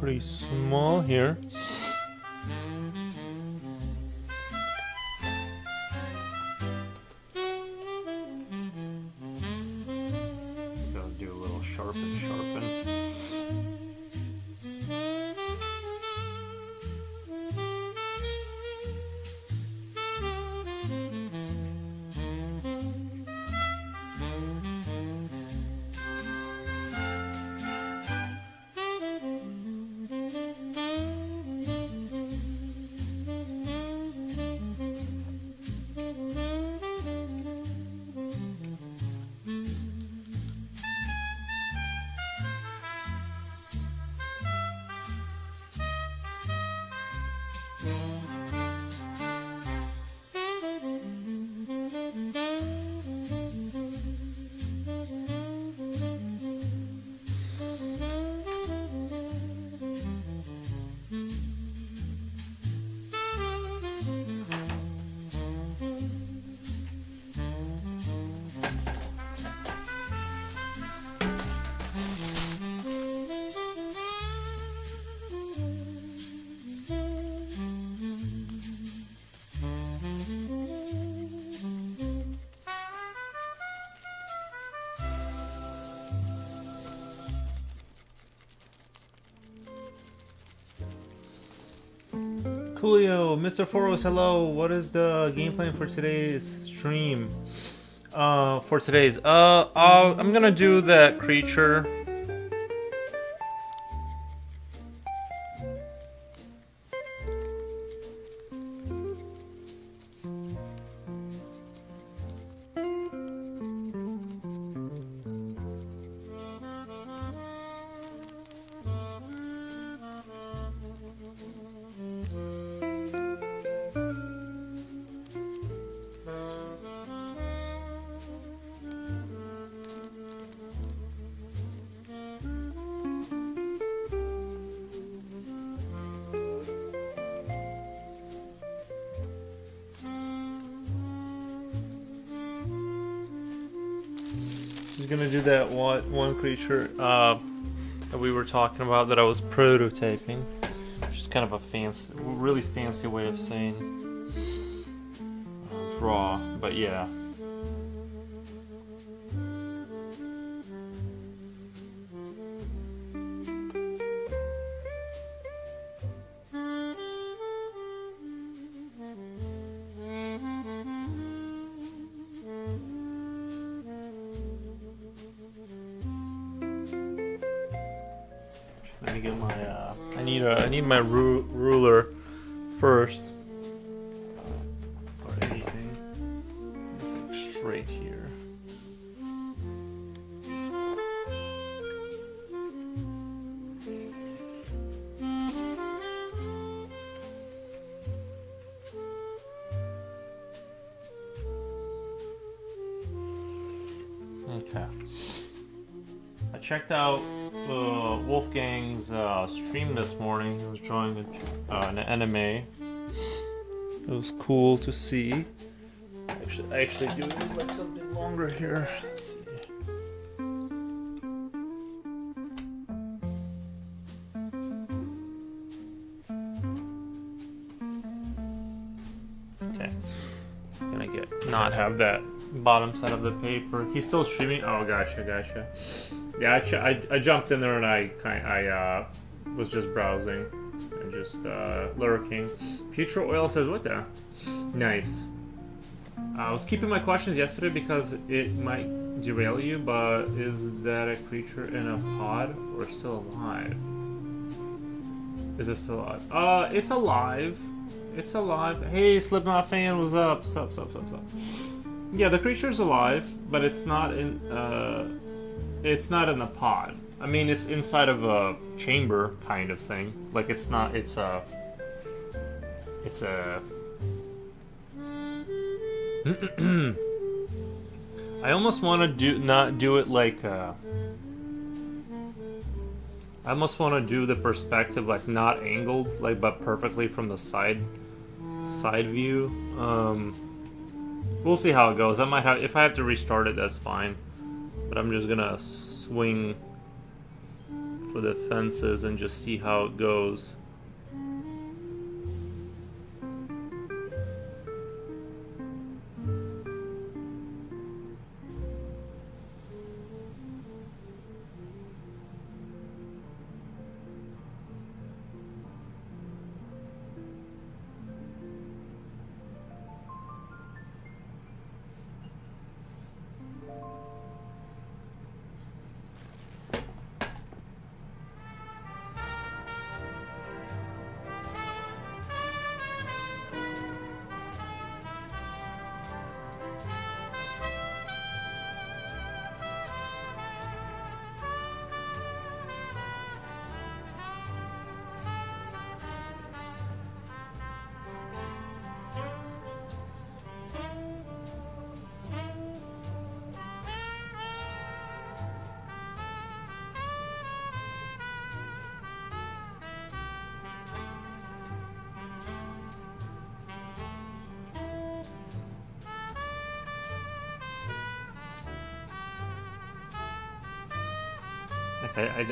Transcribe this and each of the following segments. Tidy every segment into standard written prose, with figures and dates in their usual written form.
pretty small here. Gotta do a little sharpen. Coolio, Mr. Foros, hello. What is the game plan for today's stream? I'm gonna do that creature. Gonna do that one creature that we were talking about that I was prototyping, which is kind of a really fancy way of saying draw, but yeah. Let me get my I need my ruler first or anything. It's like straight here. Okay. I checked out Wolfgang's stream this morning. He was drawing an anime. It was cool to see. I actually do like something longer here. Let's see. Okay. Gonna not have that bottom side of the paper. He's still streaming. Oh, gotcha. Yeah, I jumped in there and I was just browsing and just lurking. Future Oil says, what the? Nice. I was keeping my questions yesterday because it might derail you, but is that a creature in a pod or still alive? Is it still alive? It's alive. It's alive. Hey, Slipknot fan, what's up? Sup. Yeah, the creature's alive, but it's not in the pod. I mean, it's inside of a chamber kind of thing. Like it's a I almost want to not do it like I almost want to do the perspective like not angled, like but perfectly from the side view. We'll see how it goes. I might have, if I have to restart it, that's fine. But I'm just gonna swing for the fences and just see how it goes.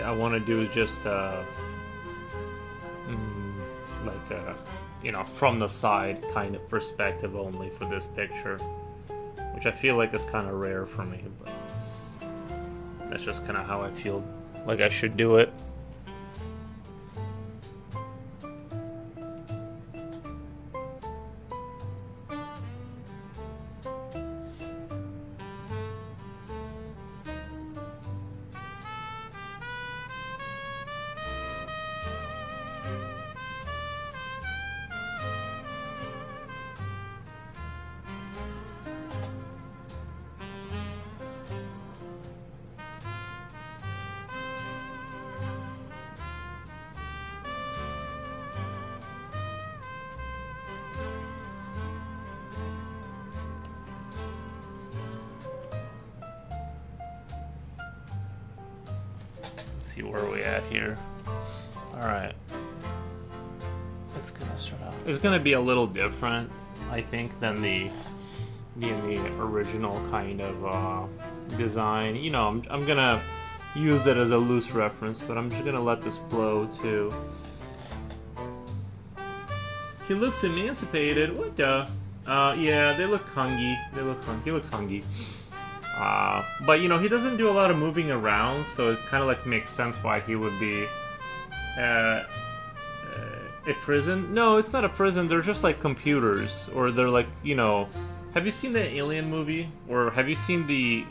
I want to do just like a, you know, from the side kind of perspective only for this picture, which I feel like is kind of rare for me, but that's just kind of how I feel like I should do it. See where are we at here. All right, it's gonna start out. It's gonna be a little different, I think, than the original kind of design. You know, I'm gonna use that as a loose reference, but I'm just gonna let this flow too. He looks emancipated. What the? Yeah, they look hungry. They look hungry. He looks hungry. But you know, he doesn't do a lot of moving around, so it kind of like makes sense why he would be a prison. No, it's not a prison. They're just like computers, or they're like, you know. Have you seen the Alien movie, or have you seen the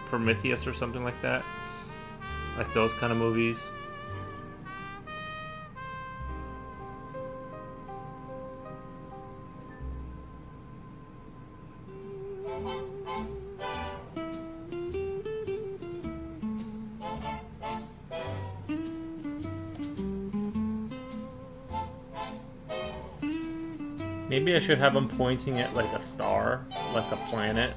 Prometheus or something like that? Like those kind of movies. Maybe I should have him pointing at like a star, like a planet.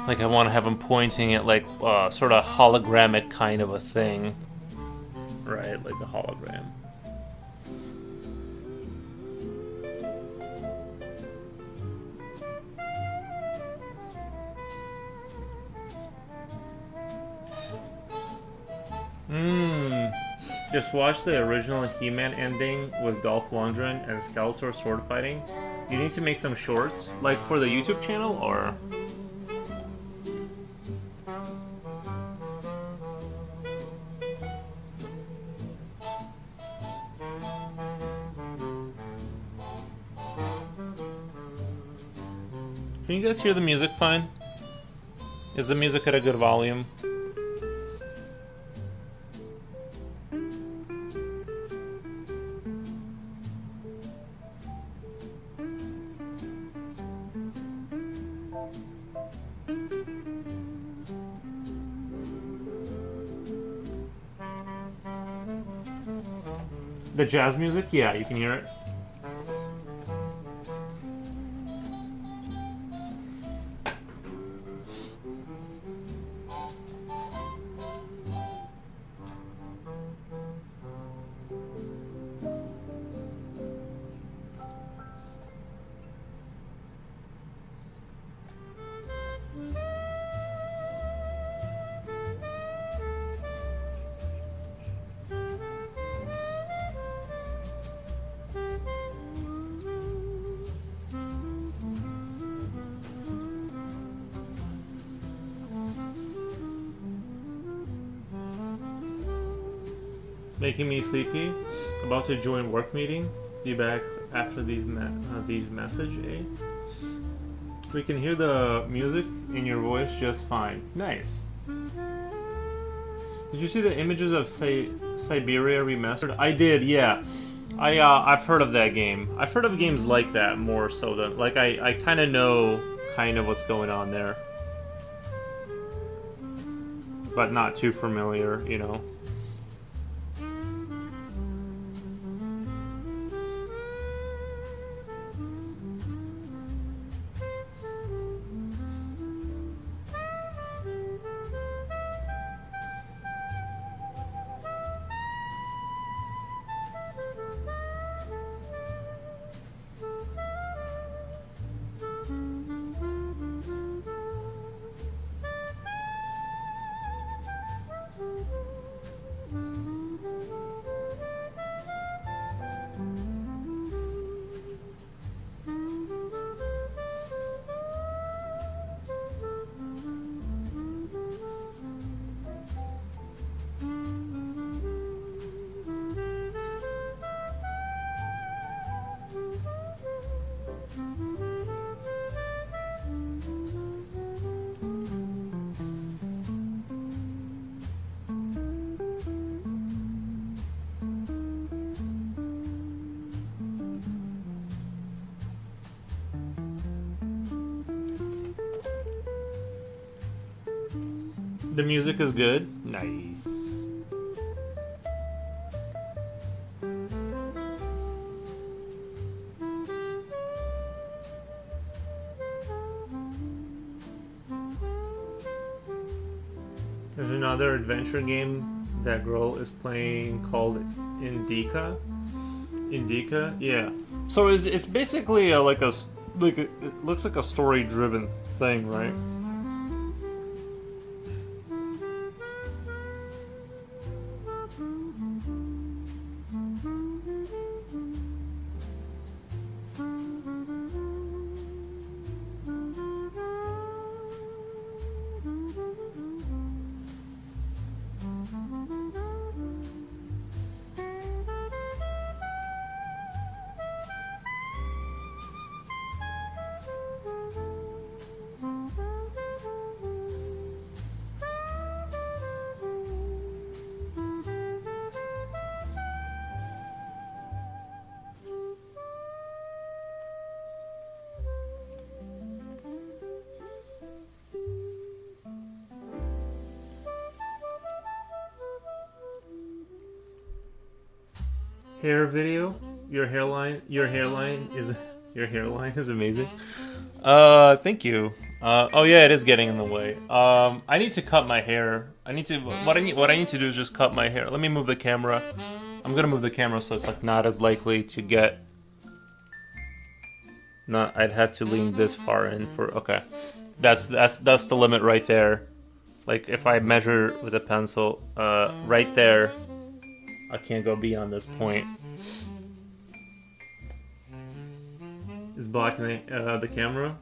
Like I want to have him pointing at like sort of hologramic kind of a thing. Right, like a hologram. Just watch the original He-Man ending with Dolph Lundgren and Skeletor sword fighting. Do you need to make some shorts? Like for the YouTube channel, or...? Can you guys hear the music fine? Is the music at a good volume? The jazz music, yeah, you can hear it. Making me sleepy. About to join work meeting. Be back after these message, eh? We can hear the music in your voice just fine. Nice. Did you see the images of Siberia Remastered? I did, yeah. I've heard of that game. I've heard of games like that more so than like I kind of know what's going on there, but not too familiar, you know. The music is good. Nice. There's another adventure game that girl is playing called Indica. Indica, yeah. So it's basically it looks like a story-driven thing, right? Hair video. Your hairline is amazing. Thank you. Oh yeah, it is getting in the way. I need to cut my hair. What I need to do is just cut my hair. Let me move the camera. I'm gonna move the camera so it's like not as likely to get. Not. I'd have to lean this far in for. Okay, that's the limit right there. Like if I measure with a pencil, right there. I can't go beyond this point. Is blocking the camera.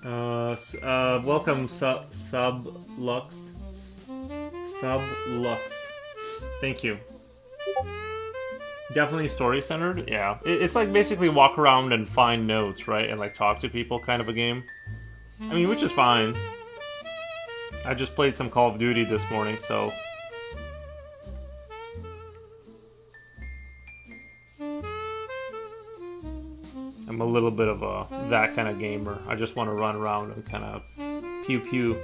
Welcome, Sublux. Thank you. Definitely story centered. Yeah, it's like basically walk around and find notes, right, and like talk to people kind of a game. I mean, which is fine. I just played some Call of Duty this morning, so... I'm a little bit of that kind of gamer. I just want to run around and kind of pew pew.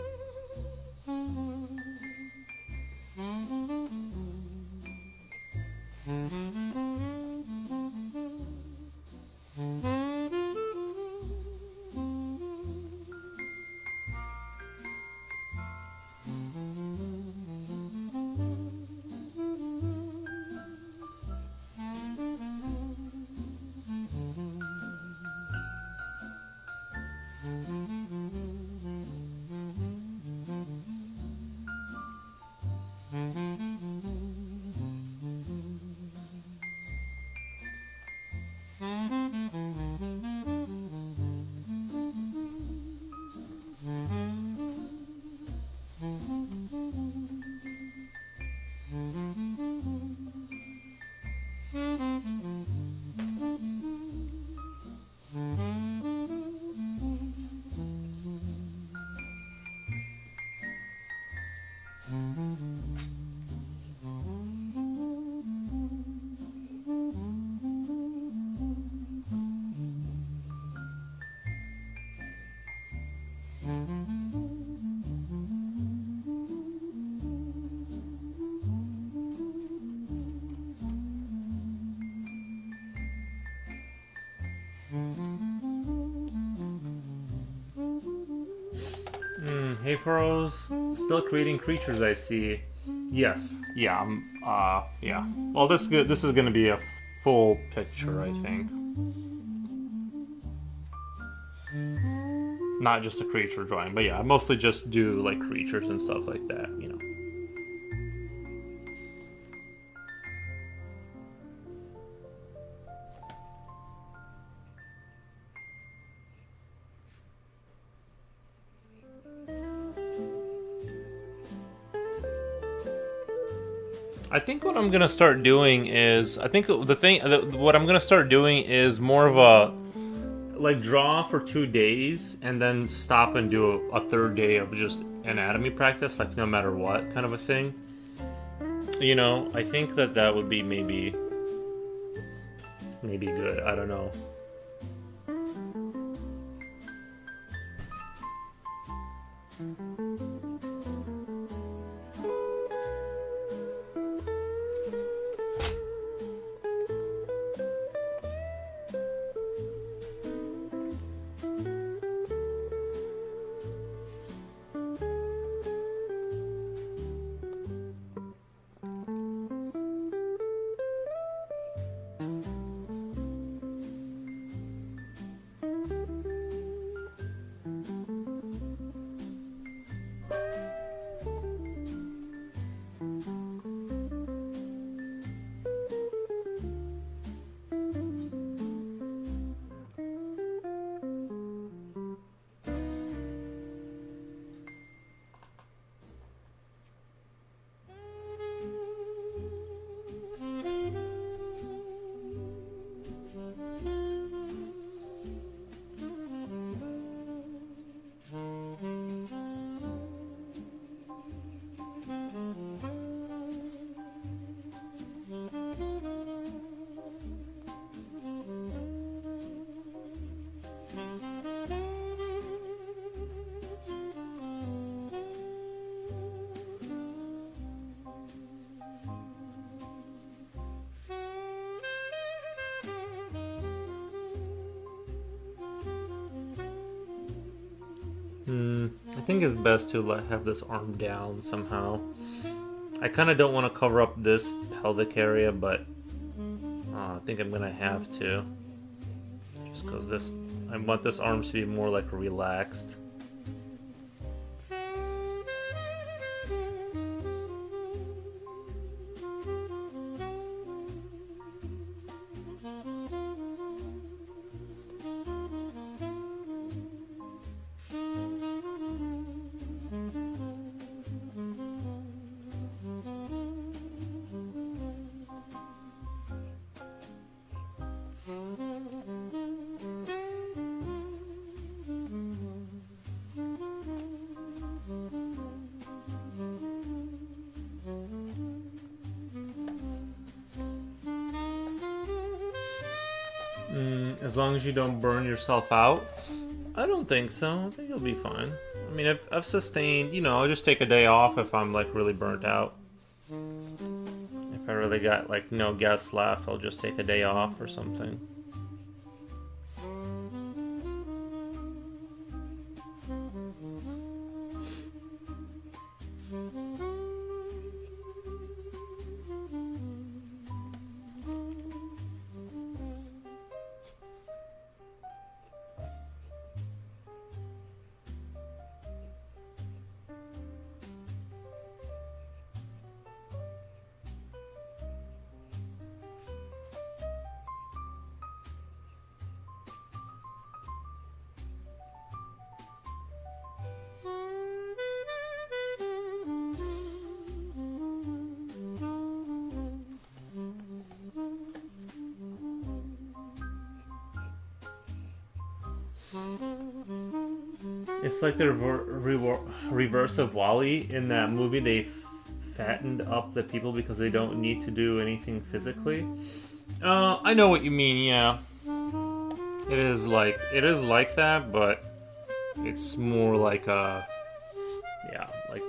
Hey Furrows, still creating creatures I see. Yes. Yeah, yeah. Well, this is gonna be a full picture, I think. Not just a creature drawing, but yeah, I mostly just do like creatures and stuff like that, you know. I think what I'm gonna start doing is what I'm gonna start doing is more of a like draw for 2 days and then stop and do a third day of just anatomy practice, like no matter what kind of a thing. You know, I think that would be maybe good. I don't know. I think it's best to have this arm down somehow. I kind of don't want to cover up this pelvic area, but I think I'm gonna have to. Just because I want this arm to be more like relaxed. As long as you don't burn yourself out. I don't think so. I think you'll be fine. I mean, I've sustained, you know, I'll just take a day off if I'm like really burnt out. If I really got like no gas left, I'll just take a day off or something. It's like the reverse of Wall-E. In that movie, they fattened up the people because they don't need to do anything physically. I know what you mean. Yeah, it is like that, but it's more like like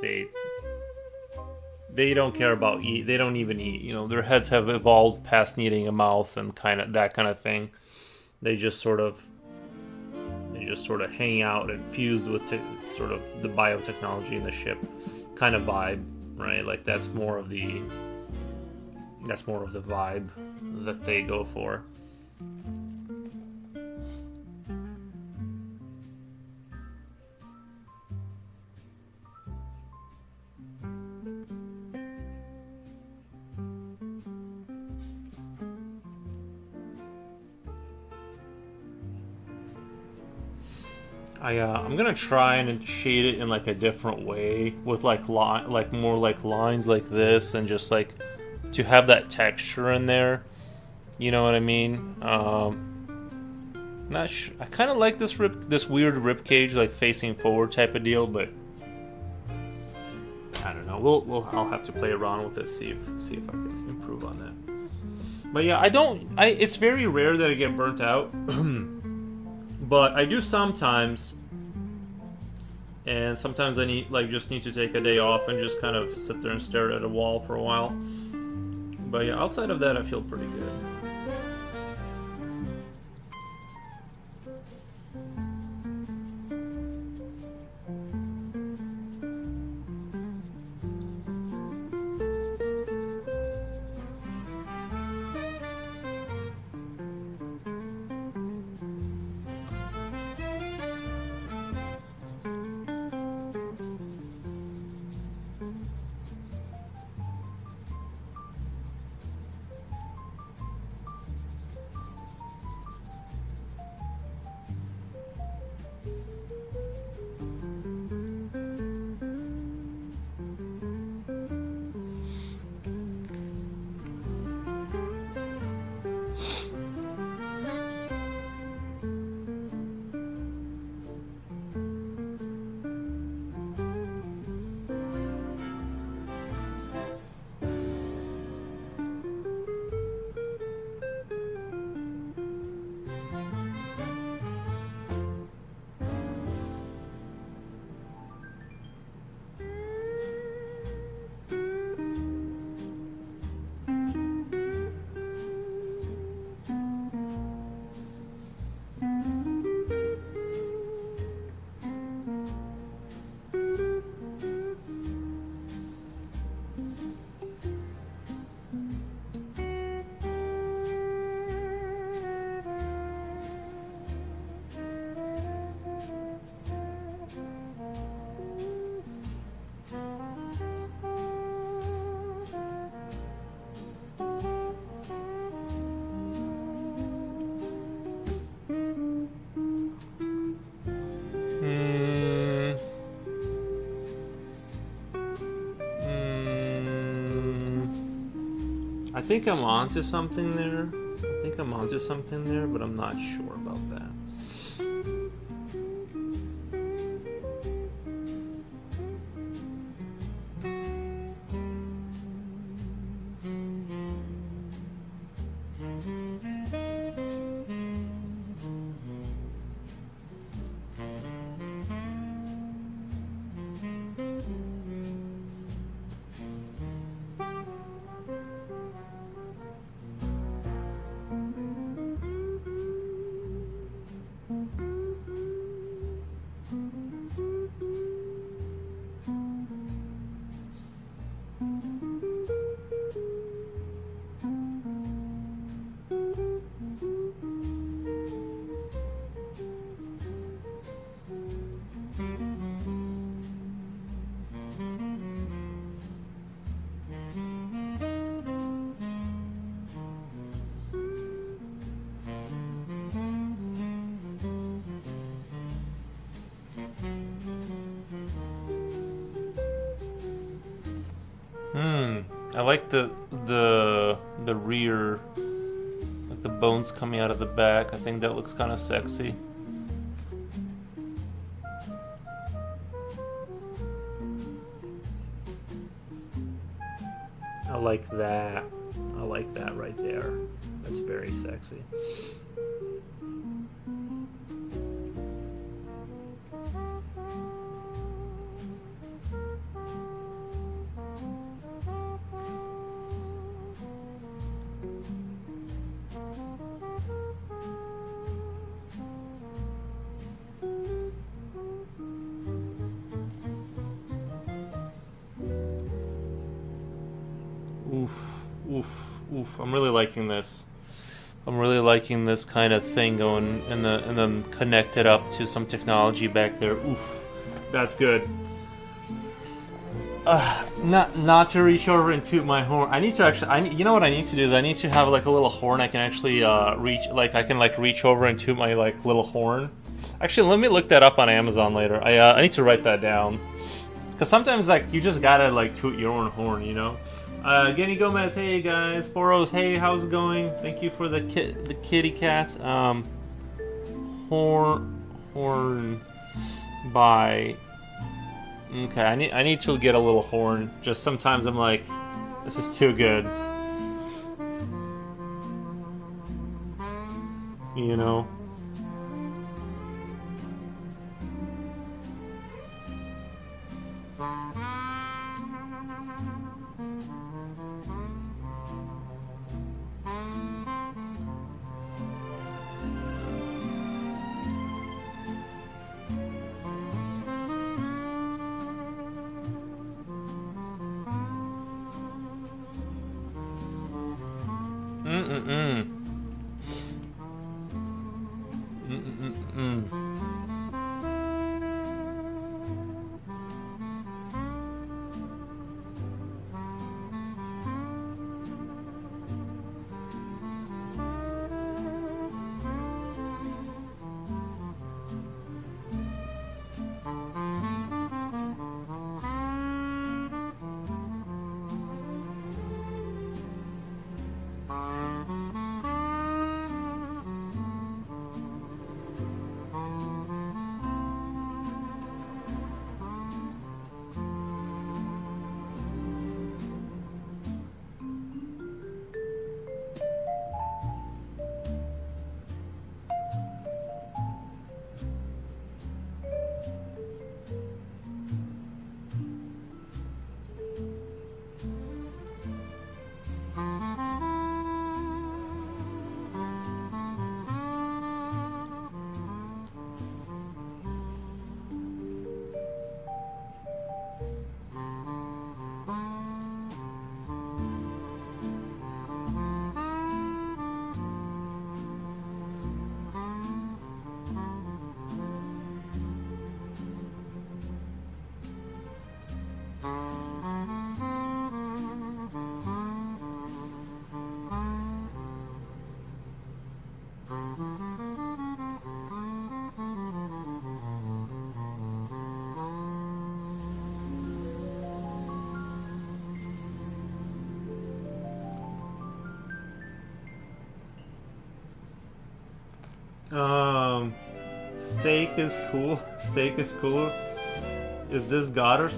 they don't care about eat. They don't even eat. You know, their heads have evolved past needing a mouth and that kind of thing. They just sort of hang out and fused with sort of the biotechnology in the ship kind of vibe, right? Like that's more of the vibe that they go for. I'm gonna try and shade it in like a different way with like more like lines like this, and just like to have that texture in there. You know what I mean? Not sure. I kind of like this weird rib cage, like facing forward type of deal, but I don't know. I'll have to play around with it, see if I can improve on that. But yeah, it's very rare that I get burnt out. But I do sometimes, and sometimes I just need to take a day off and just kind of sit there and stare at a wall for a while. But yeah, outside of that, I feel pretty good. I think I'm onto something there. But I'm not sure about that. I like the rear, like the bones coming out of the back. I think that looks kind of sexy. like that. I like that right there. That's very sexy. Oof, oof, oof. I'm really liking this. I'm really liking this kind of thing going and then connect it up to some technology back there. Oof, that's good. Not to reach over and toot my horn. I need to actually. You know what I need to do is I need to have like a little horn I can actually reach. Like I can like reach over and toot my like little horn. Actually, let me look that up on Amazon later. I need to write that down because sometimes like you just gotta like toot your own horn, you know. Genny Gomez, hey guys. Foros, hey, how's it going? Thank you for the kitty cats. Horn by. Okay, I need to get a little horn. Just sometimes I'm like, this is too good. You know. Steak is cool. Steak is cool. Is this God or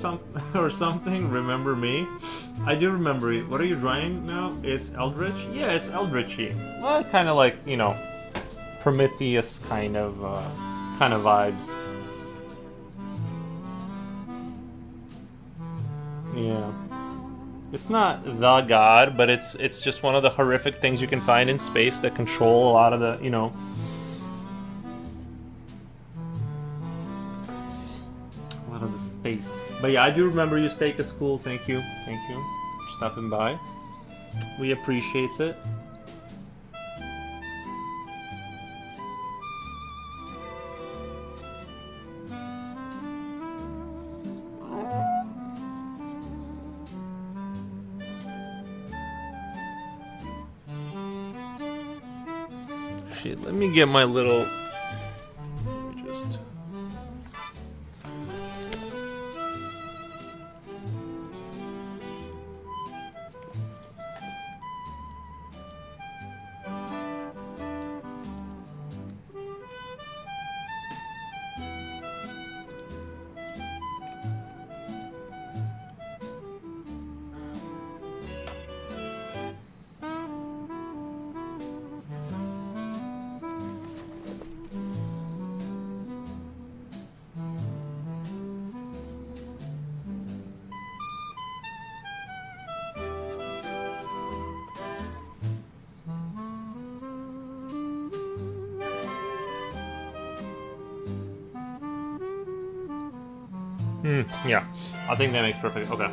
something? Remember me? I do remember it. What are you drawing now? It's Eldritch? Yeah, it's Eldritchy. Well, kind of like, you know, Prometheus kind of vibes. Yeah. It's not the God, but it's just one of the horrific things you can find in space that control a lot of the, you know, of the space. But yeah, I do remember you. Steak is cool. Thank you for stopping by. We appreciate it. Shit, let me get my little. Just. Yeah, I think that makes perfect. Okay.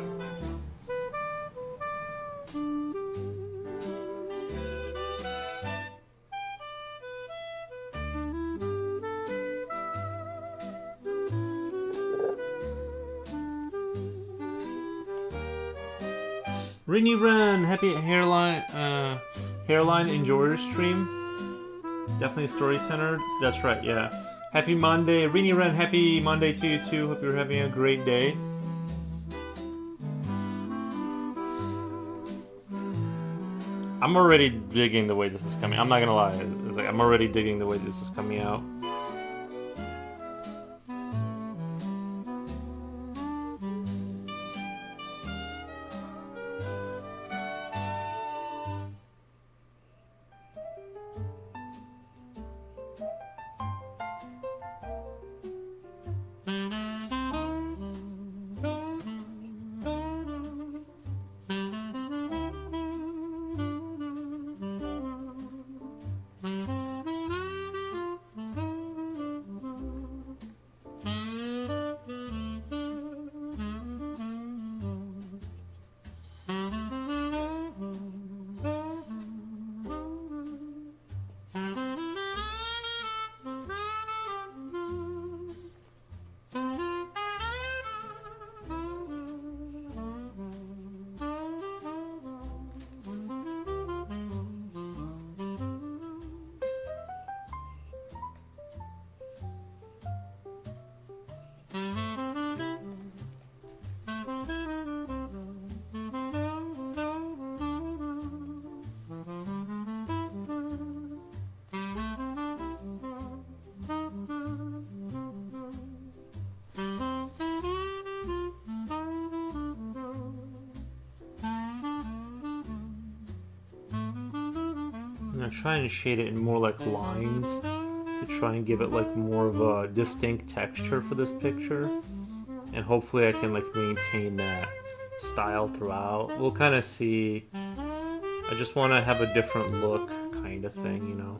Rinny Ren, happy hairline enjoyer stream. Definitely story centered. That's right, yeah. Happy Monday, Rinny Ren. Happy Monday to you too. Hope you're having a great day. I'm already digging the way this is coming. I'm not gonna lie. It's like I'm already digging the way this is coming out. I'm gonna try and shade it in more like lines to try and give it like more of a distinct texture for this picture, and hopefully I can like maintain that style throughout. We'll kind of see. I just want to have a different look kind of thing, you know.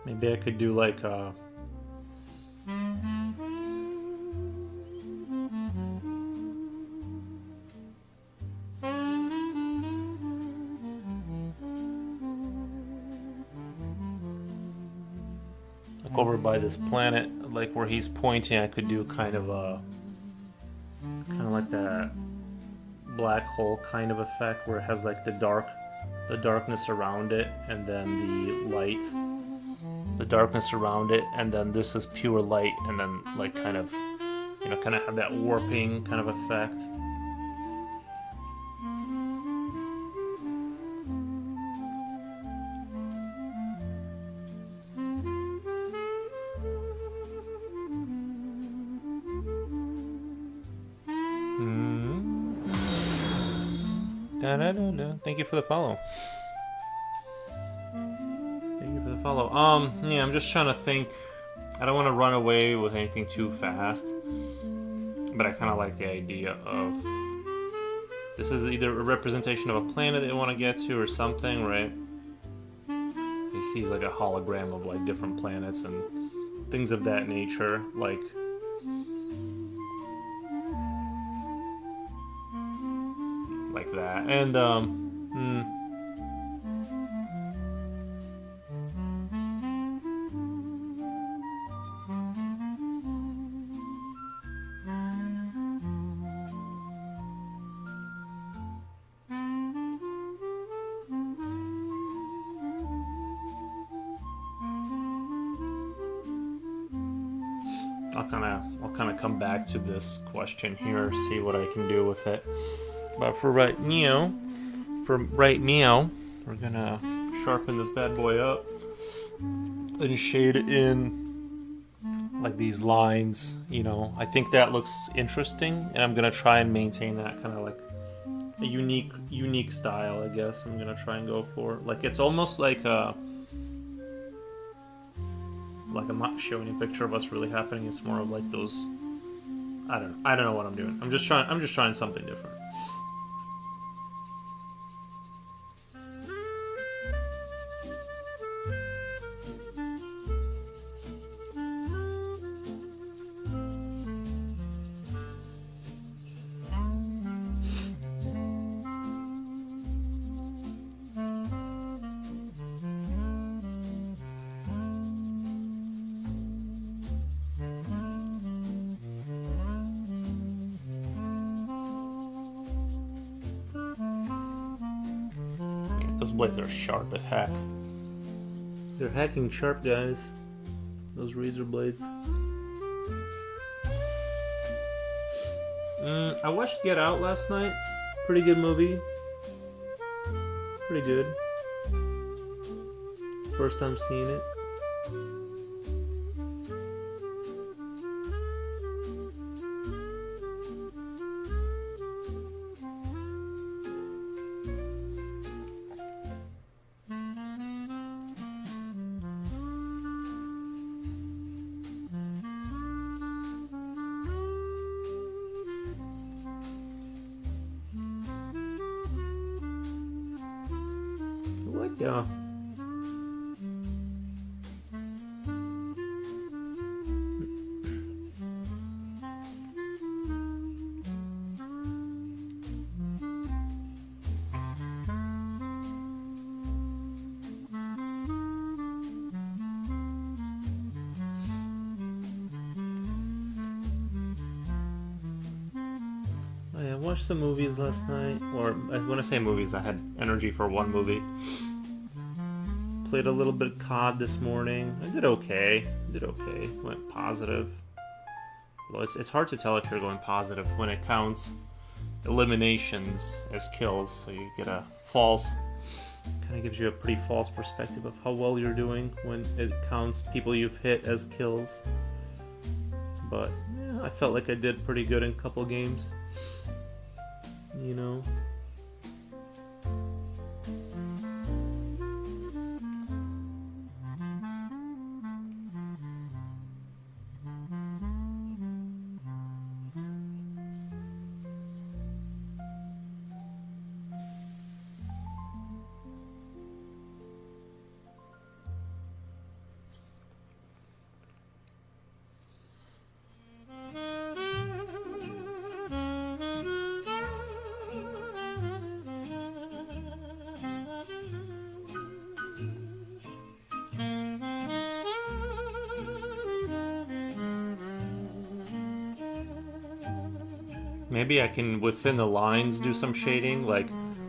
Maybe I could do like a like over by this planet, like where he's pointing, I could do kind of like that black hole kind of effect where it has like the darkness around it, and then the light. The darkness around it, and then this is pure light, and then like kind of have that warping kind of effect. Thank you for the follow. Follow. Yeah, I'm just trying to think. I don't want to run away with anything too fast, but I kind of like the idea of this is either a representation of a planet they want to get to or something, right? He sees like a hologram of like different planets and things of that nature, like that, and I'll kind of come back to this question here, see what I can do with it. But for right now, we're gonna sharpen this bad boy up and shade in like these lines, you know. I think that looks interesting, and I'm gonna try and maintain that kind of like a unique style, I guess. I'm gonna try and go for like it's almost like I'm not showing a picture of what's really happening. It's more of like those. I don't know what I'm doing. I'm just trying something different. Those blades are sharp as heck. They're hacking sharp, guys. Those razor blades. I watched Get Out last night. Pretty good movie. Pretty good. First time seeing it. Yeah. I watched some movies last night, or when I say movies, I had energy for one movie. Played a little bit of COD this morning. I did okay. Went positive. Well, it's hard to tell if you're going positive when it counts eliminations as kills, so you get a false, kind of gives you a pretty false perspective of how well you're doing when it counts people you've hit as kills. But yeah, I felt like I did pretty good in a couple games. You know. Maybe I can, within the lines, do some shading, like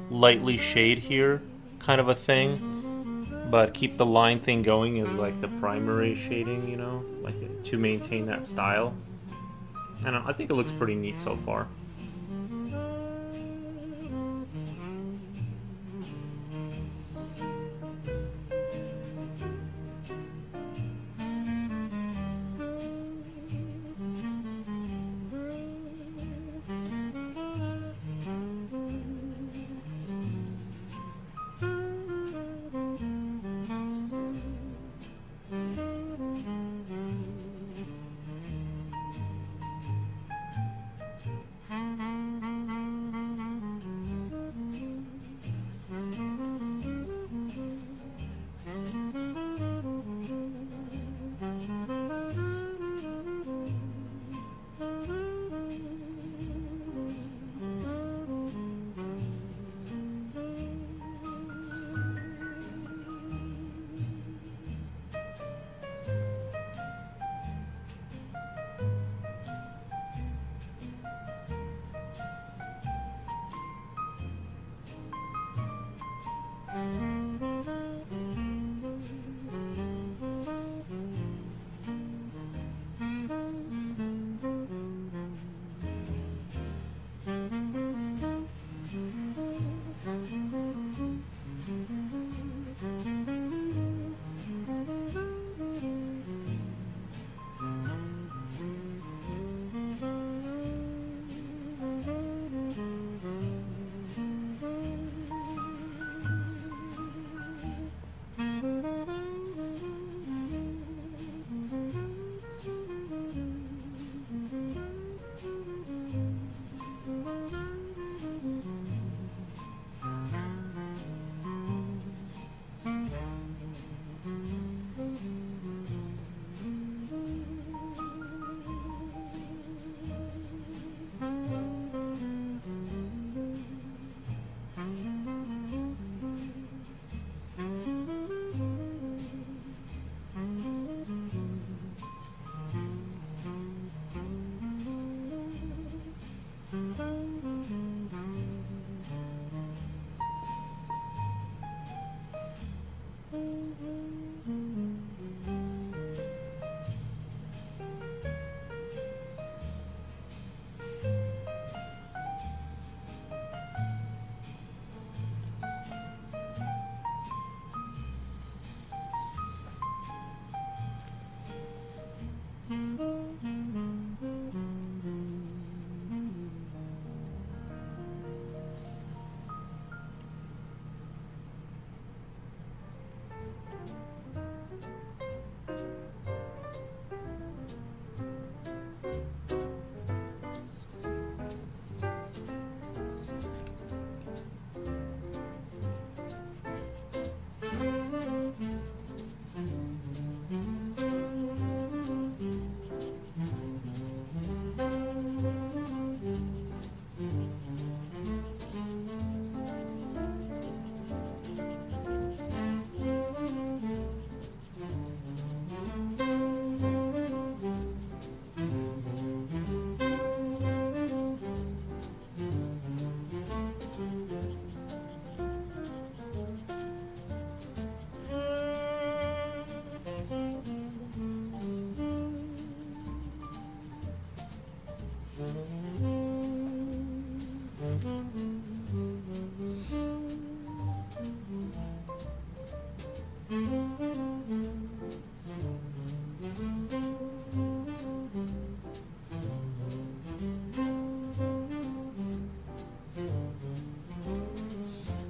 lightly shade here, kind of a thing, but keep the line thing going as like the primary shading, you know, like to maintain that style. I think it looks pretty neat so far.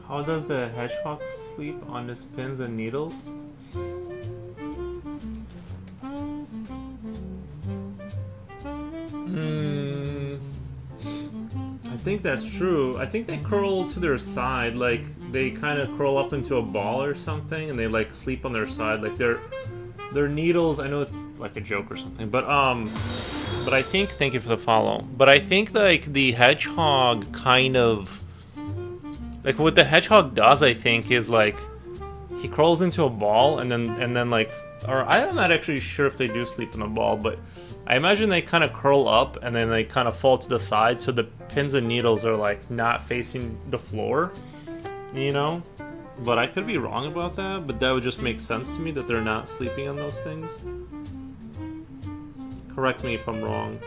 How does the hedgehog sleep on his pins and needles? I think that's true. I think they curl to their side, like they kind of curl up into a ball or something, and they like sleep on their side, like their needles. I know it's like a joke or something, but I think, thank you for the follow. But I think like the hedgehog kind of, like what the hedgehog does, I think, is like he crawls into a ball and then like, or I'm not actually sure if they do sleep in a ball, but I imagine they kind of curl up and then they kind of fall to the side, so the pins and needles are like not facing the floor, you know? But I could be wrong about that, but that would just make sense to me that they're not sleeping on those things. Correct me if I'm wrong.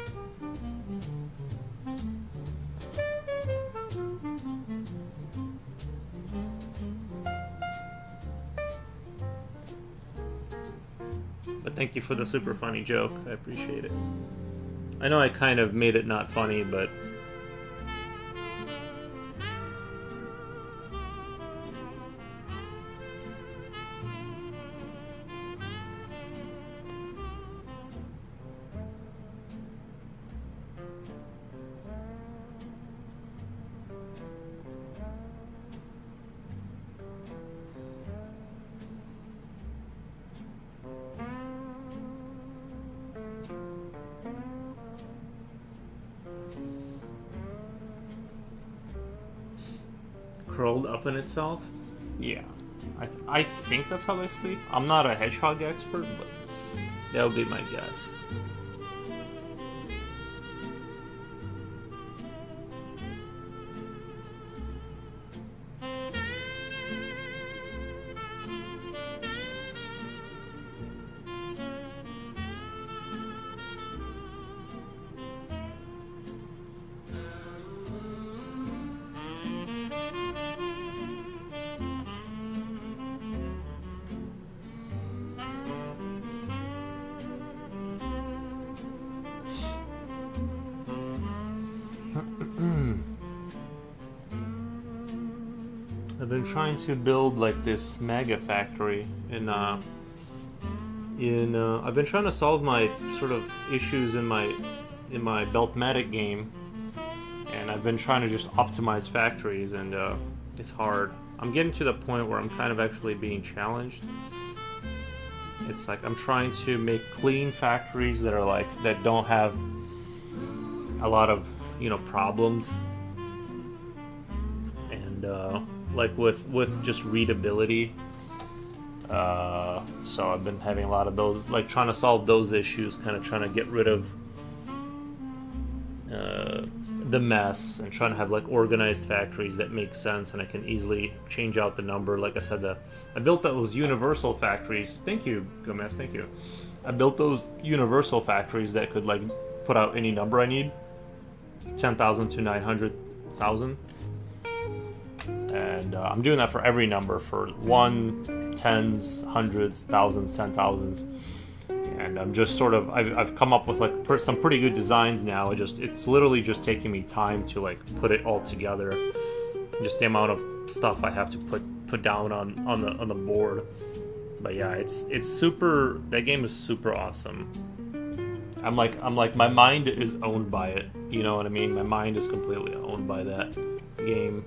But thank you for the super funny joke. I appreciate it. I know I kind of made it not funny, but curled up in itself? Yeah. I think that's how they sleep. I'm not a hedgehog expert, but that would be my guess. I've been trying to build like this mega factory I've been trying to solve my sort of issues in my Beltmatic game, and I've been trying to just optimize factories, and it's hard. I'm getting to the point where I'm kind of actually being challenged. It's like I'm trying to make clean factories that are like that don't have a lot of, you know, problems, and like with just readability. So I've been having a lot of those, like trying to solve those issues, kind of trying to get rid of the mess and trying to have like organized factories that make sense, and I can easily change out the number. Like I said, I built those universal factories. Thank you, Gomez. Thank you. I built those universal factories that could like put out any number I need, 10,000 to 900,000. And I'm doing that for every number, for 1, 10s, 100s, 1000s, 10,000s. And I'm just sort of, I've come up with like some pretty good designs now. It's literally just taking me time to like put it all together. Just the amount of stuff I have to put down on the board. But yeah, it's super. That game is super awesome. I'm like my mind is owned by it. You know what I mean? My mind is completely owned by that game.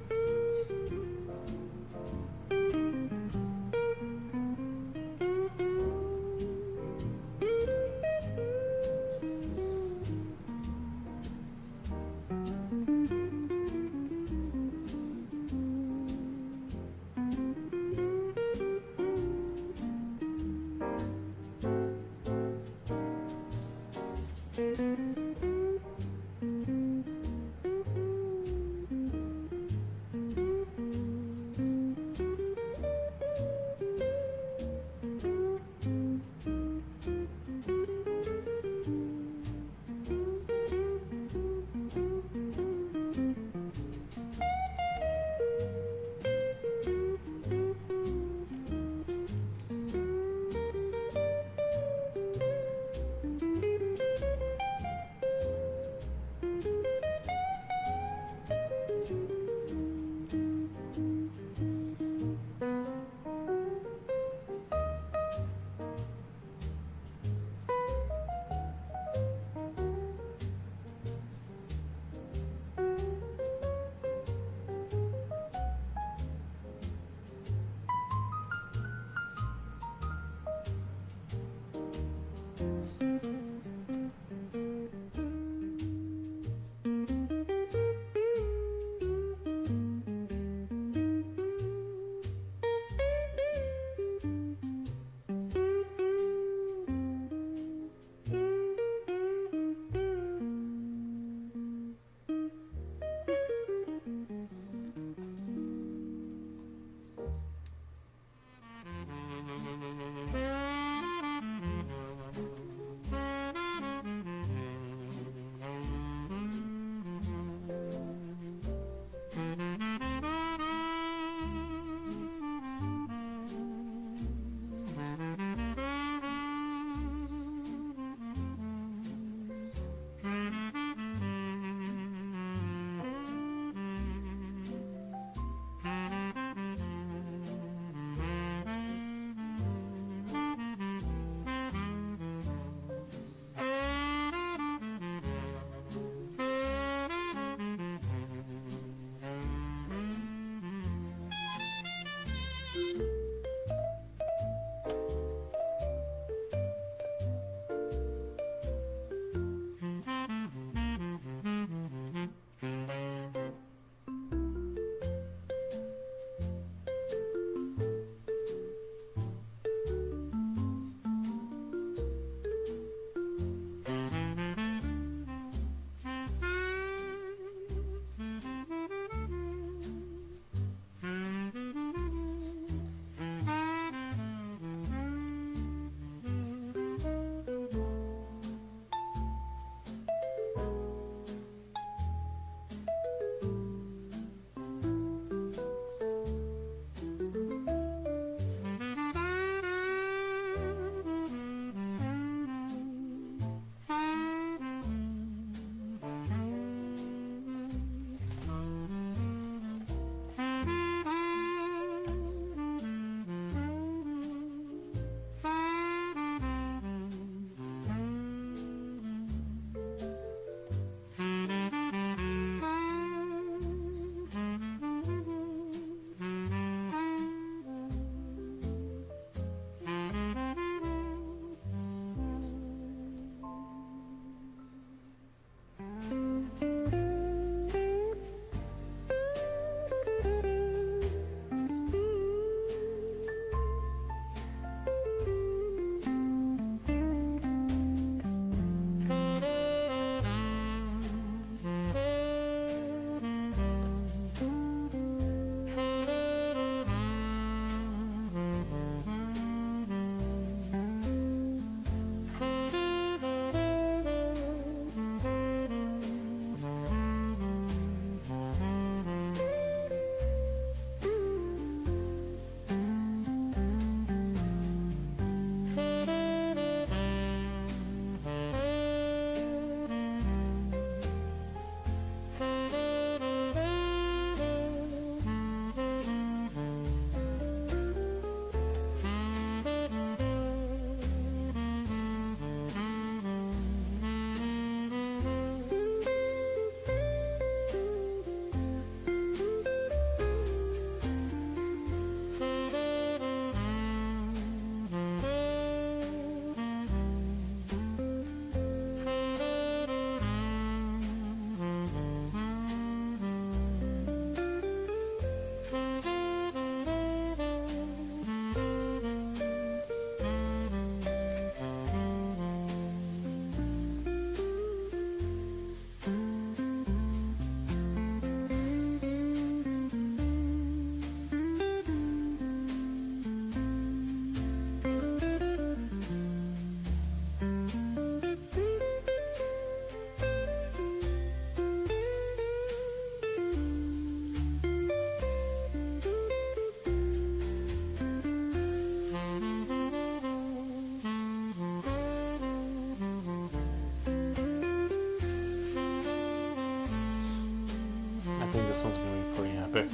this one's gonna be pretty epic.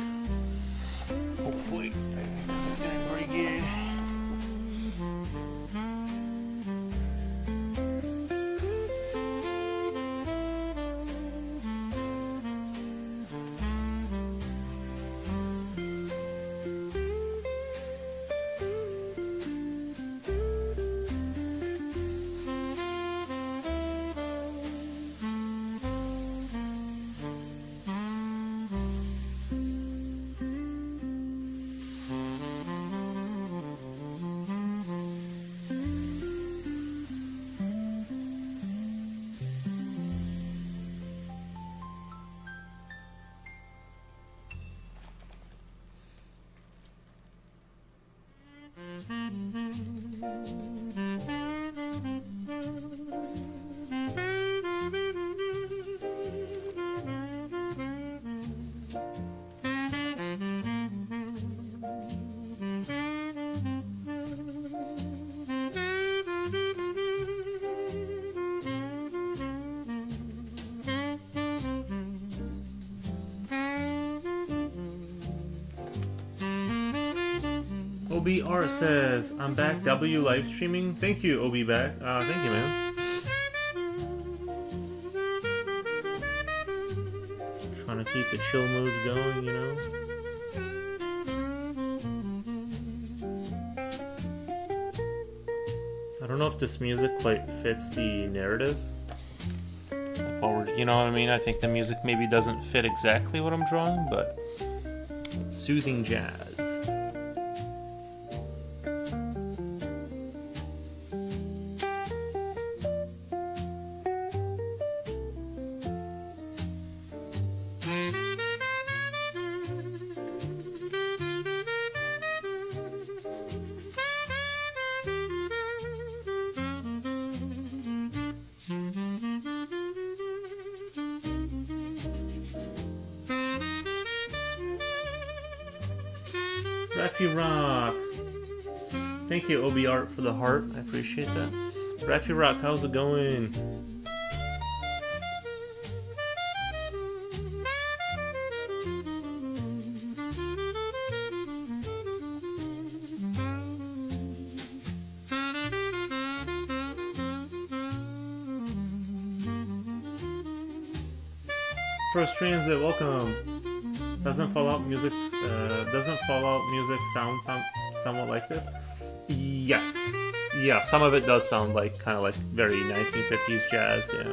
Hopefully. This is getting pretty good. OBR says, I'm back, W live streaming. Thank you, OB back. Thank you, man. Trying to keep the chill moods going, you know? I don't know if this music quite fits the narrative. You know what I mean? I think the music maybe doesn't fit exactly what I'm drawing, but it's soothing jazz. Raffy Rock. Thank you, OB Art, for the heart. I appreciate that. Raffy Rock, how's it going? First Transit, welcome. Doesn't Fallout music sound somewhat like this? Yes. Yeah, some of it does sound like kind of like very 1950s jazz, yeah.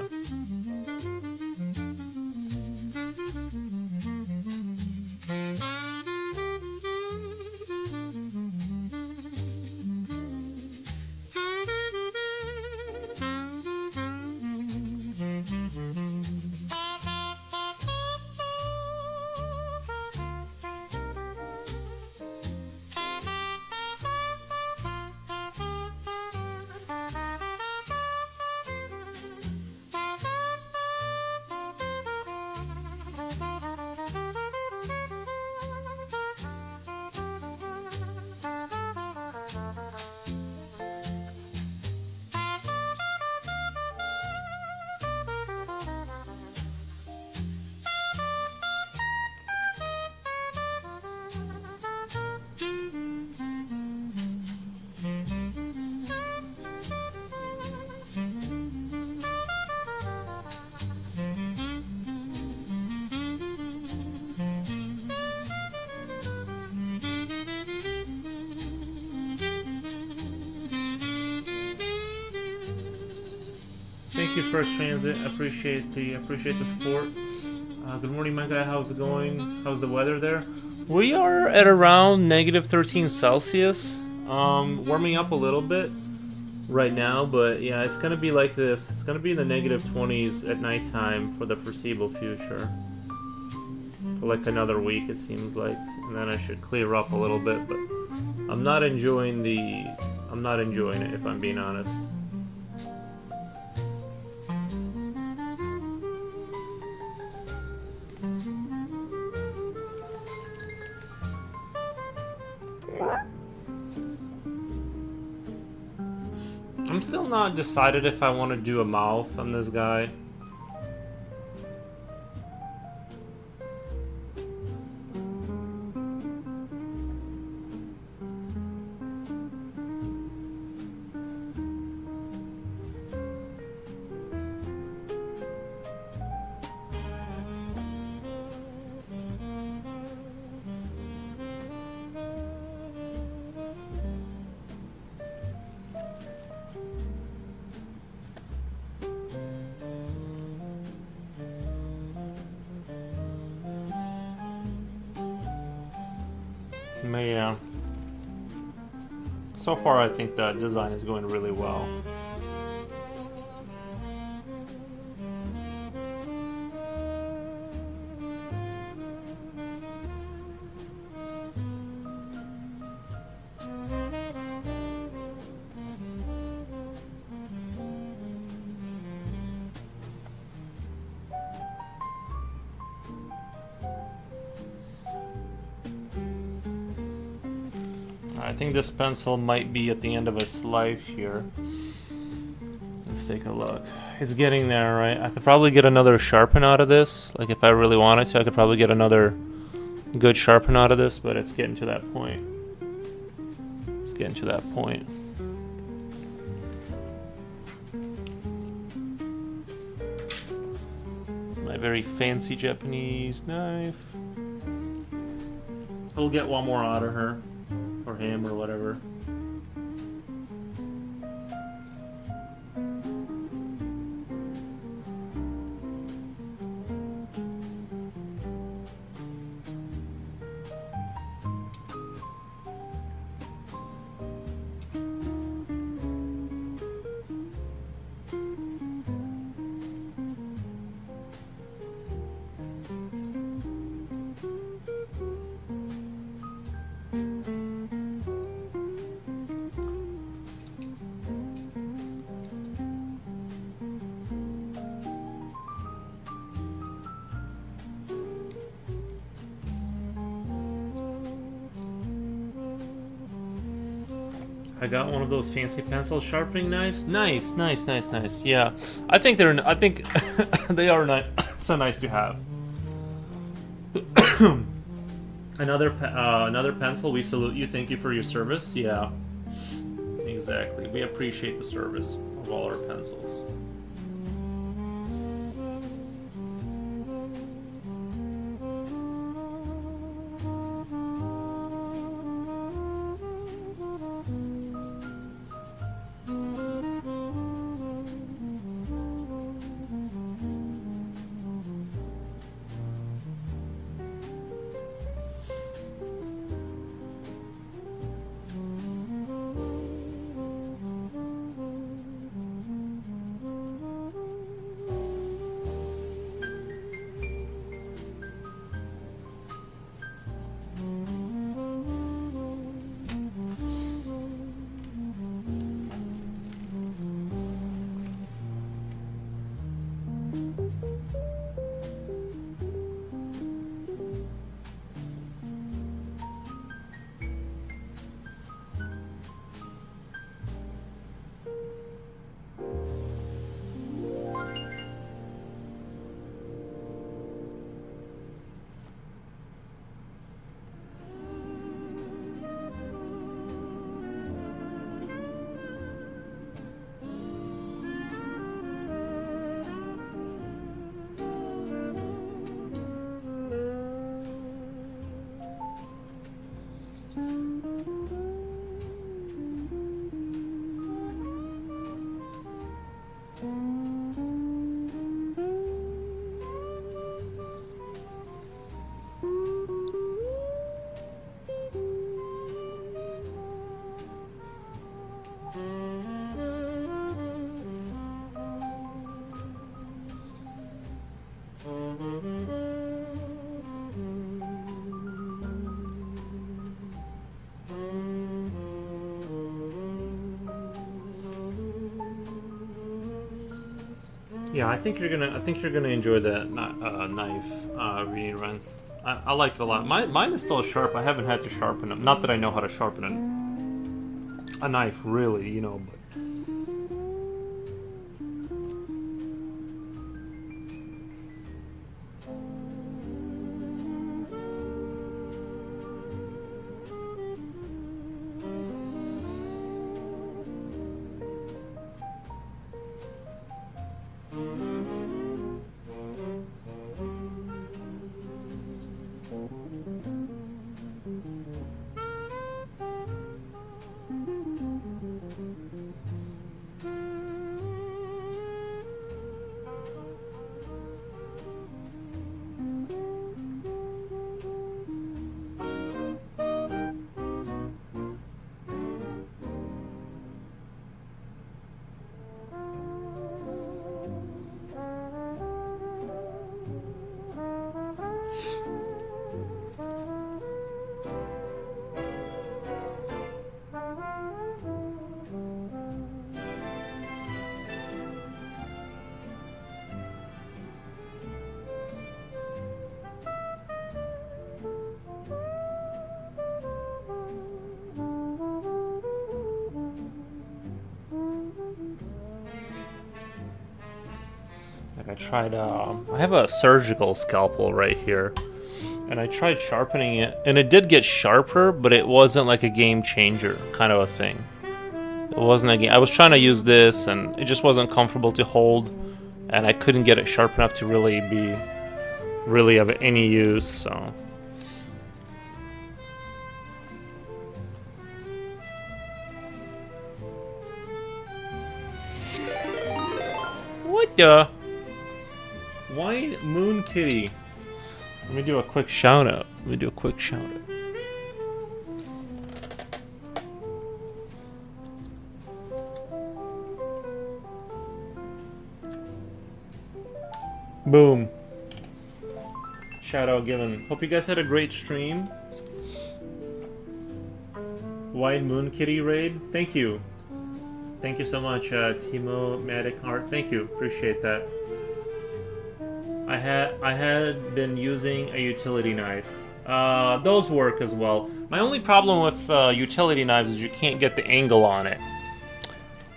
Thank you, First Transit. Appreciate the support. Good morning, my guy. How's it going? How's the weather there? We are at around negative 13 Celsius. Warming up a little bit right now, but yeah, it's gonna be like this. It's gonna be in the negative 20s at nighttime for the foreseeable future. For like another week, it seems like, and then I should clear up a little bit. But I'm not enjoying it, if I'm being honest. I'm still not decided if I want to do a mouth on this guy. Yeah. So far, I think the design is going really well. I think this pencil might be at the end of its life here. Let's take a look. It's getting there, right? I could probably get another sharpen out of this. Like if I really wanted to, I could probably get another good sharpen out of this, but it's getting to that point. It's getting to that point. My very fancy Japanese knife. We'll get one more out of her. Or him, or whatever. I got one of those fancy pencil sharpening knives. Nice, nice, nice, nice. Yeah, I think they're. I think they are nice. So nice to have. Another pencil. We salute you. Thank you for your service. Yeah, exactly. We appreciate the service of all our pencils. Yeah, I think you're gonna enjoy that knife reading run. I like it a lot. Mine is still sharp. I haven't had to sharpen it. Not that I know how to sharpen a knife, really, you know, but. tried. I have a surgical scalpel right here, and I tried sharpening it, and it did get sharper, but it wasn't like a game changer kind of a thing. It wasn't a game. I was trying to use this, and it just wasn't comfortable to hold, and I couldn't get it sharp enough to really be of any use. So. What the? Why Moon Kitty? Let me do a quick shout out. Boom. Shout out given. Hope you guys had a great stream. Wide Moon Kitty raid. Thank you. Thank you so much, Timo Matic Art. Thank you. Appreciate that. I had been using a utility knife. Those work as well. My only problem with utility knives is you can't get the angle on it.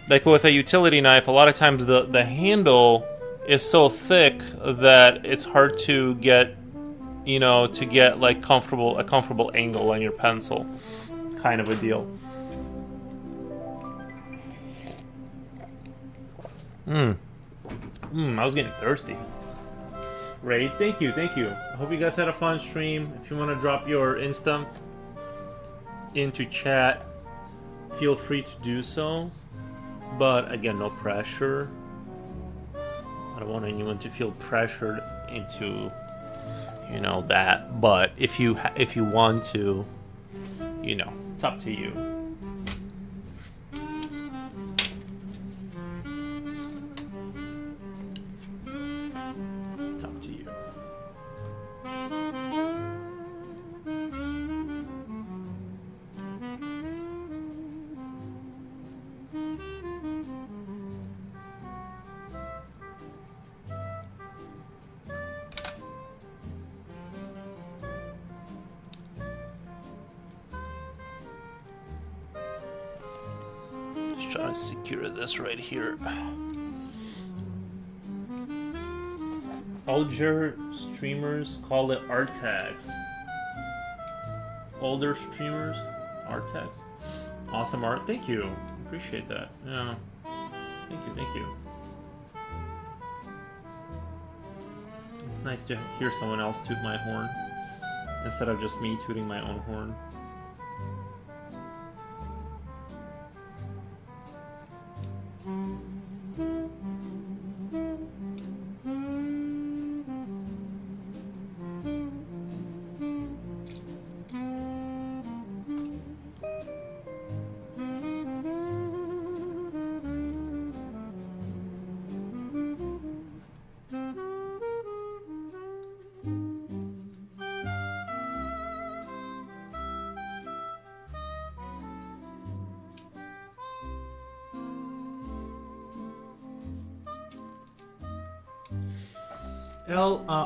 Like with a utility knife, a lot of times the handle is so thick that it's hard to get, like a comfortable angle on your pencil, kind of a deal. I was getting thirsty. Raid, thank you. I hope you guys had a fun stream. If you want to drop your Insta into chat, feel free to do so. But again, no pressure. I don't want anyone to feel pressured into, that. But if you want to, it's up to you. It's up to you. Just trying to secure this right here. Older streamers call it art tags. Older streamers, art tags. Awesome art. Thank you. Appreciate that. Yeah. Thank you. It's nice to hear someone else toot my horn instead of just me tooting my own horn.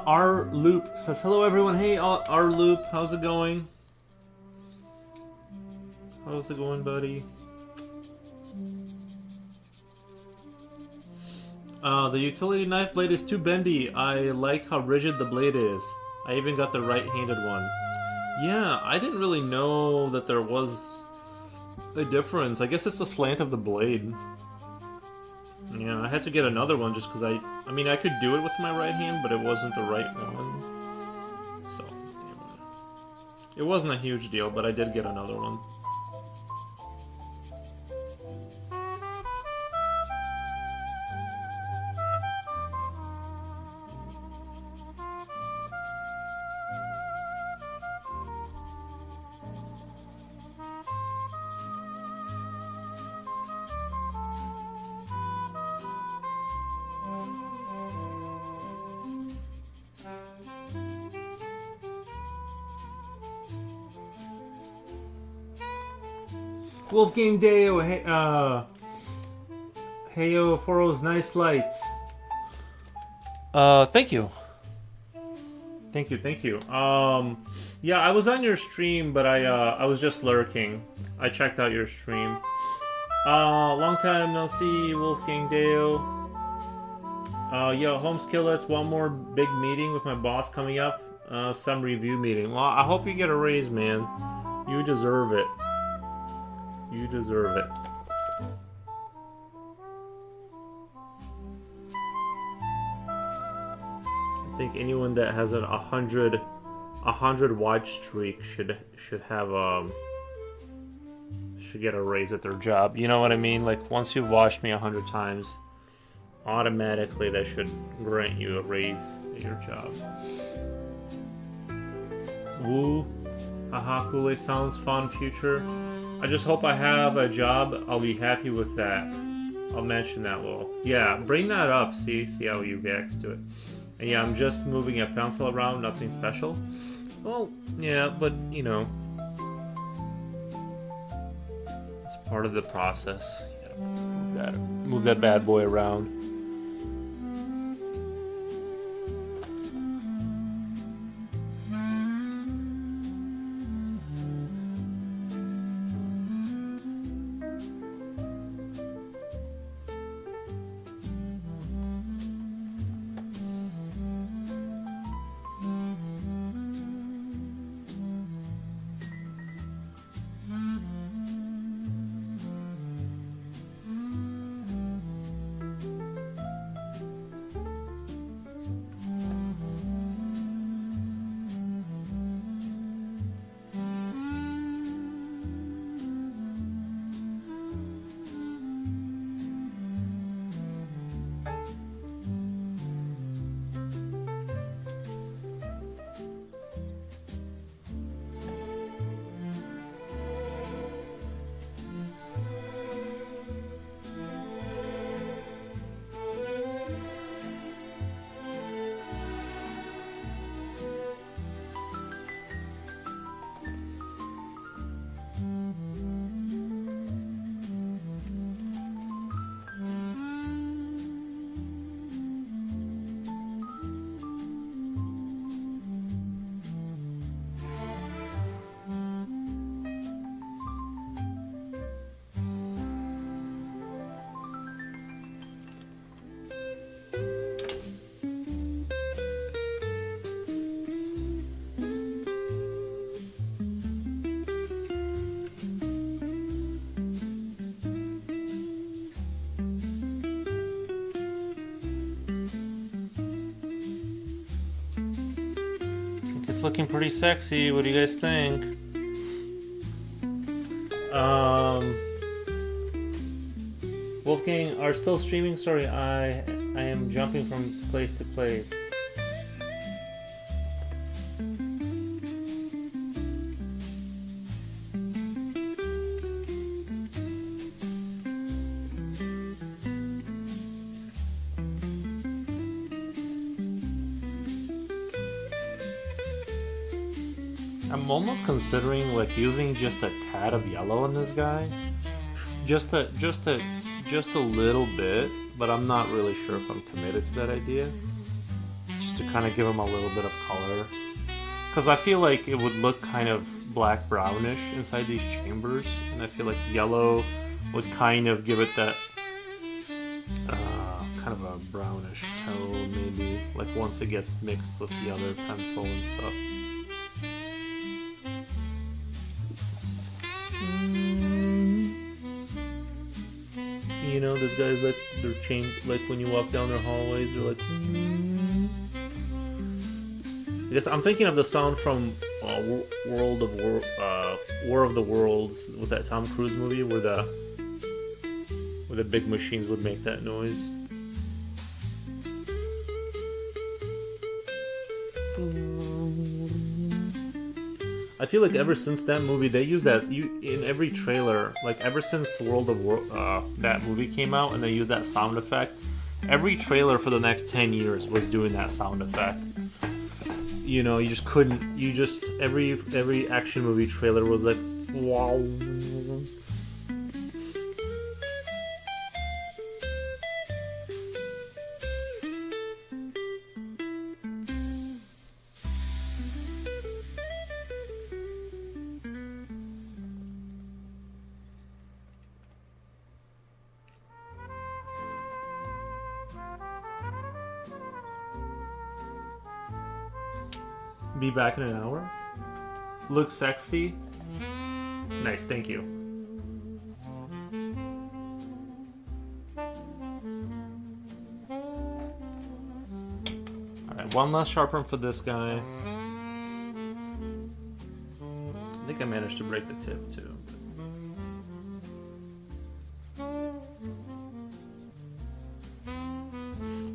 R Loop says hello everyone. Hey R Loop, how's it going? How's it going, buddy? The utility knife blade is too bendy. I like how rigid the blade is. I even got the right-handed one. Yeah, I didn't really know that there was a difference. I guess it's the slant of the blade. Yeah, I had to get another one just because I mean, I could do it with my right hand, but it wasn't the right one. So, it wasn't a huge deal, but I did get another one. Wolfgang Deo, Heyo Foro's nice lights. Thank you. Thank you. Yeah, I was on your stream, but I was just lurking. I checked out your stream. Long time no see, Wolfgang Deo. Yo, home skillets, one more big meeting with my boss coming up. Some review meeting. Well, I hope you get a raise, man. You deserve it. You deserve it. I think anyone that has a 100 watch streak should have should get a raise at their job. You know what I mean? Like once you've watched me 100 times, automatically that should grant you a raise at your job. Woo, haha, Kool-Aid sounds fun. Future. I just hope I have a job. I'll be happy with that. I'll mention that, Lowell. Yeah, bring that up. See how you react to it. And yeah, I'm just moving a pencil around. Nothing special. Well, yeah, but you know, it's part of the process. You gotta move that bad boy around. It's looking pretty sexy. What do you guys think? Wolfgang are still streaming. Sorry, I am jumping from place to place. I'm almost considering like using just a tad of yellow on this guy, just a little bit, but I'm not really sure if I'm committed to that idea. Just to kind of give him a little bit of color, because I feel like it would look kind of black brownish inside these chambers, and I feel like yellow would kind of give it that kind of a brownish tone, maybe like once it gets mixed with the other pencil and stuff. You know, those guys like they're chained, like when you walk down their hallways, they're like. I guess I'm thinking of the sound from War of the Worlds, with that Tom Cruise movie where the big machines would make that noise. I feel like ever since that movie, they use that in every trailer. Like ever since that movie came out, and they used that sound effect. Every trailer for the next 10 years was doing that sound effect. You know, you just couldn't. You just every action movie trailer was like, wow. Be back in an hour. Look sexy. Nice, thank you. Alright, one last sharpen for this guy. I think I managed to break the tip too.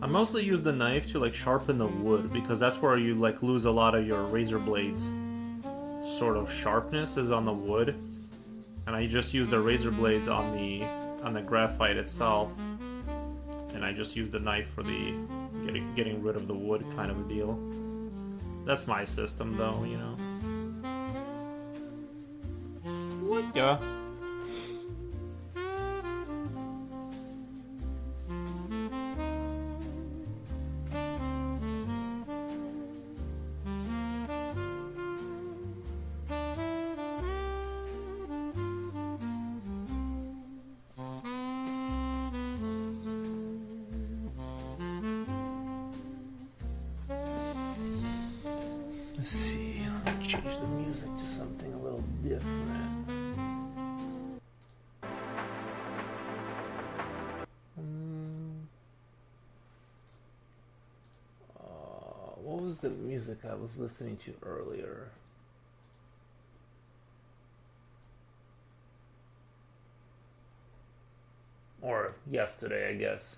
I mostly use the knife to like sharpen the wood because that's where you like lose a lot of your razor blades sort of sharpness is on the wood, and I just use the razor blades on the graphite itself, and I just use the knife for the getting rid of the wood kind of a deal. That's my system though, you know. What the? Let's see, let me change the music to something a little different. What was the music I was listening to earlier? Or yesterday, I guess.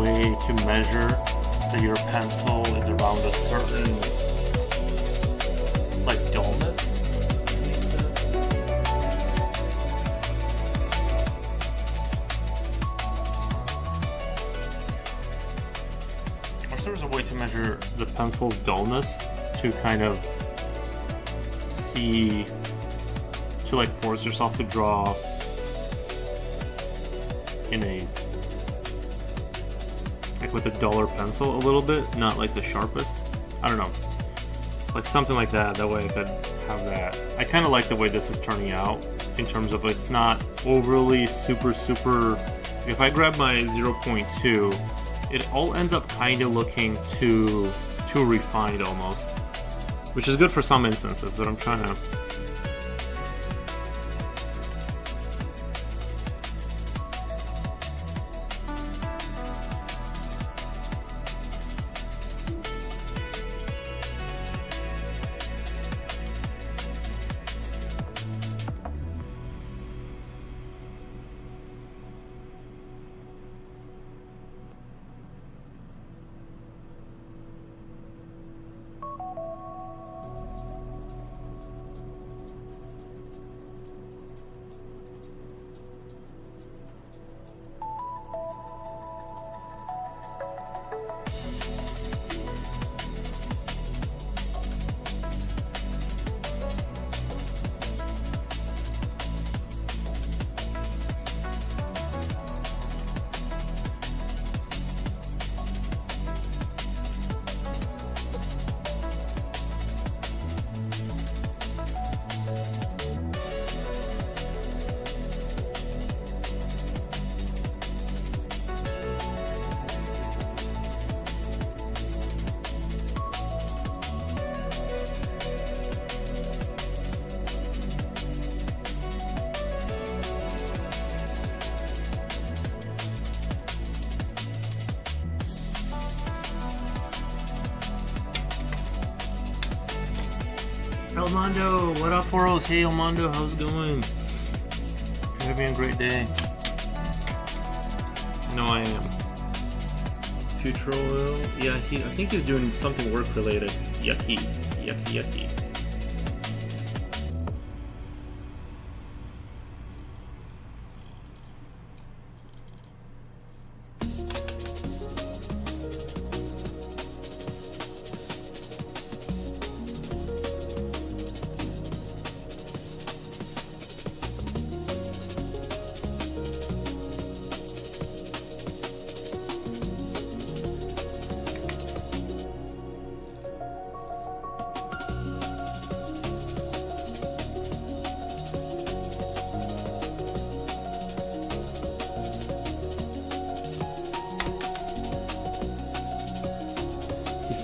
way to measure that your pencil is around a certain like dullness? Or there's a way to measure the pencil's dullness to kind of see, to like force yourself to draw in a, like with a duller pencil a little bit, not like the sharpest. I don't know, like something like that. That way I could have that. I kind of like the way this is turning out in terms of it's not overly super. If I grab my 0.2, it all ends up kind of looking too refined almost, which is good for some instances, but I'm trying to. Elmondo, what up, Foros? Hey, Elmondo, how's it going? You're having a great day. No, I am. Future oil? Yeah, I think he's doing something work related. Yucky.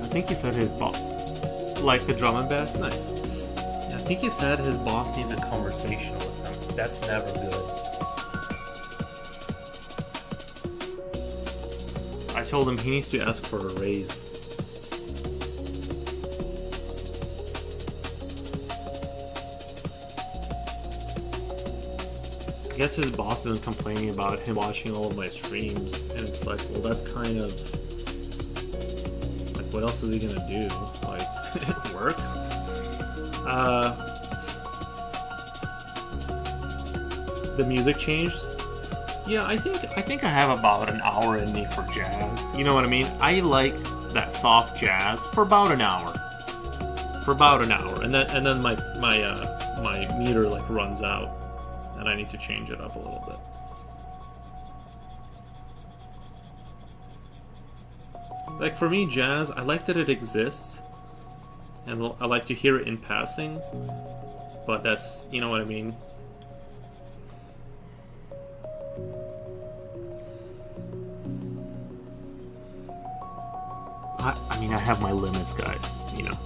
I think he said his boss, like the drum and bass, nice. Yeah, I think he said his boss needs a conversation with him. That's never good. I told him he needs to ask for a raise. I guess his boss been complaining about him watching all of my streams, and it's like, well, that's kind of. What else is he gonna do? Like, work? The music changed? Yeah, I think I have about an hour in me for jazz. You know what I mean? I like that soft jazz for about an hour. And then my meter like runs out, and I need to change it up a little bit. Like, for me, jazz, I like that it exists, and I like to hear it in passing, but that's, you know what I mean? I mean, I have my limits, guys, you know.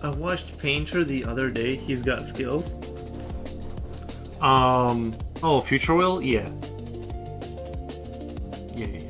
I watched Painter the other day. He's got skills. Oh, Future Will? Yeah. Yeah.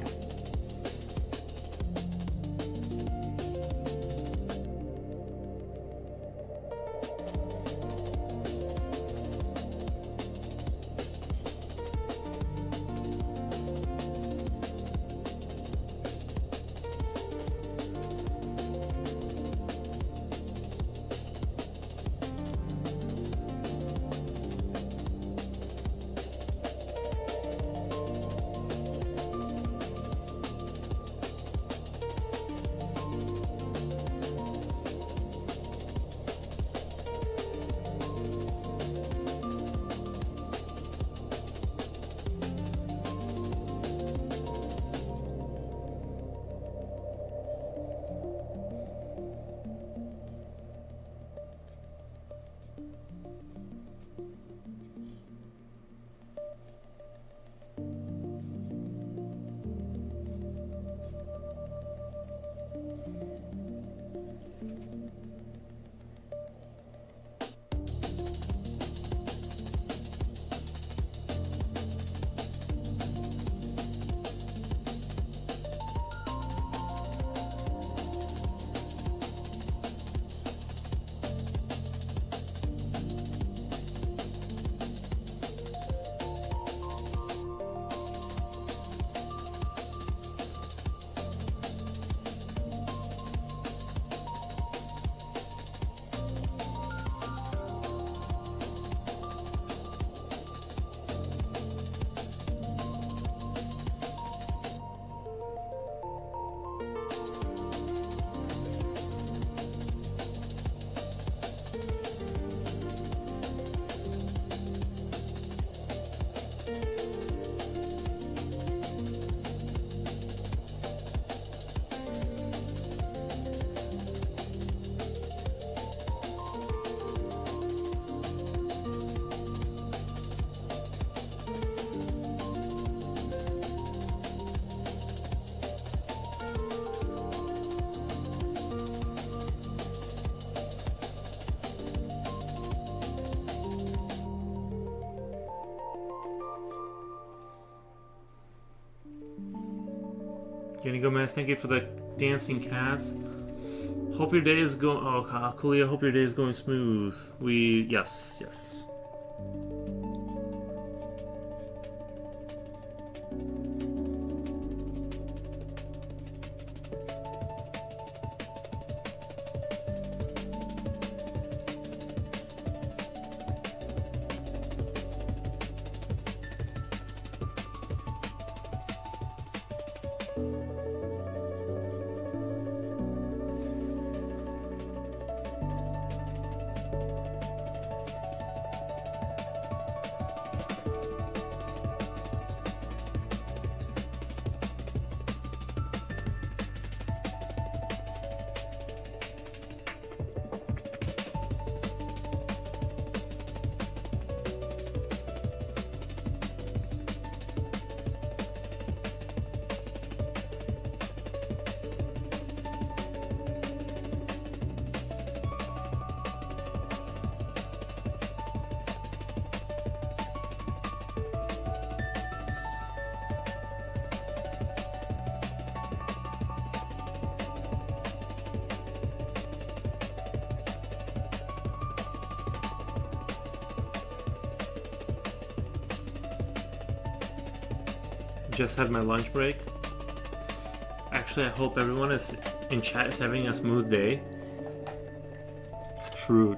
Gonna go, man. Thank you for the dancing cats. Hope your day is going. Oh, Kalia, hope your day is going smooth. Yes. Just had my lunch break. Actually, I hope everyone is in chat is having a smooth day. True.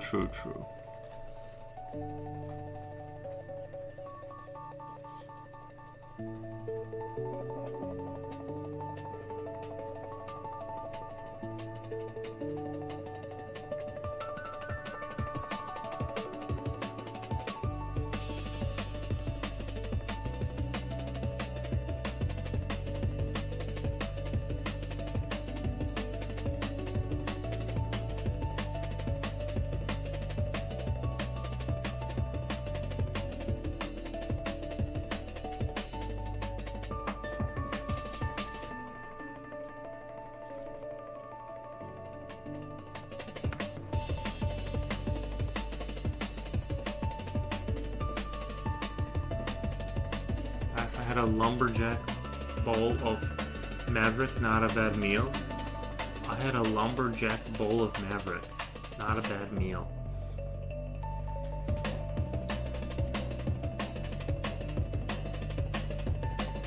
had a lumberjack bowl of Maverick, not a bad meal. I had a lumberjack bowl of Maverick, not a bad meal.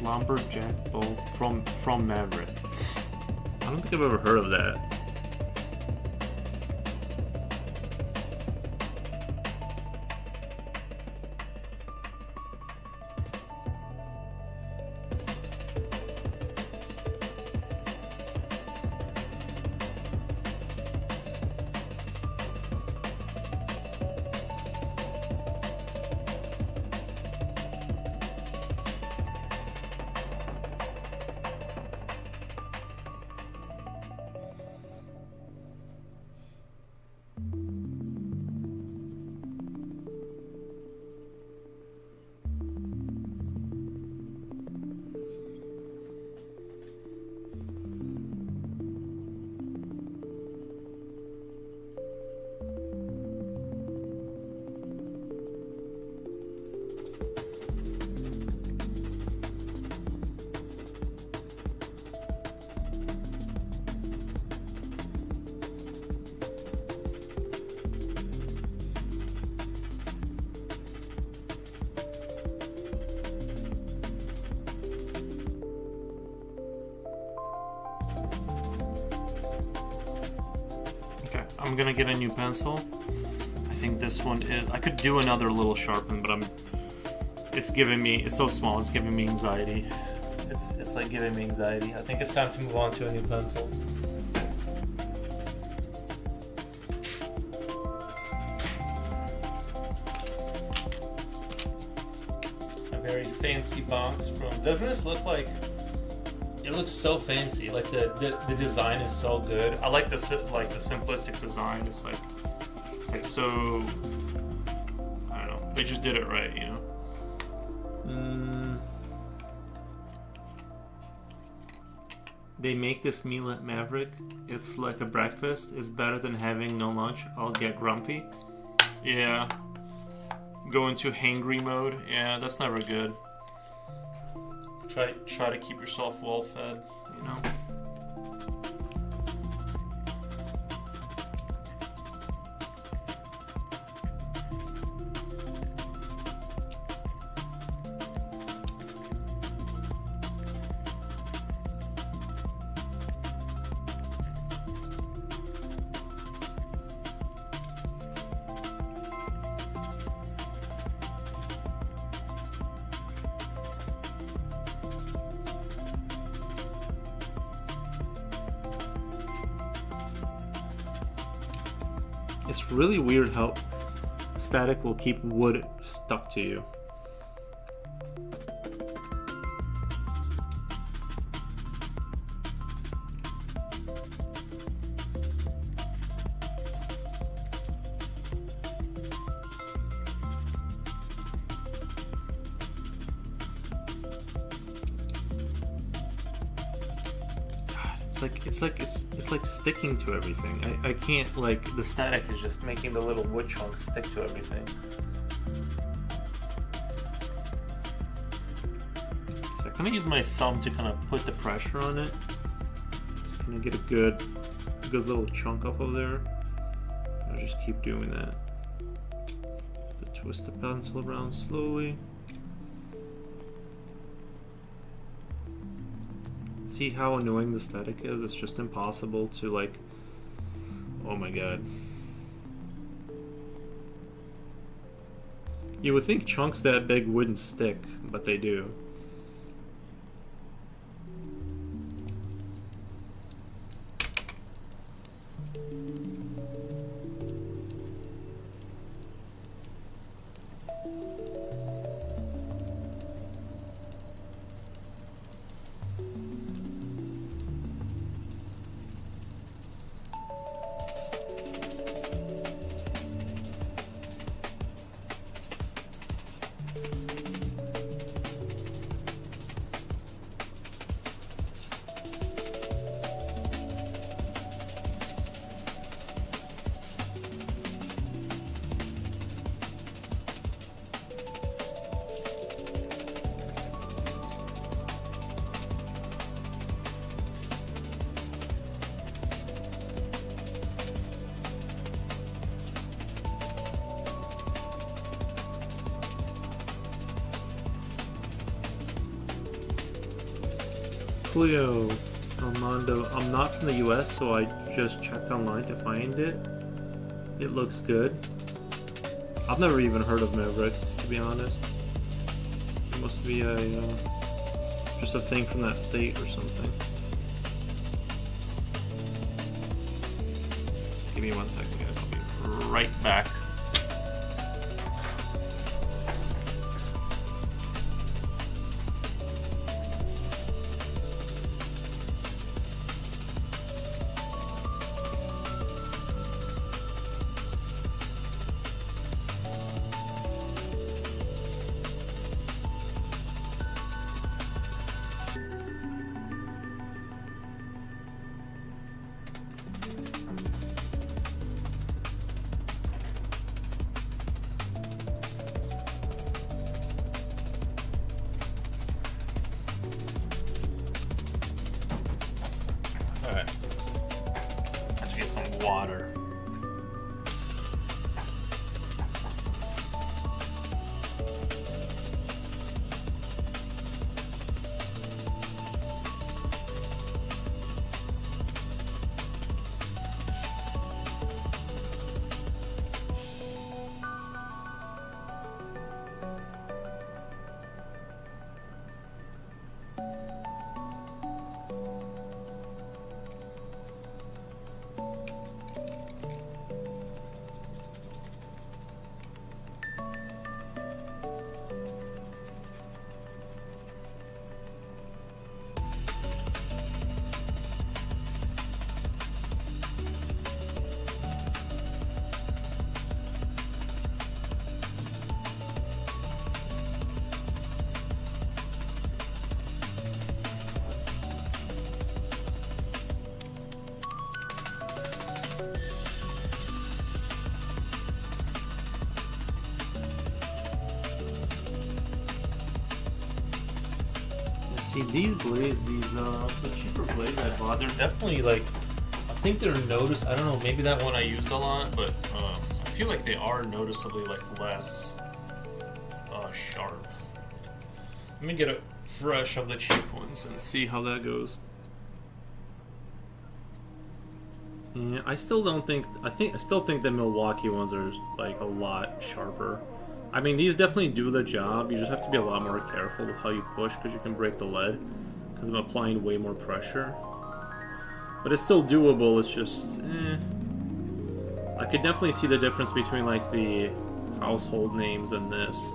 Lumberjack bowl from Maverick. I don't think I've ever heard of that. I'm gonna get a new pencil. I think this one is. I could do another little sharpen, but it's giving me. It's so small. It's giving me anxiety. It's like giving me anxiety. I think it's time to move on to a new pencil. A very fancy box from. Doesn't this look like? It looks so fancy. Like the design is so good. I like the simplistic design. It's like so. I don't know. They just did it right, you know. They make this meal at Maverick. It's like a breakfast. It's better than having no lunch. I'll get grumpy. Yeah. Go into hangry mode. Yeah, that's never good. Try to keep yourself well fed, you know. It's really weird how static will keep wood stuck to you. It's like sticking to everything. I can't, like, the static is just making the little wood chunks stick to everything. So I'm gonna use my thumb to kind of put the pressure on it. Just gonna get a good little chunk off of there. I'll just keep doing that. So twist the pencil around slowly. See how annoying the static is? It's just impossible to, like, oh my god. You would think chunks that big wouldn't stick, but they do. Cleo Armando. I'm not from the US, so I just checked online to find it. It looks good. I've never even heard of Mavericks, to be honest. It must be a just a thing from that state or something. Give me 1 second, guys. I'll be right back. Alright. Have to get some water. See, these blades, the cheaper blades I bought, they're definitely like, I think they're noticed. I don't know, maybe that one I used a lot, but I feel like they are noticeably like less sharp. Let me get a fresh of the cheap ones and see how that goes. Yeah, I still think the Milwaukee ones are like a lot sharper. I mean, these definitely do the job. You just have to be a lot more careful with how you push because you can break the lead because I'm applying way more pressure. But it's still doable. It's just, I could definitely see the difference between like the household names and this.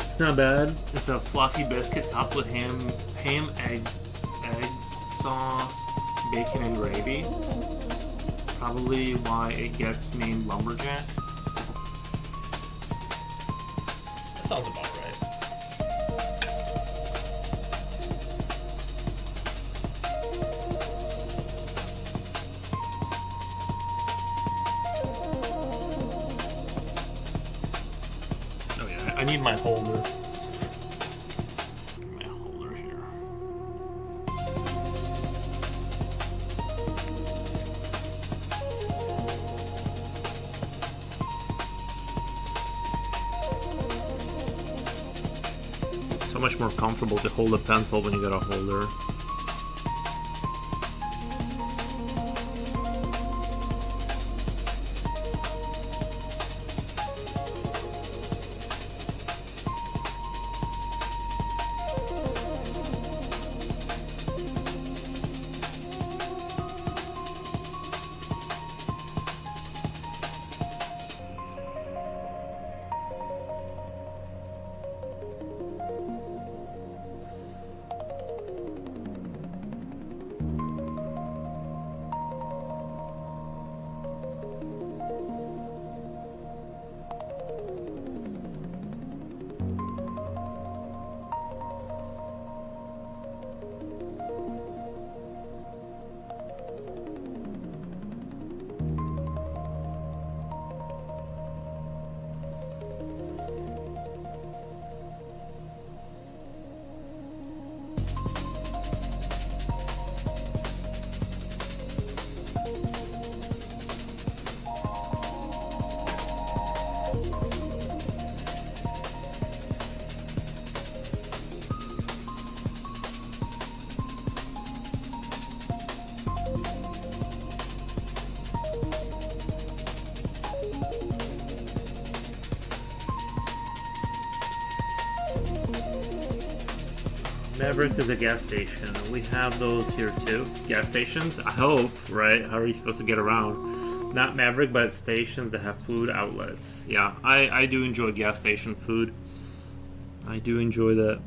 It's not bad. It's a fluffy biscuit topped with ham, eggs, sauce, bacon, and gravy. Probably why it gets named Lumberjack. That sounds about right. Oh yeah, I need my holder. My holder here. So much more comfortable to hold a pencil when you got a holder. Maverick is a gas station. We have those here too. Gas stations, I hope, right? How are you supposed to get around? Not Maverick, but stations that have food outlets. Yeah, I do enjoy gas station food. I do enjoy that.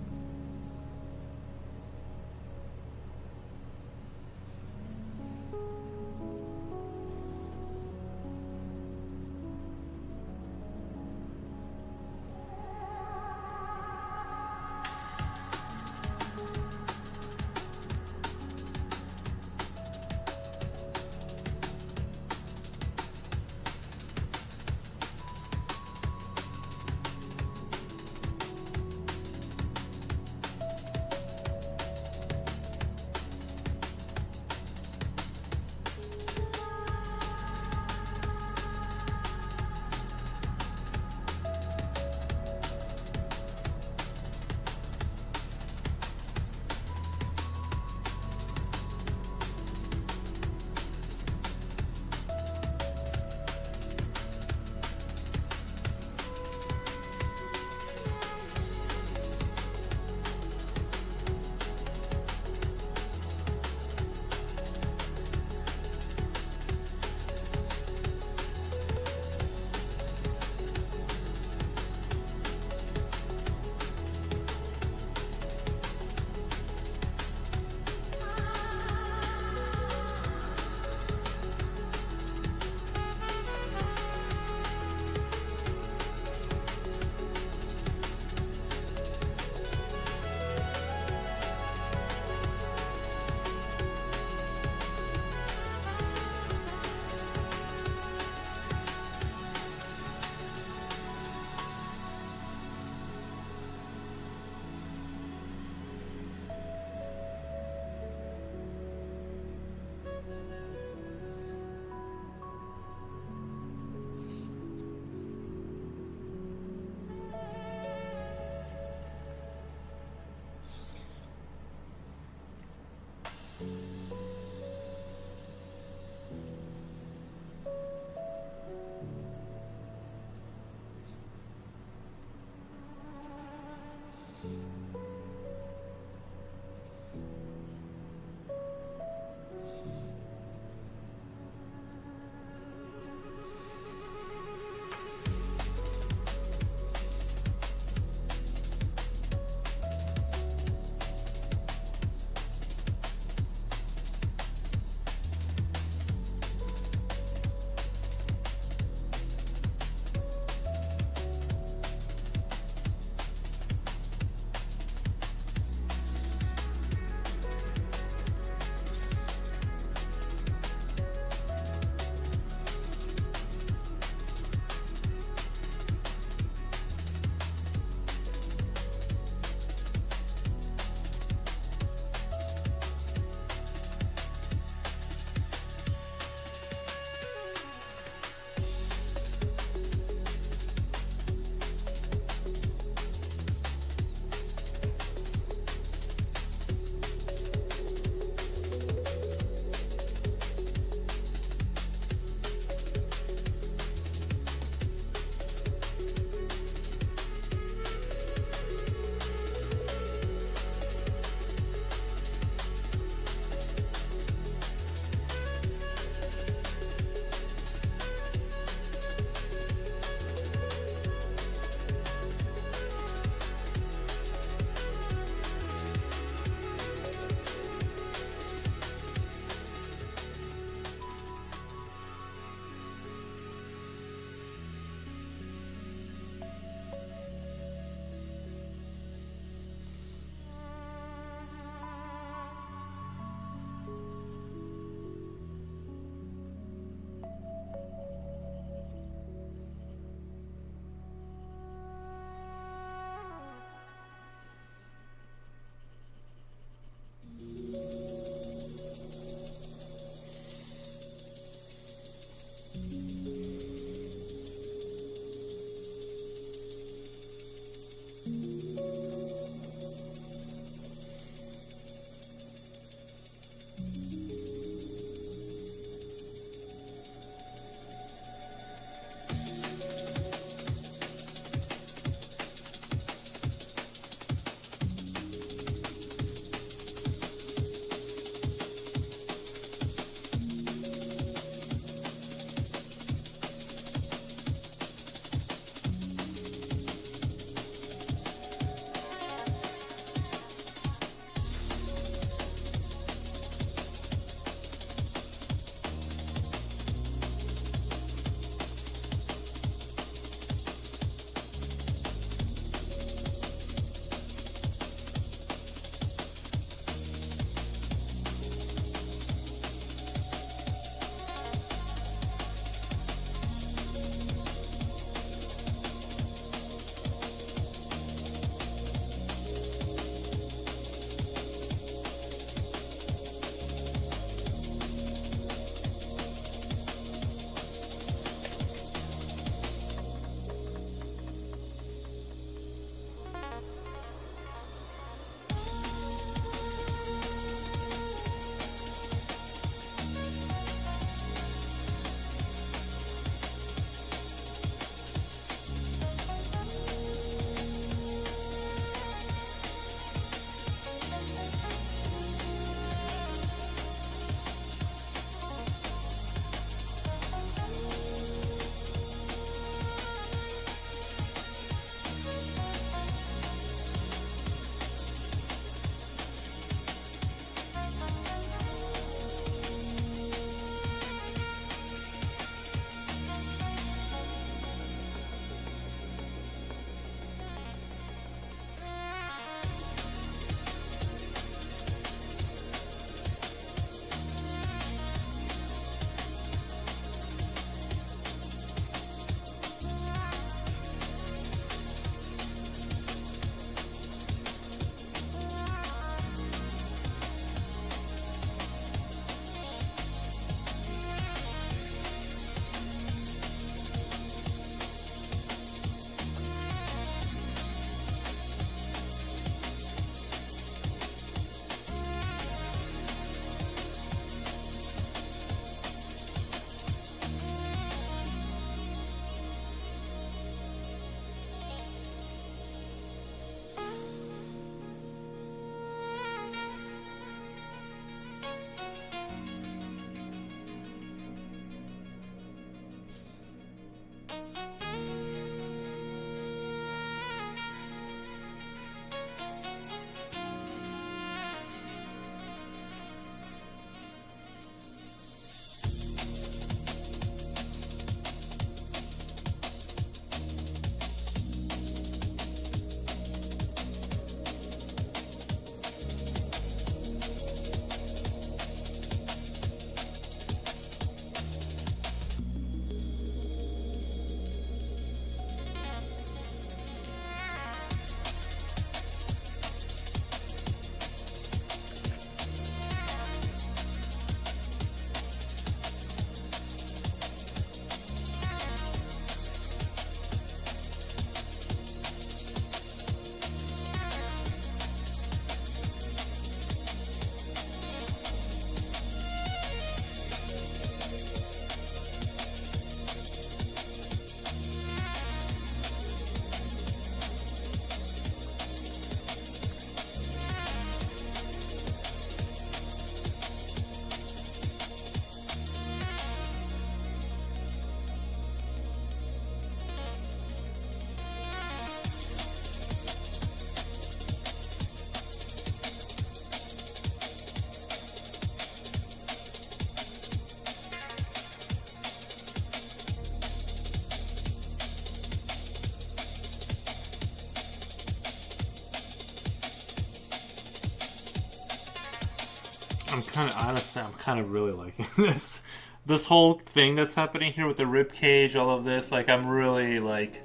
I'm kind of really liking this. This whole thing that's happening here with the rib cage, all of this, like I'm really like,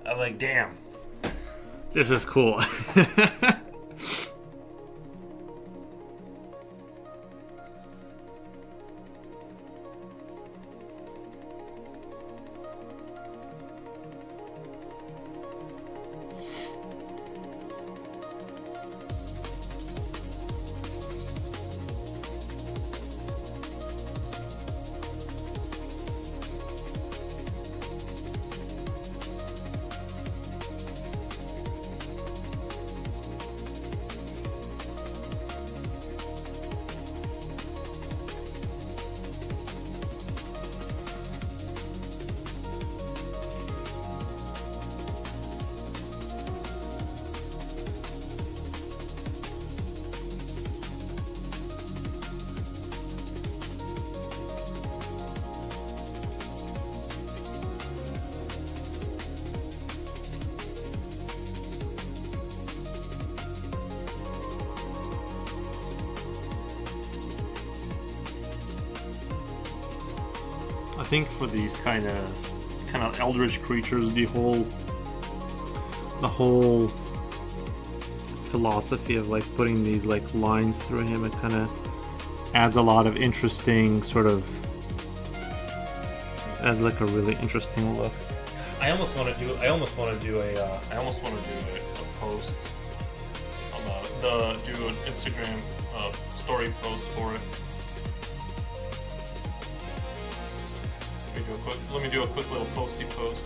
I'm like, damn, this is cool. I think for these kind of eldritch creatures, the whole philosophy of like putting these like lines through him, it kind of adds a lot of interesting sort of, adds like a really interesting look. I almost want to do a post on do an Instagram story post for it. Let me do a quick little posty post.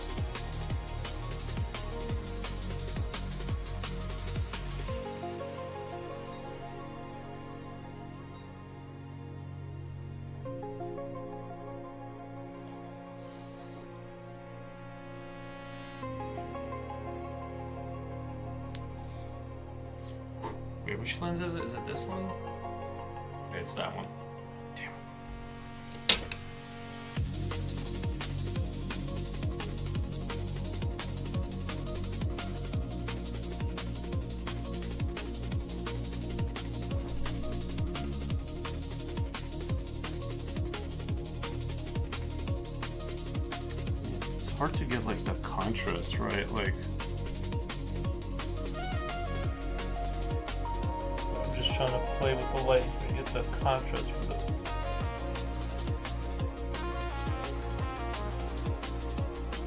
Wait, which lens is it? Is it this one? Okay, it's that one. Damn. It's hard to get like the contrast right, like. So I'm just trying to play with the light to get the contrast for this.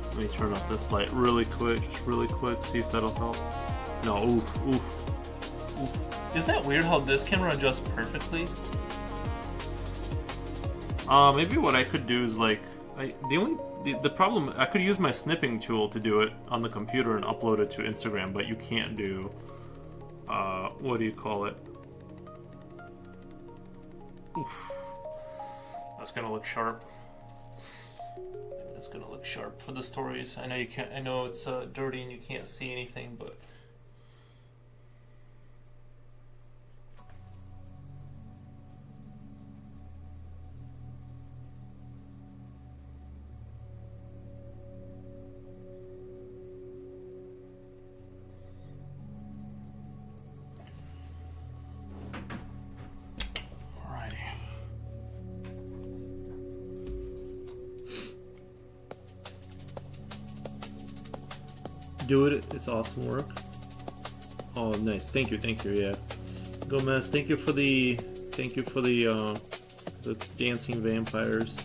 Let me turn off this light really quick, just really quick, see if that'll help. No, oof, oof, oof. Isn't that weird how this camera adjusts perfectly? Maybe what I could do is like, the problem, I could use my snipping tool to do it on the computer and upload it to Instagram, but you can't do, what do you call it? Oof. That's gonna look sharp. It's gonna look sharp for the stories. I know you can't, I know it's dirty and you can't see anything, but do it. It's awesome work. Oh, nice. Thank you. Yeah. Gomez, thank you for the dancing vampires.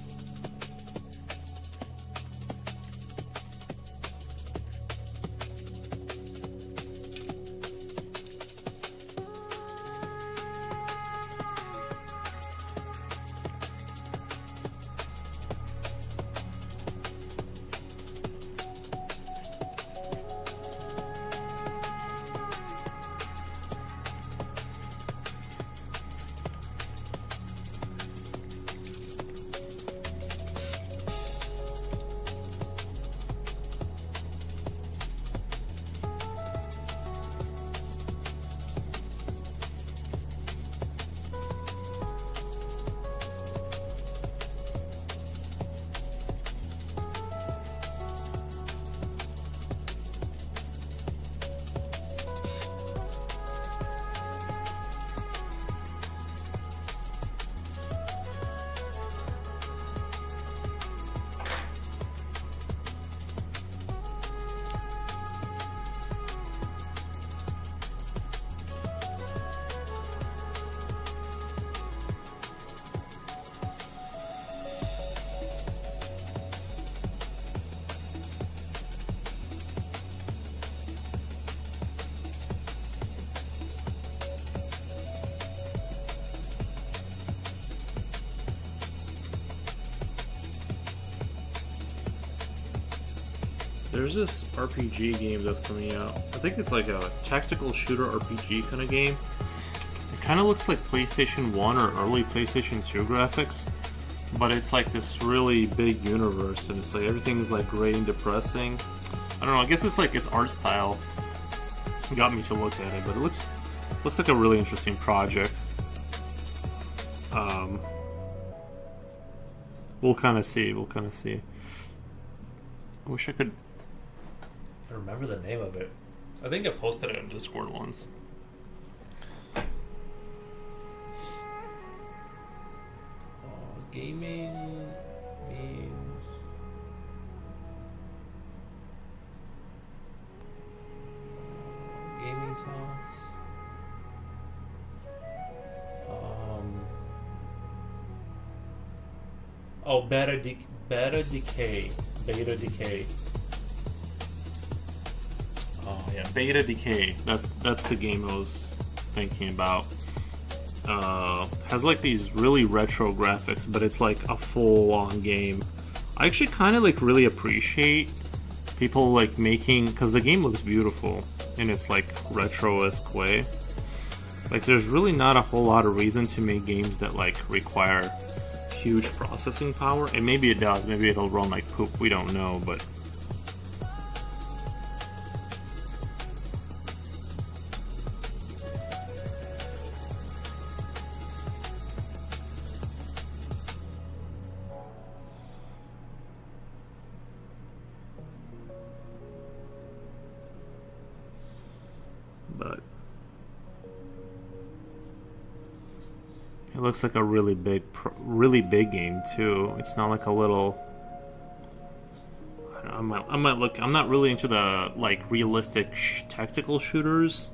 There's this RPG game that's coming out. I think it's like a tactical shooter RPG kind of game. It kind of looks like PlayStation 1 or early PlayStation 2 graphics, but it's like this really big universe, and it's like everything's like gray and depressing. I don't know, I guess it's like its art style got me to look at it, but it looks like a really interesting project. We'll kind of see. I wish I could remember the name of it. I think I posted it on Discord once. Gaming memes. Gaming talks. Oh, beta decay. Oh yeah, beta decay. That's the game I was thinking about. Has like these really retro graphics, but it's like a full-on game. I actually kind of like really appreciate people like making, because the game looks beautiful in its like retro-esque way. Like there's really not a whole lot of reason to make games that like require huge processing power, and maybe it does, maybe it'll run like poop, we don't know, but it looks like a really big game too. It's not like a little. I might look. I'm not really into the like realistic tactical shooters,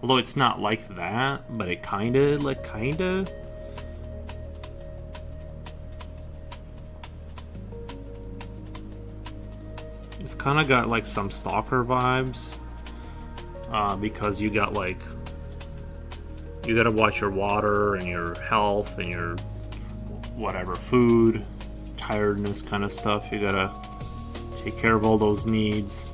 although it's not like that. But it kinda. It's kind of got like some Stalker vibes, because you got like. You gotta watch your water and your health and your whatever food, tiredness kind of stuff. You gotta take care of all those needs.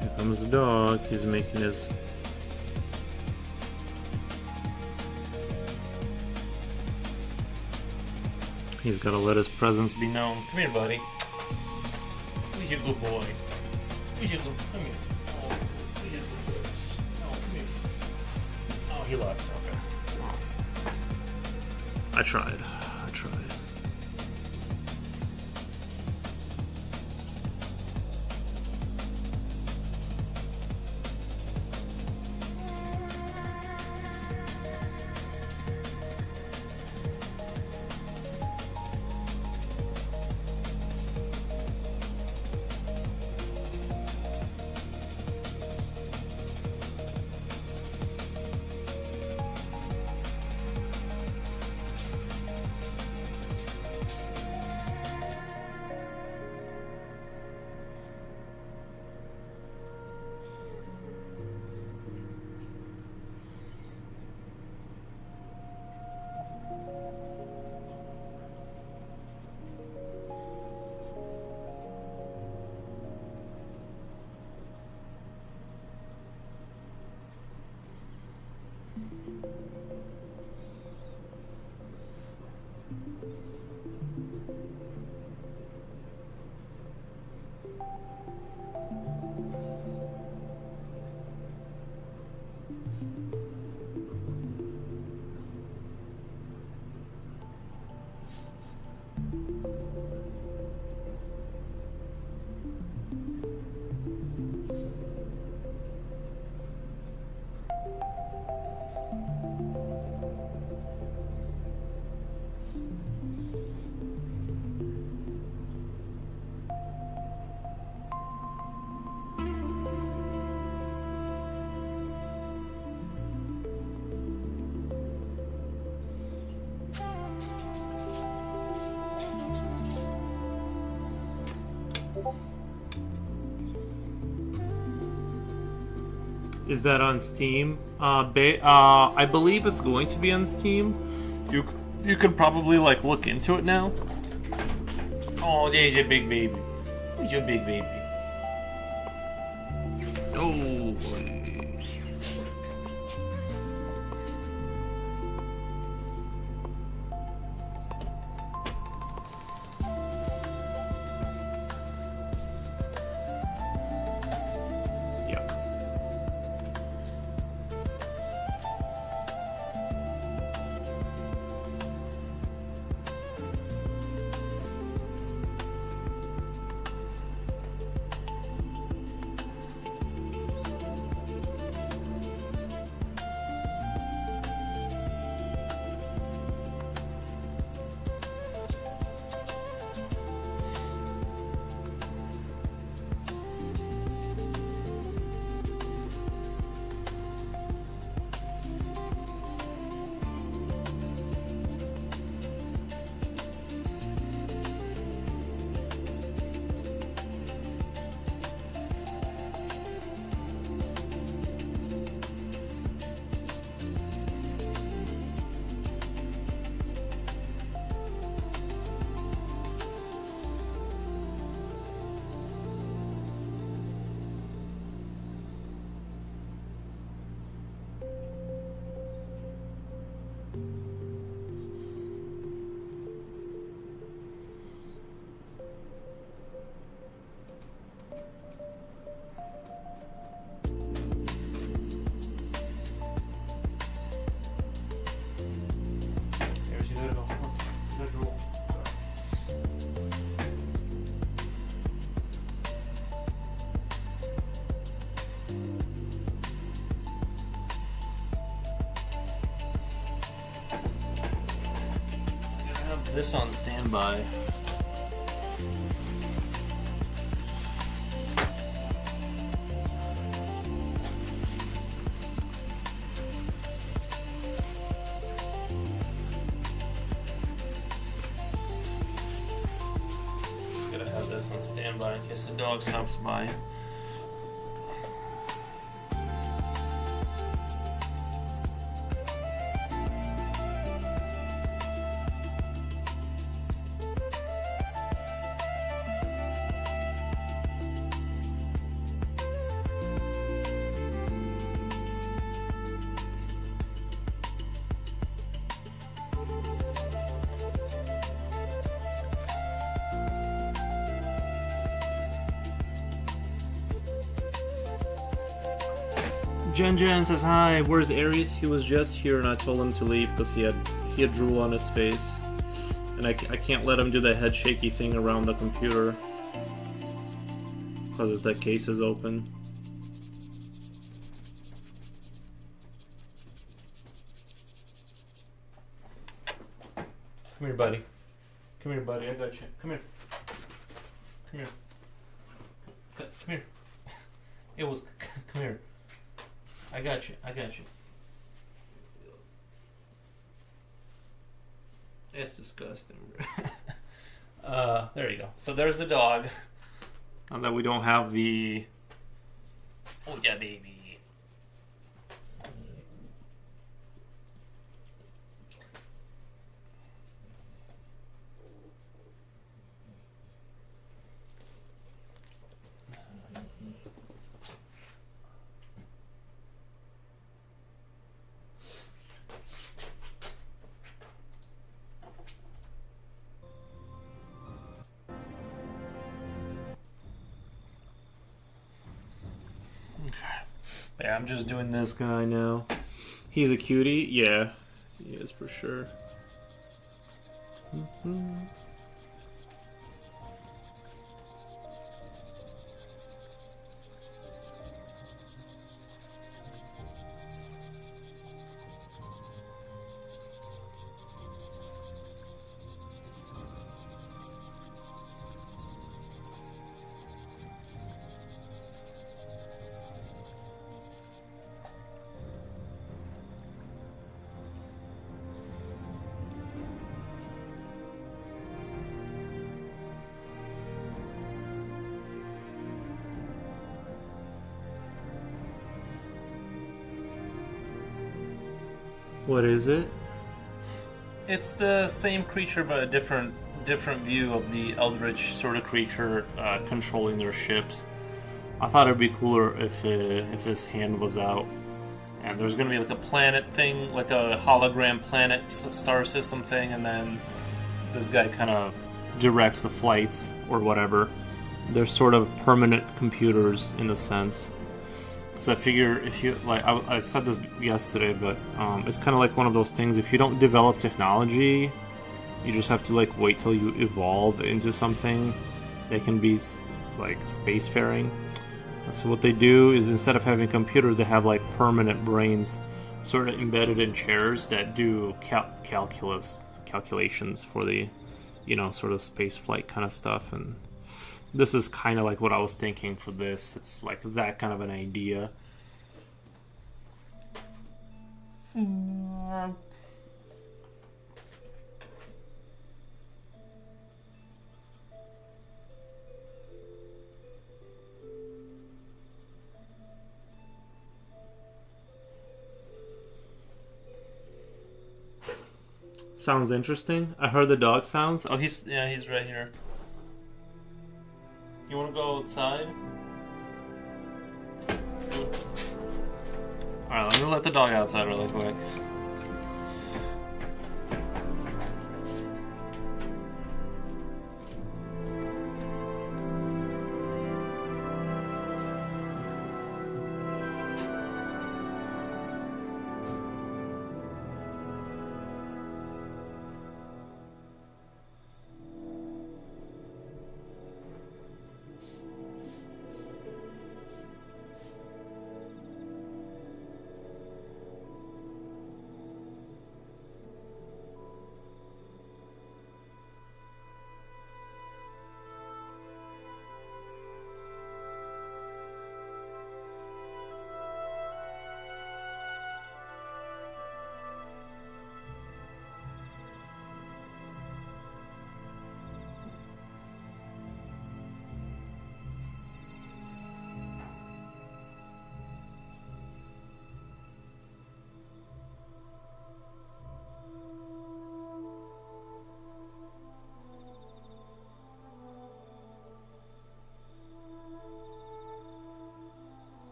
Here comes the dog. He's making his. He's got to let his presence be known. Come here, buddy. Who's your good boy? Who's your good? Come here. Oh, who's your good boy? Oh, come here. Oh, he left. Okay. I tried. Is that on Steam? I believe it's going to be on Steam. You could probably like look into it now. Oh, there's a big baby. There's your big baby. Oh. This on standby. Gotta have this on standby in case the dog stops by. Jen says hi. Where's Aries? He was just here, and I told him to leave because he had drool on his face, and I can't let him do the head shaky thing around the computer because the case is open. Come here, buddy. Come here, buddy. I got you. Come here. Come here. Come here. It was. Come here. I got you. I got you. It's disgusting. There you go. So there's the dog. Now that we don't have the... Oh, yeah, baby. Yeah, I'm just doing this guy now. He's a cutie? Yeah, he is for sure. What is it? It's the same creature, but a different view of the Eldritch sort of creature controlling their ships. I thought it'd be cooler if his hand was out, and there's gonna be like a planet thing, like a hologram planet star system thing, and then this guy kind of directs the flights or whatever. They're sort of permanent computers in a sense. So I figure if you like, I said this yesterday, but it's kind of like one of those things. If you don't develop technology, you just have to like wait till you evolve into something that can be like spacefaring. So what they do is instead of having computers, they have like permanent brains, sort of embedded in chairs that do calculations for the, sort of space flight kind of stuff. And this is kind of like what I was thinking for this. It's like that kind of an idea. Sounds interesting. I heard the dog sounds. Oh, he's right here. You want to go outside? Alright, let me let the dog outside really quick.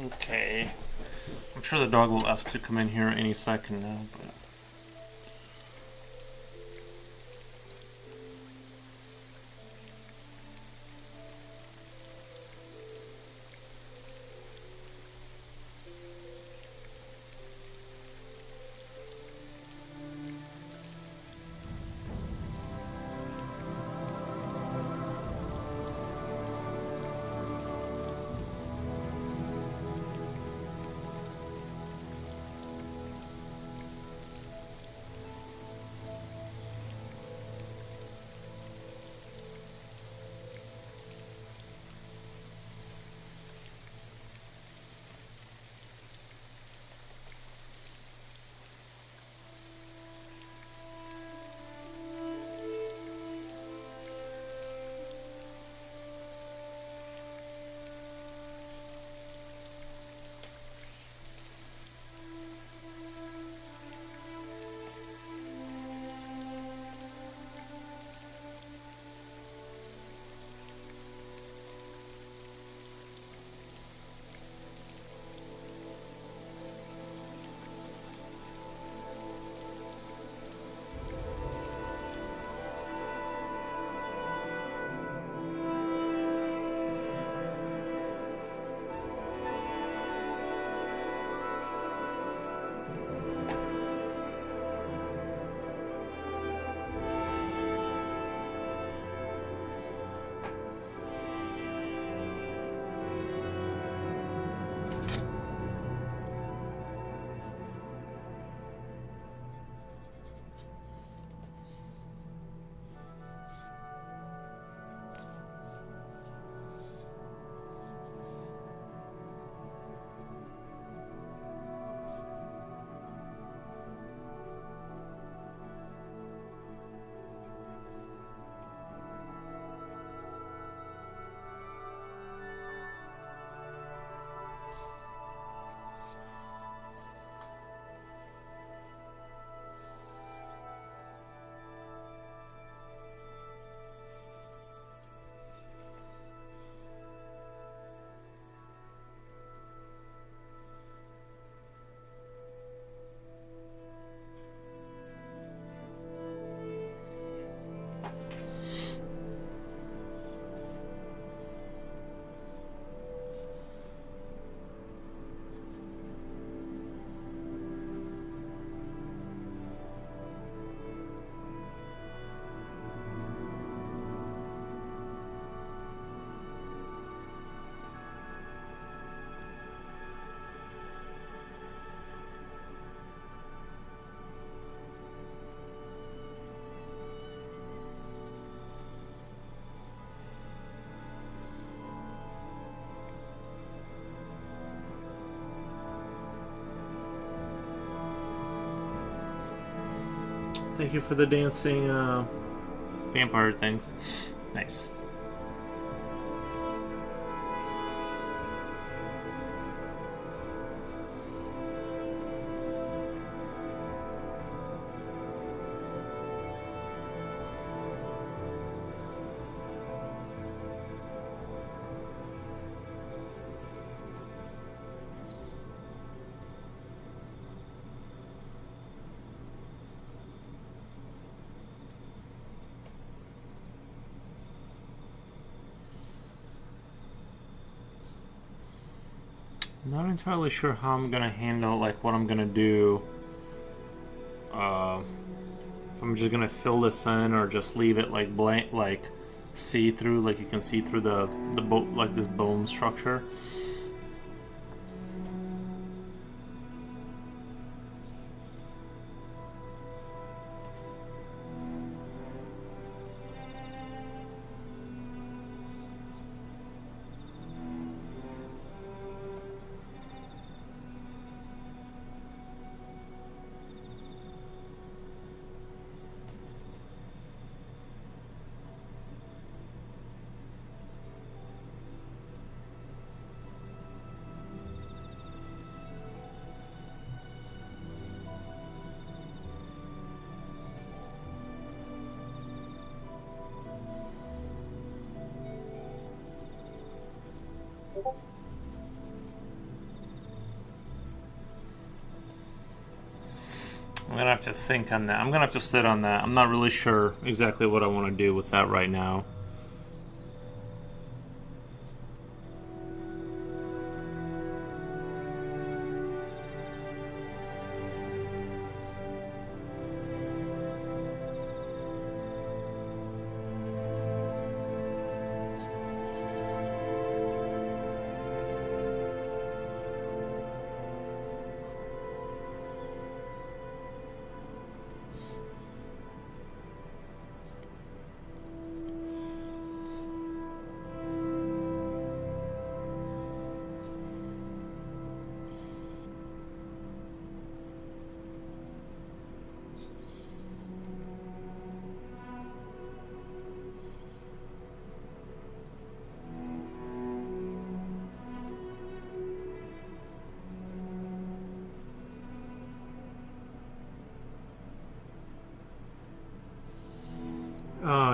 Okay. I'm sure the dog will ask to come in here any second now, but... Thank you for the dancing vampire things. Nice. Not entirely sure how I'm gonna handle, like, what I'm gonna do. If I'm just gonna fill this in or just leave it like blank, like see through, like you can see through the like this bone structure. I'm gonna have to think on that. I'm gonna have to sit on that. I'm not really sure exactly what I want to do with that right now.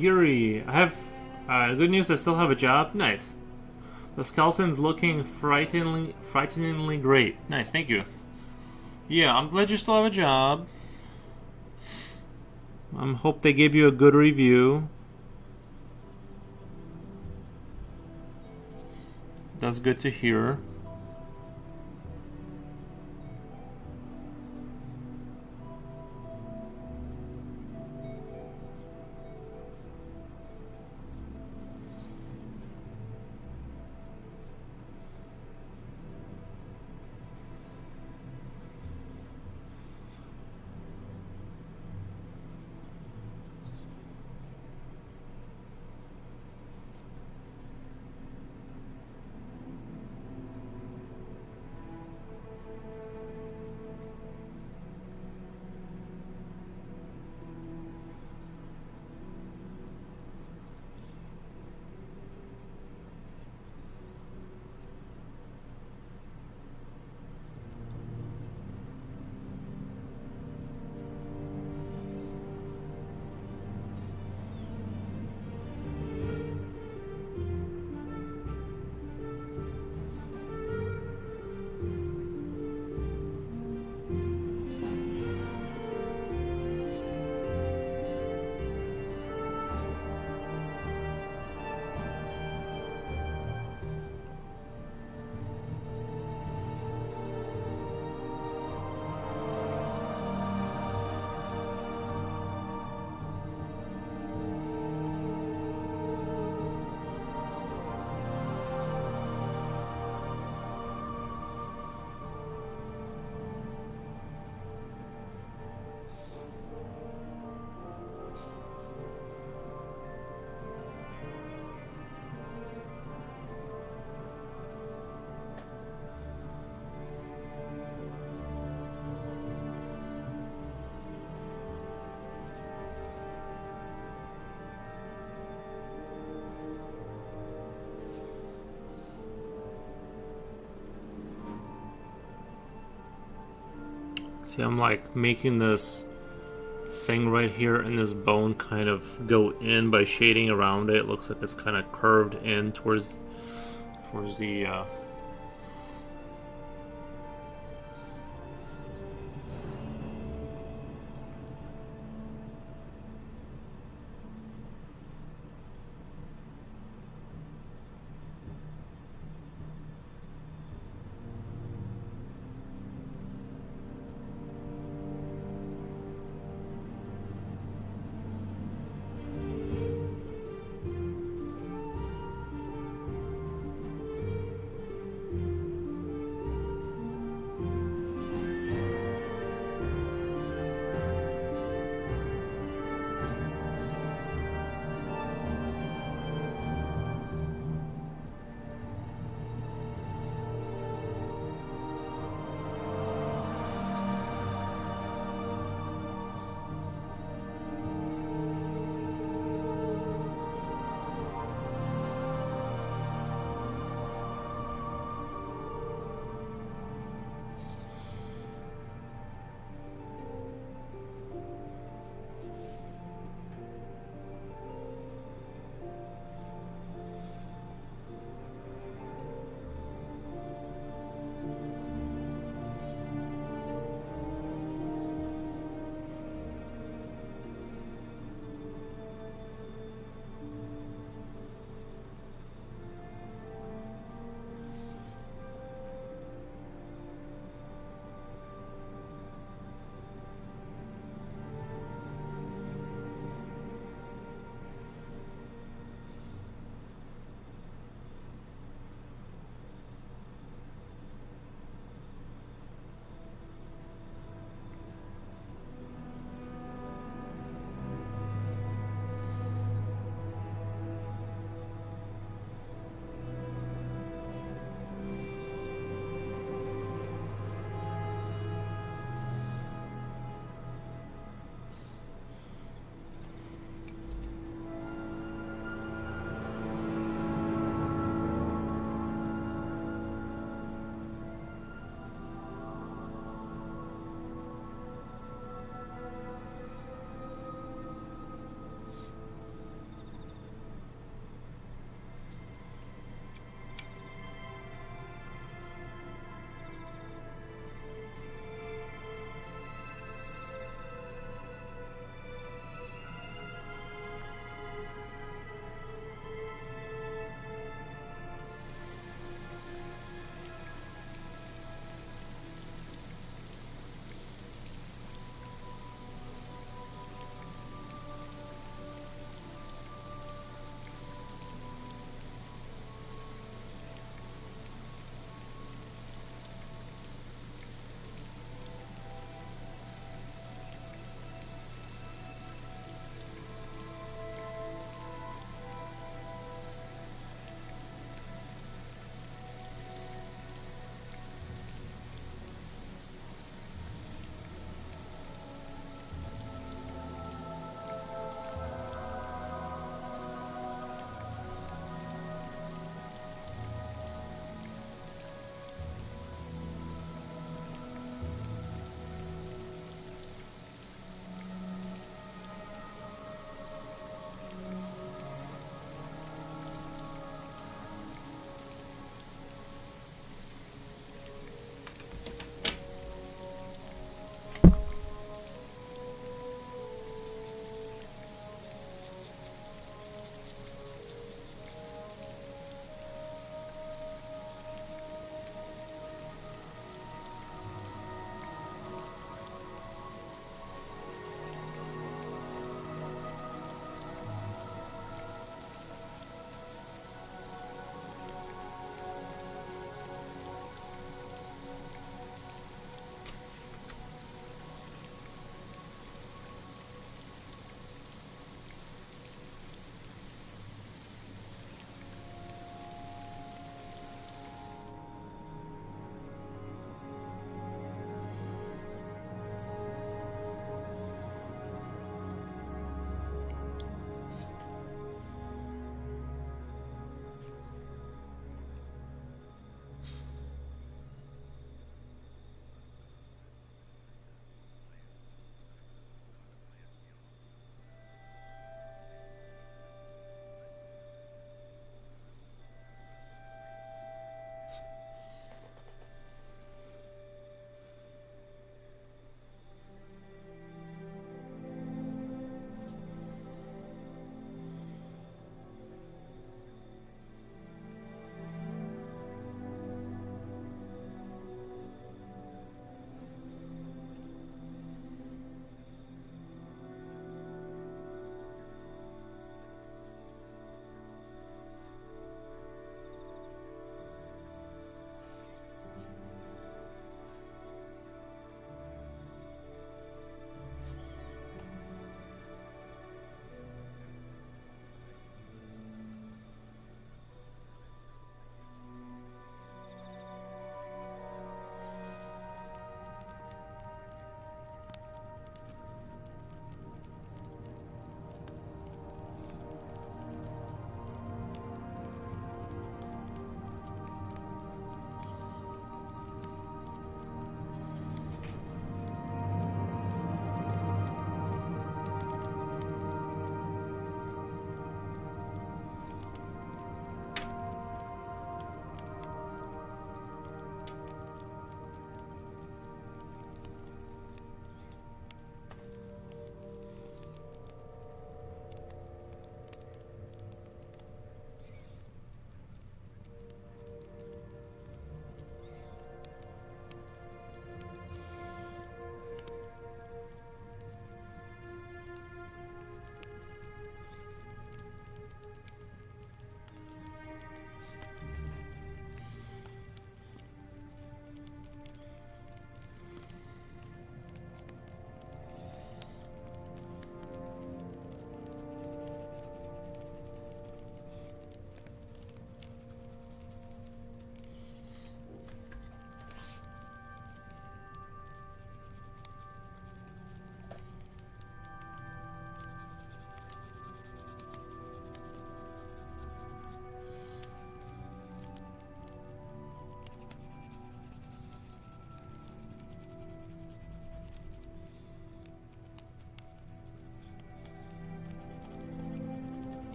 Yuri, I have good news. I still have a job. Nice. The skeleton's looking frighteningly great. Nice, thank you. Yeah, I'm glad you still have a job. I hope they gave you a good review. That's good to hear. See, I'm like making this thing right here and this bone kind of go in by shading around it. It looks like it's kind of curved in towards the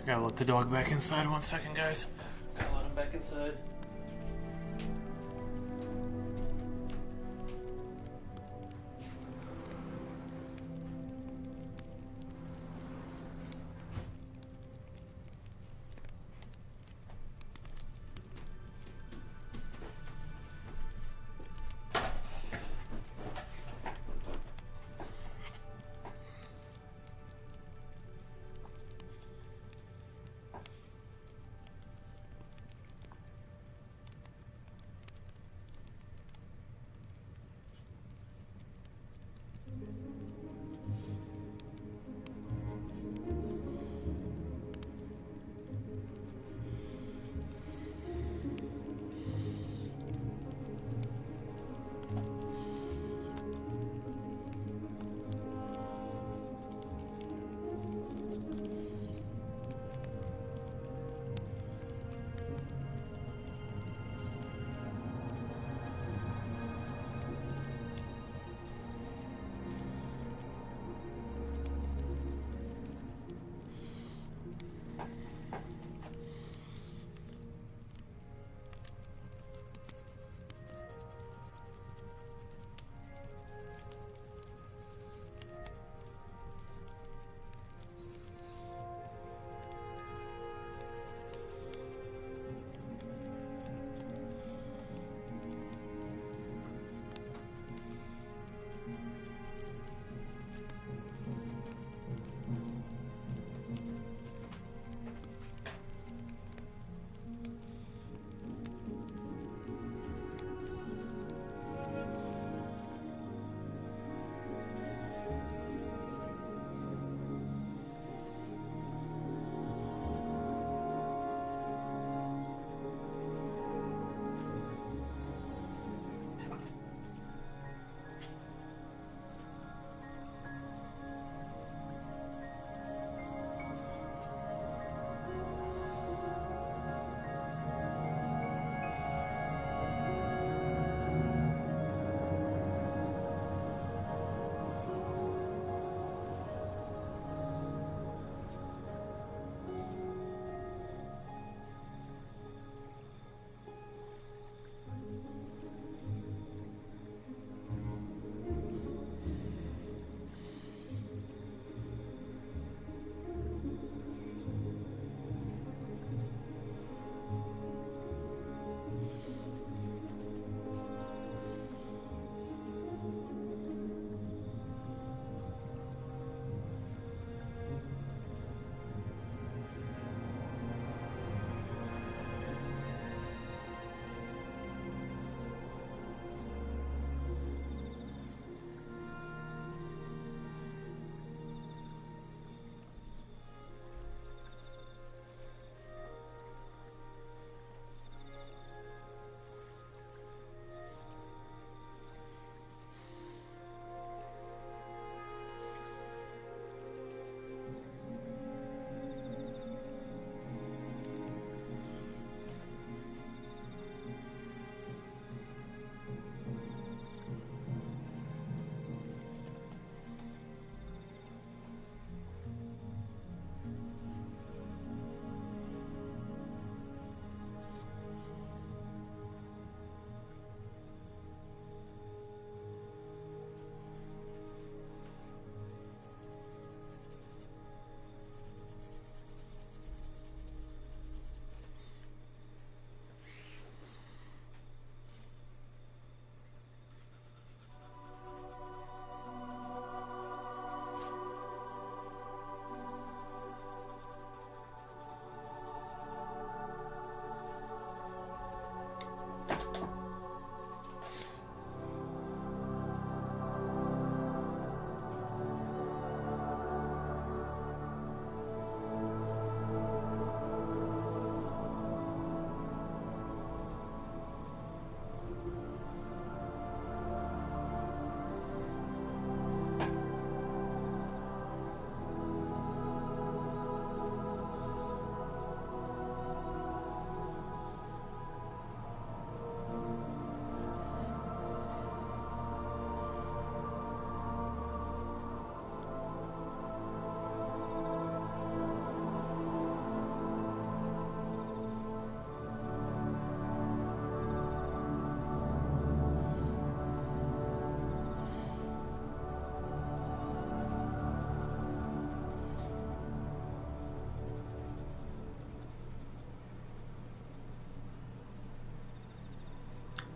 Gotta let the dog back inside 1 second, guys. Gotta let him back inside.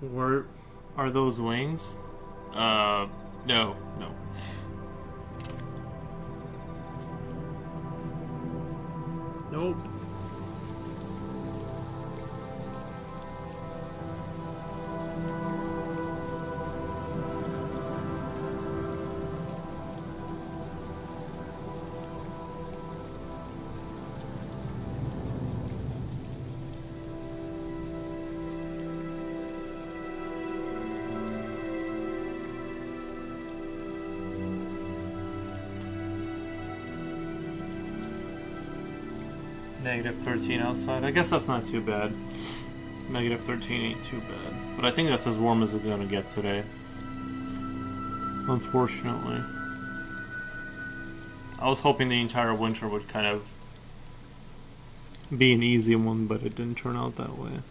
Where are those wings? No, no. Nope. -13 outside. I guess that's not too bad. -13 ain't too bad. But I think that's as warm as it's gonna get today. Unfortunately. I was hoping the entire winter would kind of be an easy one, but it didn't turn out that way.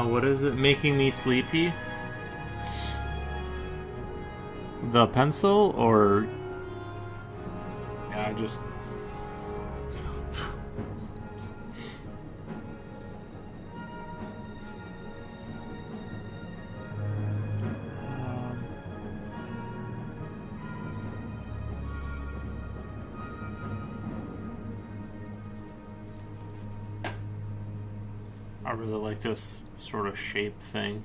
What is it? Making me sleepy? The pencil, or... Yeah, I just... I really like this sort of shape thing.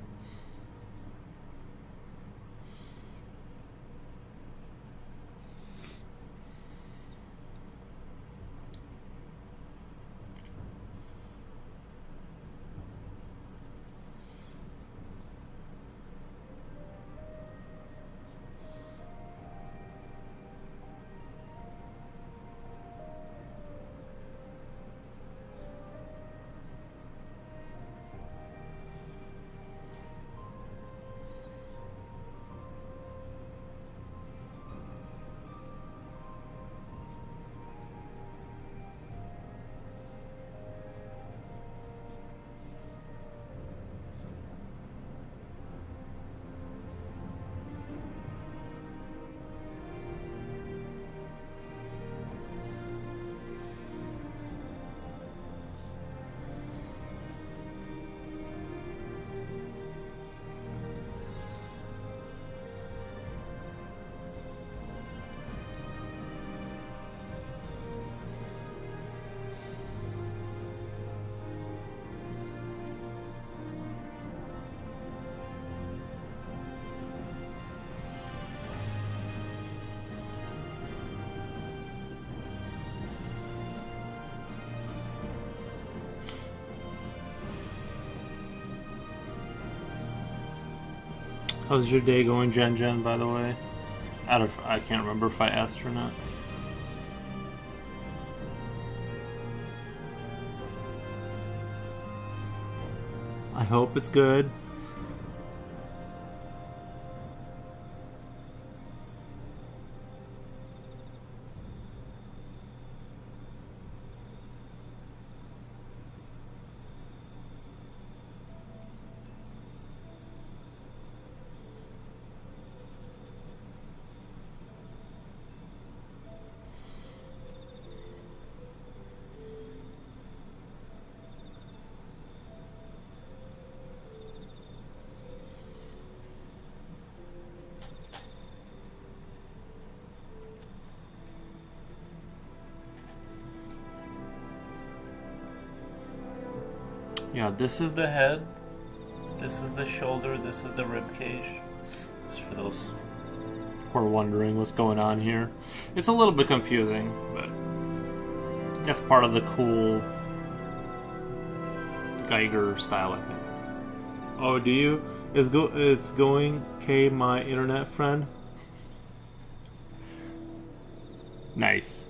How's your day going, Jen, by the way? I can't remember if I asked or not. I hope it's good. Yeah, this is the head. This is the shoulder. This is the rib cage. Just for those who are wondering what's going on here. It's a little bit confusing, but that's part of the cool Geiger style, I think. Oh, do you? It's going, K, my internet friend? Nice.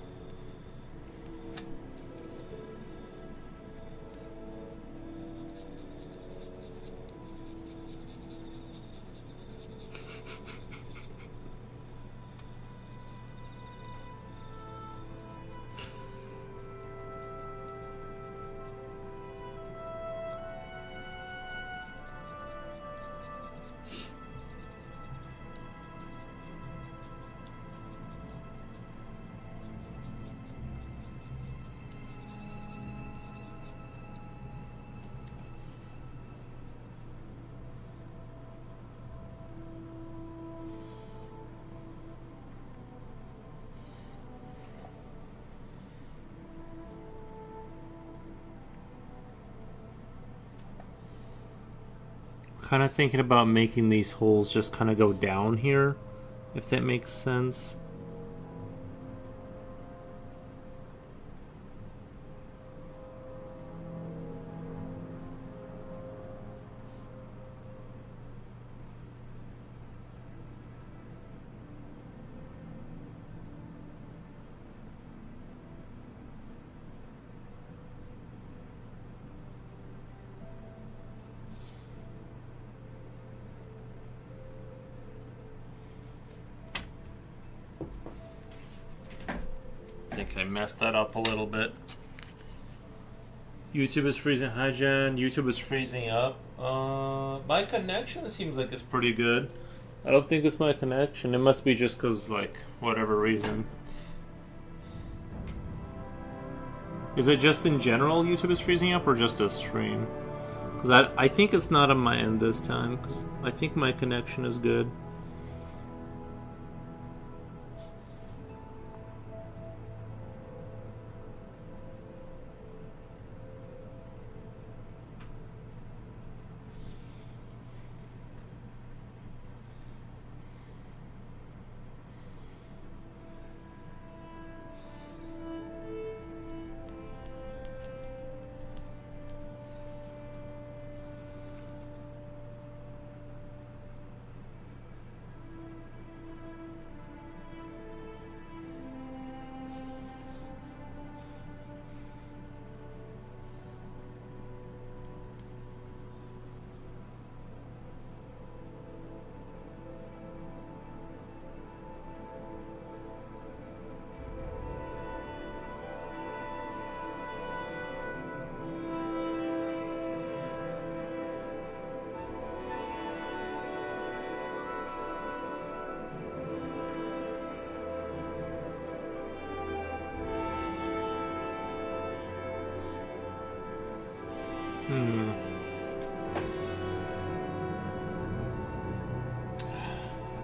Kind of thinking about making these holes just kind of go down here, if that makes sense. I think I messed that up a little bit. YouTube is freezing. Hi, Jen. YouTube is freezing up. My connection seems like it's pretty good. I don't think it's my connection. It must be just because, like, whatever reason. Is it just in general YouTube is freezing up or just a stream? Because I think it's not on my end this time. Because I think my connection is good.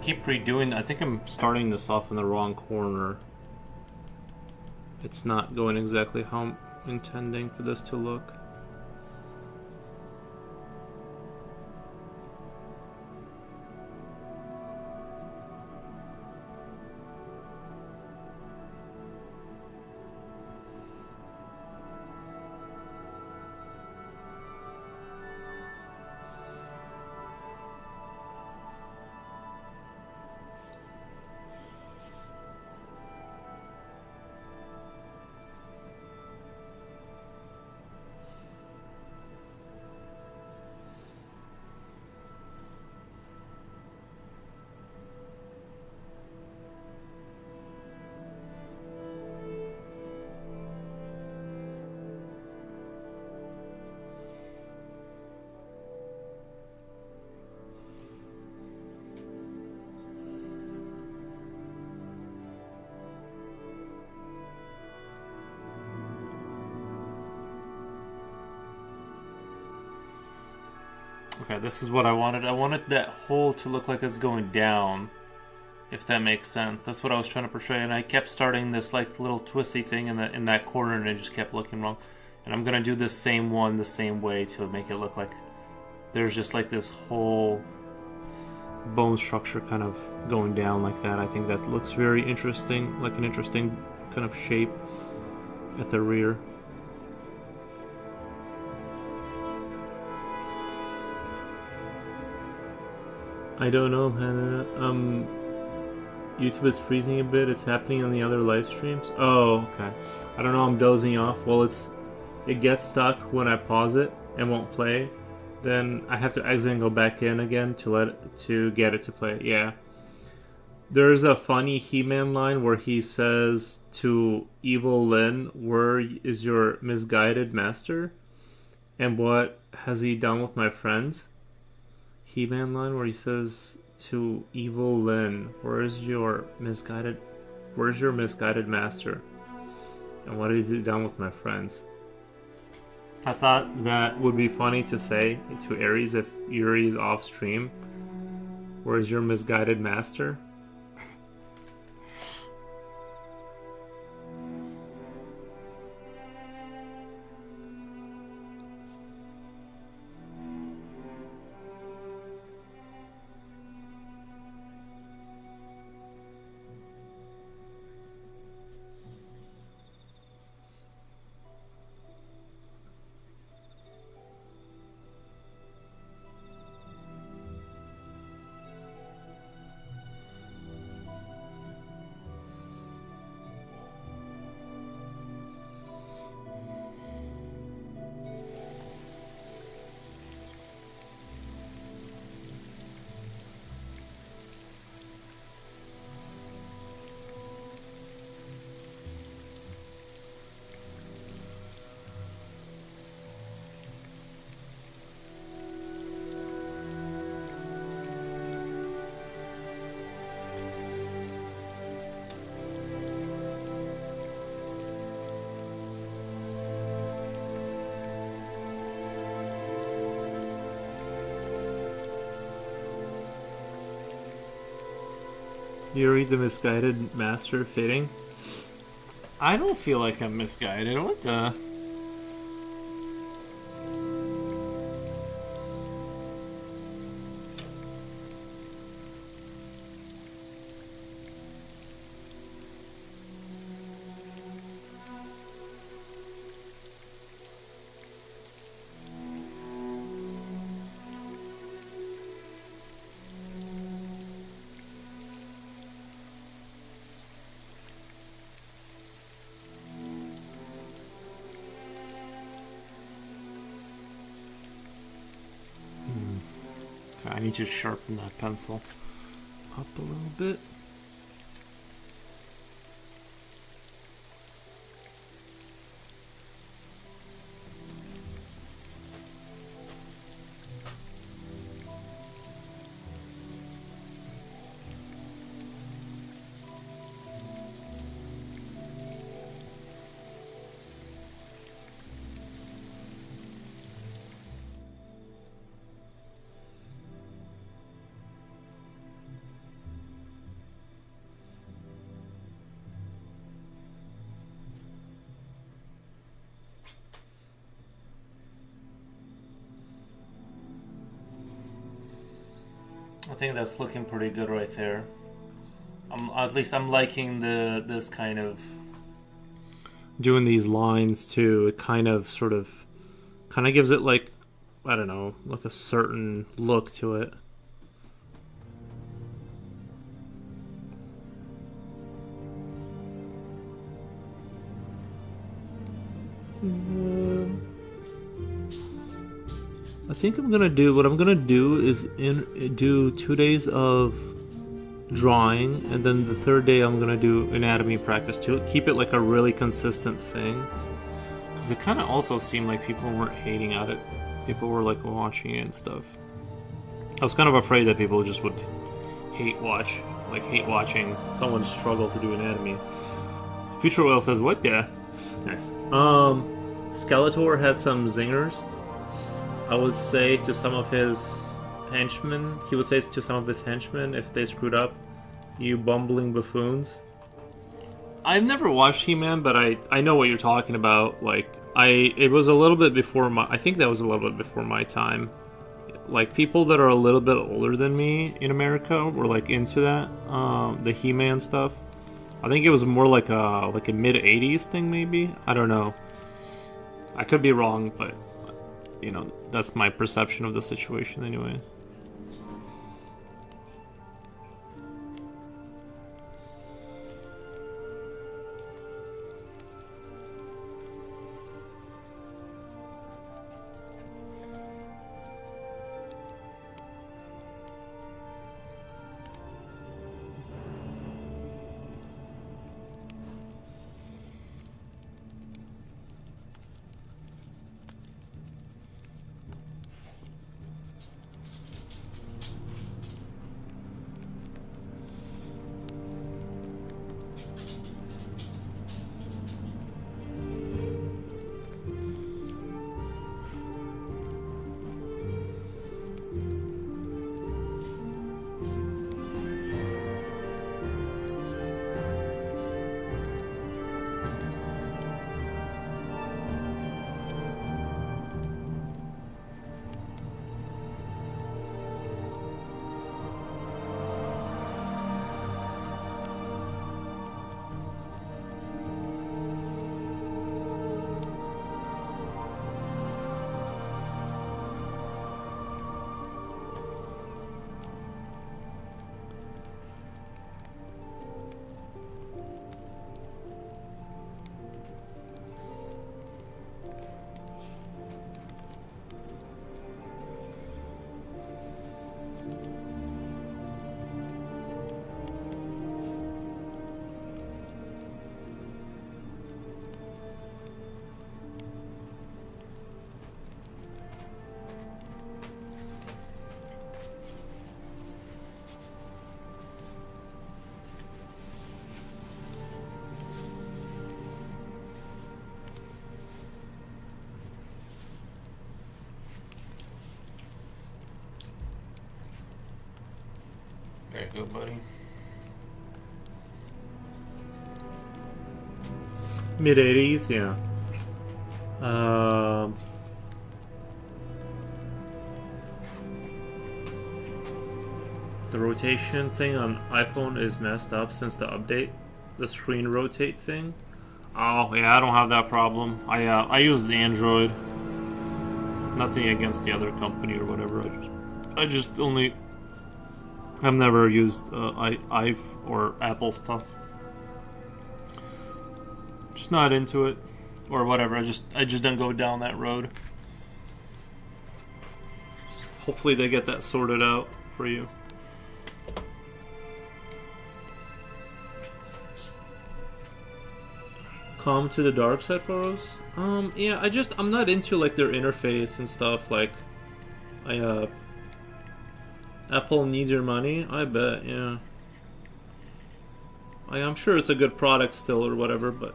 Keep redoing. I think I'm starting this off in the wrong corner. It's not going exactly how I'm intending for this to look. Okay, this is what I wanted. I wanted that hole to look like it's going down, if that makes sense. That's what I was trying to portray, and I kept starting this like little twisty thing in that corner, and it just kept looking wrong. And I'm gonna do this same one the same way to make it look like there's just like this whole bone structure kind of going down like that. I think that looks very interesting, like an interesting kind of shape at the rear. I don't know, Hannah. YouTube is freezing a bit. It's happening on the other live streams. Oh, okay. I don't know. I'm dozing off. Well, it gets stuck when I pause it and won't play. Then I have to exit and go back in again to get it to play. Yeah. There's a funny He-Man line where he says to Evil Lyn, "Where is your misguided master? And what has he done with my friends?" He-Man line where he says to Evil Lyn, where's your misguided master? And what has he done with my friends? I thought that would be funny to say to Aries if Yuri is off stream. Where's your misguided master? Yuri the misguided master fitting? I don't feel like I'm misguided. What the? I need to sharpen that pencil up a little bit. I think that's looking pretty good right there. At least I'm liking this kind of doing these lines too. It kind of gives it like, I don't know, like a certain look to it. I think what I'm gonna do is do 2 days of drawing, and then the third day I'm gonna do anatomy practice to keep it like a really consistent thing. Because it kind of also seemed like people weren't hating at it. People were like watching it and stuff. I was kind of afraid that people just would hate watching someone struggle to do anatomy. Future Oil says, what the? Nice. Skeletor had some zingers. I would say to some of his henchmen, if they screwed up, "You bumbling buffoons." I've never watched He-Man, but I know what you're talking about. Like, it was a little bit before my. I think that was a little bit before my time. Like people that are a little bit older than me in America were like into that, the He-Man stuff. I think it was more like a mid '80s thing, maybe. I don't know. I could be wrong, but that's my perception of the situation anyway. Very good, buddy. Mid '80s, yeah. The rotation thing on iPhone is messed up since the update. The screen rotate thing. Oh yeah, I don't have that problem. I use Android. Nothing against the other company or whatever. I just only. I've never used i or Apple stuff. Just not into it, or whatever. I just don't go down that road. Hopefully they get that sorted out for you. Come to the dark side photos. Yeah, I'm not into like their interface and stuff. Like, Apple needs your money. I bet, yeah. I'm sure it's a good product still or whatever, but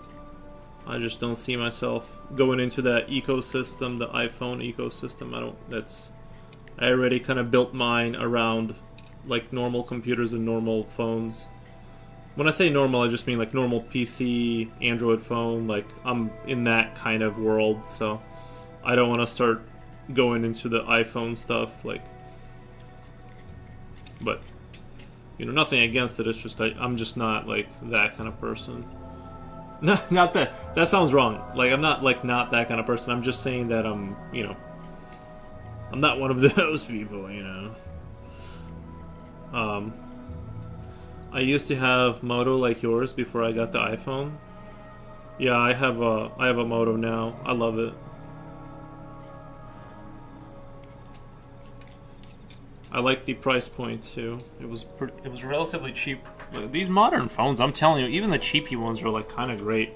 I just don't see myself going into that ecosystem, the iPhone ecosystem. I already kind of built mine around like normal computers and normal phones. When I say normal, I just mean like normal PC, Android phone. Like I'm in that kind of world, so I don't want to start going into the iPhone stuff. Like, but nothing against it. It's just I'm just not like that kind of person. Not that sounds wrong. Like I'm not like not that kind of person. I'm just saying that I'm I'm not one of those people. I used to have Moto like yours before I got the iPhone. Yeah, I have a Moto now. I love it. I like the price point too. It was relatively cheap. Like, these modern phones, I'm telling you, even the cheapy ones are like kind of great.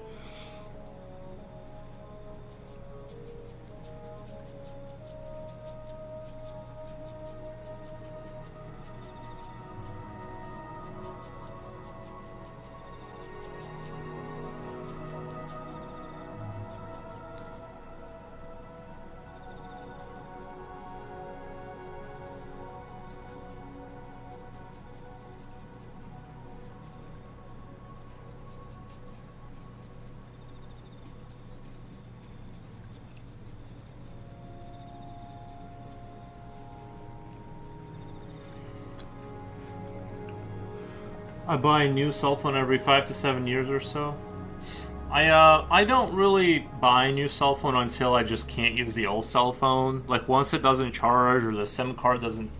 I buy a new cell phone every 5 to 7 years or so. I don't really buy a new cell phone until I just can't use the old cell phone. Like once it doesn't charge or the SIM card doesn't,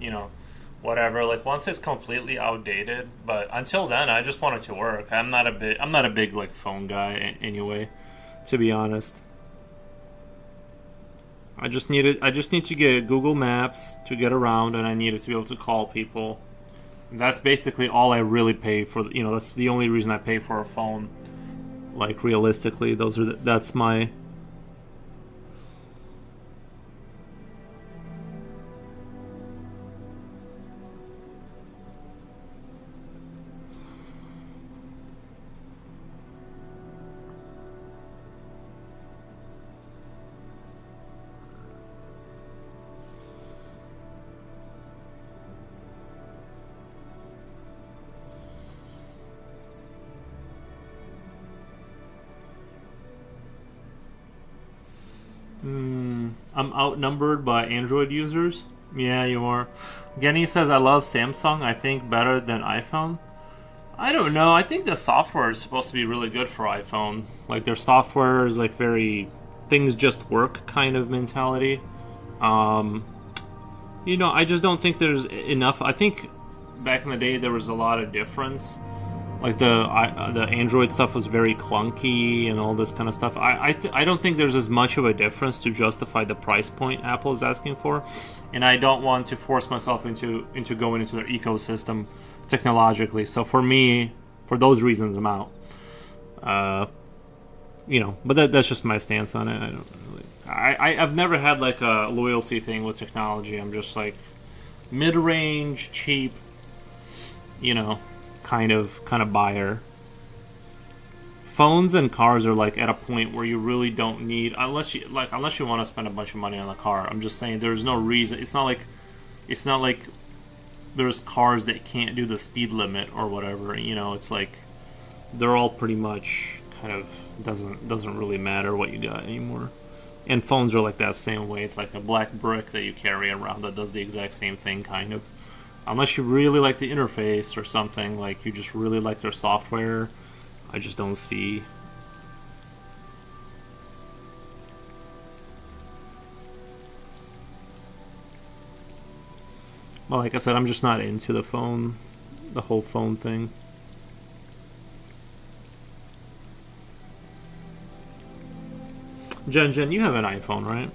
whatever. Like once it's completely outdated. But until then, I just want it to work. I'm not a big like phone guy anyway, to be honest. I just need to get Google Maps to get around, and I needed to be able to call people. And that's basically all I really pay for. That's the only reason I pay for a phone. Like realistically, that's my. I'm outnumbered by Android users. Yeah, you are. Genny says, I love Samsung. I think better than iPhone. I don't know. I think the software is supposed to be really good for iPhone. Like their software is like very things just work kind of mentality. I just don't think there's enough. I think back in the day there was a lot of difference. Like the Android stuff was very clunky and all this kind of stuff. I don't think there's as much of a difference to justify the price point Apple is asking for, and I don't want to force myself into going into their ecosystem technologically. So for me, for those reasons, I'm out. But that's just my stance on it. I don't really. I've never had like a loyalty thing with technology. I'm just like mid-range, cheap. Kind of buyer. Phones and cars are like at a point where you really don't need unless you want to spend a bunch of money on the car. I'm just saying there's no reason. It's not like there's cars that can't do the speed limit or whatever. It's like they're all pretty much kind of doesn't really matter what you got anymore. And phones are like that same way. It's like a black brick that you carry around that does the exact same thing kind of. Unless you really like the interface or something, like you just really like their software, I just don't see. Well, like I said, I'm just not into the whole phone thing. Jen, you have an iPhone, right?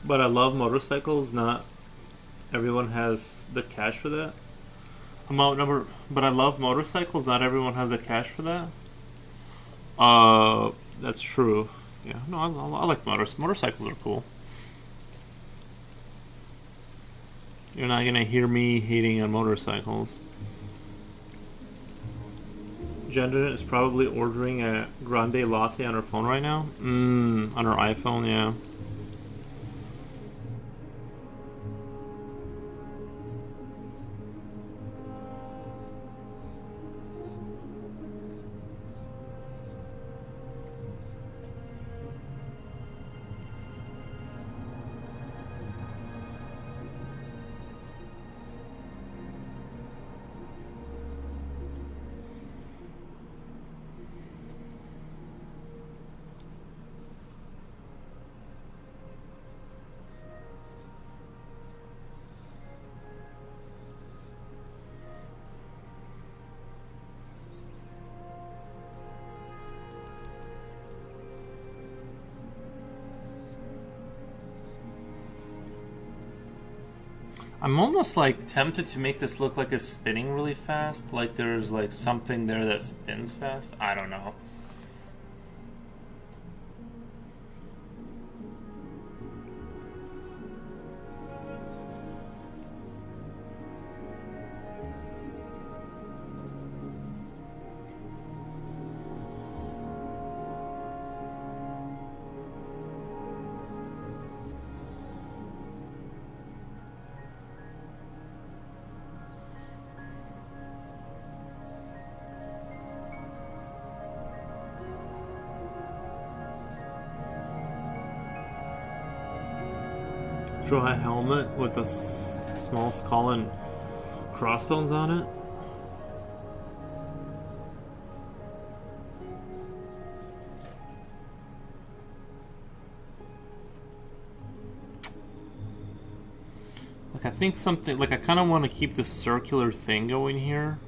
But I love motorcycles. Not everyone has the cash for that. I'm outnumbered, but I love motorcycles. Not everyone has the cash for that. That's true. Yeah, no, I like motorcycles are cool. You're not gonna hear me hating on motorcycles. Gender is probably ordering a grande latte on her phone right now. On her iPhone, yeah. I'm almost like tempted to make this look like it's spinning really fast. Like there's like something there that spins fast. I don't know. draw a helmet with a small skull and crossbones on it. Like, I think something, like, I kind of want to keep this circular thing going here.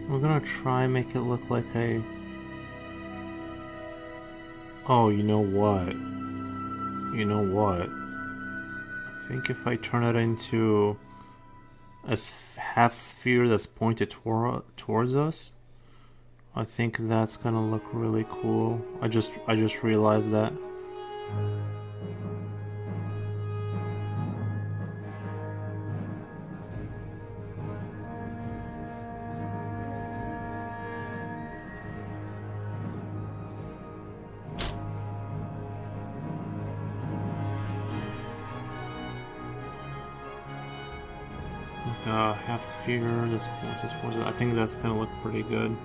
We're gonna try and make it look like a... Oh, you know what? You know what? I think if I turn it into a half sphere that's pointed towards us, I think that's gonna look really cool. I just realized that. Like a half sphere that's pointed towards it. I think that's gonna look pretty good.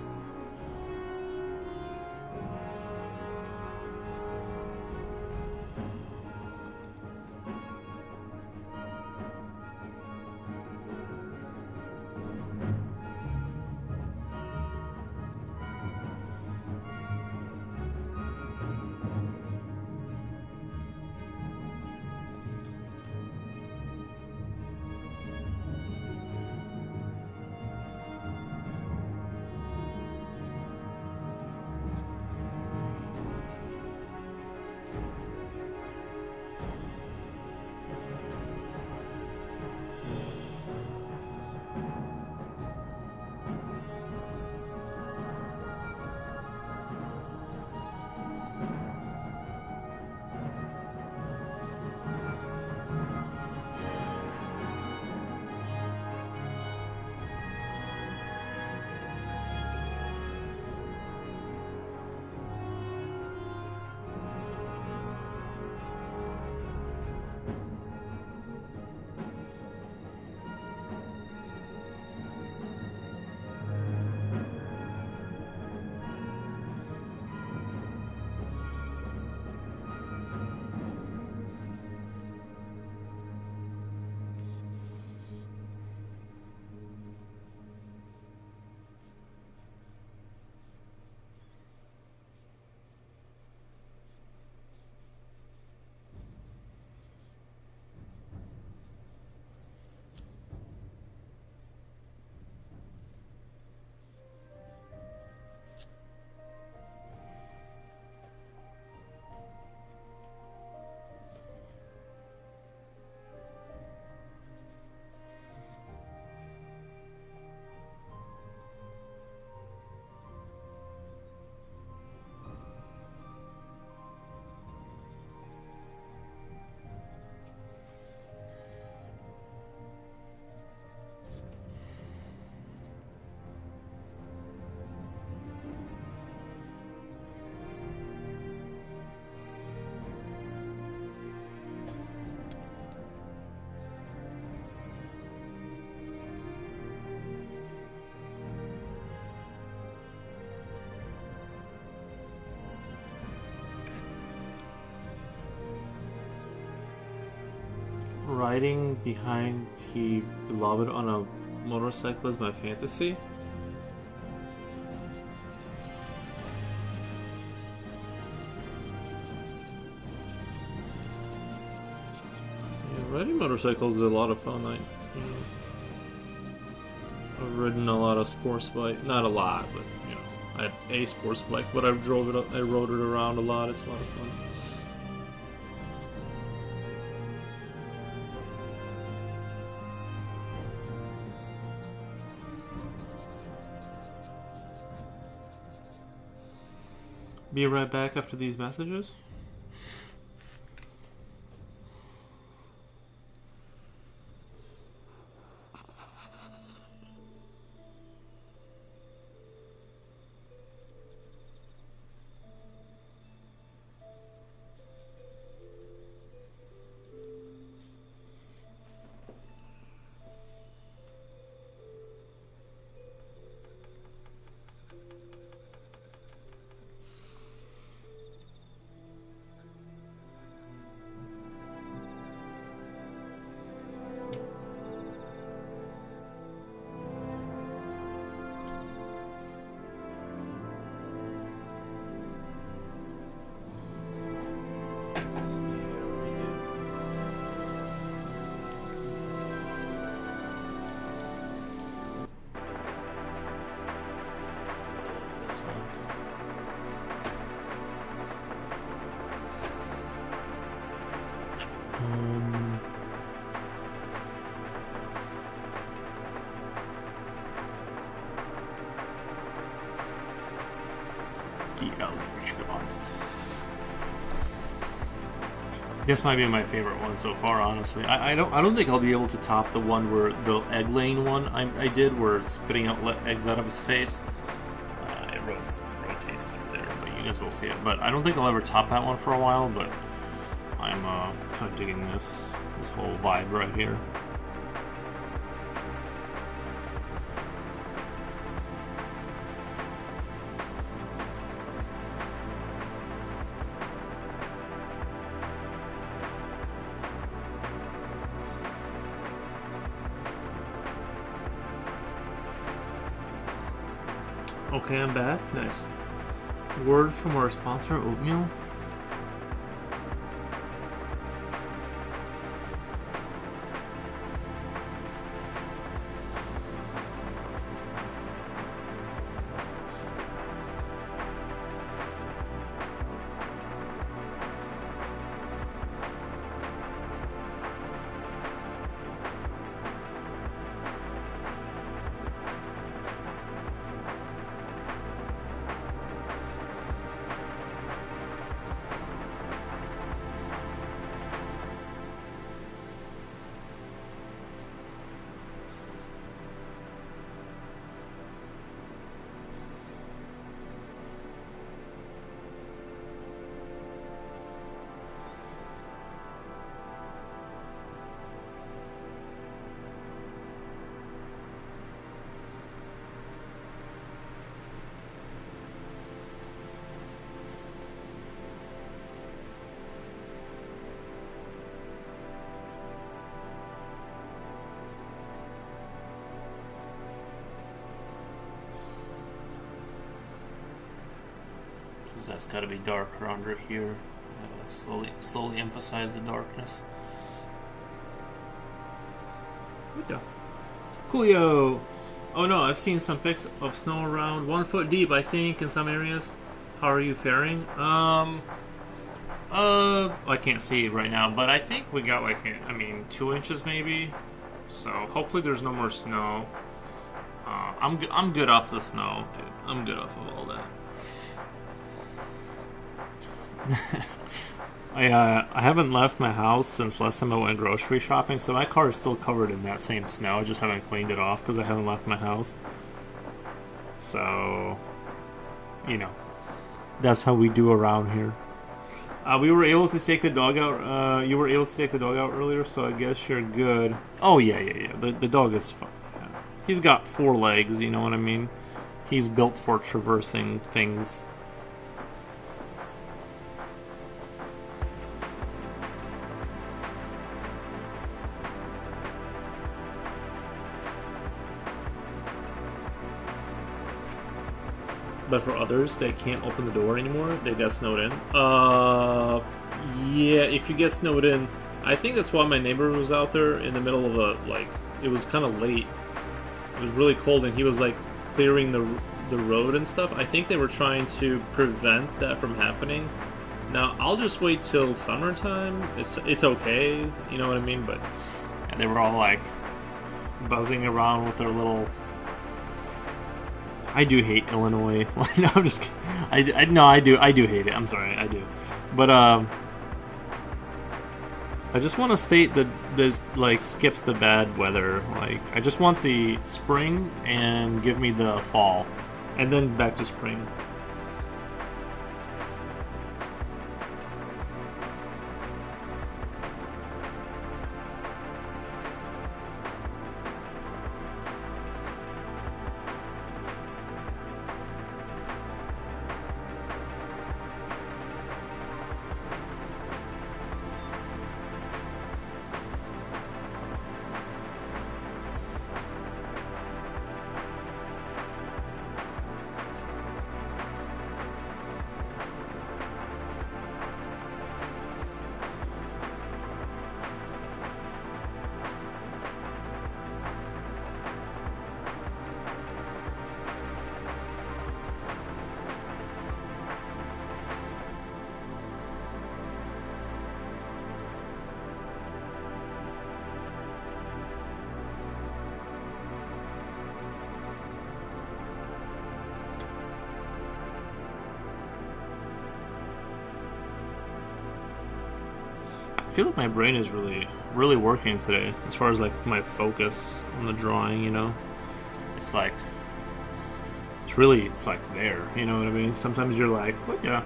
riding behind he beloved on a motorcycle is my fantasy. Yeah, riding motorcycles is a lot of fun. I've ridden a lot of sports bike, not a lot, but you know, I had a sports bike, but I rode it around a lot. It's a lot of fun. Be right back after these messages. The Eldritch gods. This might be my favorite one so far, honestly. I don't think I'll be able to top the one where the egg laying one I did, where it's spitting out eggs out of its face. It rotates through there, but you guys will see it. But I don't think I'll ever top that one for a while. But I'm kind of digging this whole vibe right here. Okay, I'm back. Nice. Word from our sponsor, Oatmeal. That's got to be darker under here. Slowly emphasize the darkness. Coolio. Oh no, I've seen some pics of snow around 1 foot deep, I think, in some areas. How are you faring? I can't see right now, but I think we got 2 inches maybe. So hopefully there's no more snow. I'm good off the snow, dude. I'm good off of all that. I haven't left my house since last time I went grocery shopping, so my car is still covered in that same snow. I just haven't cleaned it off because I haven't left my house. So, you know, that's how we do around here. We were able to take the dog out. You were able to take the dog out earlier, so I guess you're good. Oh yeah. The dog is fine. Yeah. He's got 4 legs. You know what I mean? He's built for traversing things. but for others that can't open the door anymore, they get snowed in. Yeah, if you get snowed in, I think that's why my neighbor was out there in the middle of a, like, it was kind of late. It was really cold, and he was, like, clearing the road and stuff. I think they were trying to prevent that from happening. Now, I'll just wait till summertime. It's okay, you know what I mean? But and they were all, like, buzzing around with their little... I do hate Illinois. No, I'm just kidding. No, I do hate it. I'm sorry, I do. But I just want to state that this, like, skips the bad weather. Like, I just want the spring and give me the fall, and then back to spring. I feel like my brain is really working today as far as, like, my focus on the drawing, you know? It's like there, you know what I mean? Sometimes you're like, what? Yeah.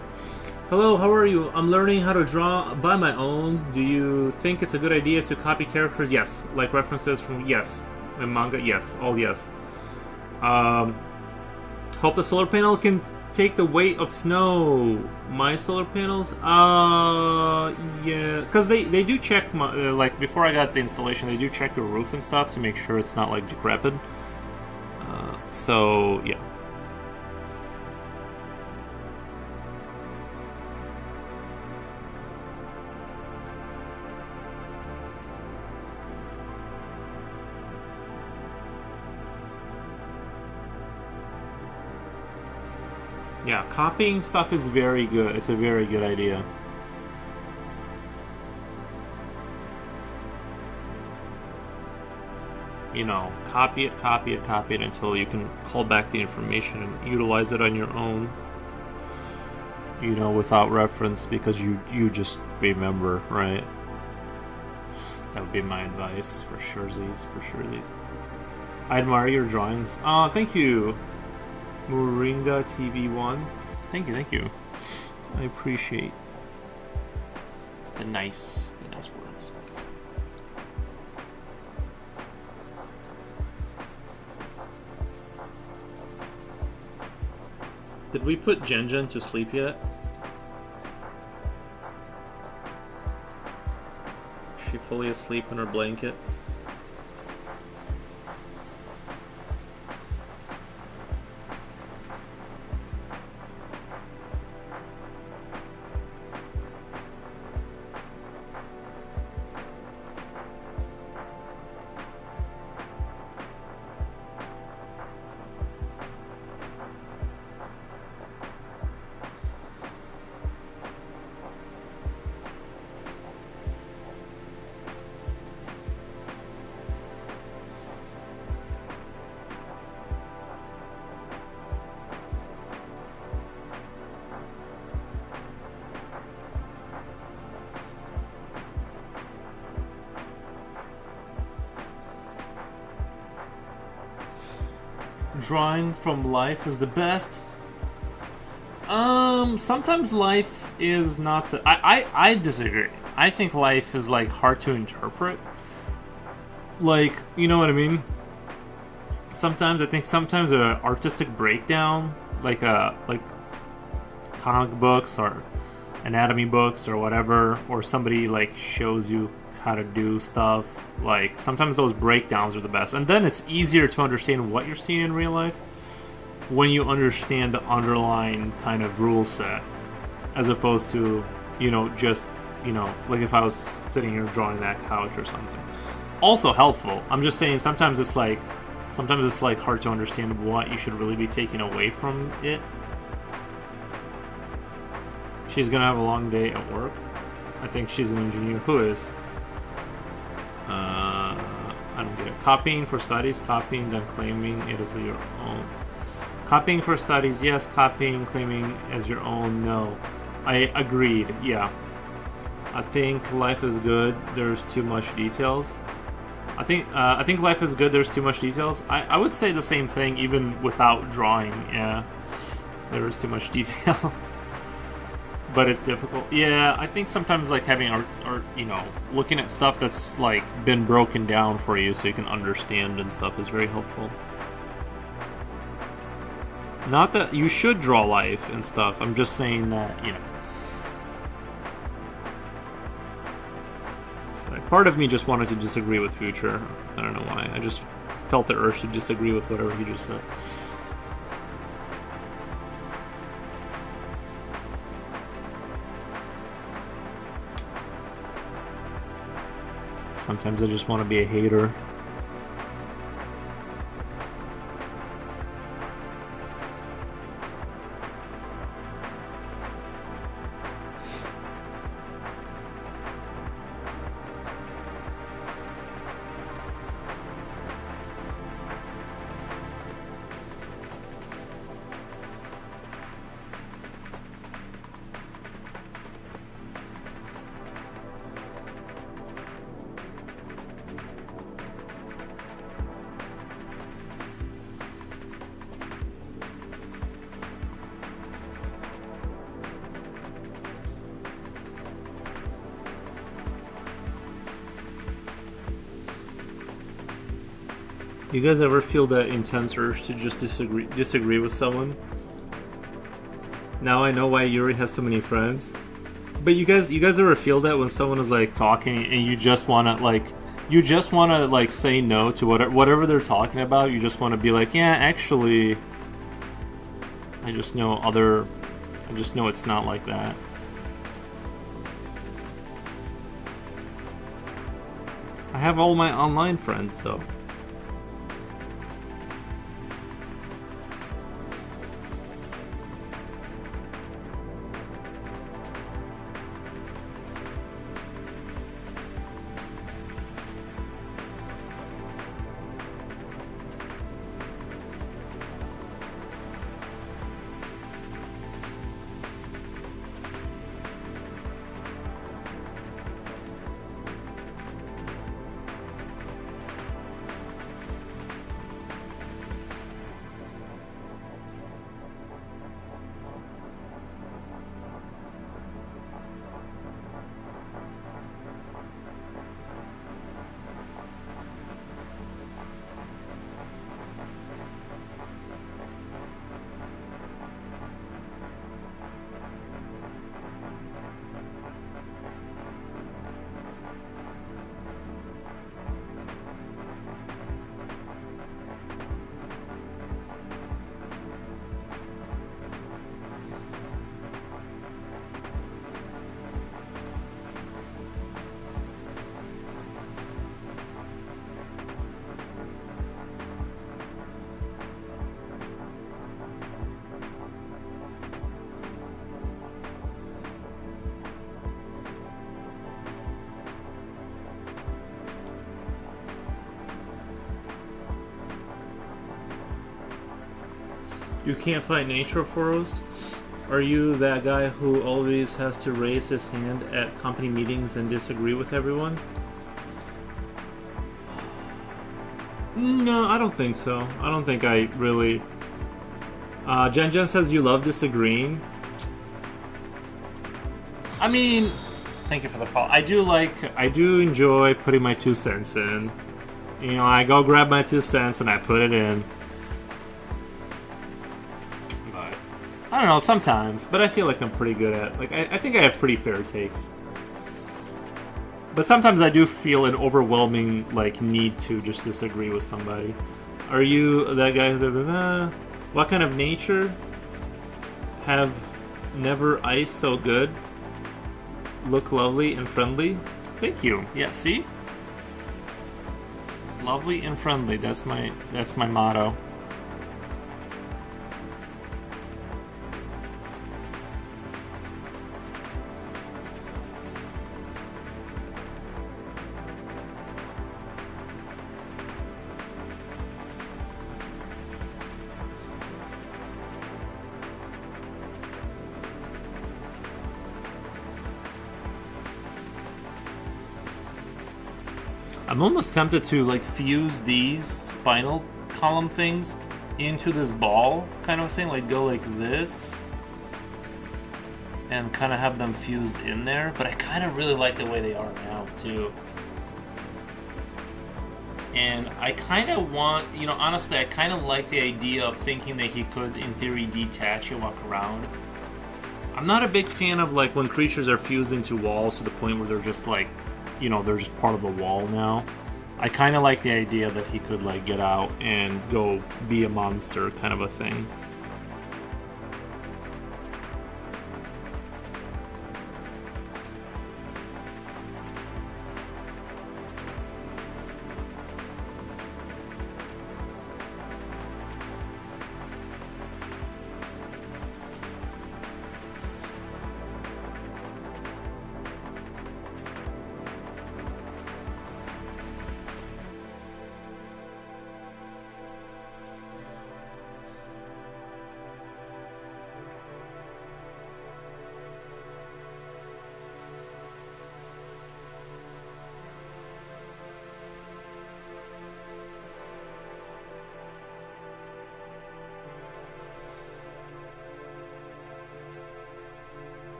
Hello, how are you? I'm learning how to draw by my own. Do you think it's a good idea to copy characters? Yes. Like references from, yes. In manga, yes. All yes. Hope the solar panel can take the weight of snow. My solar panels? Yeah. Because they do check, my, like, before I got the installation, they do check your roof and stuff to make sure it's not, like, decrepit. So, yeah. Yeah, copying stuff is very good. It's a very good idea. You know, copy it until you can call back the information and utilize it on your own. You know, without reference, because you just remember, right? That would be my advice for sure. I admire your drawings. Thank you, Moringa TV1. Thank you. I appreciate the nice words. Did we put Jen to sleep yet? Is she fully asleep in her blanket? Drawing from life is the best. Sometimes life is not the... I disagree. I think life is, like, hard to interpret. Like, you know what I mean? Sometimes, I think sometimes an artistic breakdown, like comic books or anatomy books or whatever, or somebody, like, shows you how to do stuff, like, sometimes those breakdowns are the best, and then it's easier to understand what you're seeing in real life. when you understand the underlying kind of rule set, as opposed to, just, like if I was sitting here drawing that couch or something. Also helpful. I'm just saying sometimes it's like hard to understand what you should really be taking away from it. She's gonna have a long day at work. I think she's an engineer. Who is? I don't get it. Copying for studies, copying, then claiming it as your own. Copying for studies, yes. Copying, claiming as your own, no. I agreed, yeah. I think life is good, there's too much details. I think life is good, there's too much details. I would say the same thing even without drawing, yeah. There is too much detail. But it's difficult. Yeah, I think sometimes like having art, looking at stuff that's like been broken down for you so you can understand and stuff is very helpful. Not that you should draw life and stuff, I'm just saying that, So part of me just wanted to disagree with Future. I don't know why. I just felt the urge to disagree with whatever he just said. Sometimes I just want to be a hater. You guys ever feel that intense urge to just disagree with someone? Now I know why Yuri has so many friends. But you guys ever feel that when someone is like talking and you just wanna say no to whatever they're talking about? You just want to be like, yeah, actually, I just know it's not like that. I have all my online friends though. You can't fight nature photos? Are you that guy who always has to raise his hand at company meetings and disagree with everyone? No, I don't think so. I don't think I really... Jen says you love disagreeing. I mean, thank you for the follow. I do enjoy putting my 2 cents in. I go grab my 2 cents and I put it in. I don't know, sometimes, but I feel like I'm pretty good at, I think I have pretty fair takes. But sometimes I do feel an overwhelming, need to just disagree with somebody. Are you that guy who... What kind of nature have never ice so good? Look lovely and friendly. Thank you. Yeah, see? Lovely and friendly. That's my motto. I'm almost tempted to like fuse these spinal column things into this ball kind of thing, like go like this and kind of have them fused in there, but I kind of really like the way they are now too. And I kind of want, honestly, I kind of like the idea of thinking that he could, in theory, detach and walk around. I'm not a big fan of like when creatures are fused into walls to the point where they're just like, they're just part of the wall now. I kind of like the idea that he could like get out and go be a monster kind of a thing.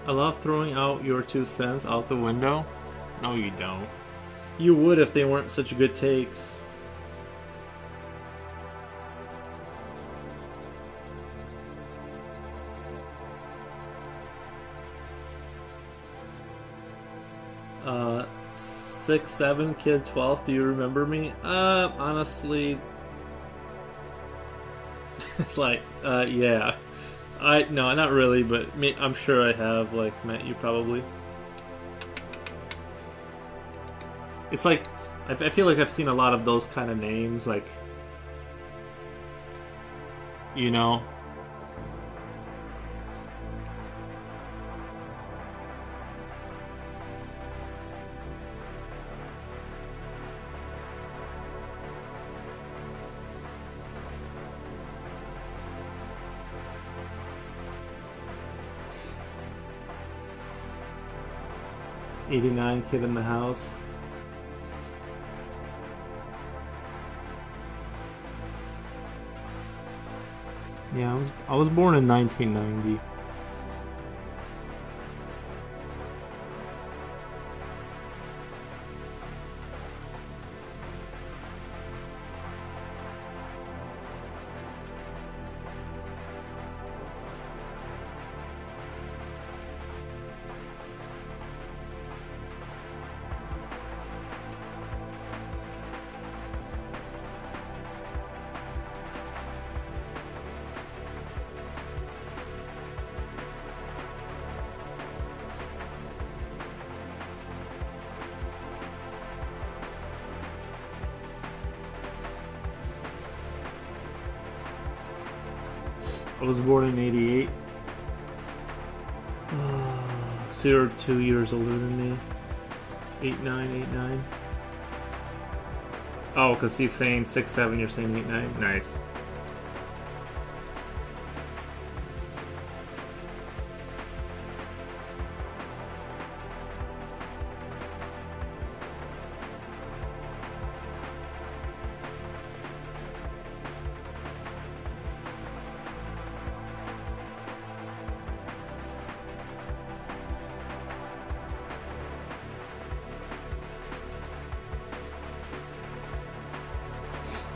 I love throwing out your 2 cents out the window. No, you don't. You would if they weren't such good takes. Uh, 6, 7, kid 12. Do you remember me? Honestly, yeah. No, not really, but I'm sure I have, like, met you probably. It's like, I feel like I've seen a lot of those kind of names, like, you know? '89 kid in the house. Yeah, I was born in 1990. I was born in '88. So you're 2 years older than me. 89. Oh, because he's saying 6, 7, you're saying 8, 9. Nice.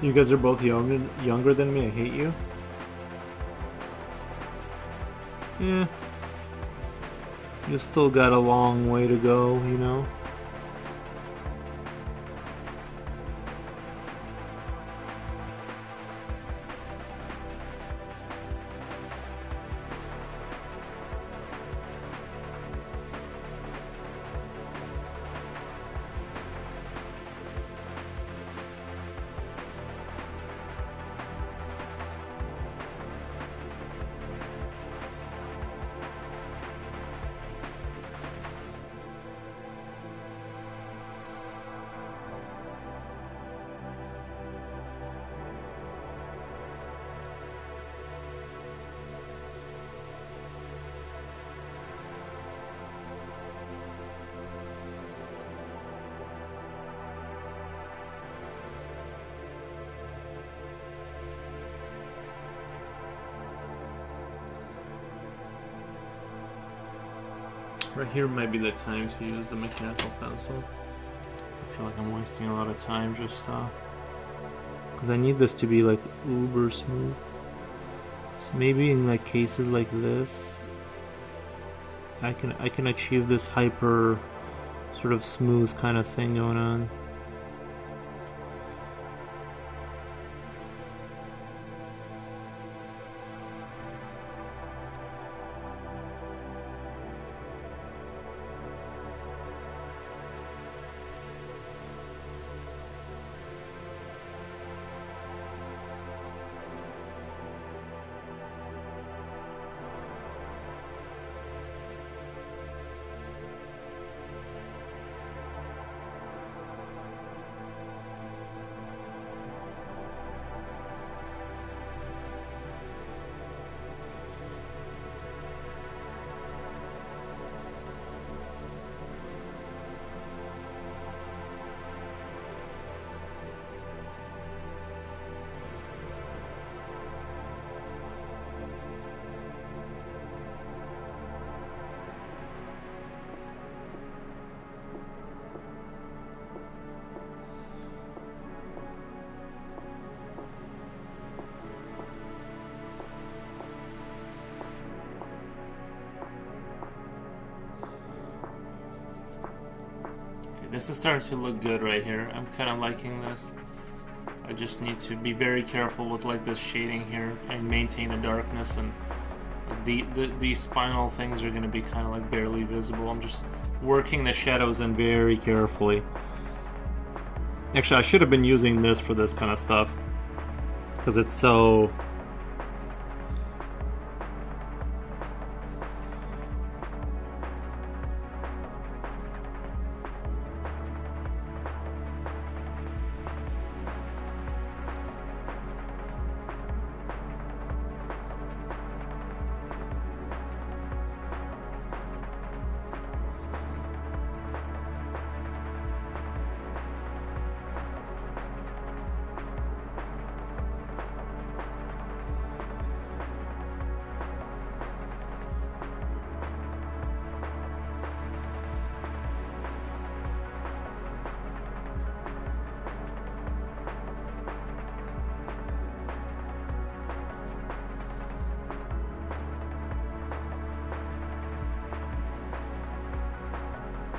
You guys are both younger than me. I hate you. Yeah. You still got a long way to go, you know? Right here might be the time to use the mechanical pencil. I feel like I'm wasting a lot of time just because I need this to be like uber smooth. So maybe in like cases like this, I can achieve this hyper sort of smooth kind of thing going on. This is starting to look good right here. I'm kind of liking this. I just need to be very careful with like this shading here and maintain the darkness, and these spinal things are going to be kind of like barely visible. I'm just working the shadows in very carefully. Actually, I should have been using this for this kind of stuff because it's so...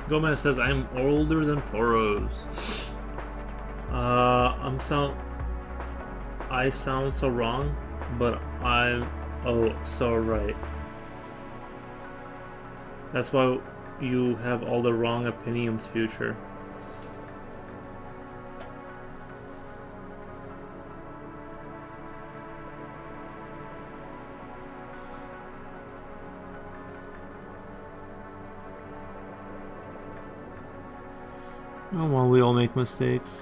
Gomez says, I'm older than Foros. I sound so wrong, but I'm so right. That's why you have all the wrong opinions, Future. Oh well, we all make mistakes.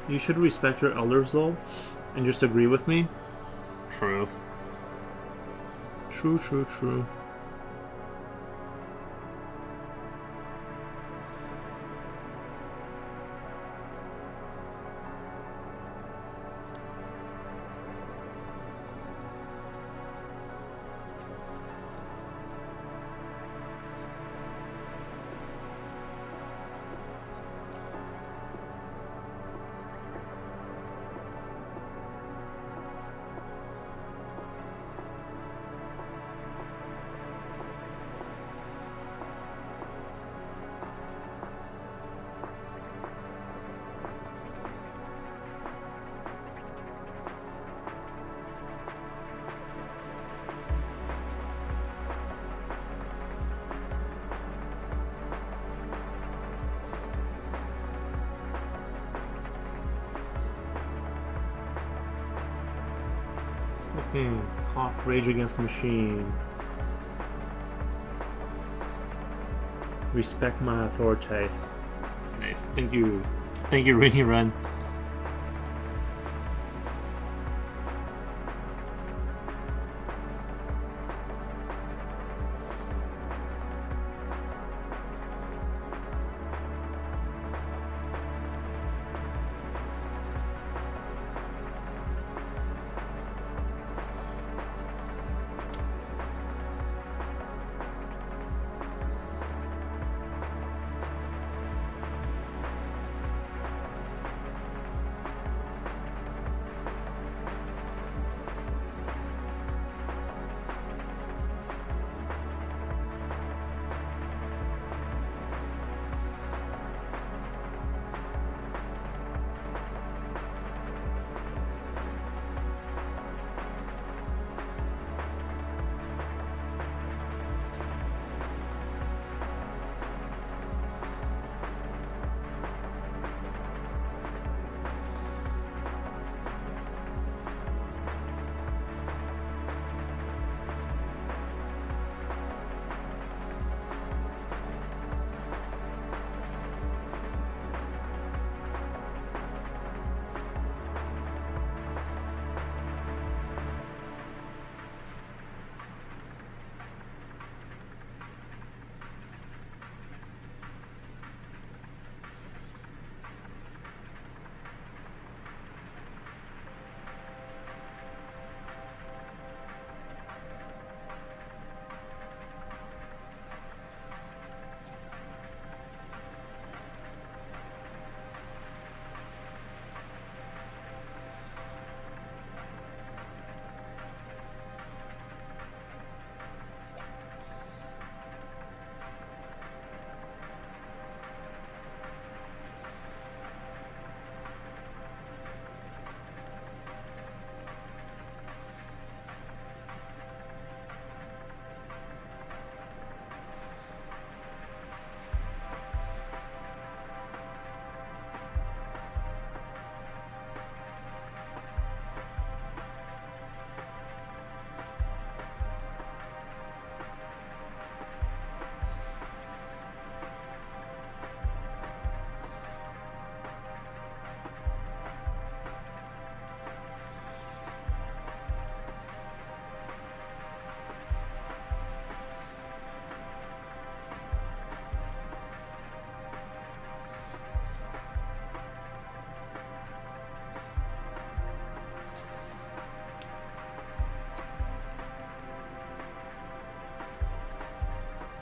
You should respect your elders, though, and just agree with me. True. True, true, true. Cough, rage against the machine. Respect my authority. Nice. Thank you. Thank you, Rainy Run.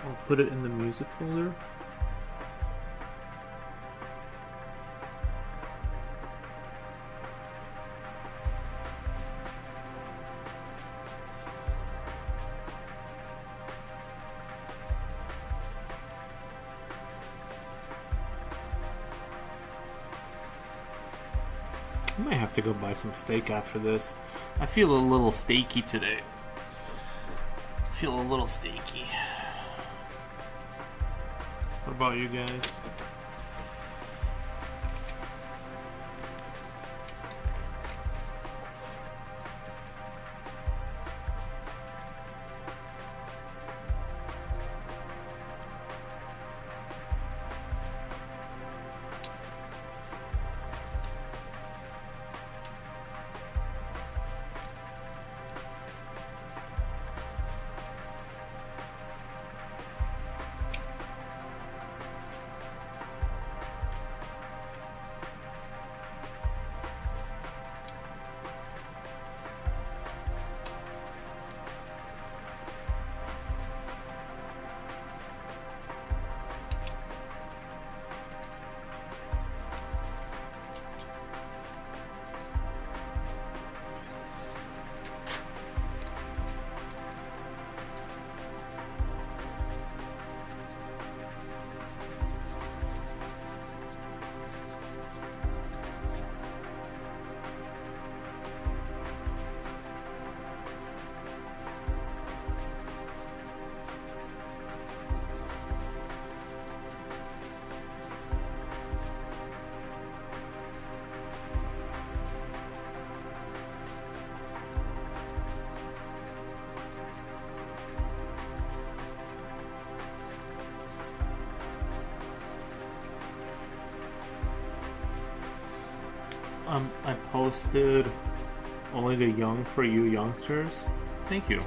I'll put it in the music folder. I might have to go buy some steak after this. I feel a little steaky today. Feel a little steaky. What about you guys? I posted only the young for you youngsters. Thank you.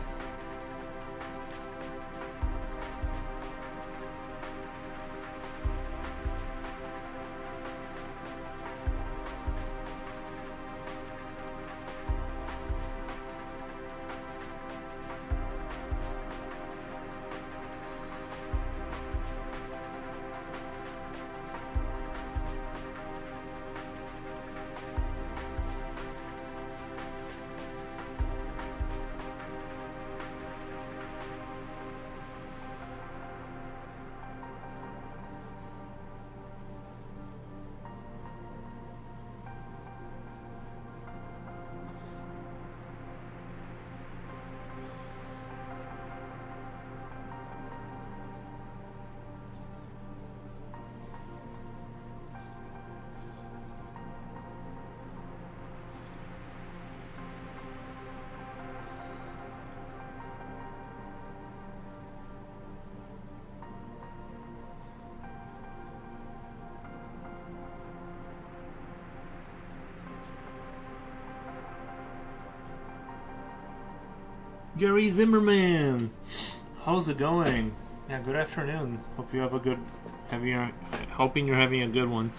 Jerry Zimmerman, how's it going? Yeah, good afternoon. Hope you have a good, hoping you're having a good one.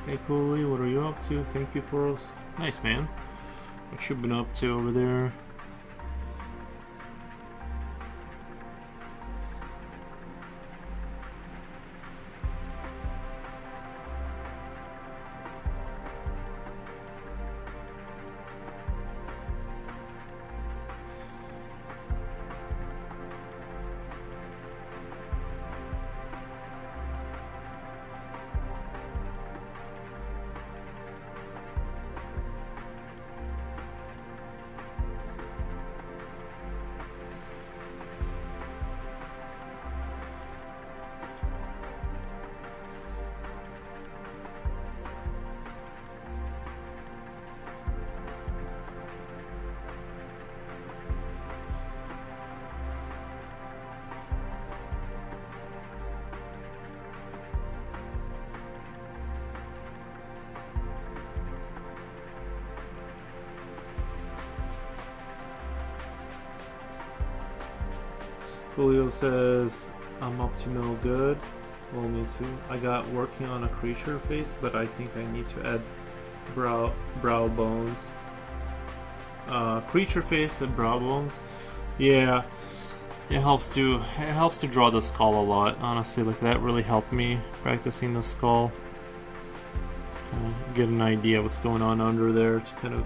Hey Cooley, what are you up to? Thank you for us. Nice, man. What you been up to over there? Julio says, I'm up to no good. Well, me too. I got working on a creature face, but I think I need to add brow bones. Creature face and brow bones. Yeah, it helps to draw the skull a lot. Honestly, like that really helped me practicing the skull. Just kind of get an idea what's going on under there to kind of.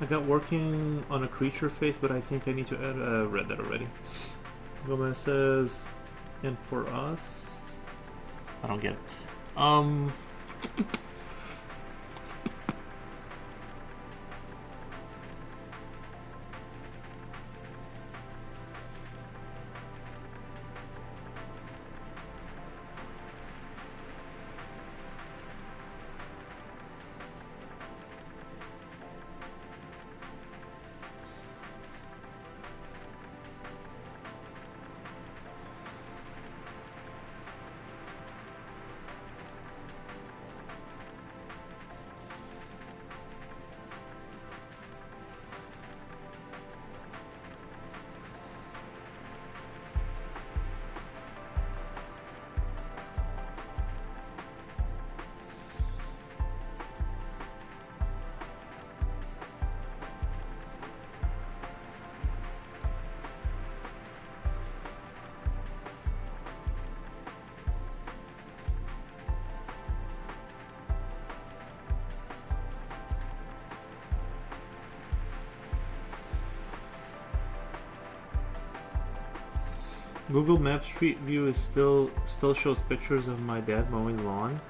I got working on a creature face, but I think I need to add. Read that already. Gomez says, and for us, I don't get it. Google Maps Street View is still shows pictures of my dad mowing lawn.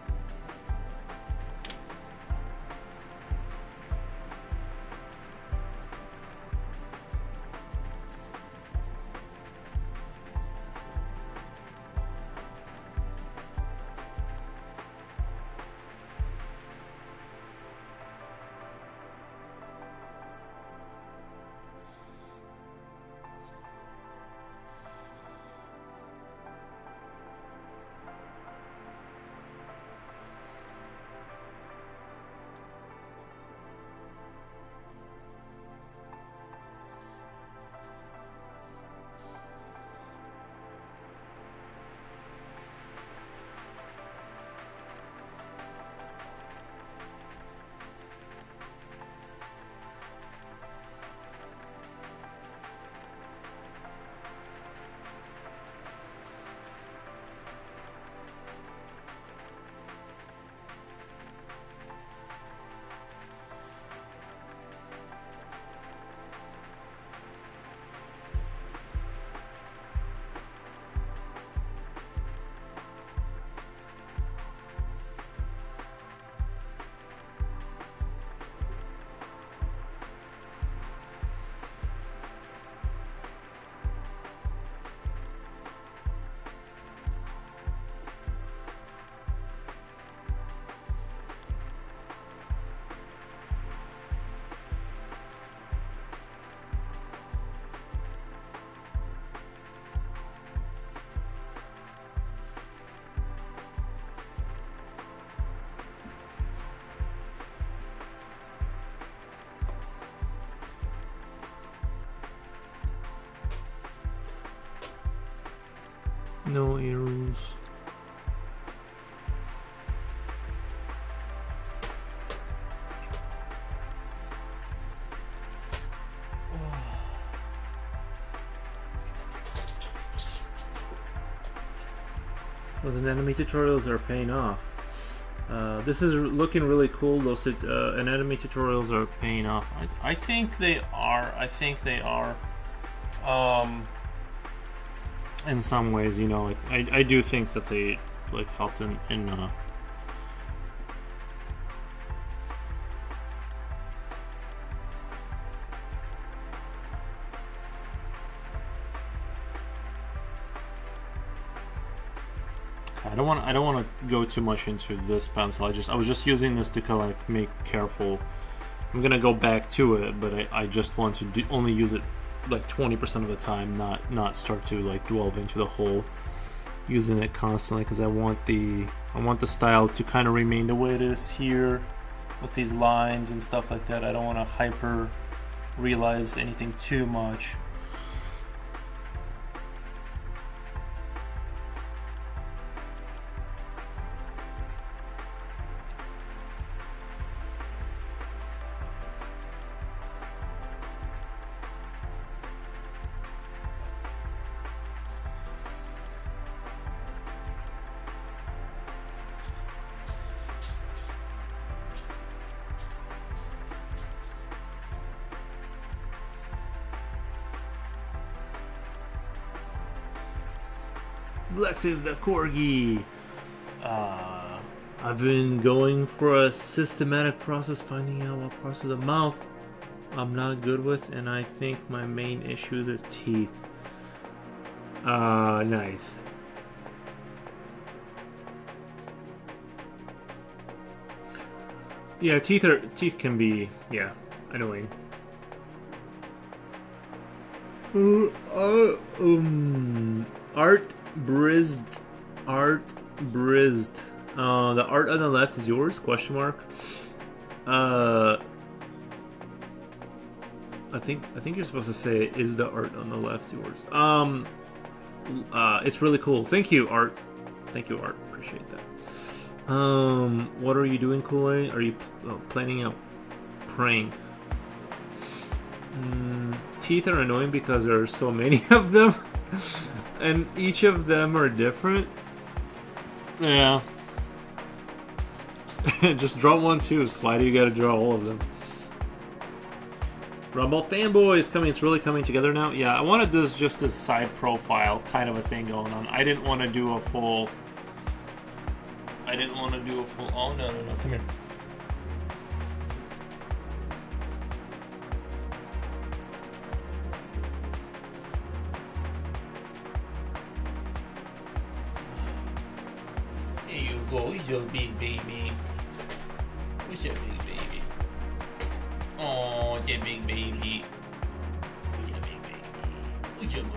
No arrows. Those anatomy tutorials are paying off. This is looking really cool. Those anatomy tutorials are paying off. I think they are. I think they are. In some ways, you know, I do think that they like helped in I don't want to go too much into this pencil. I was just using this to kind of like make careful. I'm gonna go back to it, but I just want to only use it like 20% of the time, not start to like delve into the whole using it constantly, because I want the style to kind of remain the way it is here with these lines and stuff like that. I don't want to hyper realize anything too much. Lex is the corgi. I've been going for a systematic process, finding out what parts of the mouth I'm not good with, and I think my main issue is teeth. Nice. Yeah, teeth can be, yeah, annoying. Art Brizzed. The art on the left is yours? Question mark. I think you're supposed to say, is the art on the left yours? It's really cool. Thank you, Art. Appreciate that. What are you doing, Kool-Aid? Are you planning a prank? Teeth are annoying because there are so many of them, and each of them are different. Yeah. Just draw one tooth. Why do you gotta draw all of them? Rumble fanboy is coming. It's really coming together now. Yeah, I wanted this just a side profile kind of a thing going on. I didn't want to do a full. Oh no! Come here. Here you go, your big baby. Who's your big baby? Oh, your big baby. Who's your big baby? Who's your good boy?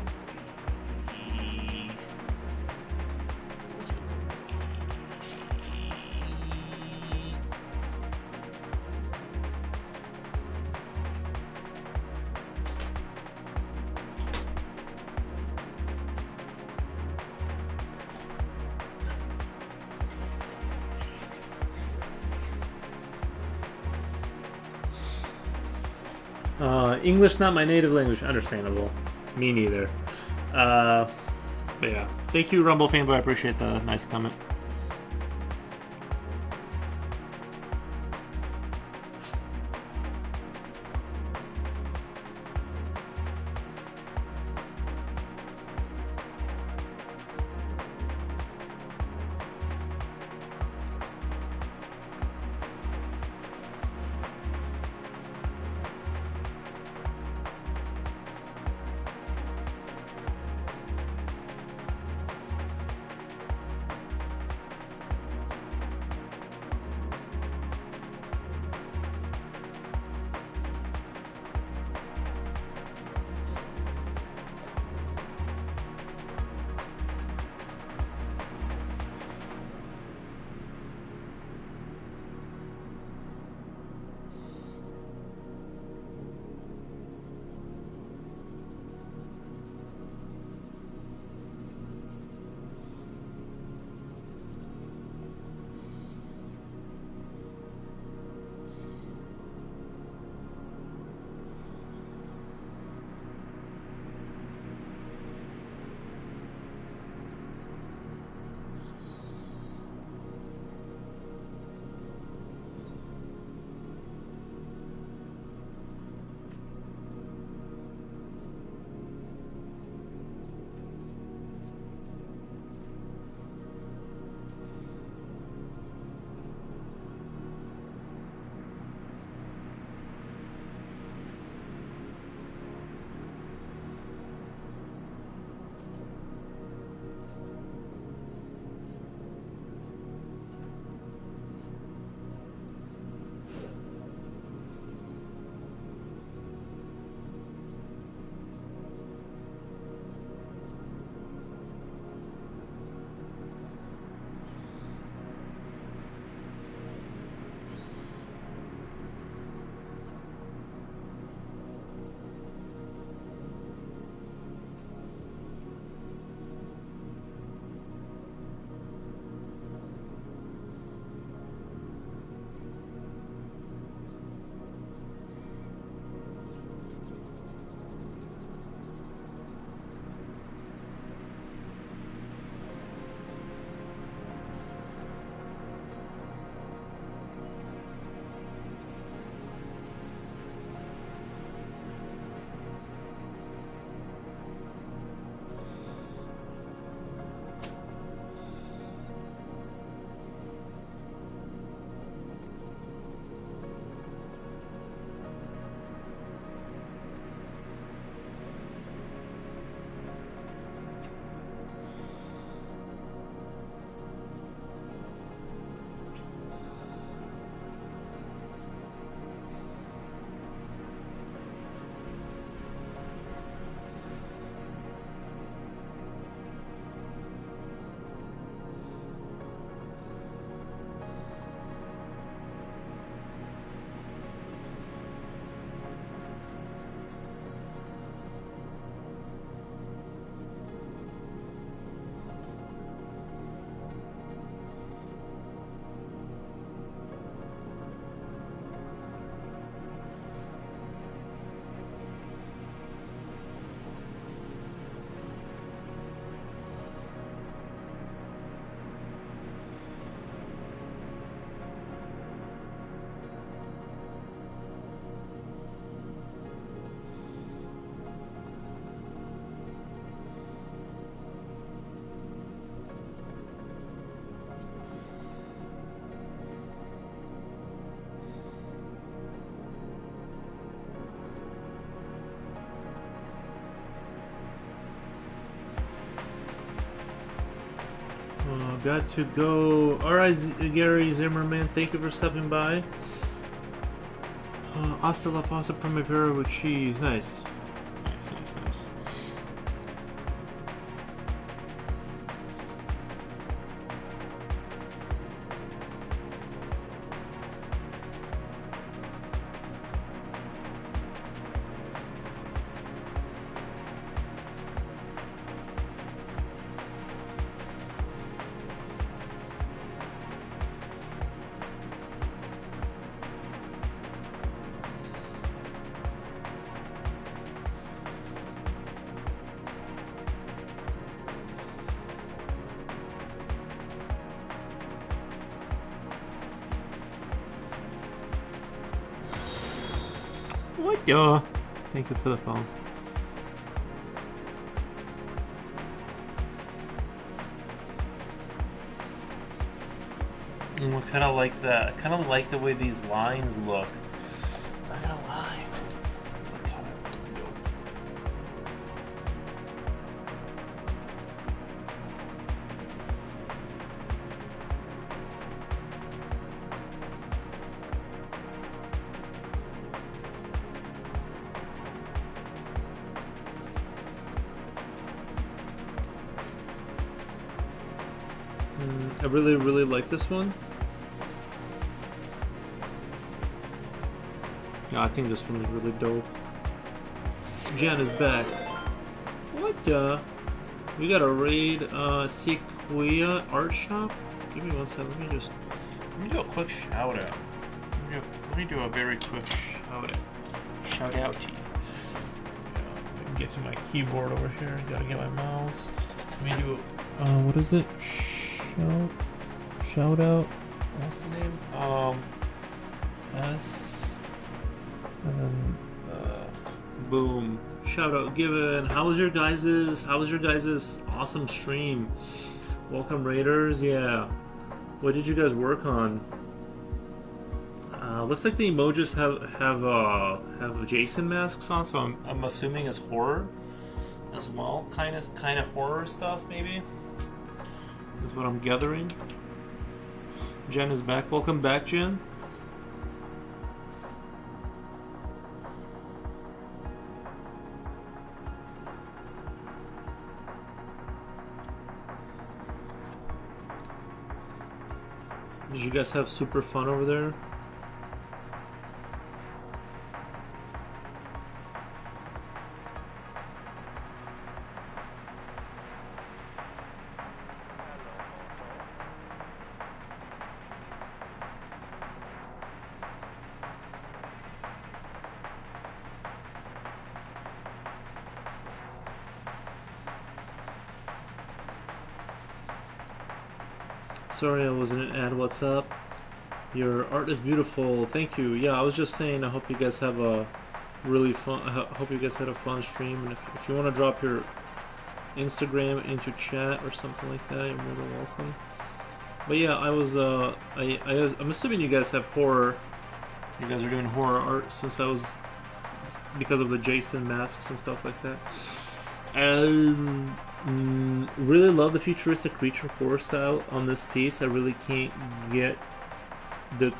English not my native language. Understandable. Me neither. But yeah. Thank you, Rumble fanboy. I appreciate the nice comment. got to go. Alright, Gary Zimmerman, thank you for stopping by. Hasta la pasta primavera with cheese. Nice. Nice. What? Yeah. Thank you for the phone. I kind of like that. I kind of like the way these lines look. Not gonna lie. Kind of dope. I really like this one. Yeah, I think this one is really dope. Jen is back. What? We got a raid Sequoia art shop. Give me one second. Let me do a quick shout out. Let me do a very quick shout out to you. Yeah, get to my keyboard over here. Gotta get my mouse. Let me do what is it? Shout out. What's the name? S. And then boom. Shout out given. How was your guys's awesome stream? Welcome Raiders. Yeah. What did you guys work on? Looks like the emojis have Jason masks on, so I'm assuming it's horror as well. Kind of horror stuff maybe. Is what I'm gathering. Jen is back. Welcome back, Jen. Did you guys have super fun over there? Sorry I wasn't an ad. What's up? Your art is beautiful. Thank you. Yeah, I was just saying I hope you guys have a really fun. I hope you guys had a fun stream. And if you want to drop your Instagram into chat or something like that, you're more than welcome. But yeah, I'm assuming you guys have horror. You guys are doing horror art because of the Jason masks and stuff like that. Really love the futuristic creature horror style on this piece. I really can't get the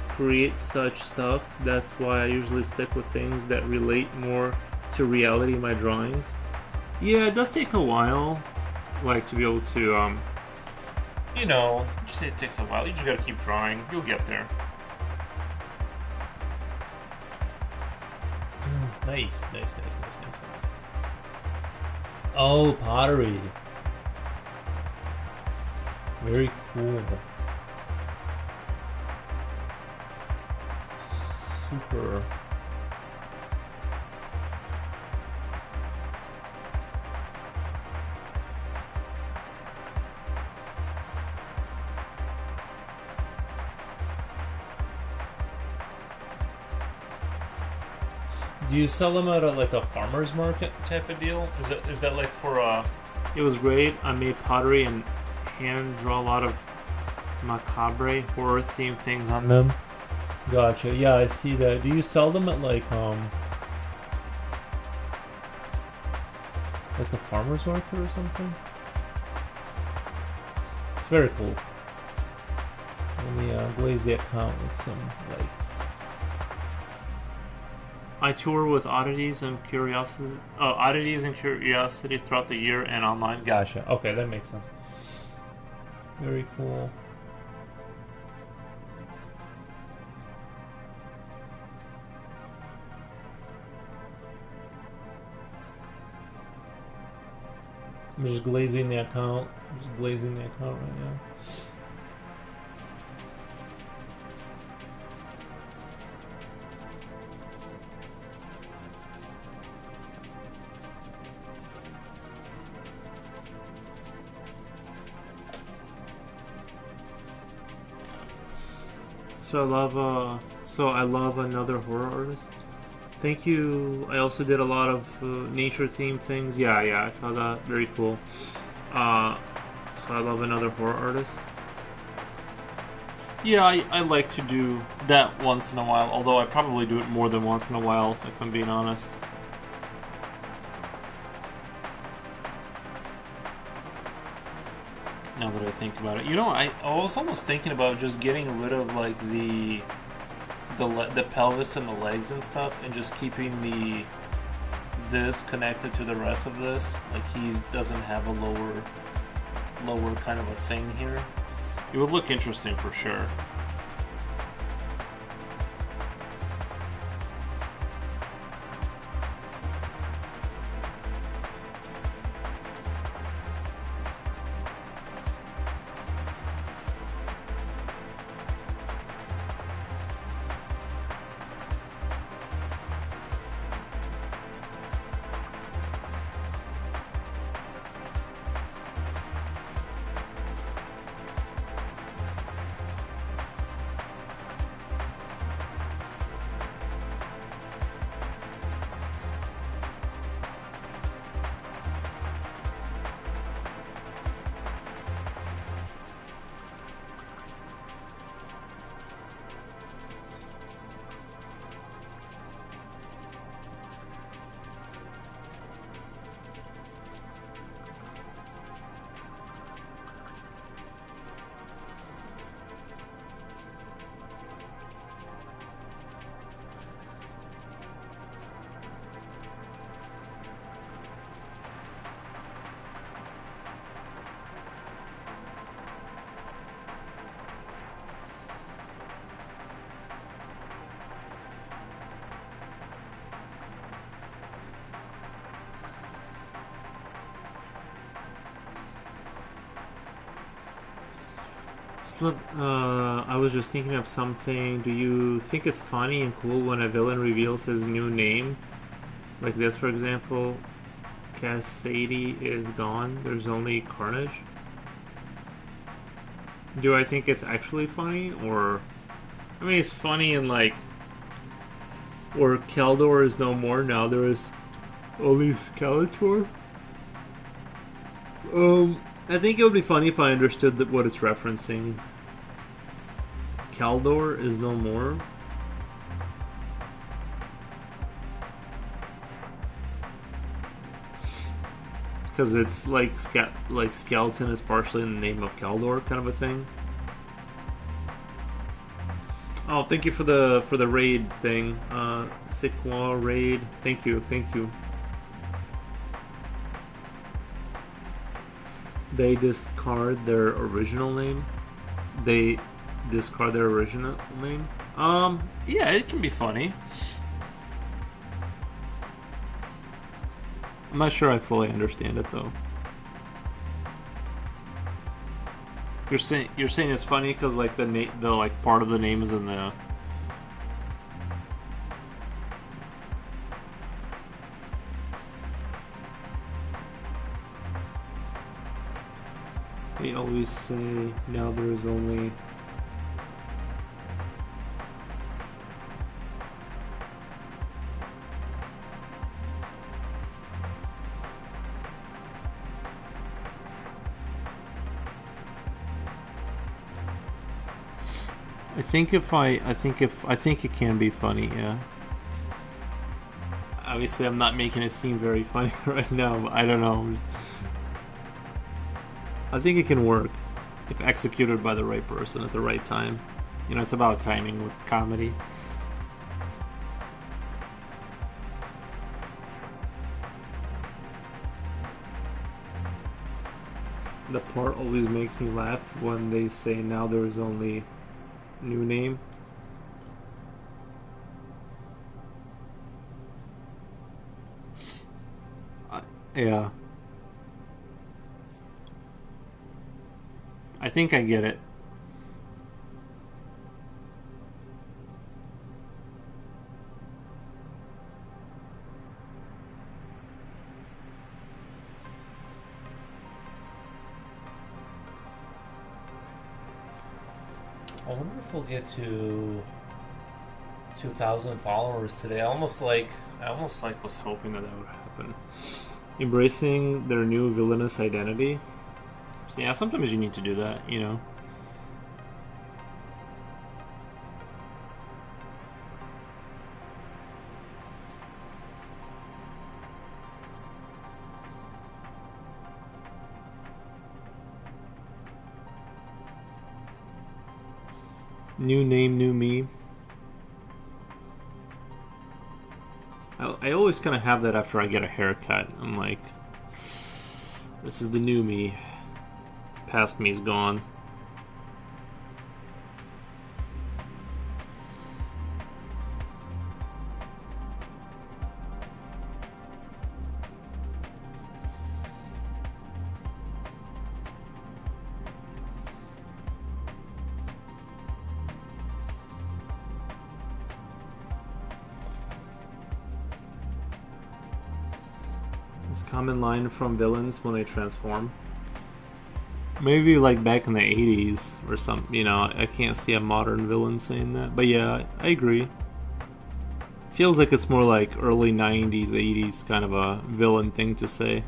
create such stuff. That's why I usually stick with things that relate more to reality in my drawings. Yeah, it does take a while, like to be able to, you know, just it takes a while. You just gotta keep drawing. You'll get there. Nice. Oh, pottery. Very cool. Super. Do you sell them at like a farmer's market type of deal? Is that like for It was great. I made pottery and hand draw a lot of macabre horror themed things on them. Gotcha. Yeah, I see that. Do you sell them at like a farmer's market or something? It's very cool. Let me glaze the account with some likes. I tour with oddities and curiosities. Oddities and curiosities throughout the year and online. Gotcha. Okay, that makes sense. Very cool. I'm just glazing the account. I'm just glazing the account right now. So I love another horror artist. Thank you. I also did a lot of nature themed things. Yeah, I saw that. Very cool. So I love another horror artist. Yeah, I like to do that once in a while, although I probably do it more than once in a while, if I'm being honest. Now that I think about it, you know, I was almost thinking about just getting rid of like the pelvis and the legs and stuff, and just keeping this connected to the rest of this. Like he doesn't have a lower kind of a thing here. It would look interesting for sure. I was just thinking of something. Do you think it's funny and cool when a villain reveals his new name? Like this, for example. Cassidy is gone. There's only Carnage. Do I think it's actually funny? Or... I mean, it's funny in like... Or Keldor is no more. Now there is only Skeletor. I think it would be funny if I understood what it's referencing. Keldor is no more. Because it's like skeleton is partially in the name of Keldor, kind of a thing. Oh, thank you for the raid thing, Sikwa raid. Thank you. They discard their original name. They discard their original name. Yeah, it can be funny. I'm not sure I fully understand it though. You're saying it's funny because like the like part of the name is in the. They always say now there is only. I think it can be funny, yeah. Obviously, I'm not making it seem very funny right now, but I don't know. I think it can work. if executed by the right person at the right time. You know, it's about timing with comedy. The part always makes me laugh when they say now there is only new name. Yeah. I think I get it. I wonder if we'll get to 2,000 followers today. I almost like was hoping that would happen. Embracing their new villainous identity. So yeah, sometimes you need to do that, you know. New name, new me. I always kind of have that after I get a haircut. I'm like, this is the new me. Past me's gone. Common line from villains when they transform. Maybe like back in the 80s or something, you know, I can't see a modern villain saying that. But yeah, I agree. Feels like it's more like early 90s, 80s kind of a villain thing to say.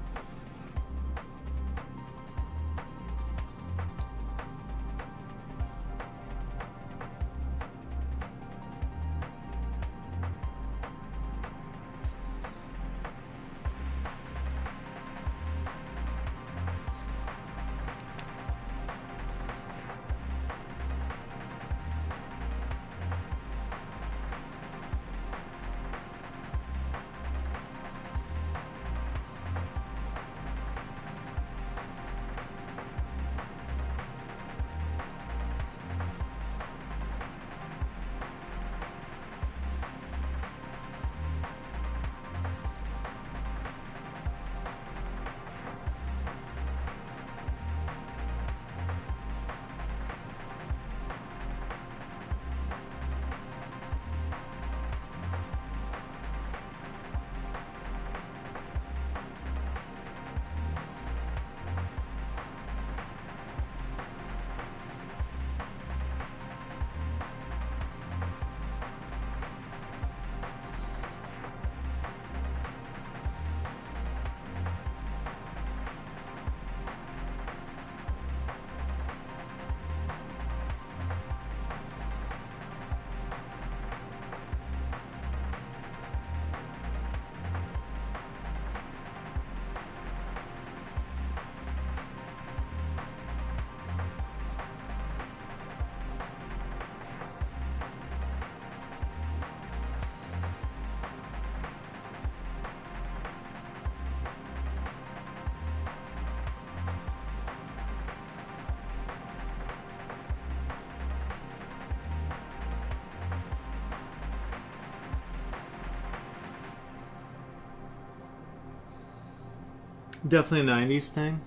Definitely a 90s thing.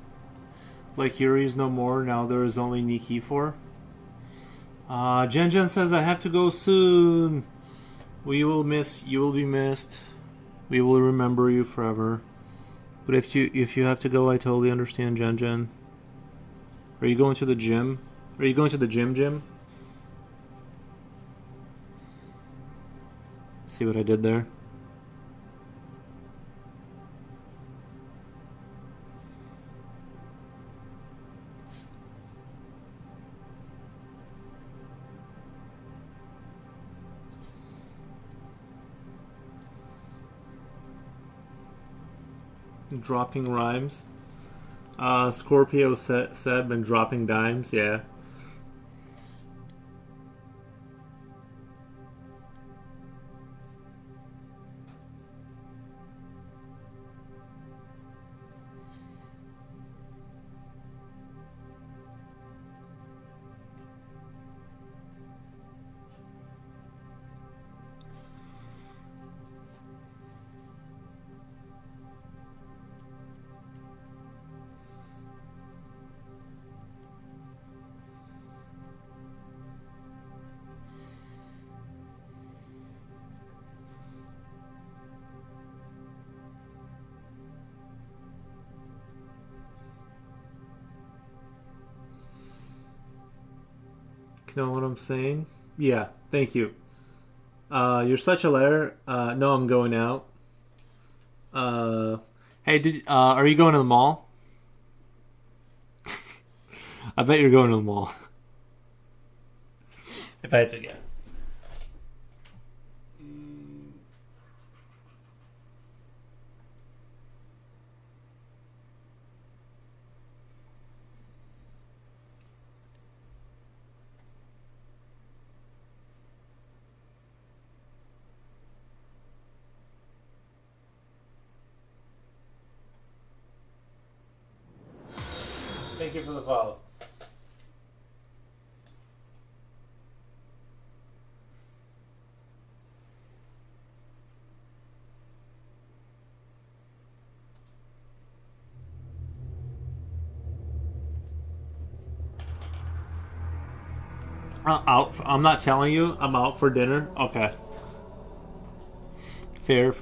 Like Yuri's no more, now there is only Nikki for. Jen Jen says I have to go soon. You will be missed. We will remember you forever. But if you have to go, I totally understand, Jen Jen. Are you going to the gym? Are you going to the gym? See what I did there? Dropping rhymes. Scorpio said been dropping dimes. Yeah. You know what I'm saying? Yeah, thank you. You're such a liar. No, I'm going out. Hey, are you going to the mall? I bet you're going to the mall. If I had to guess. Thank you for the follow. Out. I'm not telling you. I'm out for dinner. Okay. Fair.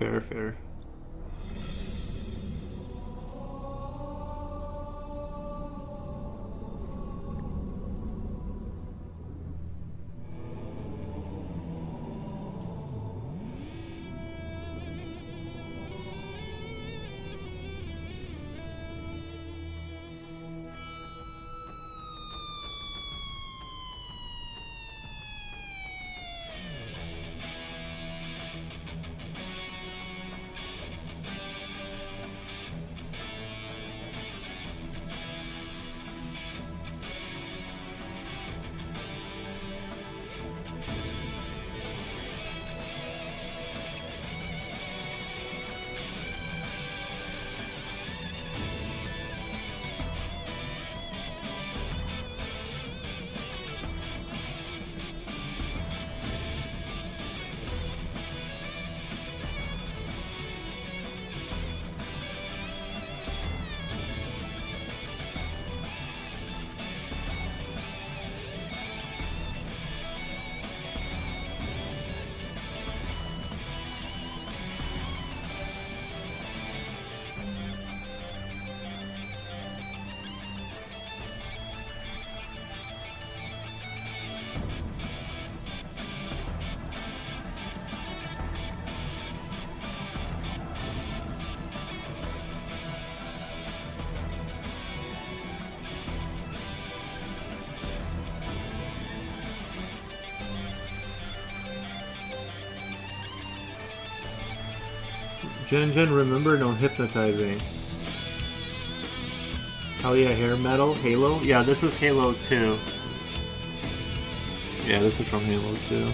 Jen, remember, don't hypnotize me. Oh yeah, hair metal, Halo. Yeah, this is Halo 2. Yeah, this is from Halo 2.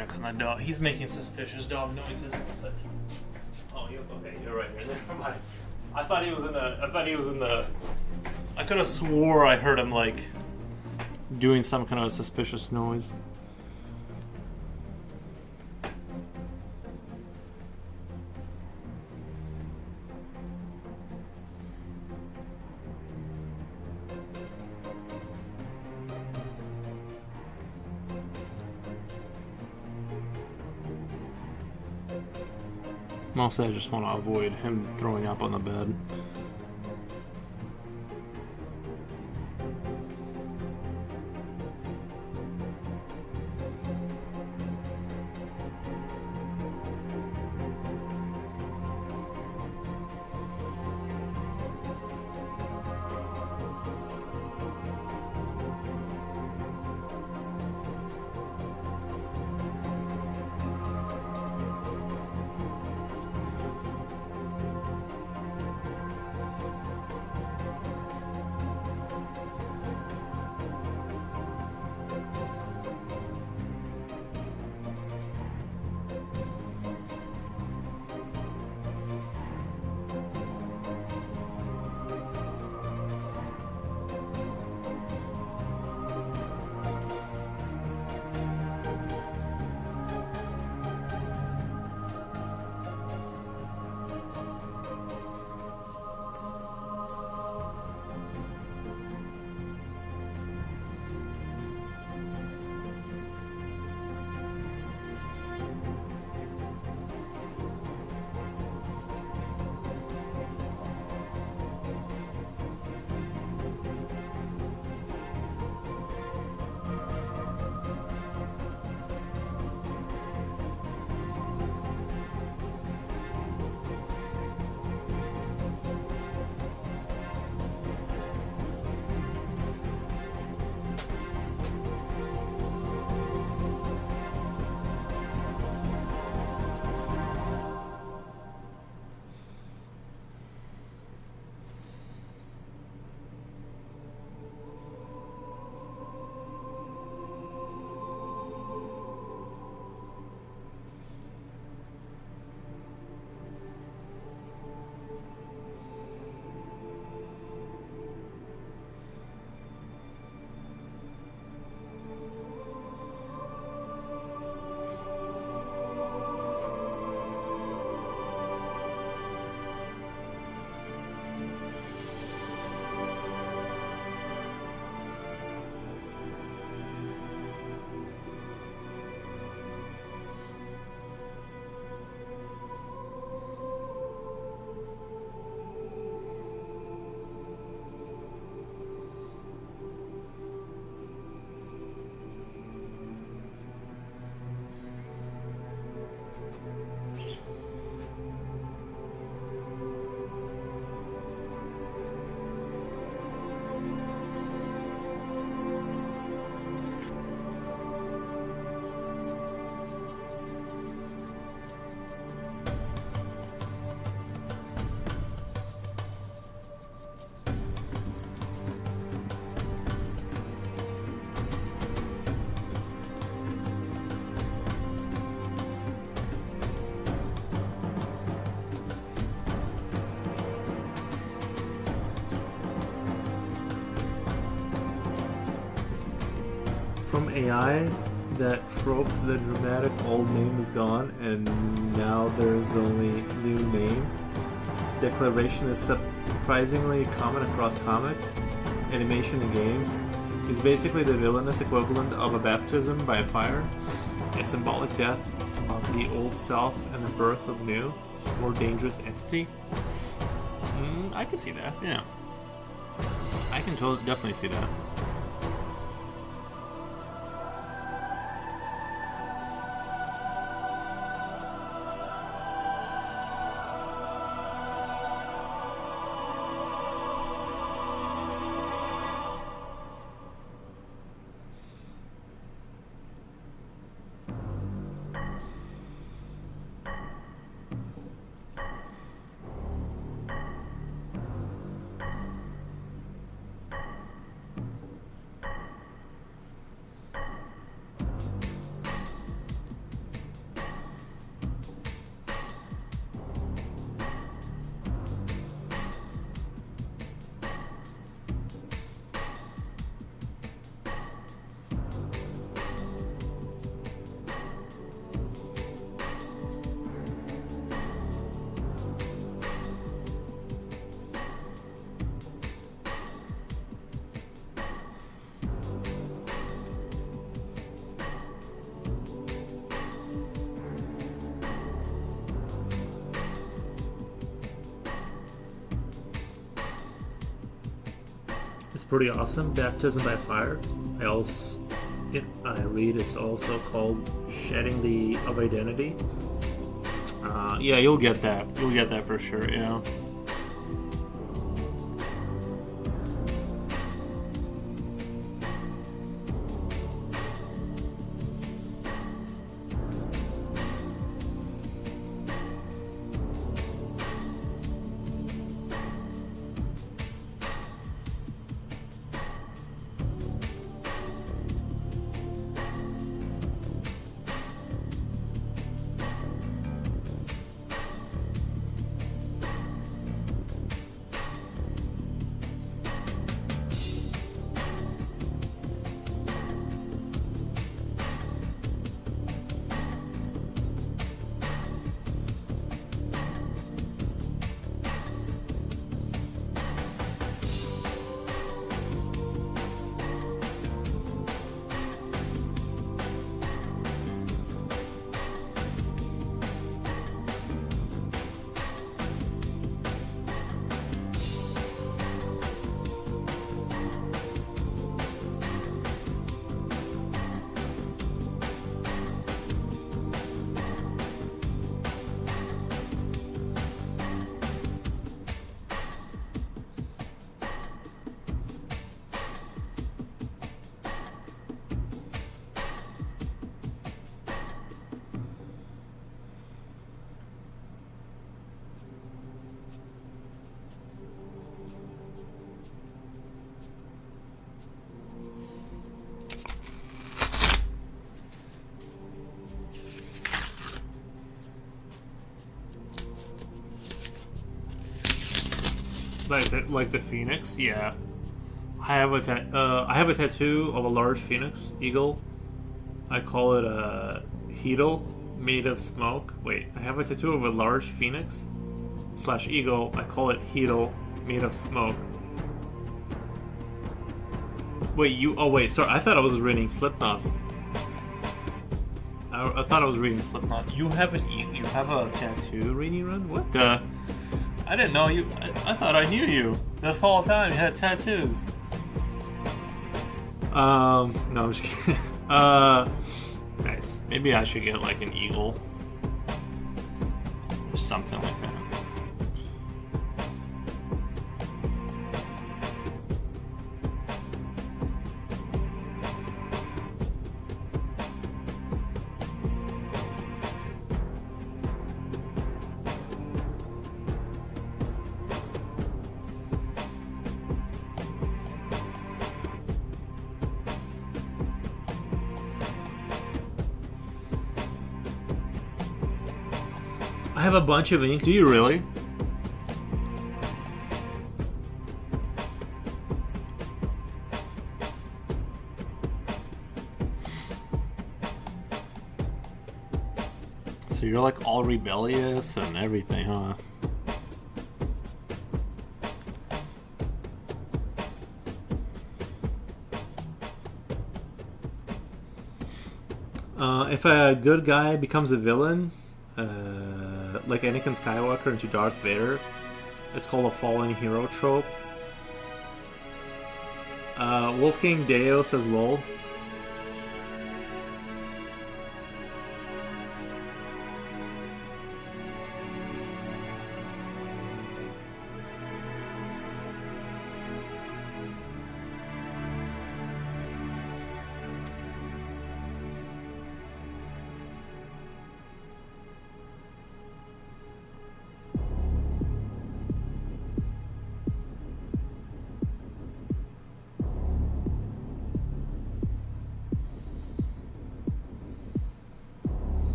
check on the dog. He's making suspicious dog noises. Oh, you're right here. Never mind. I thought he was in the. I could have swore I heard him like doing some kind of a suspicious noise. Mostly I just want to avoid him throwing up on the bed. From AI, that trope, the dramatic old name is gone, and now there's only new name. Declaration is surprisingly common across comics, animation, and games. It's basically the villainous equivalent of a baptism by fire, a symbolic death of the old self and the birth of new, more dangerous entity. I can see that, yeah. I can definitely see that. pretty awesome. Baptism by Fire. I read it's also called Shedding of Identity. Yeah, you'll get that. You'll get that for sure. Yeah. Like the phoenix, yeah. I have a tattoo of a large phoenix eagle. I call it a heedle made of smoke. Wait, I have a tattoo of a large phoenix / eagle. I call it heedle made of smoke. Wait, wait, sorry. I thought I was reading Slipknot's. I thought I was reading Slipknot. You have a tattoo, Reading Run? What the? I didn't know you. I thought I knew you this whole time. You had tattoos. No, I'm just kidding. Nice. Maybe I should get like an eagle or something like that. I have a bunch of ink. Do you really? So you're like all rebellious and everything, huh? If a good guy becomes a villain, like Anakin Skywalker into Darth Vader, it's called a fallen hero trope. Wolfgang Deo says lol.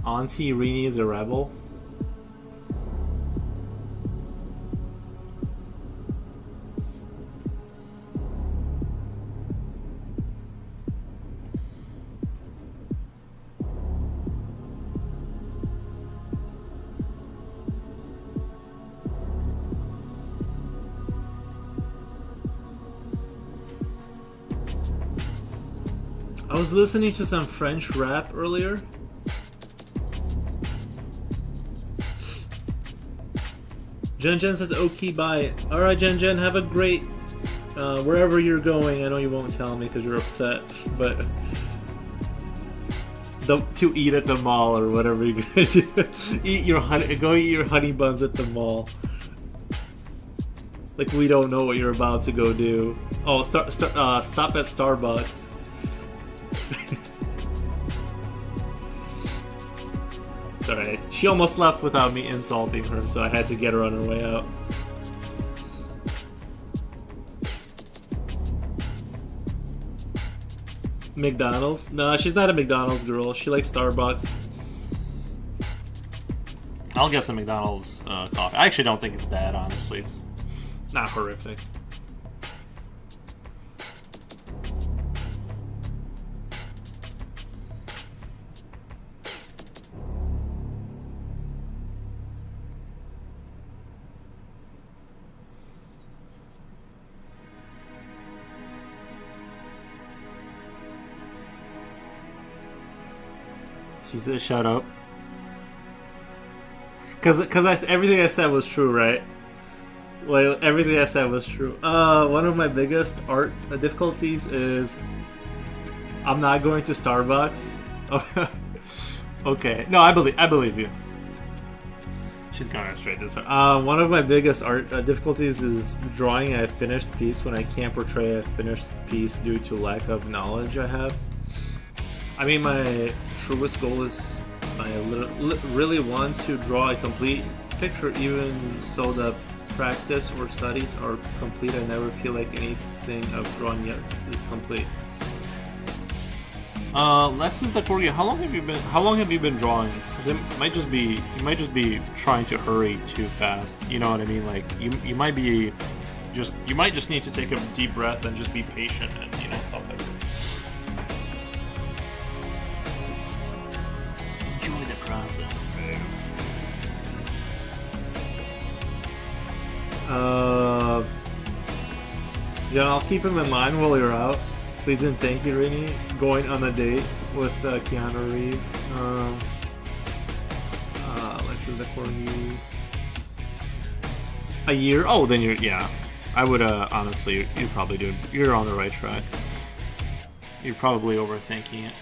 Auntie Rini is a rebel. I was listening to some French rap earlier. Jen Jen says, "Okay, bye." All right, Jen Jen, have a great wherever you're going. I know you won't tell me because you're upset, but to eat at the mall or whatever you're gonna do. Go eat your honey buns at the mall. Like we don't know what you're about to go do. Oh, stop at Starbucks. It's alright. She almost left without me insulting her, so I had to get her on her way out. McDonald's? No, she's not a McDonald's girl. She likes Starbucks. I'll get some McDonald's coffee. I actually don't think it's bad, honestly. It's not horrific. She said, "Shut up." Cause everything I said was true, right? Well, everything I said was true. One of my biggest art difficulties is I'm not going to Starbucks. Okay, no, I believe you. She's going straight this time. One of my biggest art difficulties is drawing a finished piece when I can't portray a finished piece due to lack of knowledge I have. I mean, my truest goal is I really want to draw a complete picture, even so the practice or studies are complete. I never feel like anything I've drawn yet is complete. Lexus the Corgi, how long have you been drawing? Because you might just be trying to hurry too fast. You know what I mean? Like you might just need to take a deep breath and just be patient and stuff like that. Enjoy the process, babe. Yeah, I'll keep him in line while you're out. Please and thank you, Rainey. Going on a date with Keanu Reeves. Let's see the Corgi. A year? Oh, then I would honestly, you probably do. You're on the right track. You're probably overthinking it.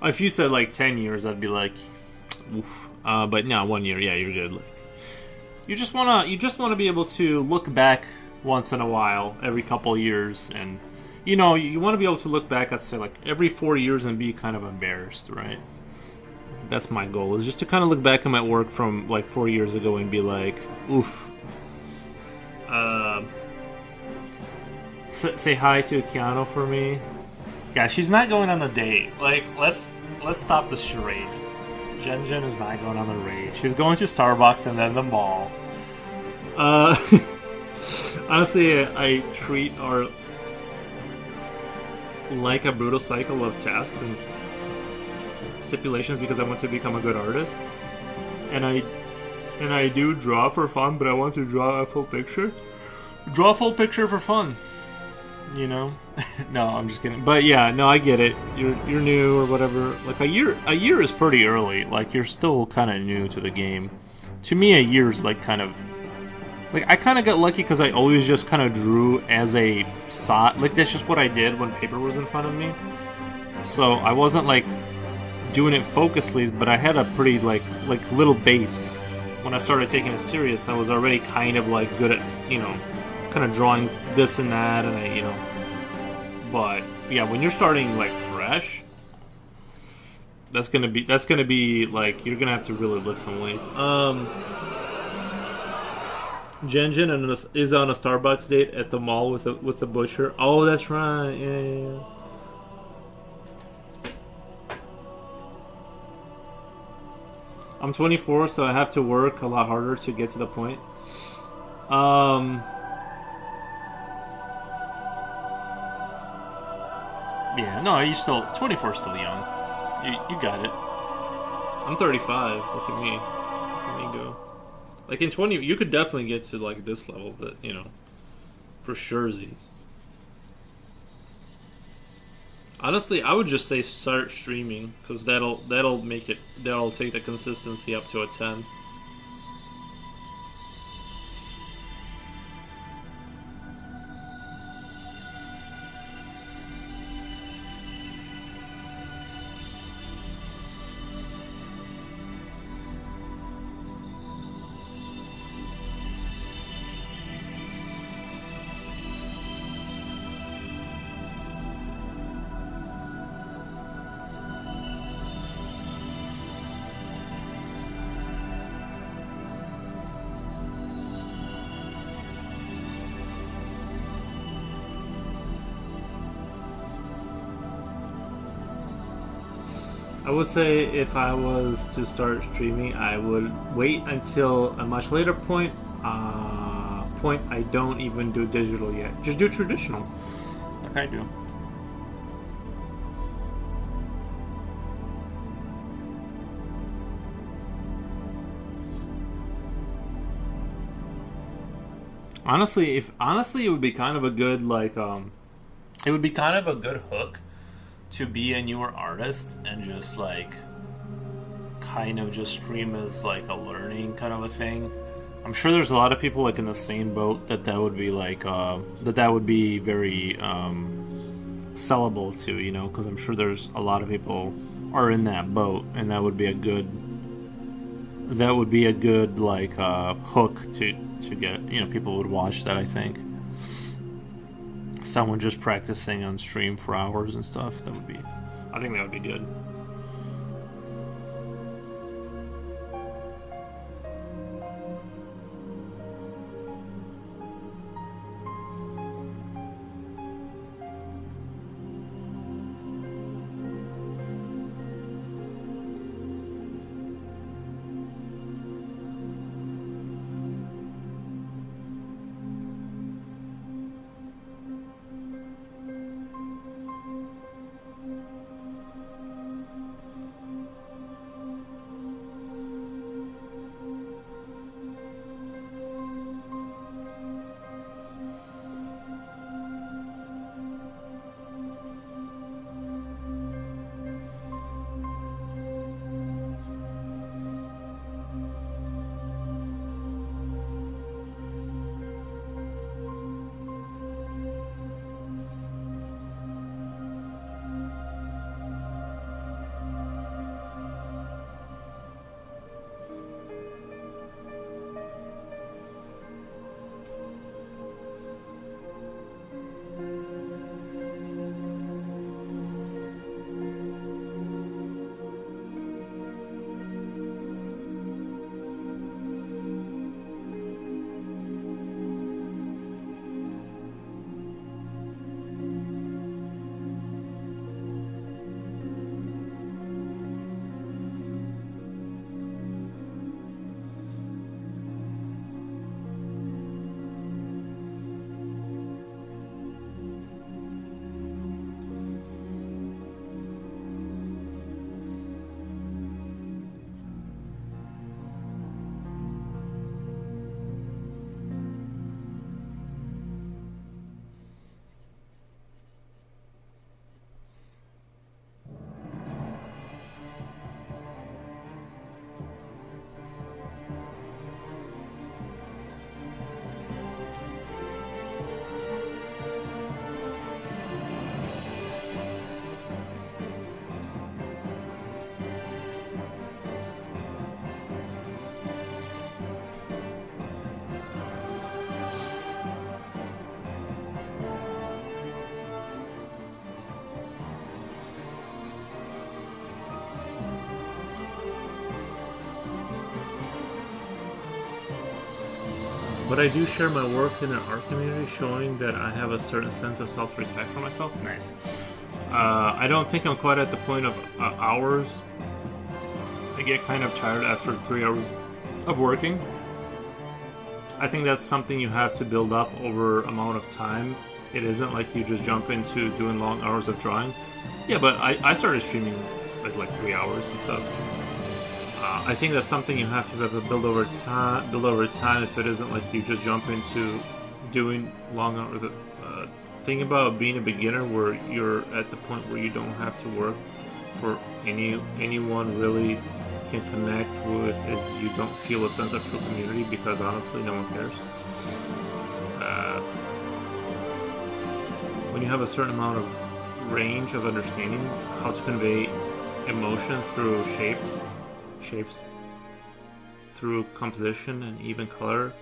If you said like 10 years, I'd be like, oof. But no, 1 year, yeah, you're good. Like, you just wanna be able to look back once in a while, every couple of years, and you want to be able to look back at, say, like every 4 years and be kind of embarrassed, right? That's my goal, is just to kind of look back at my work from like 4 years ago and be like, oof. Say hi to Keanu for me. Yeah, she's not going on the date. Like, let's stop the charade. Jen is not going on the raid. She's going to Starbucks and then the mall. Honestly, I treat our like a brutal cycle of tasks and stipulations because I want to become a good artist. And I do draw for fun, but I want to draw a full picture. Draw a full picture for fun. No, I'm just kidding. But yeah, no, I get it. You're new or whatever. Like a year is pretty early. Like, you're still kind of new to the game. To me, a year is like kind of like, I kind of got lucky because I always just kind of drew as a side. Like, that's just what I did when paper was in front of me. So I wasn't like doing it focusedly, but I had a pretty like little base. When I started taking it serious, I was already kind of like good at kind of drawing this and that, and but yeah, when you're starting like fresh, that's gonna be like, you're gonna have to really lift some weights. Jen is on a Starbucks date at the mall with the butcher. Oh, that's right. Yeah. I'm 24, so I have to work a lot harder to get to the point. Yeah, no, you're still 24, still young. You got it. I'm 35. Look at me. Go. Like in 20, you could definitely get to like this level, but for sure. Honestly, I would just say start streaming because that'll take the consistency up to a 10. I would say if I was to start streaming, I would wait until a much later point. I don't even do digital yet. Just do traditional, like I do. Honestly, it would be kind of a good it would be kind of a good hook to be a newer artist and just like kind of just stream as like a learning kind of a thing. I'm sure there's a lot of people like in the same boat that would be like that would be very sellable to, because I'm sure there's a lot of people are in that boat, and that would be a good like hook to get, people would watch that. I think someone just practicing on stream for hours and stuff, I think that would be good. But I do share my work in an art community, showing that I have a certain sense of self-respect for myself. Nice. I don't think I'm quite at the point of hours. I get kind of tired after 3 hours of working. I think that's something you have to build up over amount of time. It isn't like you just jump into doing long hours of drawing. Yeah, but I started streaming with like 3 hours and stuff. I think that's something you have to be able to build over time. Build over time. If it isn't like you just jump into doing long hours. Think about being a beginner where you're at the point where you don't have to work for anyone really can connect with, is you don't feel a sense of true community, because honestly no one cares. When you have a certain amount of range of understanding how to convey emotion through shapes through composition and even color,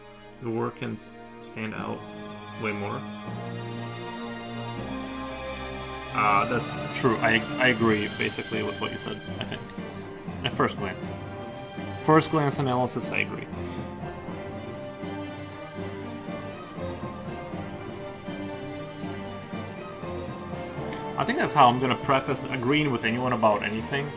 your work can stand out way more. That's true. I agree basically with what you said, I think. At first glance. First glance analysis, I agree. I think that's how I'm going to preface agreeing with anyone about anything.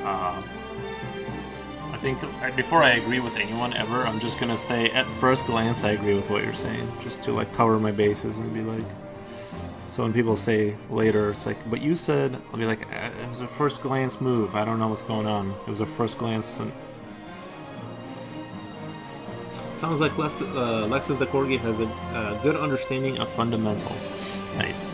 I think before I agree with anyone ever, I'm just going to say at first glance I agree with what you're saying, just to like cover my bases and be like, so when people say later, it's like, but you said, I'll be like, it was a first glance move, I don't know what's going on, it was a first glance. And sounds like Lexus the Corgi has a good understanding of fundamentals. Nice.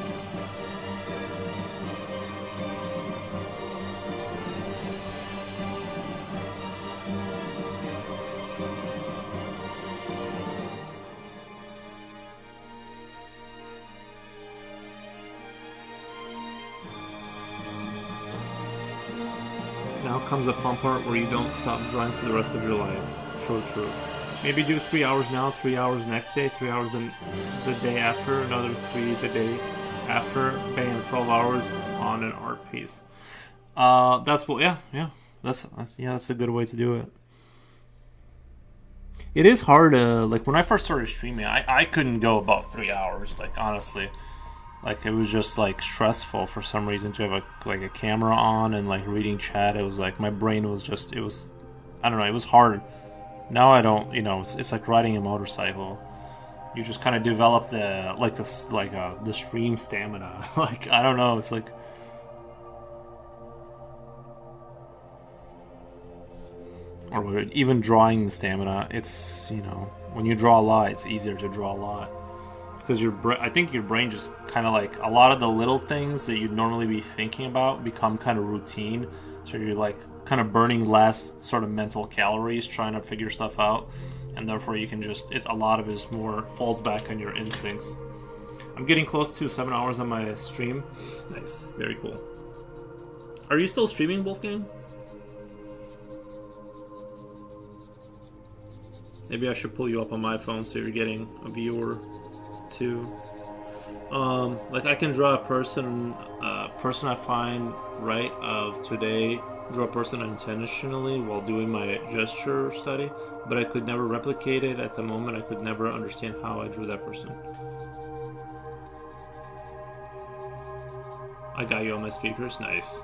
Now comes the fun part where you don't stop drawing for the rest of your life. True. Maybe do 3 hours now, 3 hours next day, 3 hours the day after, another 3 the day after. Bam, 12 hours on an art piece. That's what. Yeah. That's a good way to do it. It is hard to, like, when I first started streaming, I couldn't go about 3 hours. Like, honestly, like, it was just like stressful for some reason to have a camera on and like reading chat. It was like my brain was just, it was, I don't know, it was hard. Now I don't, it's like riding a motorcycle. You just kind of develop the stream stamina. Like, I don't know, it's like, or even drawing the stamina. It's, when you draw a lot, it's easier to draw a lot. Because I think your brain just kind of like, a lot of the little things that you'd normally be thinking about become kind of routine. So you're like kind of burning less sort of mental calories trying to figure stuff out. And therefore you can just, a lot of it is more, falls back on your instincts. I'm getting close to 7 hours on my stream. Nice. Very cool. Are you still streaming, Wolfgang? Maybe I should pull you up on my phone so you're getting a viewer too. Like I can draw a person I find right of today, draw a person intentionally while doing my gesture study, but I could never replicate it at the moment. I could never understand how I drew that person. I got you on my speakers. Nice.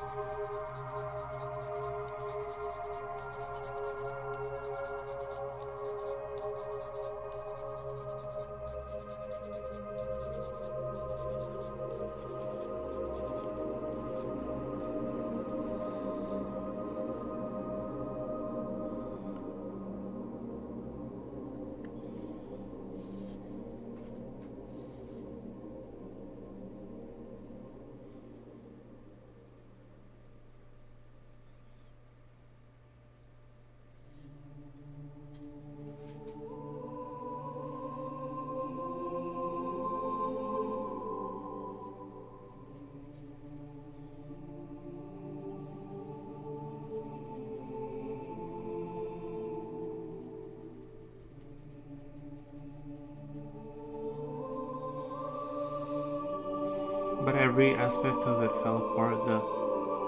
But every aspect of it fell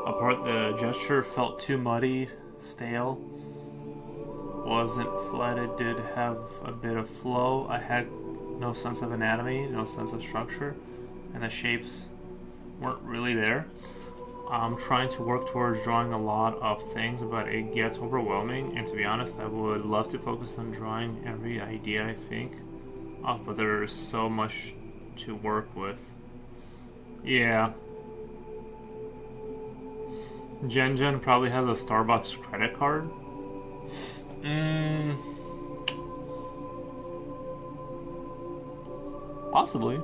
apart. The gesture felt too muddy, stale. Wasn't flat. Did have a bit of flow. I had no sense of anatomy, no sense of structure, and the shapes weren't really there. I'm trying to work towards drawing a lot of things, but it gets overwhelming. And to be honest, I would love to focus on drawing every idea I think of, but there's so much to work with. Yeah. Jen probably has a Starbucks credit card. Possibly.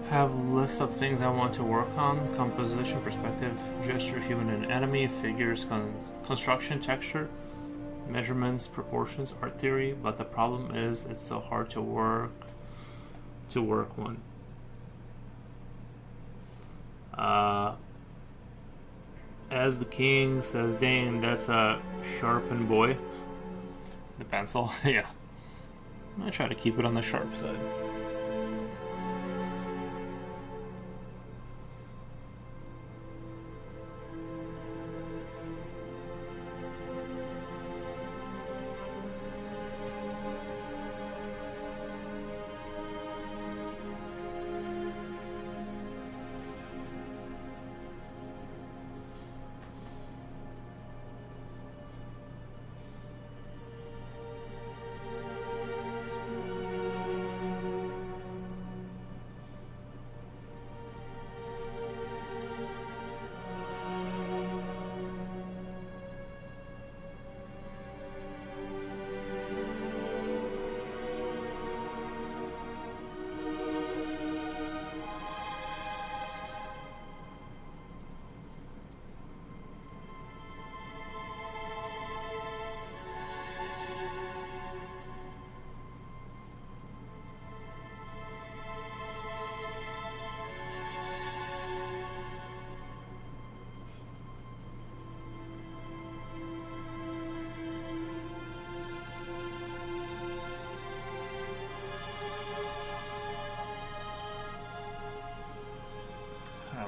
Have list of things I want to work on: composition, perspective, gesture, human and enemy, figures, construction, texture, measurements, proportions, art theory. But the problem is, it's so hard to work one. As the king says, Dane, that's a sharpened boy. The pencil? Yeah. I try to keep it on the sharp side.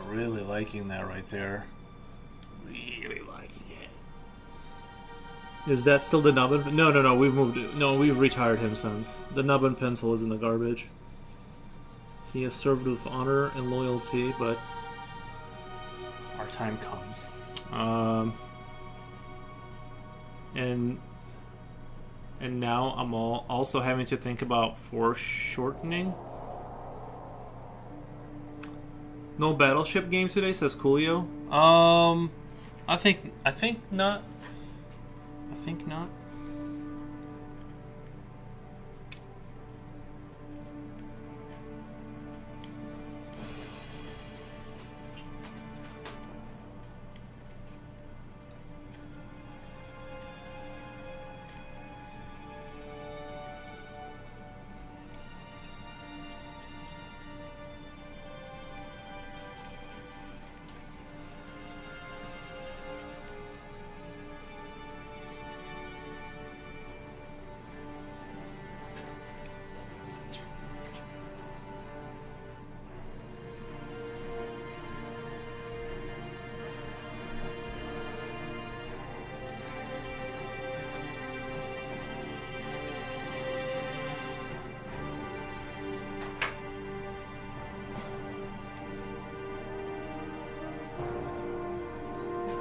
Really liking that right there. Really liking it. Is that still the nubbin? No. We've moved it. No, we've retired him since. The nubbin pencil is in the garbage. He has served with honor and loyalty, but Our time comes. And now I'm also having to think about foreshortening. No battleship game today, says Coolio. I think not. I think not.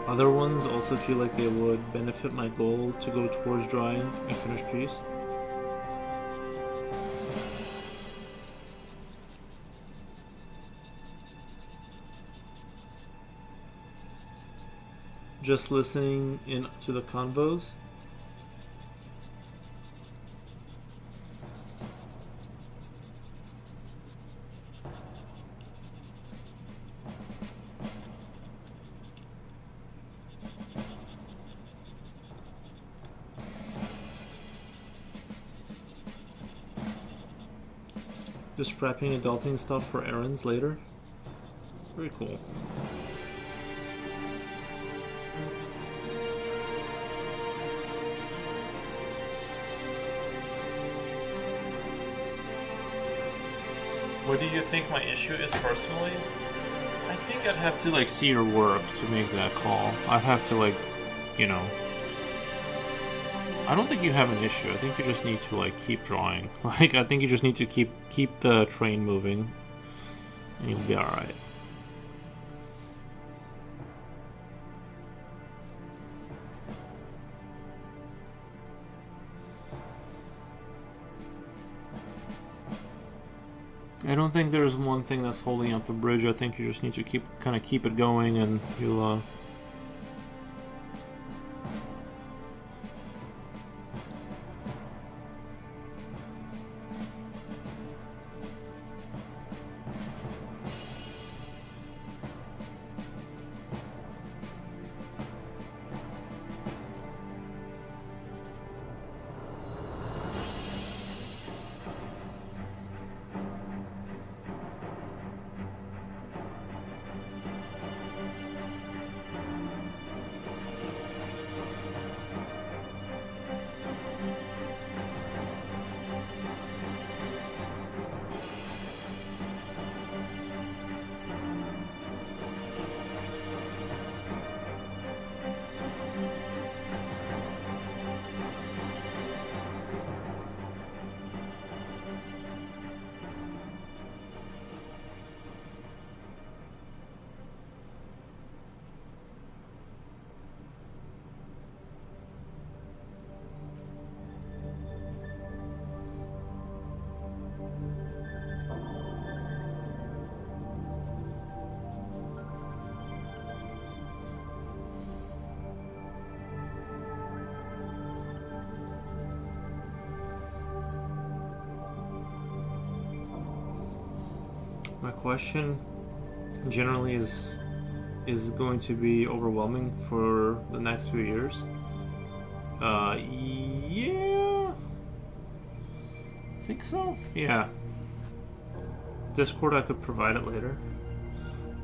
Other ones also feel like they would benefit my goal to go towards drawing a finished piece. Just listening in to the convos. Just prepping adulting stuff for errands later. Very cool. What do you think my issue is personally? I think I'd have to like see your work to make that call. I'd have to like, you know. I don't think you have an issue. I think you just need to like keep drawing. Like I think you just need to keep the train moving, and you'll be all right. I don't think there's one thing that's holding up the bridge. I think you just need to keep it going, and you'll. My question generally is going to be overwhelming for the next few years. Yeah. I think so. Yeah. Discord, I could provide it later.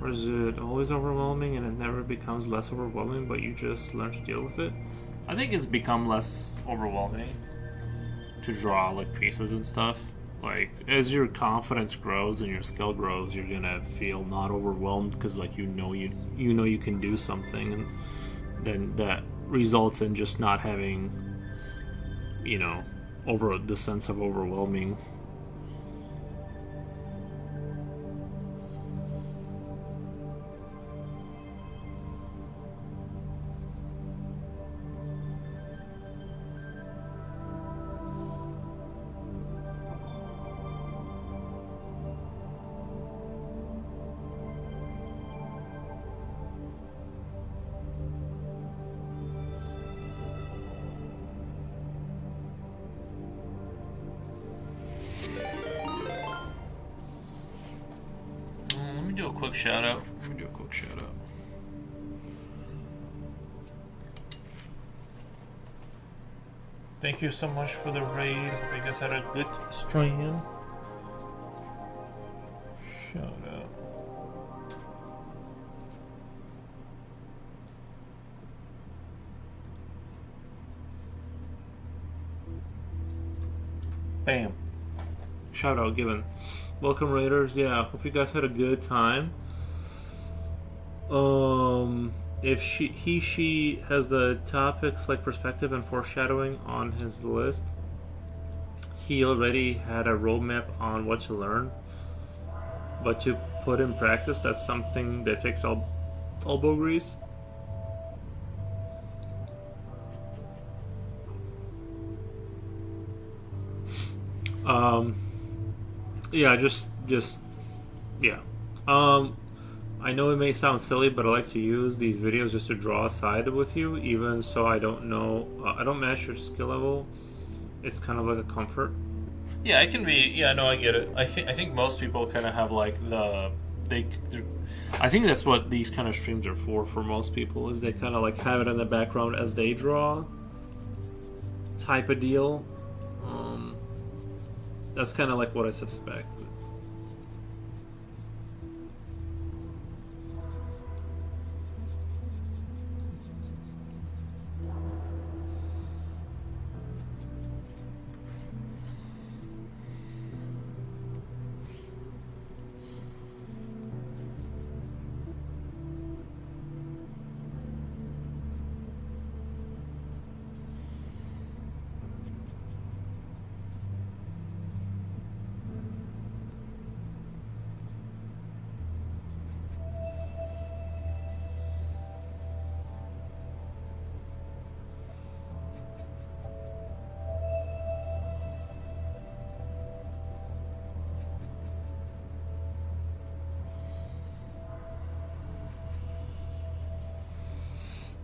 Or is it always overwhelming and it never becomes less overwhelming, but you just learn to deal with it? I think it's become less overwhelming to draw like pieces and stuff. Like as your confidence grows and your skill grows, you're gonna feel not overwhelmed because like you know you can do something, and then that results in just not having, you know, over the sense of overwhelming. quick shout out. Let me do a quick shout out. Thank you so much for the raid. Hope you guys had a good stream. Shout out. Bam. Shout out given. Welcome Raiders. Yeah, hope you guys had a good time. If she has the topics like perspective and foreshadowing on his list, he already had a roadmap on what to learn. But to put in practice, that's something that takes elbow grease. Yeah, just yeah. I know it may sound silly, but I like to use these videos just to draw aside with you, even so I don't know, I don't match your skill level. It's kind of like a comfort. Yeah, it can be. Yeah, no, I get it. I think most people kind of have like I think that's what these kind of streams are for most people, is they kind of like have it in the background as they draw, type of deal. That's kind of like what I suspect.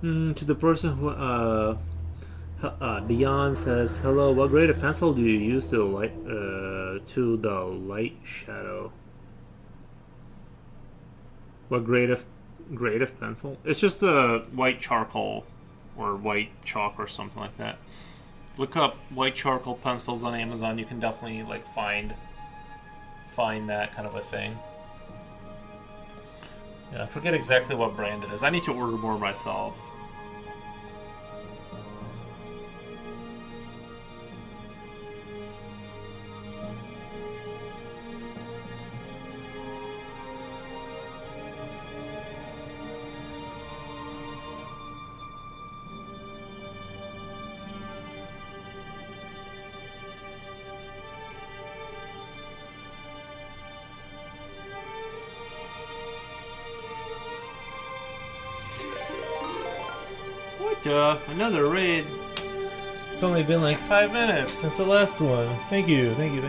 To the person who, Dion says, "Hello. What grade of pencil do you use to the light shadow? What grade of pencil? It's just a white charcoal or white chalk or something like that. Look up white charcoal pencils on Amazon. You can definitely like find that kind of a thing." Yeah, I forget exactly what brand it is. I need to order more myself. Another raid. It's only been like 5 minutes since the last one. Thank you. Let me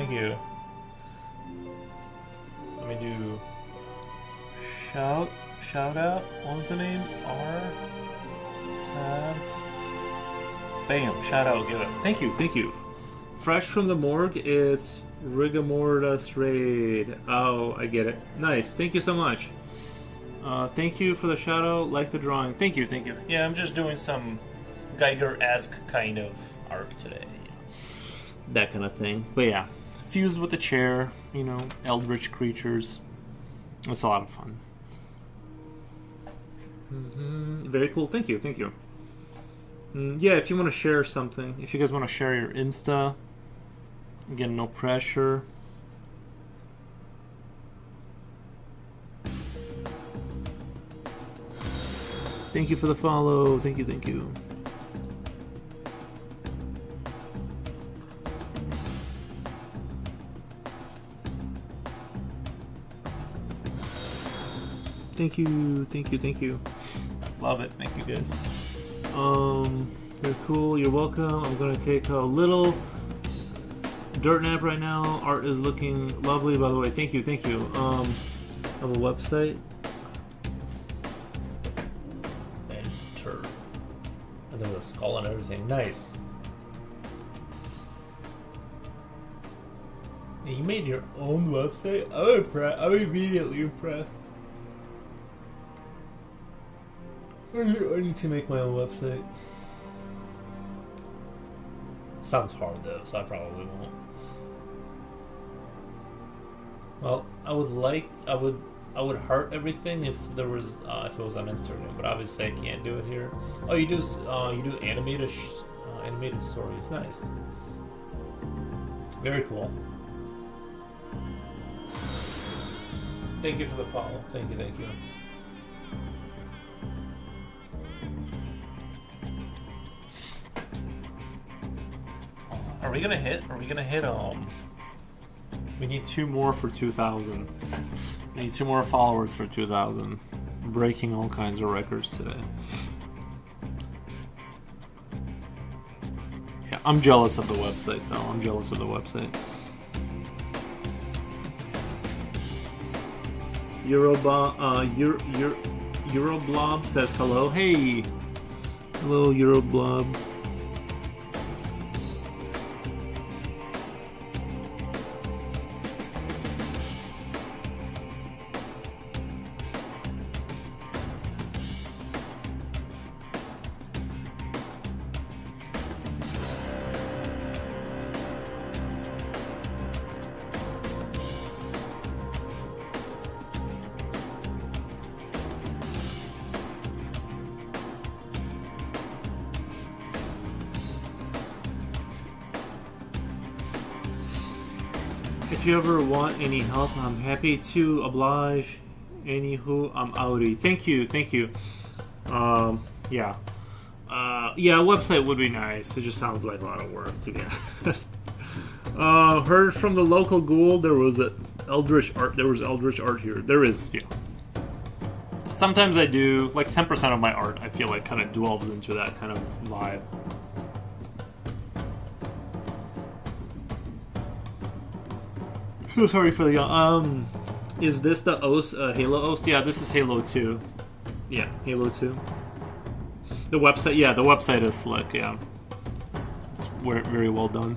do shout out. What was the name? R tab. Bam! Shout out. Give it. Thank you. Fresh from the morgue. It's Rigamortus raid. Oh, I get it. Nice. Thank you so much. Thank you for the shout out. Like the drawing. Thank you. Yeah, I'm just doing some Geiger-esque kind of art today. That kind of thing. But yeah, fused with the chair, Eldritch creatures. It's a lot of fun. Very cool. Thank you. Yeah, if you want to share something, if you guys want to share your Insta, again, no pressure. Thank you for the follow. Thank you. Thank you. Love it. Thank you guys. You're cool. You're welcome. I'm gonna take a little dirt nap right now. Art is looking lovely, by the way. Thank you. I have a website. There's a skull and everything. Nice. You made your own website? I'm immediately impressed. I need to make my own website. Sounds hard though, so I probably won't. Well, I would heart everything if there was if it was on Instagram, but obviously I can't do it here. Oh, you do animated stories. Nice. Very cool. Thank you for the follow. Thank you. Are we gonna hit? We need 2 more for 2,000. We need 2 more followers for 2,000. Breaking all kinds of records today. Yeah, I'm jealous of the website though. Euroblob says hello. Hey! Hello, Euroblob. If you ever want any help, I'm happy to oblige. Anywho, I'm outie. Thank you. Yeah. Yeah, a website would be nice. It just sounds like a lot of work, to be honest. Heard from the local ghoul there was Eldritch art here. There is, yeah. Sometimes I do, like 10% of my art, I feel like kind of dwells into that kind of vibe. So sorry for the is this the Halo Ost? Yeah, this is Halo 2. Yeah, Halo 2. The website is slick, yeah. It's very well done.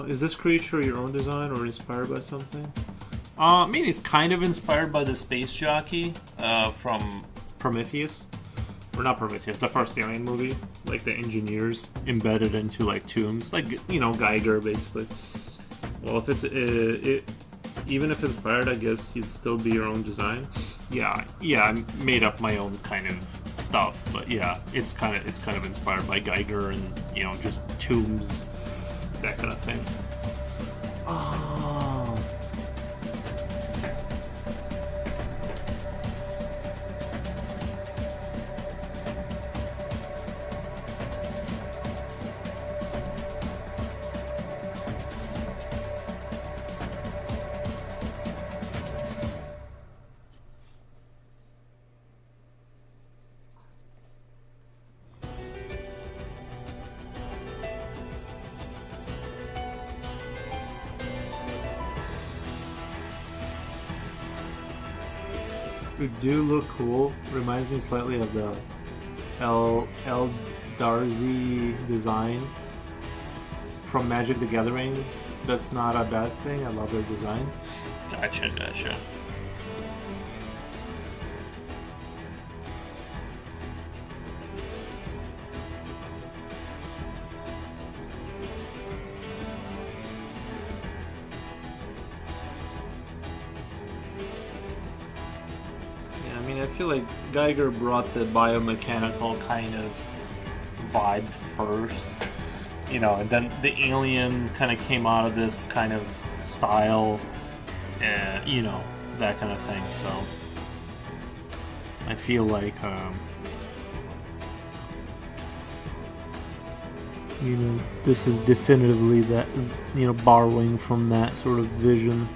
Is this creature your own design or inspired by something? I mean, it's kind of inspired by the space jockey from Prometheus. Or not Prometheus, the first Alien movie. Like the engineers embedded into like tombs. Like, you know, Geiger, basically. Well, if it's... even if inspired, I guess you'd still be your own design. Yeah, I made up my own kind of stuff. But yeah, it's kind of inspired by Geiger and, you know, just tombs. That kind of thing. Oh. They do look cool. Reminds me slightly of the Eldarzi design from Magic the Gathering. That's not a bad thing. I love their design. Gotcha. I feel like Geiger brought the biomechanical kind of vibe first, you know, and then the Alien kind of came out of this kind of style, you know, that kind of thing. So I feel like, you know, this is definitively that, you know, borrowing from that sort of vision.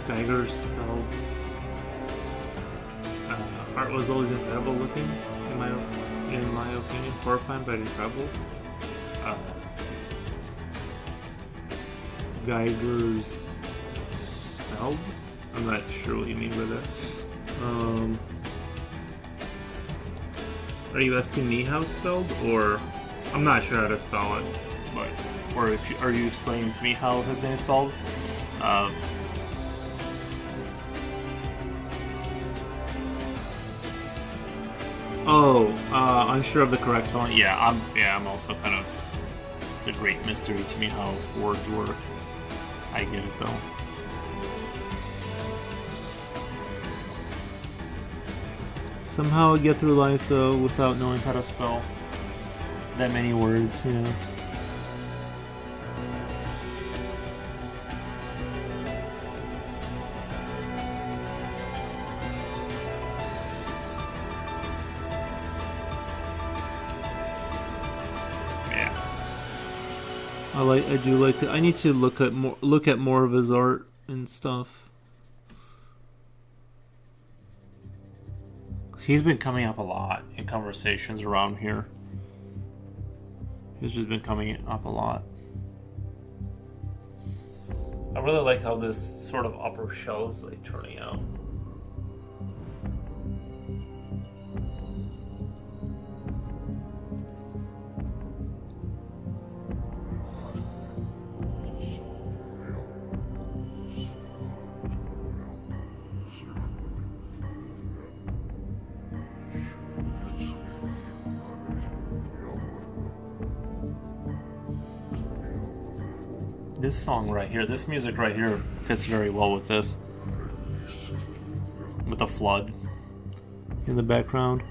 Geiger's spelled. Art was always incredible looking, in my opinion. Horrifying but incredible. Geiger's spelled. I'm not sure what you mean by that. Are you asking me how it's spelled, or I'm not sure how to spell it, but or if you, are you explaining to me how his name is spelled? Unsure of the correct spelling. Yeah, I'm also kind of. It's a great mystery to me how words work. I get it though. Somehow I get through life though without knowing how to spell that many words, you know. I do like it. I need to look at more of his art and stuff. He's been coming up a lot in conversations around here. He's just been coming up a lot. I really like how this sort of upper shell is like turning out. This song right here, this music right here fits very well with this. With the flood in the background.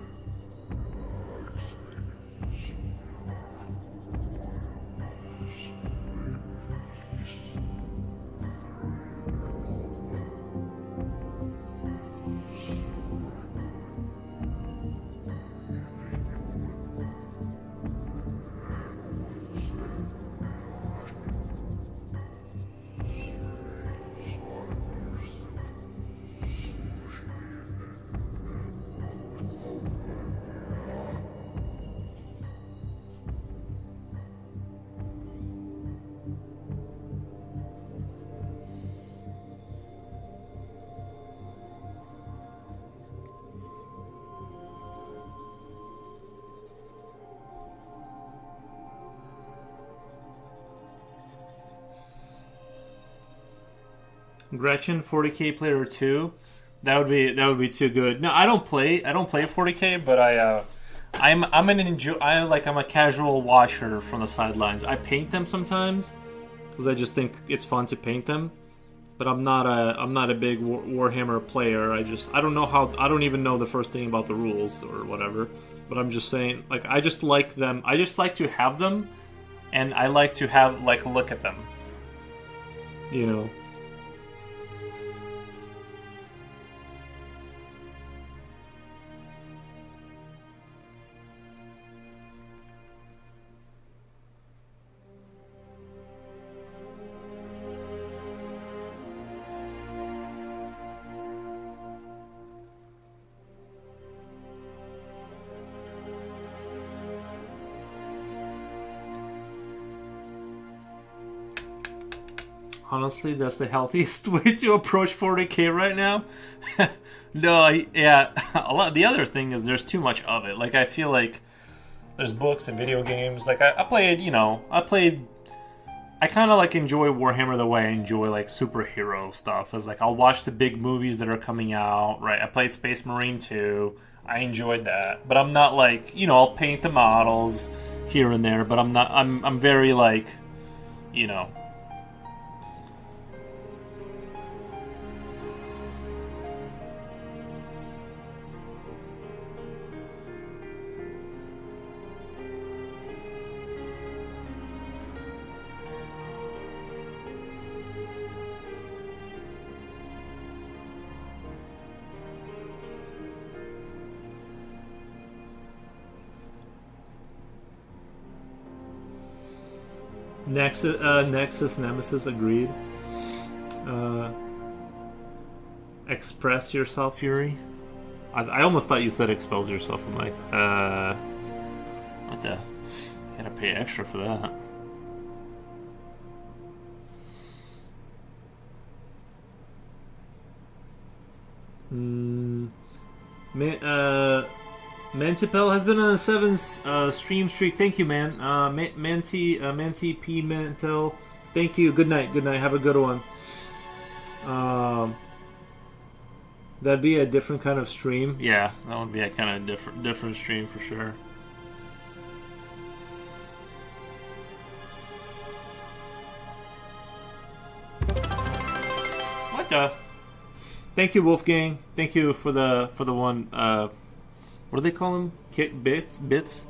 Gretchen 40k player 2. That would be too good. No, I don't play 40k, but I'm a casual watcher from the sidelines. I paint them sometimes because I just think it's fun to paint them. But I'm not a big Warhammer player. I don't even know the first thing about the rules or whatever. But I'm just saying, like, I just like them. I just like to have them, and I like to have look at them. You know. Honestly, that's the healthiest way to approach 40K right now. No, yeah. A lot. The other thing is there's too much of it. Like, I feel like there's books and video games. Like, I played. I kind of like enjoy Warhammer the way I enjoy like superhero stuff. As like I'll watch the big movies that are coming out. Right. I played Space Marine 2. I enjoyed that, but I'm not like I'll paint the models here and there, but I'm not. I'm very like, you know. Nexus Nemesis agreed. Express yourself, Yuri. I almost thought you said expose yourself. I'm like, what the? Gotta pay extra for that. Mantipel has been on a 7 stream streak. Thank you, man. Manti P Mantel. Thank you. Good night. Good night. Have a good one. That'd be a different kind of stream. Yeah, that would be a kind of different stream for sure. What the? Thank you, Wolfgang. Thank you for the one. What do they call them? Bits?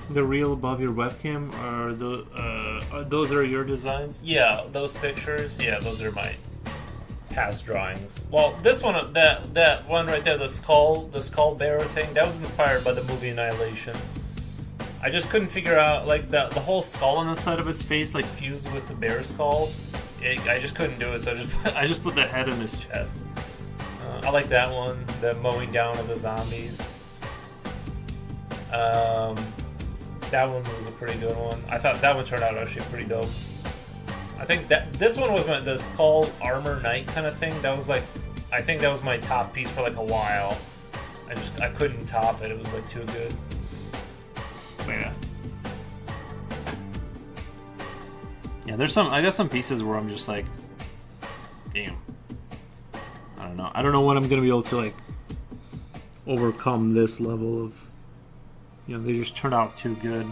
The reel above your webcam those are your designs? Yeah, those pictures. Yeah, those are my past drawings. Well, this one, that one right there, the skull bearer thing, that was inspired by the movie Annihilation. I just couldn't figure out like the whole skull on the side of its face like fused with the bear skull. I just couldn't do it, so I just put the head in his chest. I like that one, the mowing down of the zombies. That one was a pretty good one. I thought that one turned out actually pretty dope. I think that this one was the skull armor knight kind of thing. That was like, I think that was my top piece for like a while. I couldn't top it. It was like too good. Yeah. Yeah, I got some pieces where I'm just like, damn. I don't know when I'm gonna be able to like overcome this level of. They just turned out too good.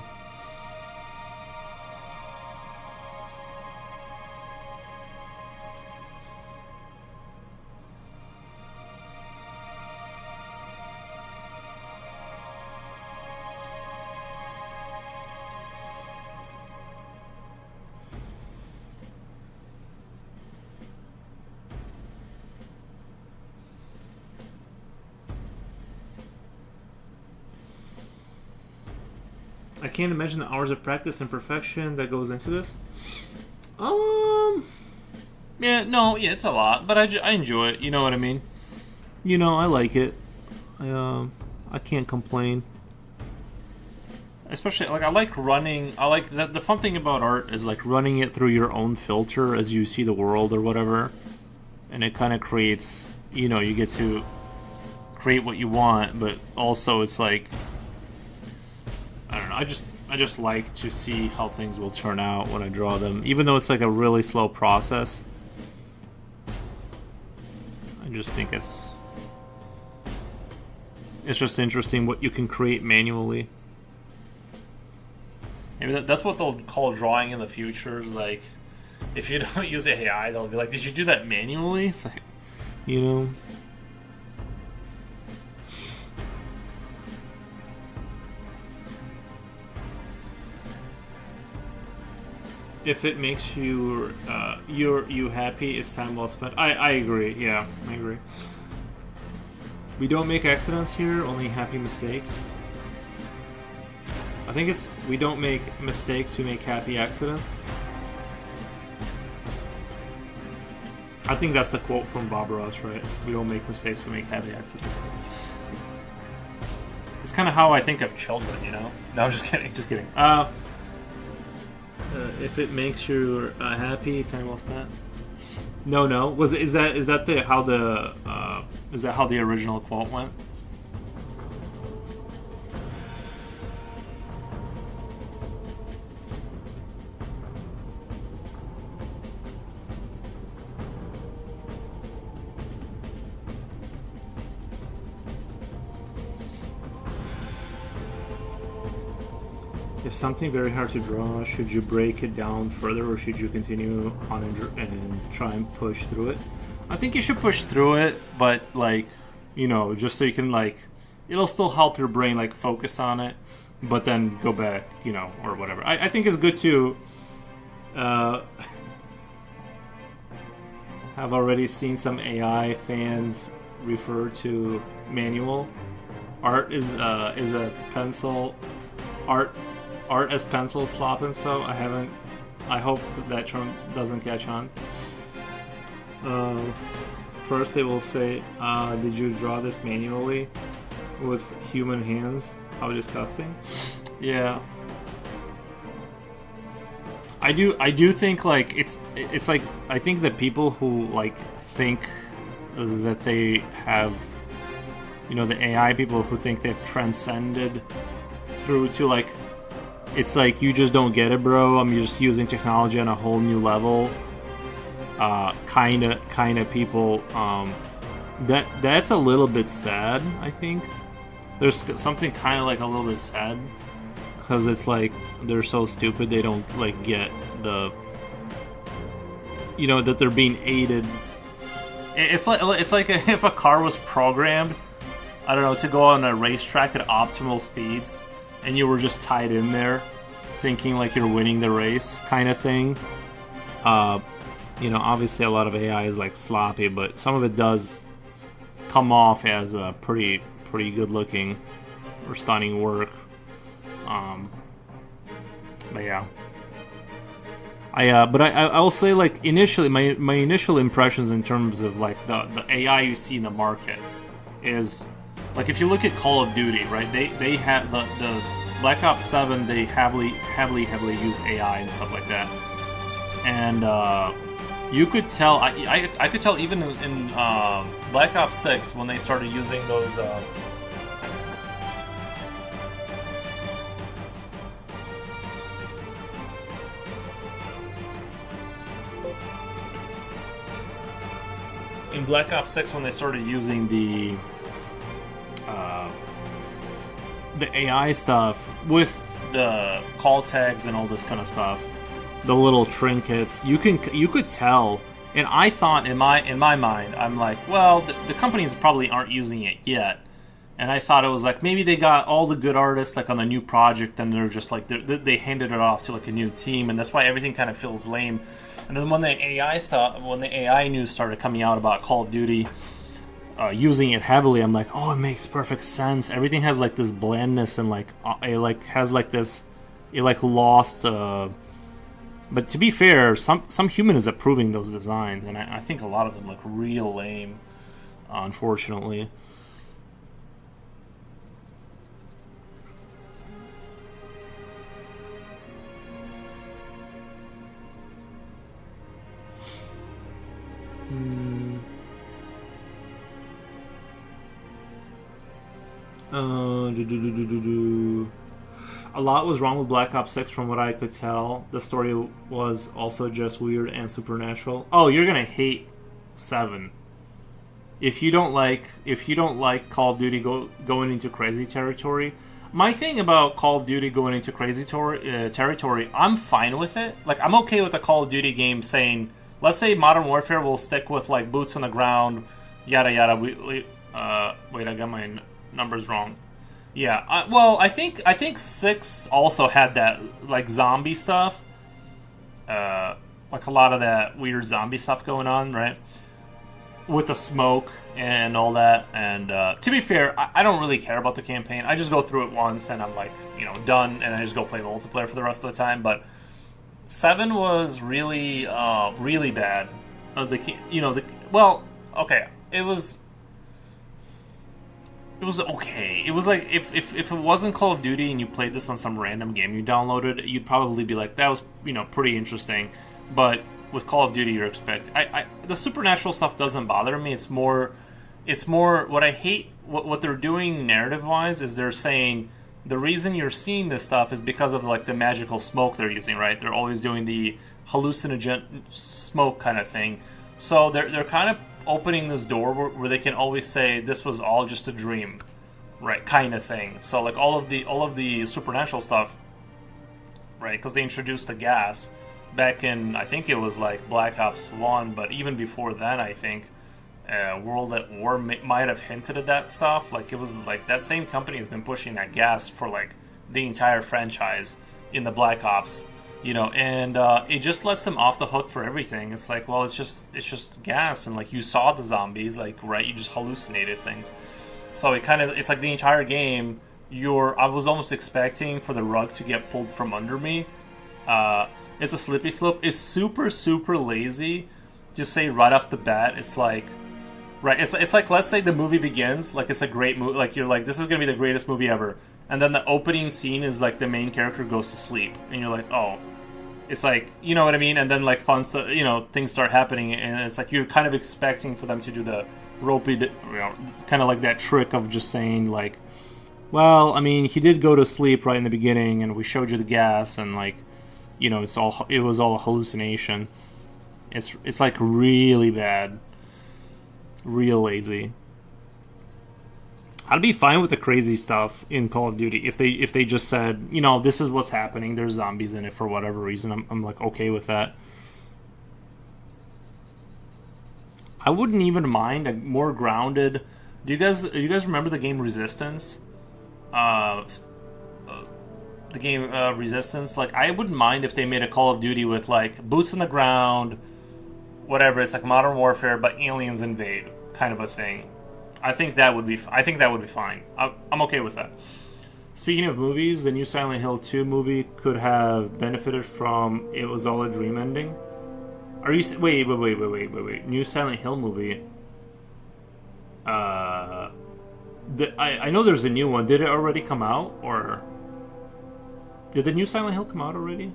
I can't imagine the hours of practice and perfection that goes into this. Yeah, it's a lot, but I enjoy it. You know what I mean? I like it. I can't complain. Especially, like, I like running. I like the fun thing about art is like running it through your own filter as you see the world or whatever, and it kind of creates. You get to create what you want, but also it's like. I don't know. I just like to see how things will turn out when I draw them, even though it's like a really slow process. just think it's just interesting what you can create manually. Maybe that's what they'll call drawing in the future. Is like, if you don't use AI, they'll be like, "Did you do that manually?" It's like, you know. If it makes you you happy, it's time well spent. I agree. Yeah, I agree. We don't make accidents here, only happy mistakes. I think it's we don't make mistakes, we make happy accidents. I think that's the quote from Bob Ross, right? We don't make mistakes, we make happy accidents. It's kind of how I think of children, you know? No, I'm just kidding, just kidding. If it makes you happy, time well spent. No. Is that how the original quote went? If something very hard to draw, should you break it down further, or should you continue on and try and push through it? I think you should push through it, but like, you know, just so you can like, it'll still help your brain like focus on it, but then go back, you know, or whatever. I think it's good to have already seen some AI fans refer to manual art is a pencil art as pencil slopping. So I hope that term doesn't catch on. First they will say, did you draw this manually with human hands? How disgusting. Yeah, I do think like it's like, I think that people who like think that they have, you know, the AI people who think they've transcended through to like, it's like, you just don't get it, bro. I'm just using technology on a whole new level. Kind of people. That's a little bit sad. I think there's something kind of like a little bit sad, because it's like they're so stupid they don't like get the, you know, that they're being aided. It's like if a car was programmed, I don't know, to go on a racetrack at optimal speeds, and you were just tied in there thinking like you're winning the race kind of thing. You know, obviously a lot of AI is like sloppy, but some of it does come off as a pretty good looking or stunning work. But yeah. I will say, like, initially my initial impressions in terms of like the AI you see in the market is, like, if you look at Call of Duty, right? They have the Black Ops 7. They heavily use AI and stuff like that, and you could tell. I could tell even in Black Ops 6 when they started using those. In Black Ops 6, when they started using the AI stuff with the call tags and all this kind of stuff, the little trinkets, you could tell. And I thought in my mind, I'm like, well, the companies probably aren't using it yet. And I thought it was like, maybe they got all the good artists like on the new project, and they're just like they handed it off to like a new team, and that's why everything kind of feels lame. And then when the AI news started coming out about Call of Duty using it heavily, I'm like, oh, it makes perfect sense. Everything has like this blandness, and like it like has like this, it like lost. But to be fair, some human is approving those designs, and I think a lot of them look real lame, unfortunately. A lot was wrong with Black Ops 6 from what I could tell. The story was also just weird and supernatural. Oh, you're gonna hate 7. if you don't like Call of Duty going into crazy territory. My thing about Call of Duty going into crazy territory, I'm fine with it. Like, I'm okay with a Call of Duty game saying, let's say Modern Warfare will stick with like boots on the ground, yada yada. Wait, I got my numbers wrong. Yeah, well, I think 6 also had that like zombie stuff, like a lot of that weird zombie stuff going on, right? With the smoke and all that. And to be fair, I don't really care about the campaign. I just go through it once and I'm like, done, and I just go play multiplayer for the rest of the time. But 7 was really, really bad. Okay, it was okay. It was like if it wasn't Call of Duty and you played this on some random game you downloaded, you'd probably be like, that was pretty interesting. But with Call of Duty, you're expecting. The supernatural stuff doesn't bother me. It's more what I hate. What they're doing narrative wise is they're saying the reason you're seeing this stuff is because of like the magical smoke they're using. Right? They're always doing the hallucinogen smoke kind of thing. So they're kind of opening this door where they can always say this was all just a dream, right? Kind of thing. So like all of the supernatural stuff, right? Because they introduced the gas back in, I think it was like Black Ops 1, but even before then, I think World at War might have hinted at that stuff. Like, it was like that same company has been pushing that gas for like the entire franchise in the Black Ops, and it just lets them off the hook for everything. It's like, well, it's just gas, and like you saw the zombies, like, right, you just hallucinated things. So it's like the entire game, I was almost expecting for the rug to get pulled from under me. It's a slippery slope. It's super, super lazy to say right off the bat. It's like, right, it's like, let's say the movie begins, like it's a great movie, like you're like, this is going to be the greatest movie ever. And then the opening scene is like the main character goes to sleep. And you're like, oh. It's like, you know what I mean? And then like fun stuff, things start happening. And it's like you're kind of expecting for them to do the ropey, kind of like that trick of just saying like, well, I mean, he did go to sleep right in the beginning and we showed you the gas and like, it was all a hallucination. It's like really bad, real lazy. I'd be fine with the crazy stuff in Call of Duty if they just said, this is what's happening. There's zombies in it for whatever reason. I'm like okay with that. I wouldn't even mind a more grounded. Do you guys remember the game Resistance? The game Resistance, like I wouldn't mind if they made a Call of Duty with like boots on the ground, whatever. It's like Modern Warfare, but aliens invade, kind of a thing. I think that would be fine. I'm okay with that. Speaking of movies, the new Silent Hill 2 movie could have benefited from it was all a dream ending. Are you wait? New Silent Hill movie. I know there's a new one. Did it already come out or? Did the new Silent Hill come out already?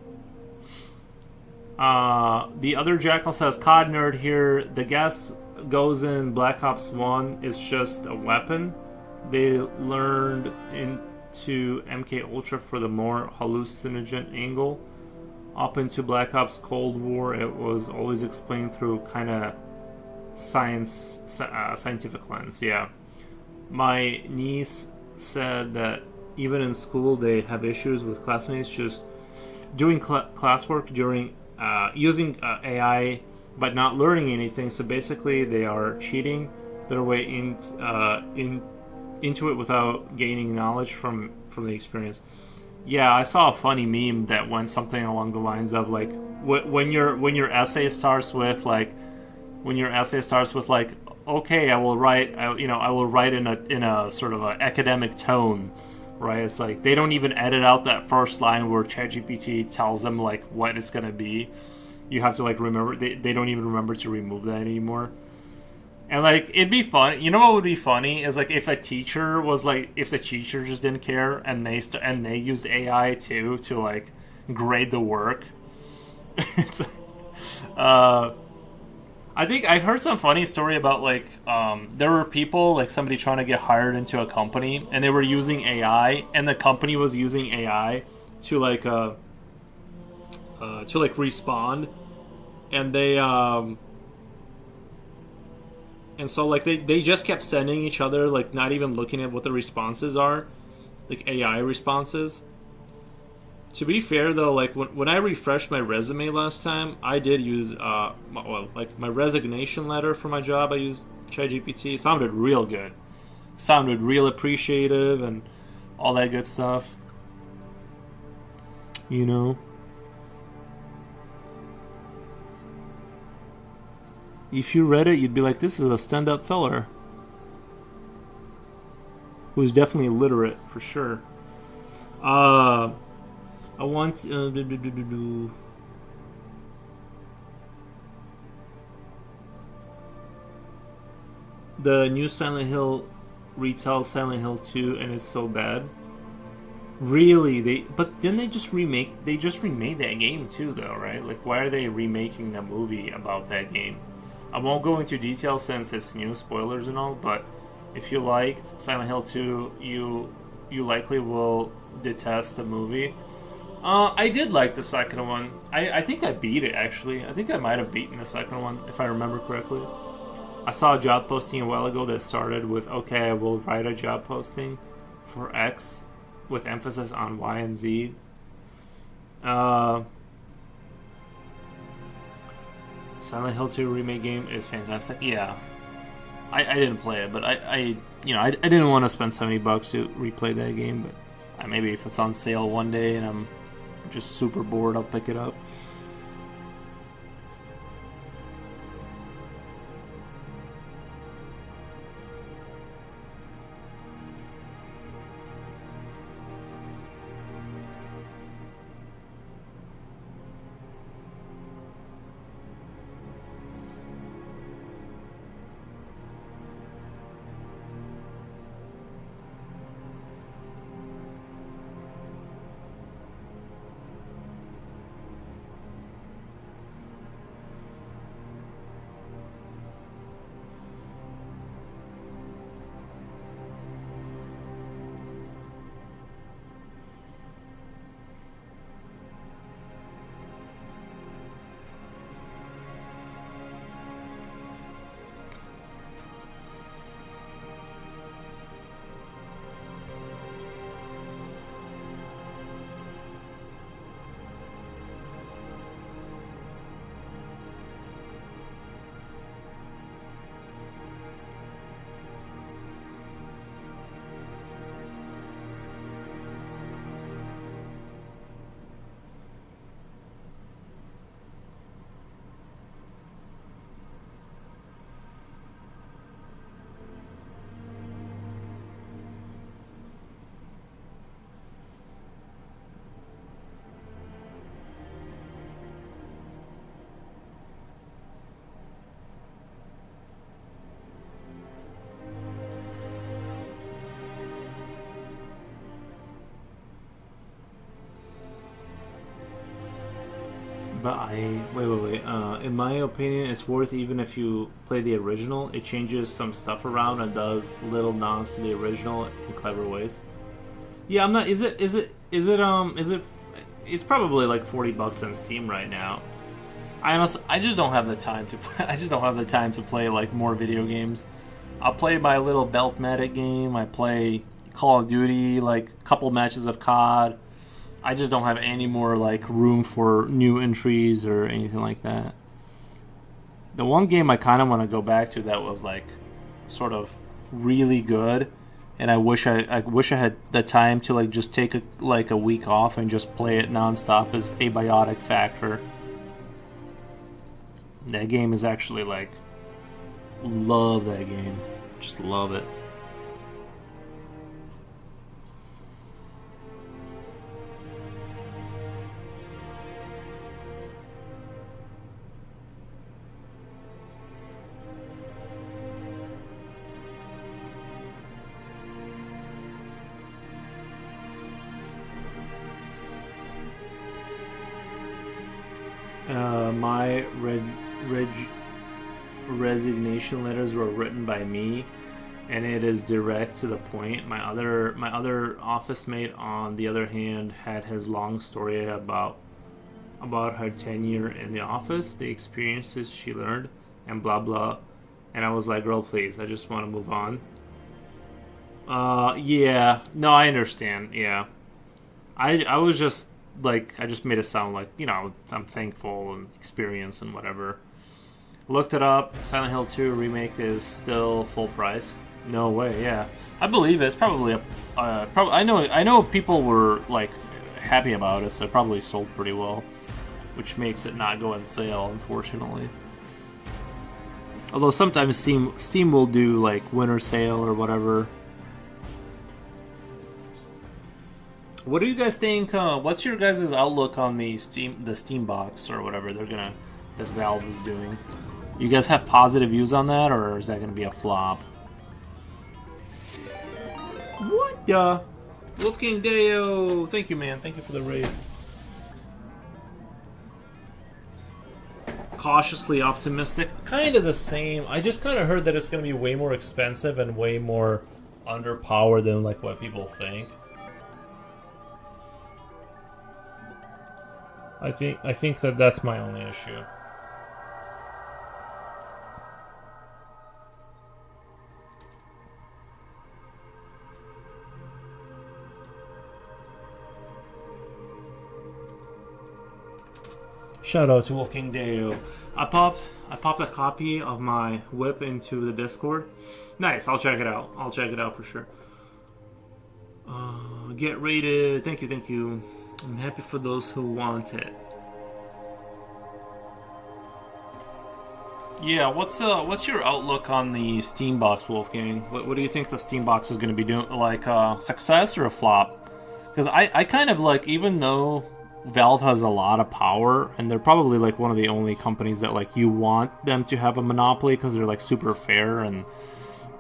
The other Jackal says, COD nerd here. The gas goes in Black Ops 1 is just a weapon. They learned into MK Ultra for the more hallucinogen angle. Up into Black Ops Cold War, it was always explained through kind of scientific lens. Yeah. My niece said that even in school, they have issues with classmates just doing classwork during using AI, but not learning anything. So basically, they are cheating their way into it without gaining knowledge from the experience. Yeah, I saw a funny meme that went something along the lines of like, when your essay starts with like, okay, I will write in a sort of an academic tone. Right, it's like they don't even edit out that first line where ChatGPT tells them like what it's gonna be. You have to like remember. They don't even remember to remove that anymore. And like it'd be fun. You know what would be funny is like if the teacher just didn't care and they used AI to like grade the work. It's I think I've heard some funny story about like there were people like somebody trying to get hired into a company and they were using AI and the company was using AI to respond and they And so like they just kept sending each other, like not even looking at what the responses are, like AI responses. To be fair though, like when I refreshed my resume last time, I did use like my resignation letter for my job. I used ChatGPT. It sounded real good. Sounded real appreciative and all that good stuff. You know. If you read it, you'd be like, this is a stand-up feller. Who's definitely literate, for sure. I want... the new Silent Hill retells Silent Hill 2 and it's so bad. Really? But didn't they just remake... They just remade that game too, though, right? Like, why are they remaking the movie about that game? I won't go into detail since it's new, spoilers and all, but if you liked Silent Hill 2, you likely will detest the movie. I did like the second one. I think I beat it, actually. I think I might have beaten the second one, if I remember correctly. I saw a job posting a while ago that started with, okay, I will write a job posting for X with emphasis on Y and Z. Silent Hill 2 remake game is fantastic. Yeah, I didn't play it, but I didn't want to spend $70 to replay that game. But maybe if it's on sale one day and I'm just super bored, I'll pick it up. But wait. In my opinion, it's worth even if you play the original. It changes some stuff around and does little nods to the original in clever ways. Yeah, I'm not. Is it? It's probably like $40 on Steam right now. I just don't have the time to play. I just don't have the time to play like more video games. I'll play my little Beltmatic game. I play Call of Duty, like a couple matches of COD. I just don't have any more like room for new entries or anything like that. The one game I kind of want to go back to that was like sort of really good, and I wish I had the time to like just take a week off and just play it nonstop is Abiotic Factor. That game is actually like love that game, just love it. My resignation letters were written by me, and it is direct to the point. My other office mate, on the other hand, had his long story about her tenure in the office, the experiences she learned, and blah blah. And I was like, girl, please, I just want to move on. Yeah. No, I understand. Yeah. I was just like, I just made it sound like, I'm thankful and experience and whatever. Looked it up. Silent Hill 2 remake is still full price. No way. Yeah, I believe it. It's probably a. I know people were like happy about it, so it probably sold pretty well, which makes it not go on sale, unfortunately. Although sometimes Steam will do like winter sale or whatever. What do you guys think? What's your guys' outlook on the Steam box or whatever that Valve is doing? You guys have positive views on that, or is that gonna be a flop? What the? Wolfgang Deo, thank you, man. Thank you for the raid. Cautiously optimistic, kind of the same. I just kind of heard that it's gonna be way more expensive and way more underpowered than like what people think. I think that's my only issue. Shout out to Wolfgang Deo. I popped a copy of my whip into the Discord. Nice, I'll check it out. I'll check it out for sure. Get rated. Thank you. I'm happy for those who want it. Yeah, what's your outlook on the Steam box, Wolfgang? What do you think the Steam box is going to be doing? Like success or a flop? Because I kind of like, even though Valve has a lot of power, and they're probably like one of the only companies that like you want them to have a monopoly because they're like super fair, and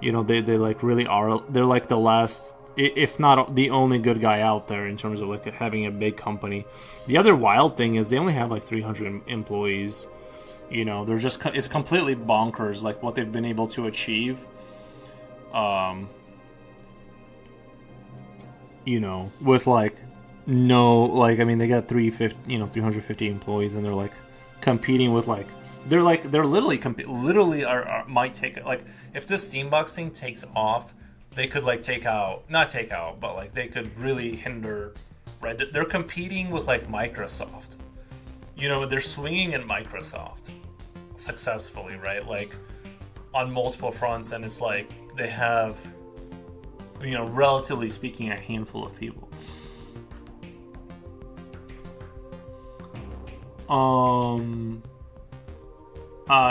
they like really are. They're like the last, if not the only good guy out there in terms of like having a big company. The other wild thing is they only have like 300 employees. They're just, it's completely bonkers like what they've been able to achieve. With like no, like, I mean, they got 350 employees, and they're like competing with like they're literally might take it. Like, if this Steambox thing takes off, they could like not take out, but like they could really hinder. Right, they're competing with like Microsoft. They're swinging at Microsoft successfully, right? Like on multiple fronts, and it's like they have, relatively speaking, a handful of people. The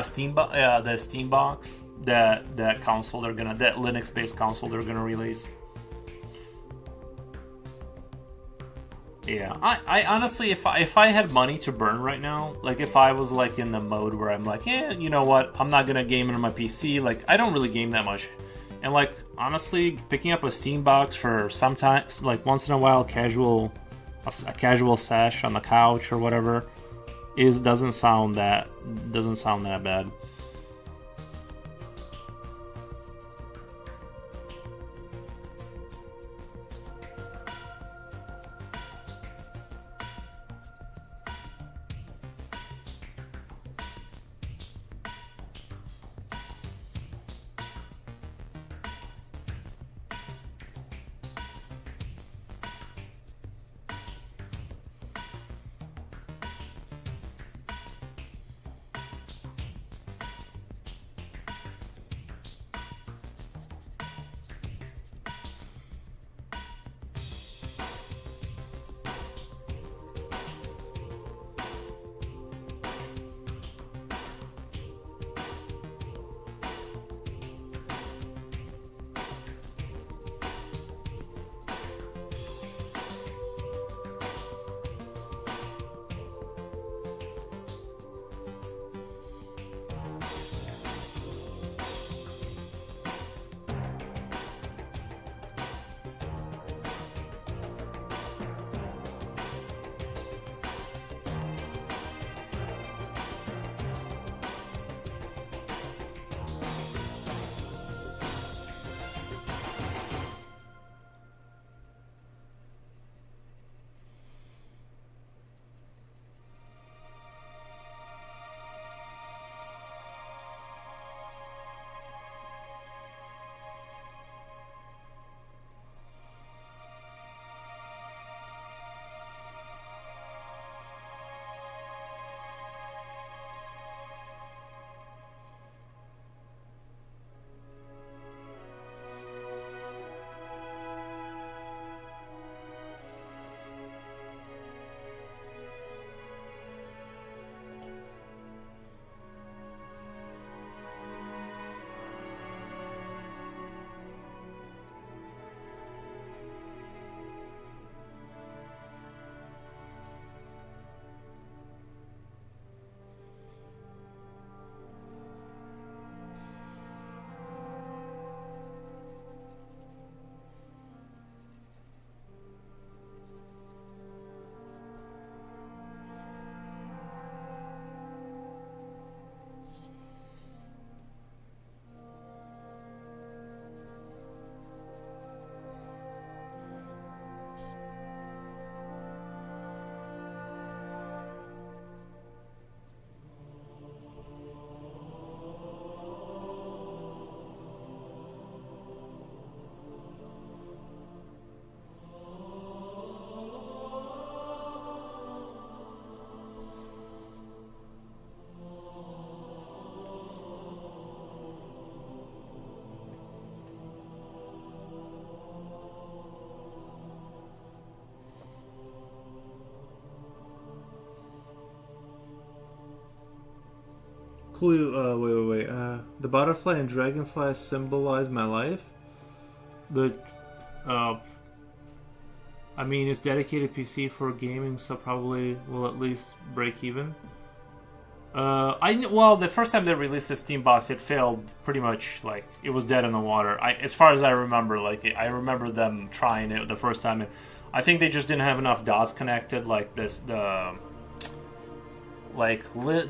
Steam box, that console that Linux-based console they're gonna release. Yeah, I honestly, if I had money to burn right now, like if I was like in the mode where I'm like, yeah, you know what, I'm not gonna game on my PC. Like, I don't really game that much, and like honestly, picking up a Steam box for sometimes, like once in a while, a casual sesh on the couch or whatever, doesn't sound that bad. Cool. Wait. The butterfly and dragonfly symbolize my life. The, I mean, it's dedicated PC for gaming, so probably will at least break even. Well, the first time they released the Steam box, it failed pretty much. Like, it was dead in the water. As far as I remember, I remember them trying it the first time, and I think they just didn't have enough dots connected. Like the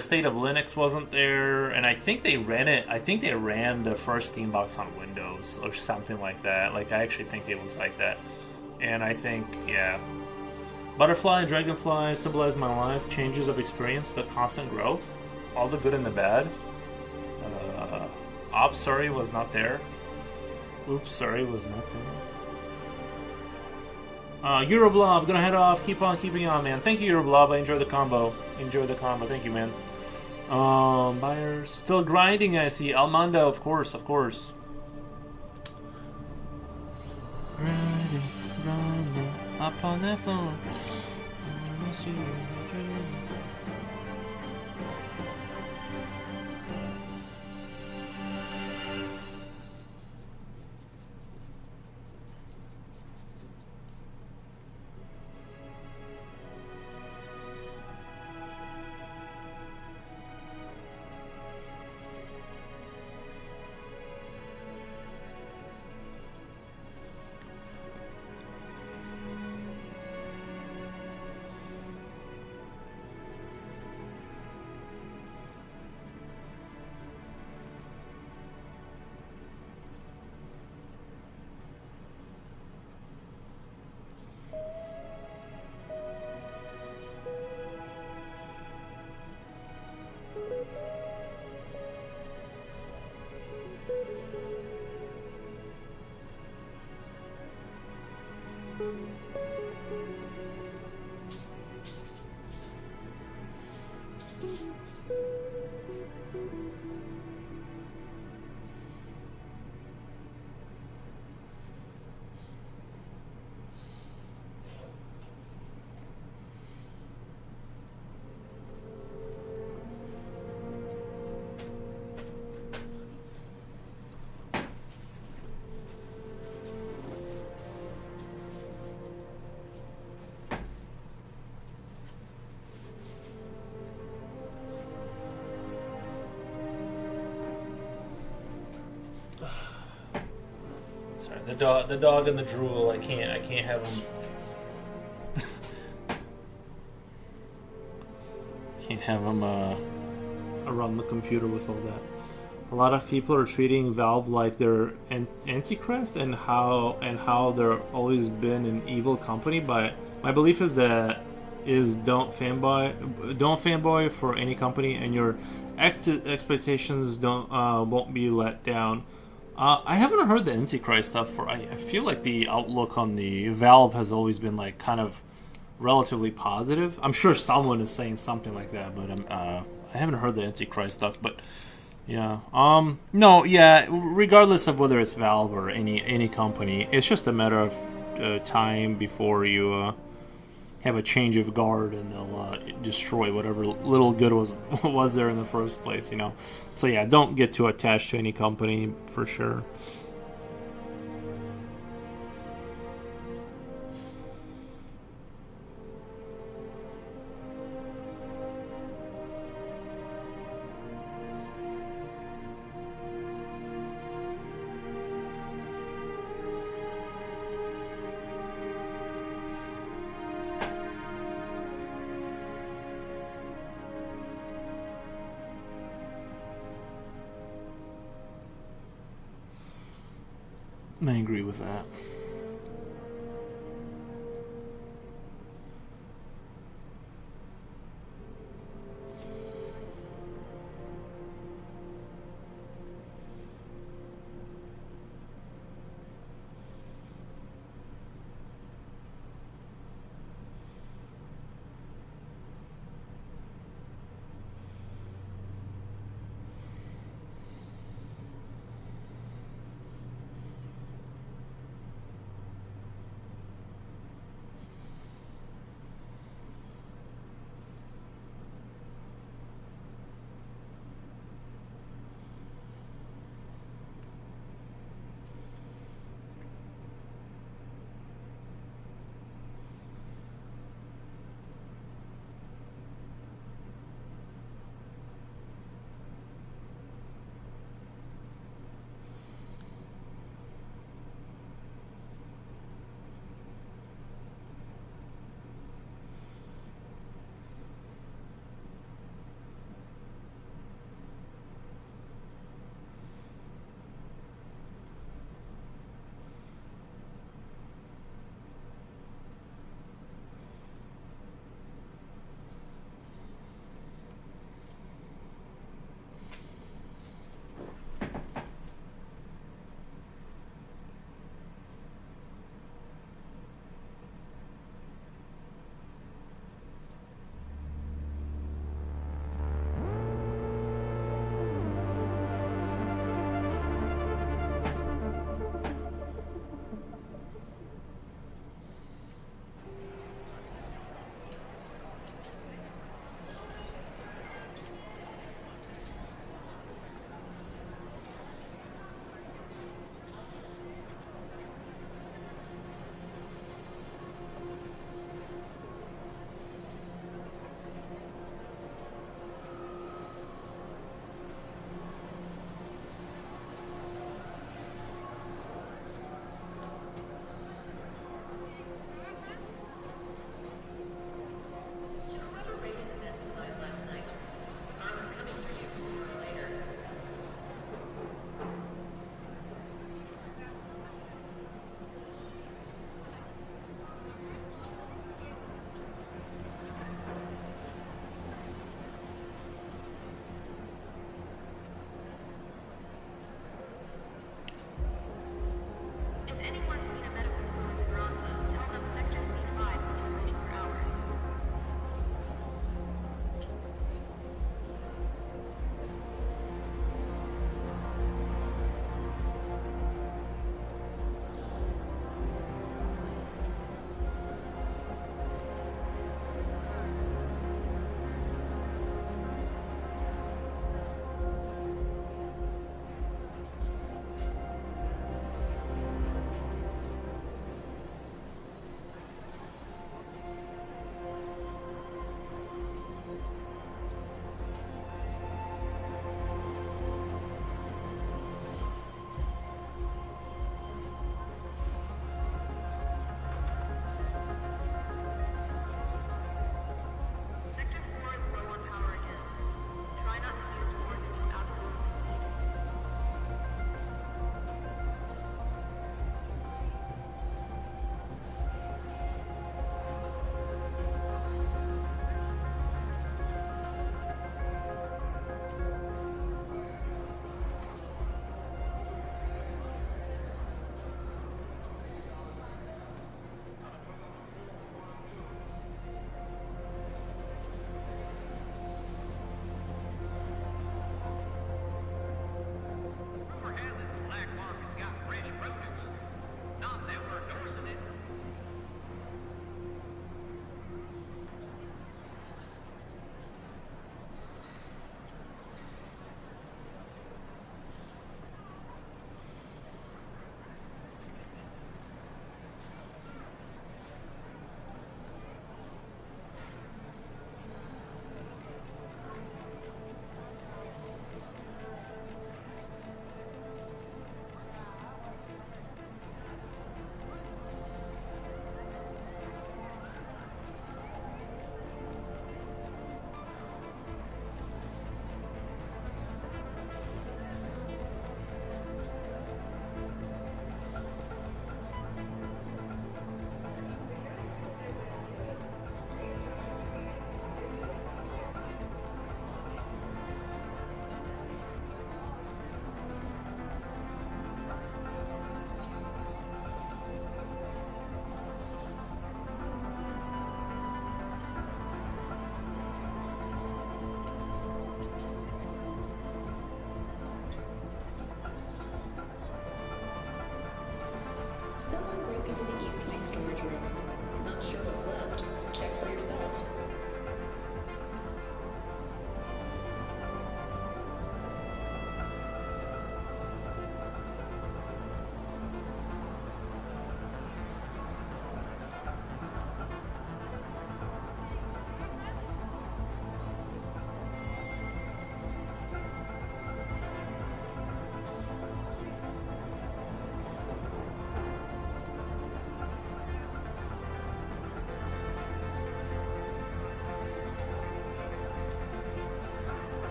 state of Linux wasn't there, and I think they ran it. I think they ran the first Steam box on Windows or something like that. Like, I actually think it was like that, and I think, yeah. Butterfly and dragonfly symbolize my life, changes of experience, the constant growth, all the good and the bad. Oops, sorry, was not there. Oops, sorry, was not there. Euroblob, gonna head off. Keep on keeping on, man. Thank you, Euroblob. I enjoy the combo. Thank you, man. Buyers still grinding. I see. Almanda, of course. Grinding up on the floor. Sorry, the dog and the drool. I can't have them. Can't have them around the computer with all that. A lot of people are treating Valve like they're Antichrist and how they're always been an evil company. But my belief is don't fanboy for any company, and your expectations won't be let down. I haven't heard the Antichrist stuff. I feel like the outlook on the Valve has always been like kind of relatively positive. I'm sure someone is saying something like that, but I haven't heard the Antichrist stuff. But yeah, no, yeah. Regardless of whether it's Valve or any company, it's just a matter of time before you have a change of guard, and they'll destroy whatever little good was there in the first place, you know. So yeah, don't get too attached to any company for sure. I agree with that.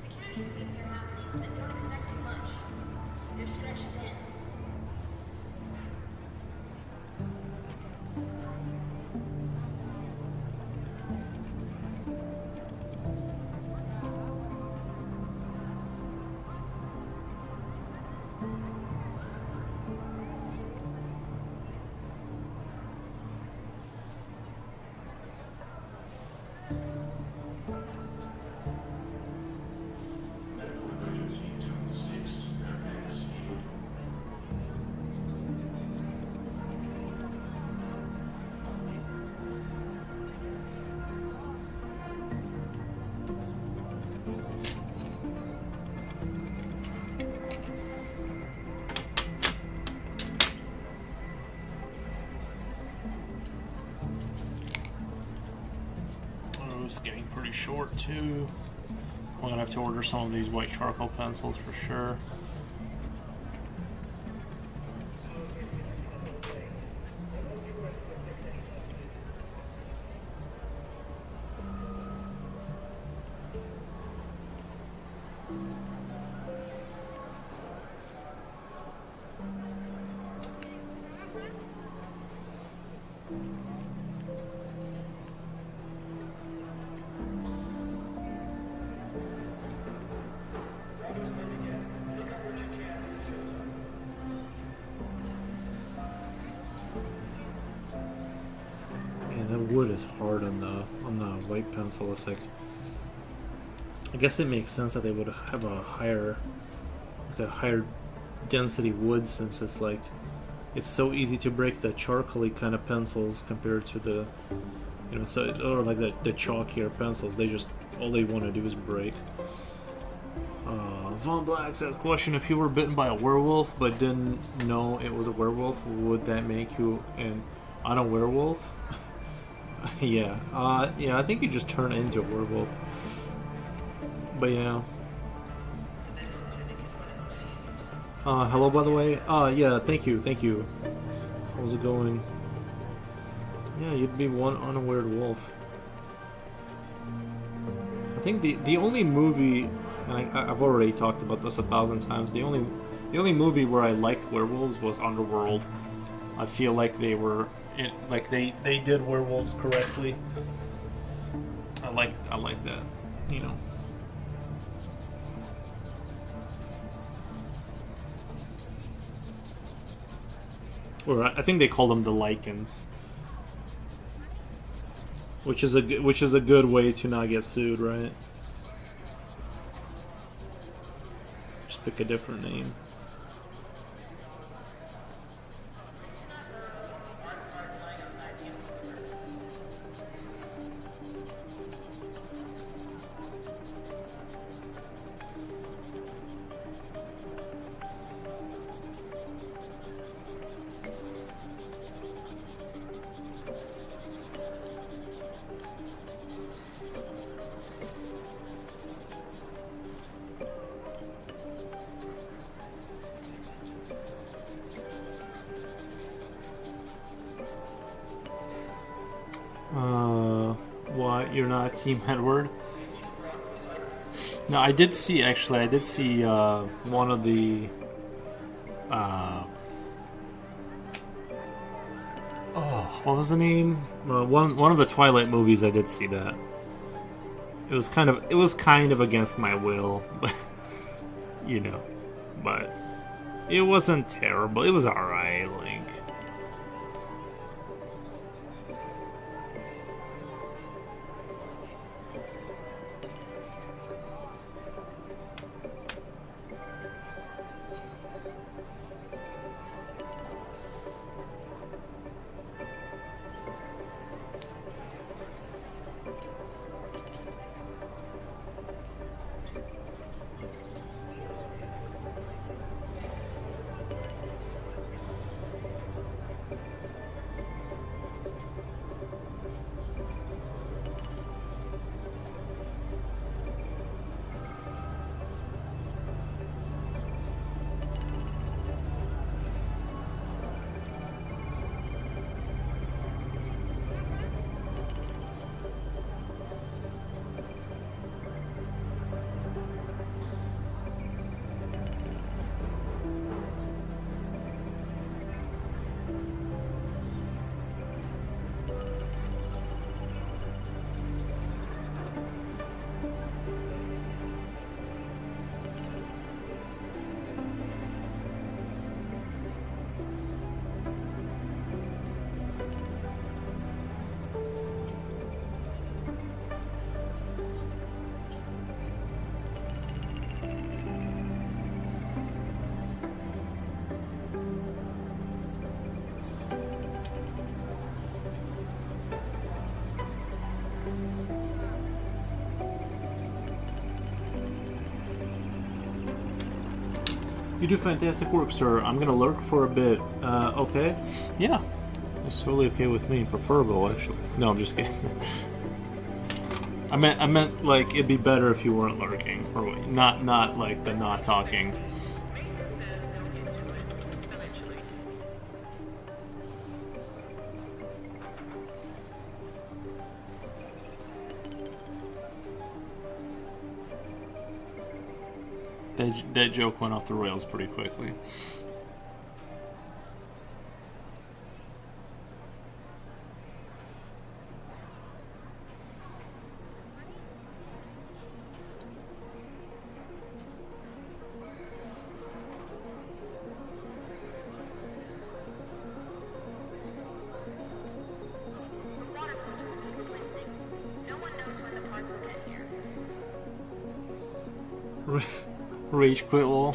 Security sweeps are happening, but don't expect too much. They're stretched thin. Oh, it's getting pretty short too. I'm gonna have to order some of these white charcoal pencils for sure. Man, that wood is hard on the white pencil. It's like, I guess it makes sense that they would have a higher density wood, since it's like it's so easy to break the charcoaly kind of pencils compared to the, you know, so, or like the chalkier pencils. They just, all they want to do is break. Von Black says, question, if you were bitten by a werewolf but didn't know it was a werewolf, would that make you on a werewolf? Yeah, I think you just turn into a werewolf. But yeah. Hello, by the way. Yeah, thank you. How's it going? Yeah, you'd be one unaware wolf. I think the only movie, and I've already talked about this 1,000 times, the only movie where I liked werewolves was Underworld. I feel like they did werewolves correctly. I like that, you know. Or I think they call them the Lycans, which is a good way to not get sued, right? Just pick a different name. What? You're not Team Edward? No, I did see one of the what was the name? One of the Twilight movies. I did see that. It was kind of against my will, but you know, but it wasn't terrible. It was alright, like. You do fantastic work, sir. I'm gonna lurk for a bit. Okay? Yeah. It's totally okay with me. Preferable, actually. No, I'm just kidding. I meant like it'd be better if you weren't lurking, or not like the not talking. That joke went off the rails pretty quickly. Rage quit, lol.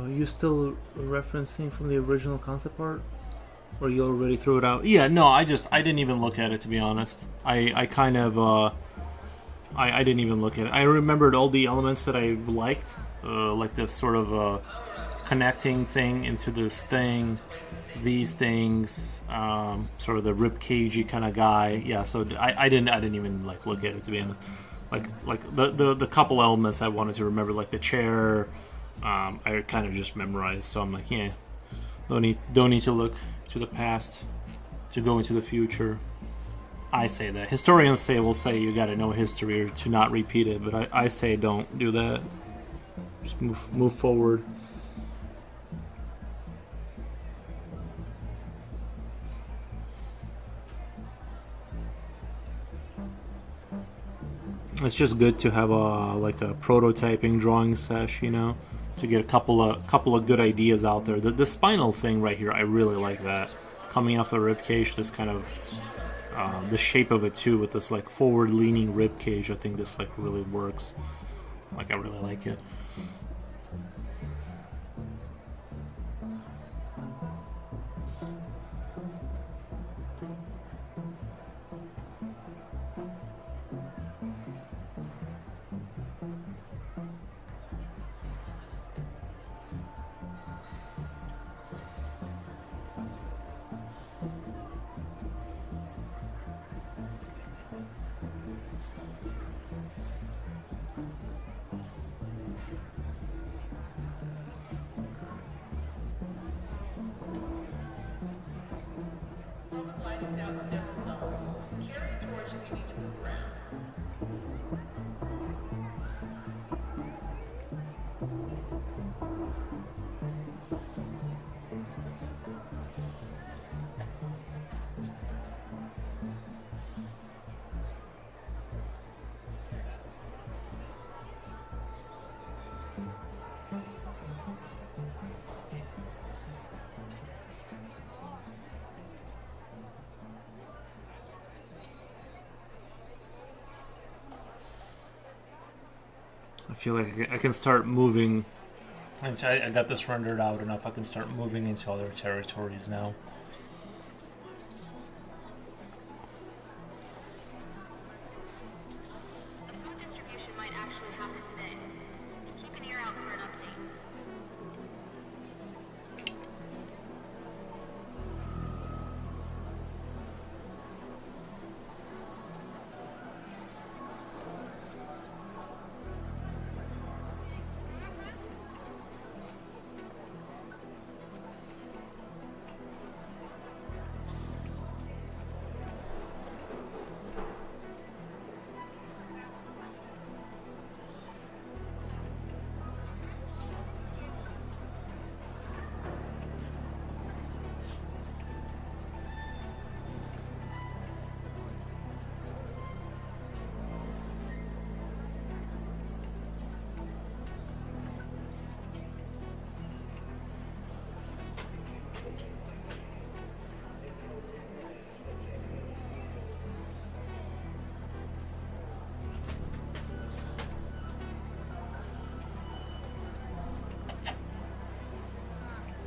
You still referencing from the original concept art? Or you already threw it out? Yeah, no, I didn't even look at it, to be honest. I kind of I didn't even look at it. I remembered all the elements that I liked, like this sort of connecting thing into this thing, these things, sort of the rib cagey kind of guy. Yeah, so I didn't even like look at it, to be honest. Like the couple elements I wanted to remember, like the chair. I kind of just memorized, so I'm like, yeah, don't need to look to the past to go into the future. I say that. Historians will say you got to know history to not repeat it, but I say don't do that. Just move forward. It's just good to have a prototyping drawing sesh, to get a couple of good ideas out there. The spinal thing right here, I really like that. Coming off the rib cage, this kind of the shape of it too, with this like forward leaning rib cage. I think this like really works. Like, I really like it. I feel like I can start moving. I got this rendered out enough. I can start moving into other territories now. A food distribution might actually happen today. Keep an ear out for an update.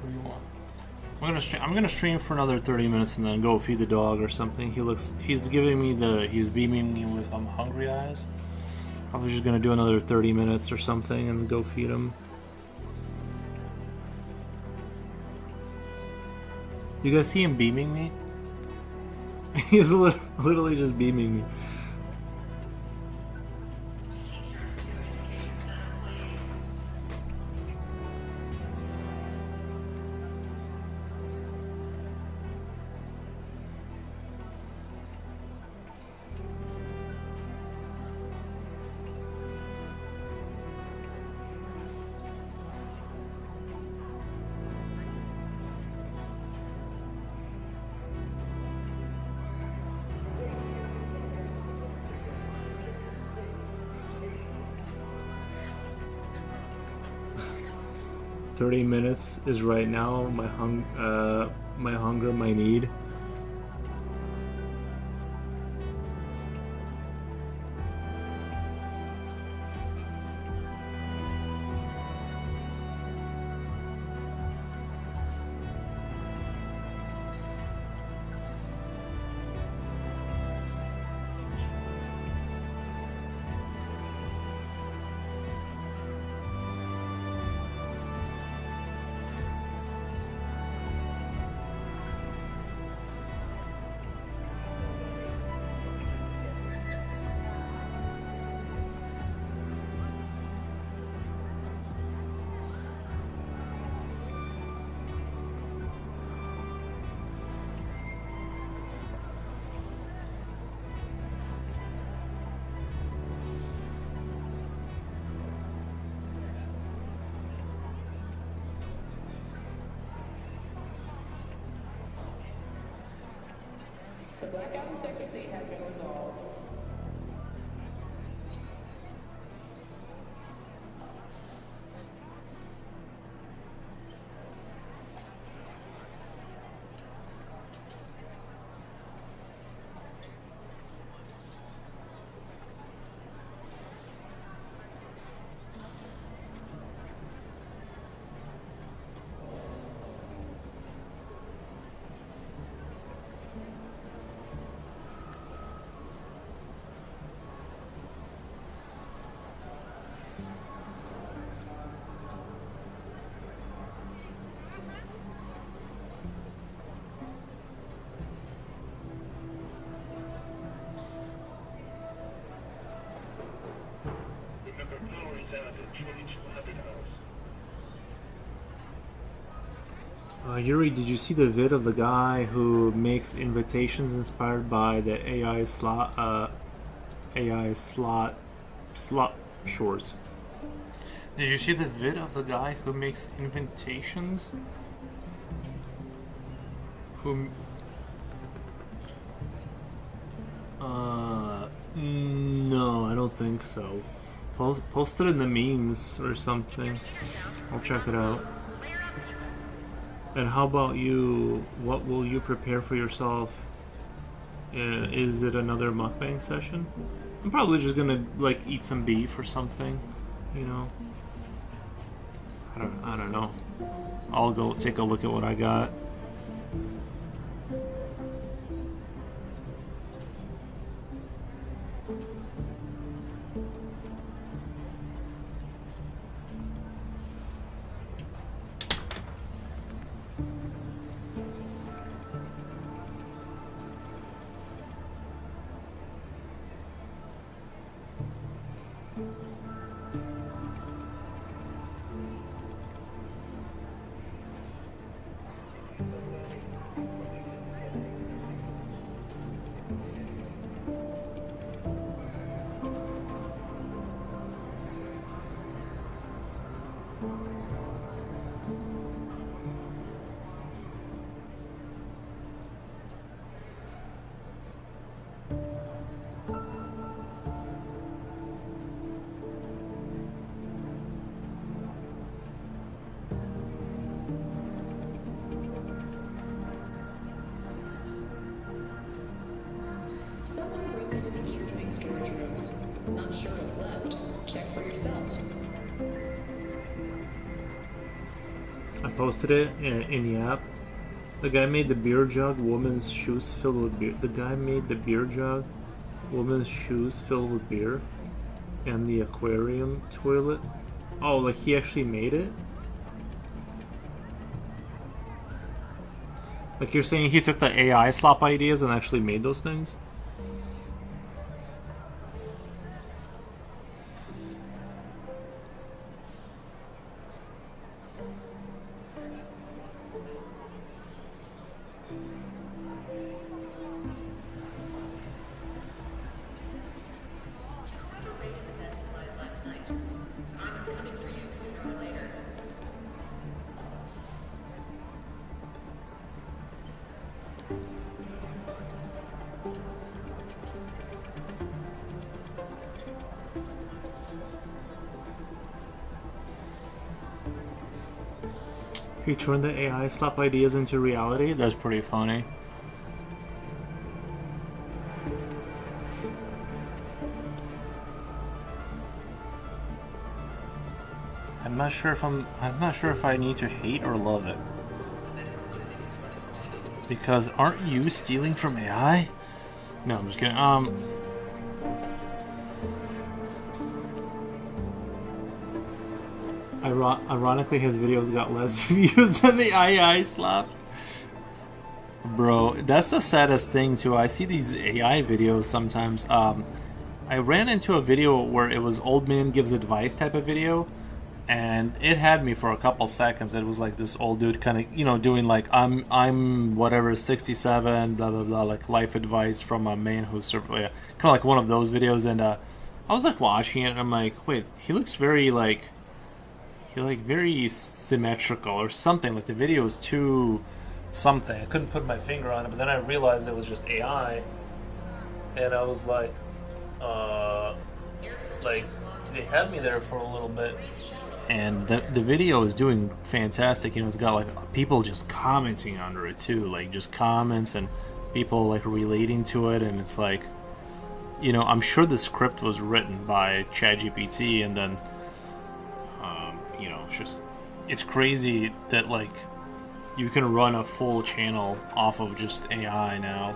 What do you want? I'm gonna stream for another 30 minutes and then go feed the dog or something. He's giving me he's beaming me with hungry eyes. Probably just gonna do another 30 minutes or something and go feed him. You guys see him beaming me? He's literally just beaming me. "30 minutes is right now. My hunger, my need." The blackout in Sector C has been resolved. Yuri, did you see the vid of the guy who makes invitations inspired by the AI slot shorts? Did you see the vid of the guy who makes invitations? Who? No, I don't think so. Post it in the memes or something. I'll check it out. And how about you? What will you prepare for yourself? Is it another mukbang session? I'm probably just gonna like eat some beef or something, you know. I don't know. I'll go take a look at what I got. Someone broke into the East Wing storage rooms. Not sure what's left. Check for yourself. I posted it in the app. The guy made the beer jug, woman's shoes filled with beer. The guy made the beer jug, woman's shoes filled with beer, and the aquarium toilet. Oh, like he actually made it? Like you're saying he took the AI slop ideas and actually made those things? Whoever raided the med supplies last night, I was coming for you sooner or later. He turned the AI slop ideas into reality? That's pretty funny. I'm not sure if I need to hate or love it. Because aren't you stealing from AI? No, I'm just kidding. Ironically, his videos got less views than the AI slop. Bro, that's the saddest thing too. I see these AI videos sometimes. I ran into a video where it was old man gives advice type of video, and it had me for a couple seconds. It was like this old dude kind of, doing like I'm whatever 67, blah blah blah, like life advice from a man who's kind of like one of those videos. And I was like watching it, and I'm like, wait, he looks very very symmetrical or something. Like the video is too something. I couldn't put my finger on it, but then I realized it was just AI, and I was like they had me there for a little bit. And the video is doing fantastic. It's got like people just commenting under it too, like just comments and people like relating to it. And it's like, I'm sure the script was written by ChatGPT, and then it's crazy that like you can run a full channel off of just AI now,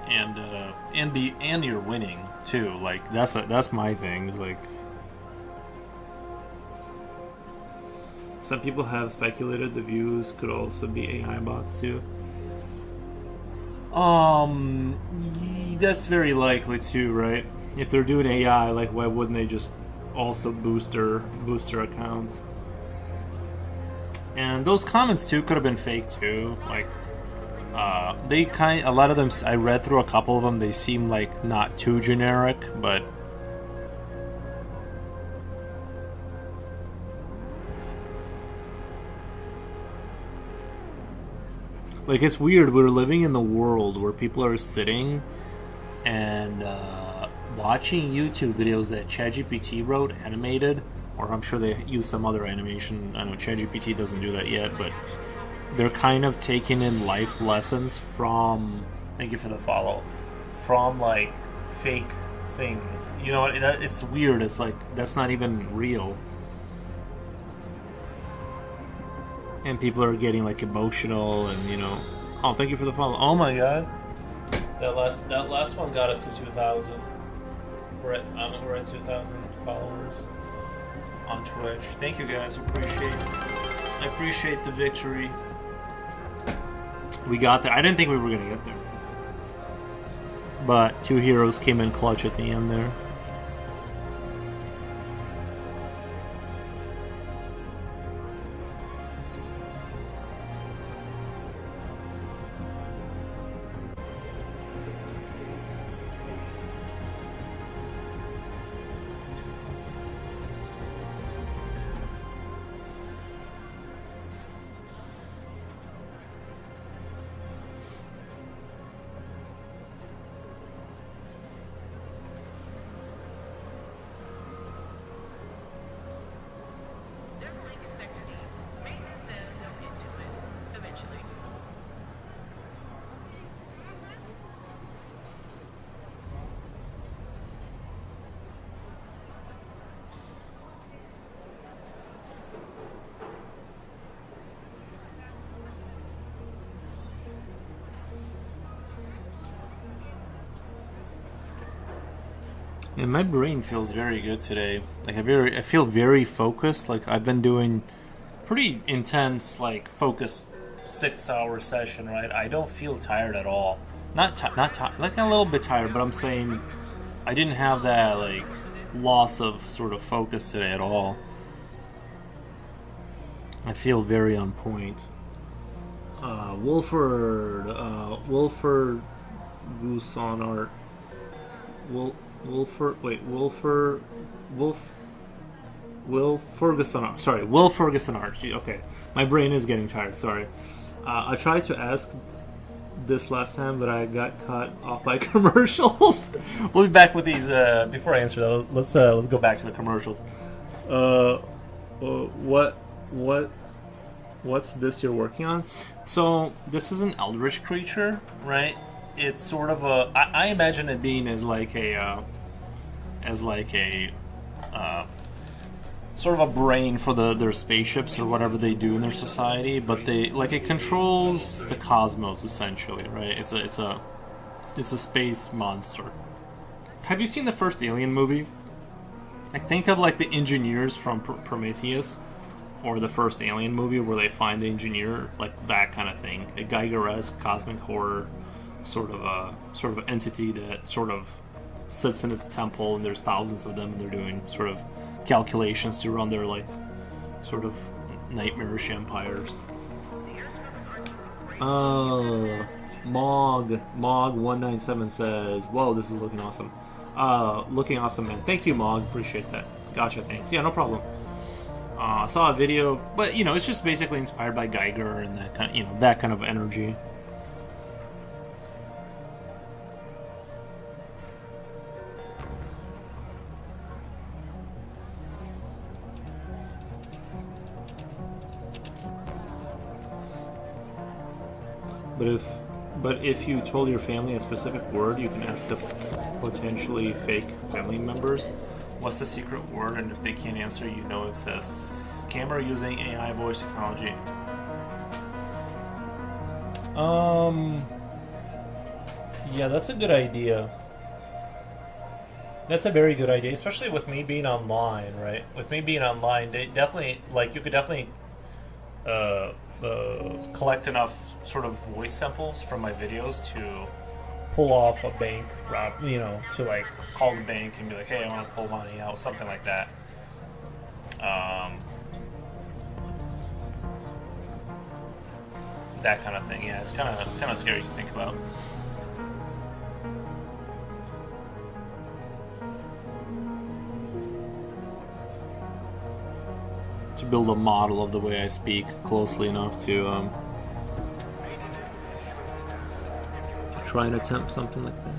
and you're winning too. Like that's my thing. Like some people have speculated the views could also be AI bots too. That's very likely too, right? If they're doing AI, like why wouldn't they just also boost their accounts? And those comments too could have been fake too. Like, a lot of them, I read through a couple of them, they seem like not too generic, but like, it's weird. We're living in the world where people are sitting and watching YouTube videos that ChatGPT wrote, animated, or I'm sure they use some other animation. I know ChatGPT doesn't do that yet, but they're kind of taking in life lessons from, thank you for the follow, from like fake things. You know, it's weird. It's like, that's not even real. And people are getting like emotional and, you know, oh, thank you for the follow. Oh my god. That last one got us to 2,000. We're at 2,000 followers on Twitch. Thank you guys. I appreciate the victory. We got there. I didn't think we were gonna get there, but two heroes came in clutch at the end there. There's a link in Sector D. Maintenance says they'll get to it eventually. And my brain feels very good today. Like, I feel very focused. Like, I've been doing pretty intense, like, focused 6-hour session, right? I don't feel tired at all. Not tired, like a little bit tired, but I'm saying I didn't have that, like, loss of sort of focus today at all. I feel very on point. Wilford Goose on Art. Will Ferguson Art. Sorry, Will Ferguson Art. Okay, my brain is getting tired. Sorry. I tried to ask this last time, but I got cut off by commercials. We'll be back with these. Before I answer that, let's go back to the commercials. What's this you're working on? So this is an Eldritch creature, right? It's sort of a. I imagine it being as like a sort of a brain for their spaceships or whatever they do in their society, but it controls the cosmos essentially, right? It's a space monster. Have you seen the first Alien movie? Like, think of like the engineers from Prometheus, or the first Alien movie where they find the engineer, like that kind of thing. A Geiger-esque cosmic horror sort of entity that sort of sits in its temple, and there's thousands of them, and they're doing sort of calculations to run their like sort of nightmarish empires. Mog197 says, "Whoa, this is looking awesome." Looking awesome, man. Thank you, Mog. Appreciate that. Gotcha. Thanks. Yeah, no problem. I saw a video, but you know, it's just basically inspired by Geiger and that kind of, you know, that kind of energy. But if you told your family a specific word, you can ask the potentially fake family members, what's the secret word, and if they can't answer, you know it's a scammer using AI voice technology. Yeah, that's a good idea. That's a very good idea, especially with me being online, right? With me being online, they definitely, like, you could definitely collect enough sort of voice samples from my videos to pull off a bank rob, you know, to like call the bank and be like, hey, I want to pull money out, something like that. that kind of thing. Yeah, it's kind of scary to think about. To build a model of the way I speak closely enough to try and attempt something like that.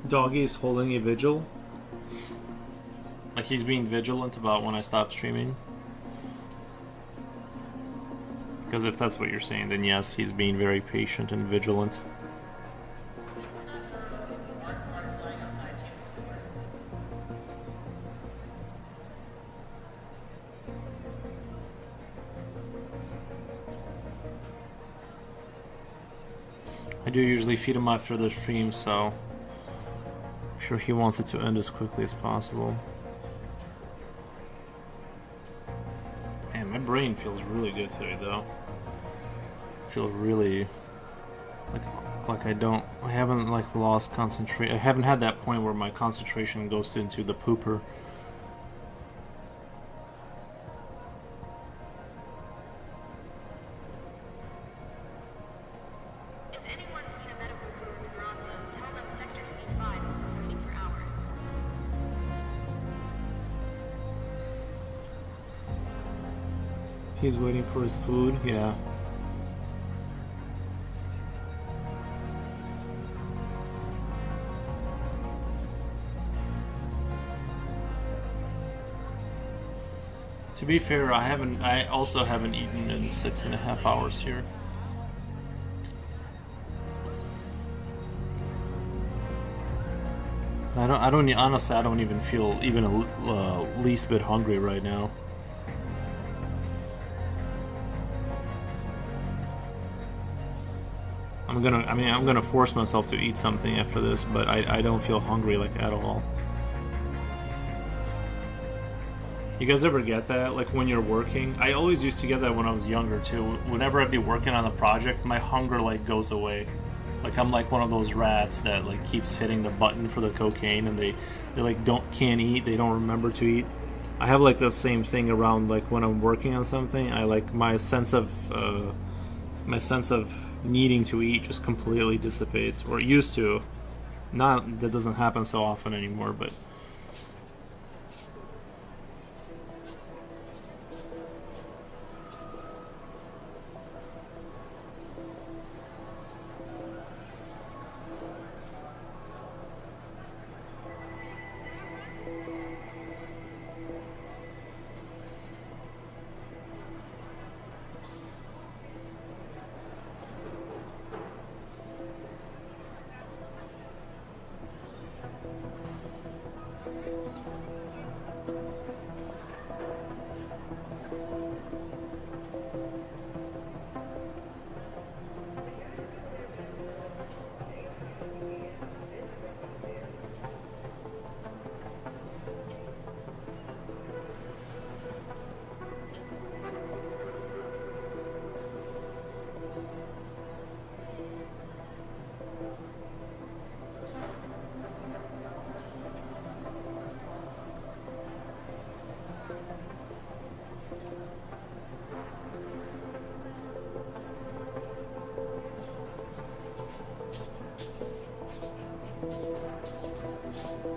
Doggy's holding a vigil. Like he's being vigilant about when I stop streaming. Because if that's what you're saying, then yes, he's being very patient and vigilant. I do usually feed him after the stream, so I'm sure he wants it to end as quickly as possible. Man, my brain feels really good today, though. I feel really like I haven't like lost concentration. I haven't had that point where my concentration goes into the pooper. If anyone's seen a medical crew in Esperanza, tell them Sector C5 has been waiting for hours. He's waiting for his food, yeah. To be fair, I also haven't eaten in 6.5 hours here. Honestly, I don't even feel even a least bit hungry right now. I'm gonna force myself to eat something after this, but I don't feel hungry like at all. You guys ever get that? Like when you're working? I always used to get that when I was younger too. Whenever I'd be working on a project, my hunger like goes away. Like I'm like one of those rats that like keeps hitting the button for the cocaine and they like can't eat, they don't remember to eat. I have like the same thing around like when I'm working on something. I like my sense of needing to eat just completely dissipates, or it used to. That doesn't happen so often anymore, but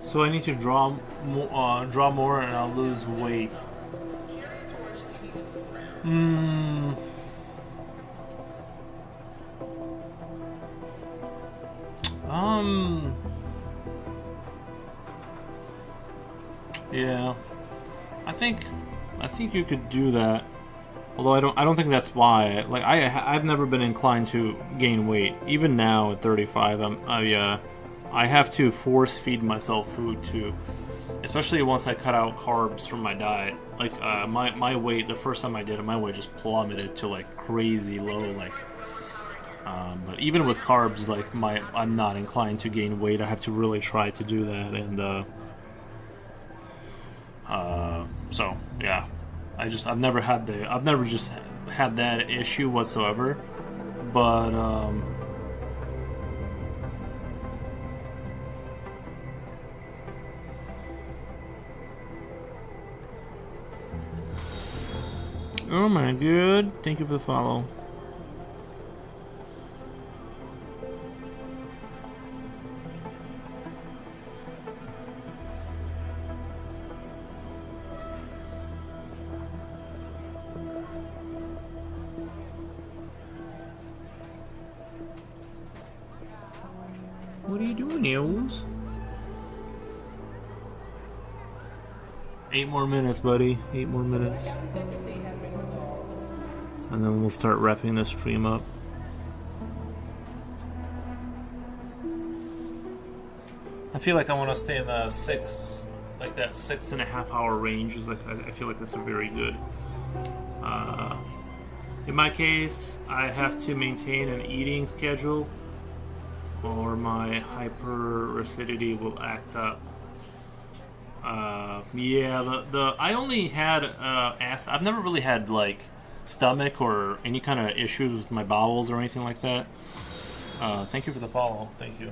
so I need to draw more and I'll lose weight. think you could do that. Although I don't think that's why. Like I've never been inclined to gain weight. Even now at 35, I have to force feed myself food too. Especially once I cut out carbs from my diet. Like my weight, the first time I did it, my weight just plummeted to like crazy low. Like, but even with carbs, like I'm not inclined to gain weight. I have to really try to do that, and so yeah, I've never just had that issue whatsoever, but oh my god, thank you for the follow. What are you doing, Niels? 8 more minutes, buddy. 8 more minutes. And then we'll start wrapping the stream up. I feel like I want to stay in the 6.5 hour range. Is like I feel like that's a very good. In my case, I have to maintain an eating schedule, or my hyperacidity will act up. I only had acid. I've never really had like stomach or any kind of issues with my bowels or anything like that. Thank you for the follow. Thank you.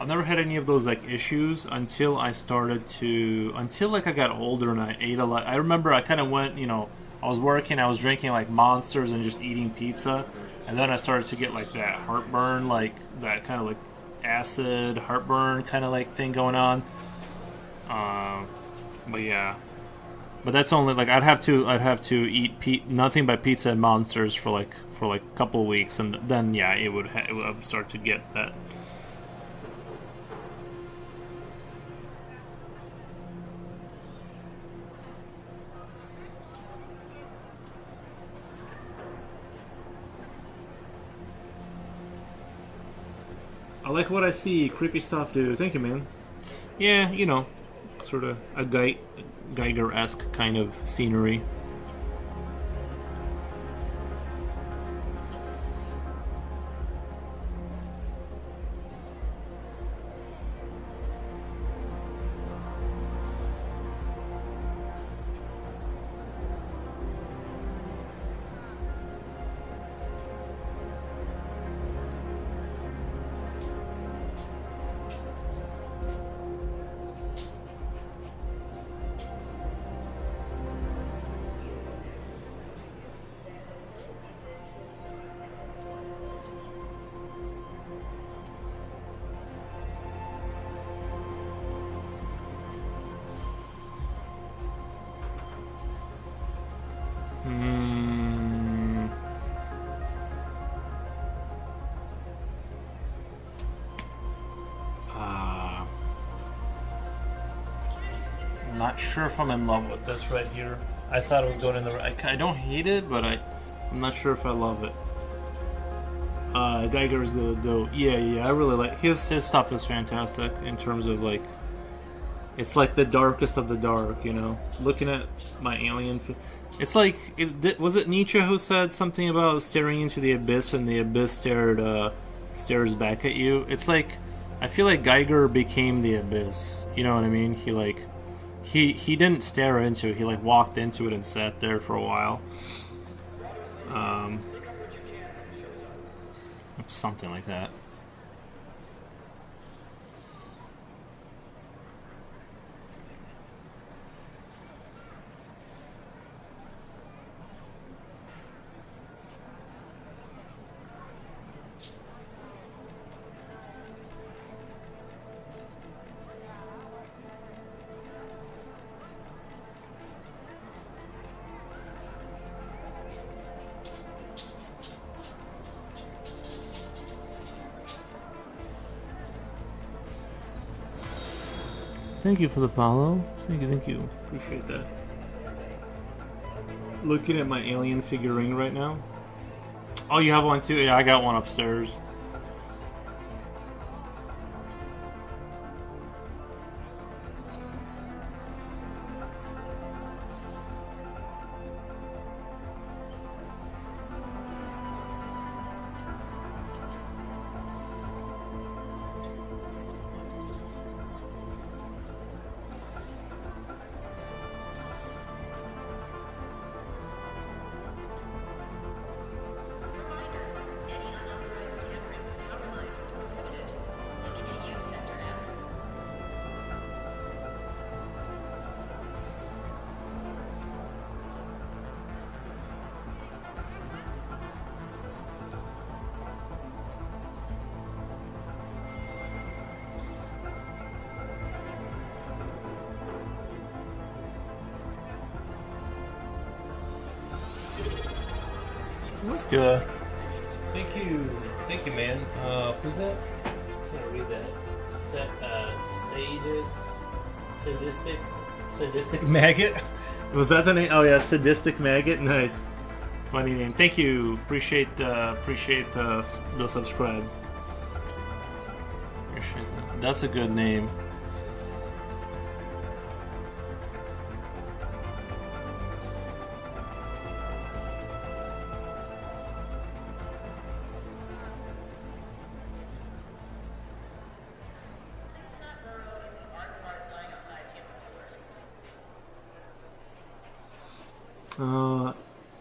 I've never had any of those like issues until I got older and I ate a lot. I remember I kind of went, I was working, I was drinking like Monsters and just eating pizza, and then I started to get like that heartburn, like that kind of like acid heartburn kind of like thing going on. But yeah, but that's only like I'd have to eat nothing but pizza and Monsters for like a couple of weeks, and then yeah, it would start to get that. I like what I see. Creepy stuff, dude. Thank you, man. Yeah, sort of a Geiger-esque kind of scenery. Not sure if I'm in love with this right here. I thought it was going in the right. I don't hate it, but I'm not sure if I love it. Geiger's the goat. Yeah. I really like his stuff is fantastic in terms of like, it's like the darkest of the dark. Looking at my alien. It's like was it Nietzsche who said something about staring into the abyss and the abyss stares back at you? It's like I feel like Geiger became the abyss. You know what I mean? He didn't stare into it. He like walked into it and sat there for a while. Something like that. Thank you for the follow. Thank you. Appreciate that. looking at my alien figurine right now. Oh, you have one too? Yeah, I got one upstairs. Thank you, man. Who's that? Can't read that. Sadistic maggot. Was that the name? Oh yeah, sadistic maggot. Nice, funny name. Thank you. Appreciate the subscribe. Appreciate that. That's a good name.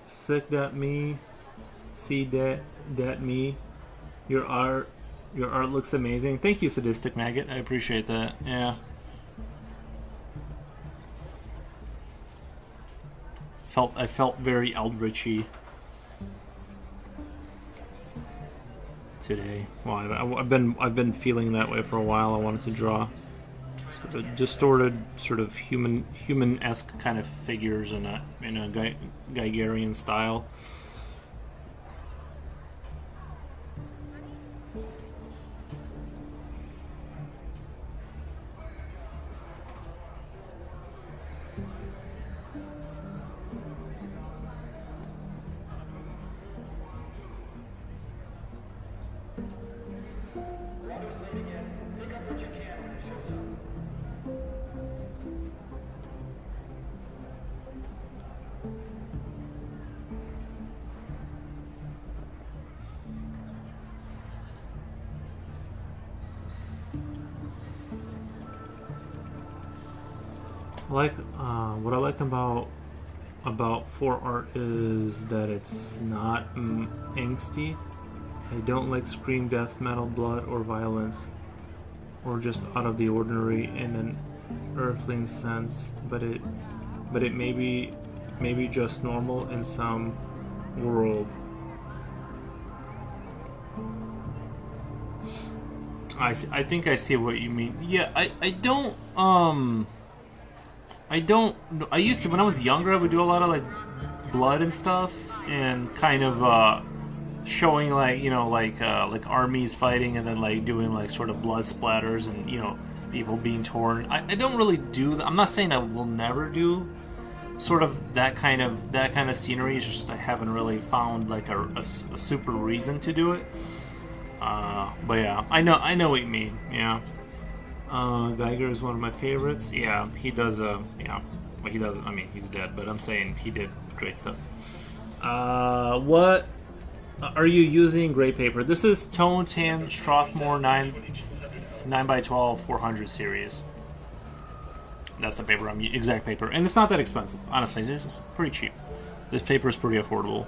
Sick that me, see that me. Your art looks amazing. Thank you, sadistic maggot. I appreciate that. Yeah. I felt very Eldritchy today. Well, I've been feeling that way for a while. I wanted to draw sort of distorted, sort of human-esque kind of figures in a Geigerian style. What I like about 4-Art is that it's not angsty. I don't like scream, death metal, blood, or violence, or just out of the ordinary in an earthling sense. But it may be just normal in some world. I think I see what you mean. Yeah, I used to, when I was younger, I would do a lot of like blood and stuff, and kind of showing like armies fighting, and then like doing like sort of blood splatters and people being torn. I don't really do that. I'm not saying I will never do sort of that kind of scenery. It's just I haven't really found like a super reason to do it. But yeah, I know what you mean. Yeah. Geiger is one of my favorites. Yeah, he does. Yeah, well, he does. I mean, he's dead, but I'm saying he did great stuff. What are you using? Gray paper. This is Tone Tan Strathmore 9x12 400 series. That's the paper exact paper, and it's not that expensive. Honestly, it's just pretty cheap. This paper is pretty affordable.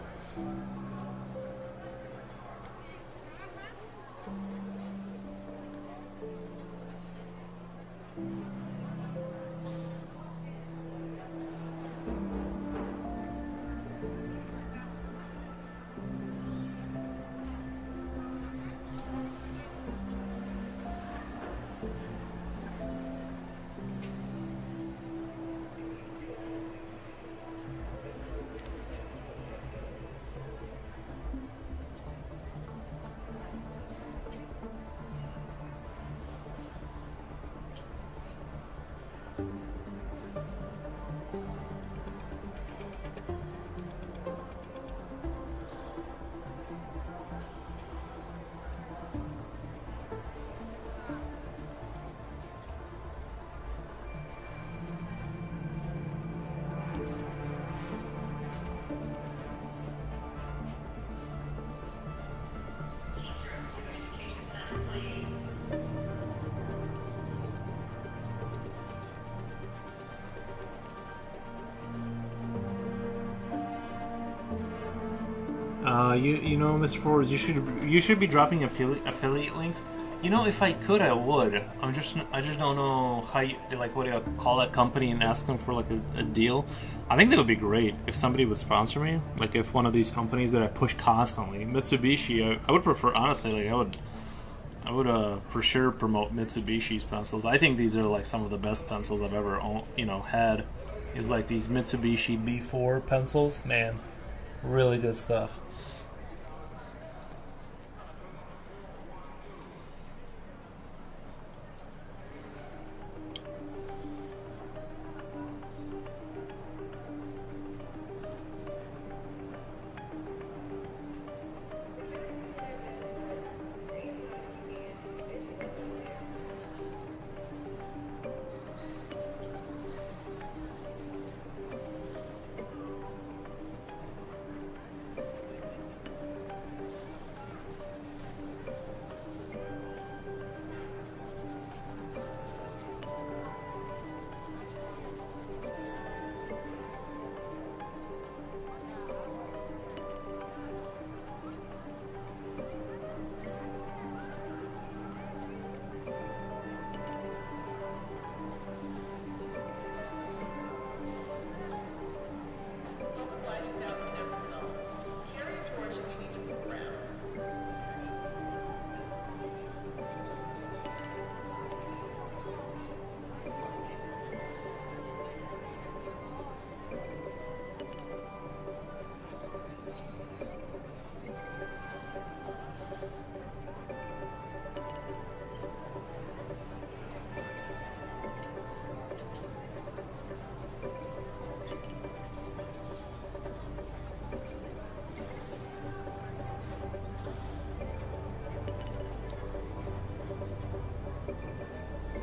You know, Mr. Forward, you should be dropping affiliate links. You know, if I could, I would. I just don't know how you, like, what do you call that company and ask them for like a deal. I think that would be great if somebody would sponsor me. Like if one of these companies that I push constantly, Mitsubishi, I would prefer, honestly, like I would for sure promote Mitsubishi's pencils. I think these are like some of the best pencils I've ever had. Is like these Mitsubishi B4 pencils, man, really good stuff.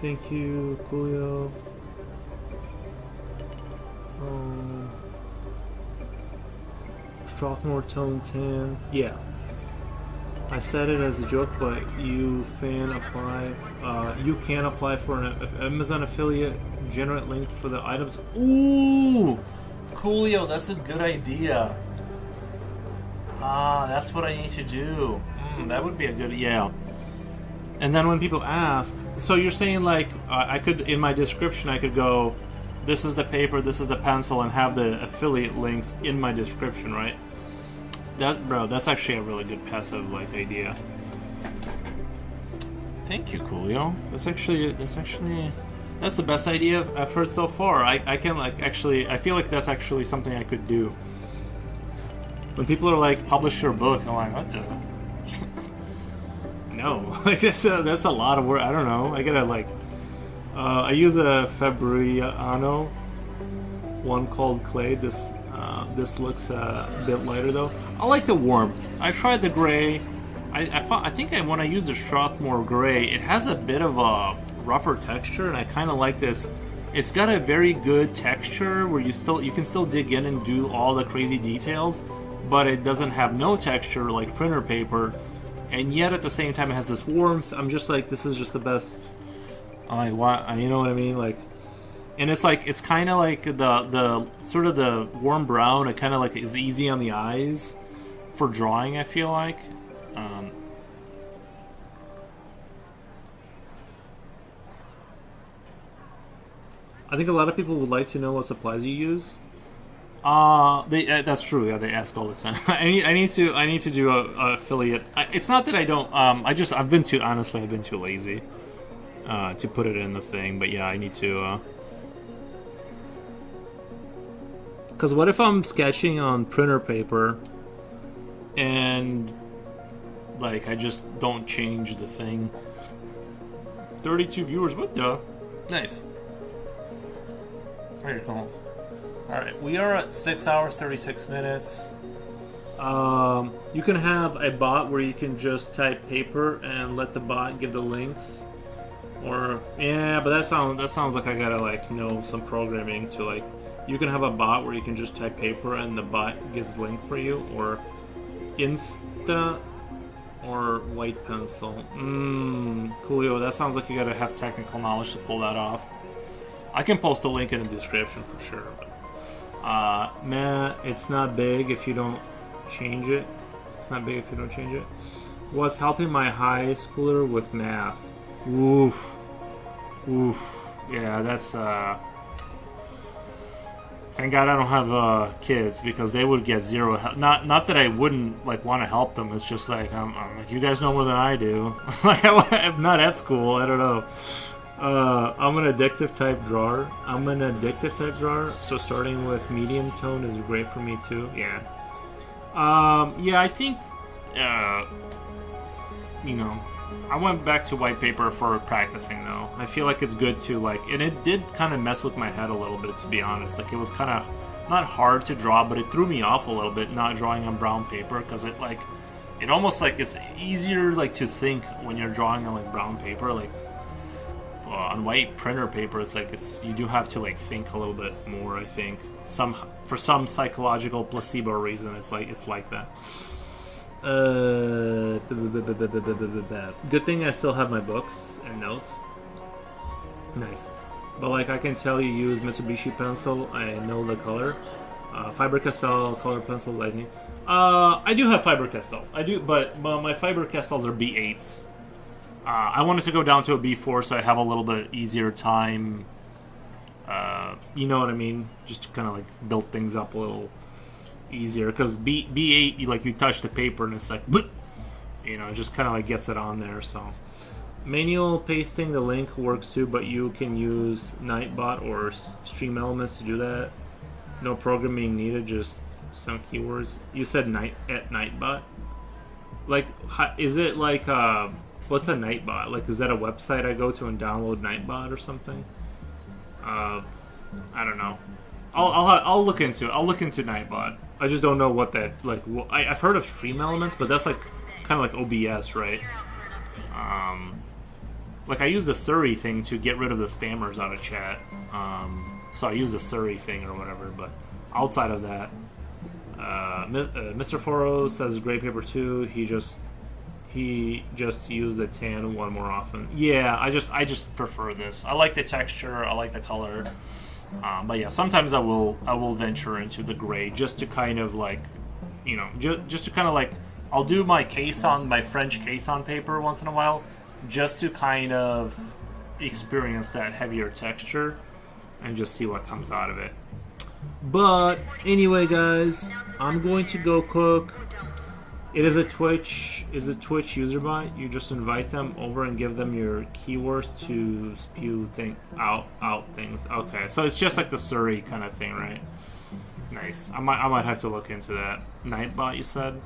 Thank you, Coolio. Strathmore Tone Tan. Yeah. I said it as a joke, but you can apply for an Amazon affiliate, generate link for the items. Ooh, Coolio, that's a good idea. Ah, that's what I need to do. That would be a good, yeah. And then when people ask, so you're saying like I could, in my description, I could go, this is the paper, this is the pencil, and have the affiliate links in my description, right? That's actually a really good passive like idea. Thank you, Coolio. That's the best idea I've heard so far. I can like actually, I feel like that's actually something I could do. When people are like, publish your book, I'm like, what the? No, like that's a lot of work. I don't know. I gotta like, I use a Fabriano one called Clay. This looks a bit lighter though. I like the warmth. I tried the gray. I think when I used the Strathmore gray, it has a bit of a rougher texture, and I kind of like this. It's got a very good texture where you can still dig in and do all the crazy details, but it doesn't have no texture like printer paper, and yet at the same time it has this warmth. I'm just like, this is just the best. You know what I mean? Like, and it's like, it's kind of like the sort of the warm brown. It kind of like is easy on the eyes for drawing, I feel like. I think a lot of people would like to know what supplies you use. That's true. Yeah, they ask all the time. I need to do a affiliate. It's not that I don't. I've been too lazy to put it in the thing. But yeah, I need to. Because what if I'm sketching on printer paper, and like I just don't change the thing. 32 viewers. What the? Nice. Very cool. Alright, we are at 6 hours, 36 minutes. You can have a bot where you can just type paper and let the bot give the links. Or, yeah, but that sounds like I gotta like know some programming to like, you can have a bot where you can just type paper and the bot gives link for you, or Insta or white pencil. Coolio, that sounds like you gotta have technical knowledge to pull that off. I can post a link in the description for sure, but man, it's not big if you don't change it. It's not big if you don't change it. Was helping my high schooler with math. Oof. Oof. Yeah, that's thank God I don't have kids, because they would get zero help. Not that I wouldn't like want to help them. It's just like I'm like, you guys know more than I do. Like I'm not at school. I don't know. I'm an addictive type drawer. So starting with medium tone is great for me too. Yeah. Yeah, I think you know, I went back to white paper for practicing though. I feel like it's good to like, and it did kind of mess with my head a little bit, to be honest. Like it was kind of not hard to draw, but it threw me off a little bit not drawing on brown paper, because it like, it almost like it's easier like to think when you're drawing on like brown paper. Like on white printer paper, it's like you do have to like think a little bit more. I think for some psychological placebo reason, it's like that. Good thing I still have my books and notes. Nice. But like I can tell you use Mitsubishi pencil. I know the color. Faber-Castell color pencils, I think. I do have Faber-Castells. I do, but my Faber-Castells are B8s. I wanted to go down to a B4 so I have a little bit easier time. You know what I mean? Just to kind of like build things up a little easier, because B8 you touch the paper and it's like, you know, it just kind of like gets it on there. So manual pasting the link works too, but you can use Nightbot or Stream Elements to do that. No programming needed, just some keywords. You said Nightbot. Like, is it like what's a Nightbot? Like, is that a website I go to and download Nightbot or something? I don't know. I'll look into it. I'll look into Nightbot. I just don't know what that like. I've heard of Stream Elements, but that's like kind of like OBS, right? Like I use the Surrey thing to get rid of the spammers out of chat. So I use the Surrey thing or whatever. But outside of that, Mr. Foro says gray paper too. He just used the tan one more often. Yeah, I just prefer this. I like the texture. I like the color. But yeah, sometimes I will venture into the gray just to kind of like, you know, just to kind of like, I'll do my French case on paper once in a while, just to kind of experience that heavier texture and just see what comes out of it. But anyway, guys, I'm going to go cook. It is a Twitch user bot. You just invite them over and give them your keywords to spew out things. Okay, so it's just like the Surrey kind of thing, right? Nice. I might have to look into that. Nightbot, you said?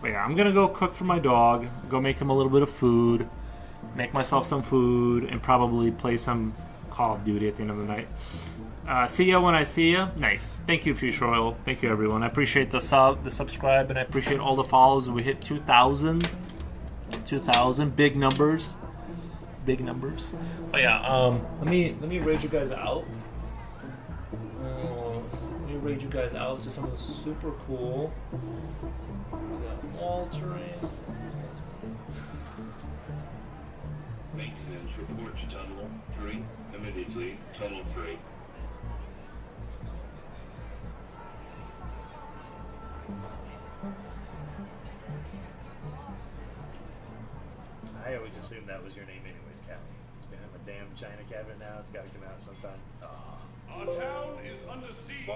But yeah, I'm gonna go cook for my dog. Go make him a little bit of food. Make myself some food, and probably play some Call of Duty at the end of the night. See ya when I see ya. Nice. Thank you, Future Oil. Thank you, everyone. I appreciate the subscribe, and I appreciate all the follows. We hit 2,000. 2,000. Big numbers. Big numbers. But yeah, let me raid you guys out. Let me raid you guys out to something super cool. We got altering. Maintenance report to Tunnel 3. Immediately, Tunnel 3. I always assumed that was your name anyways, Callie. It's behind my damn china cabinet now. It's got to come out sometime. Our town is under siege.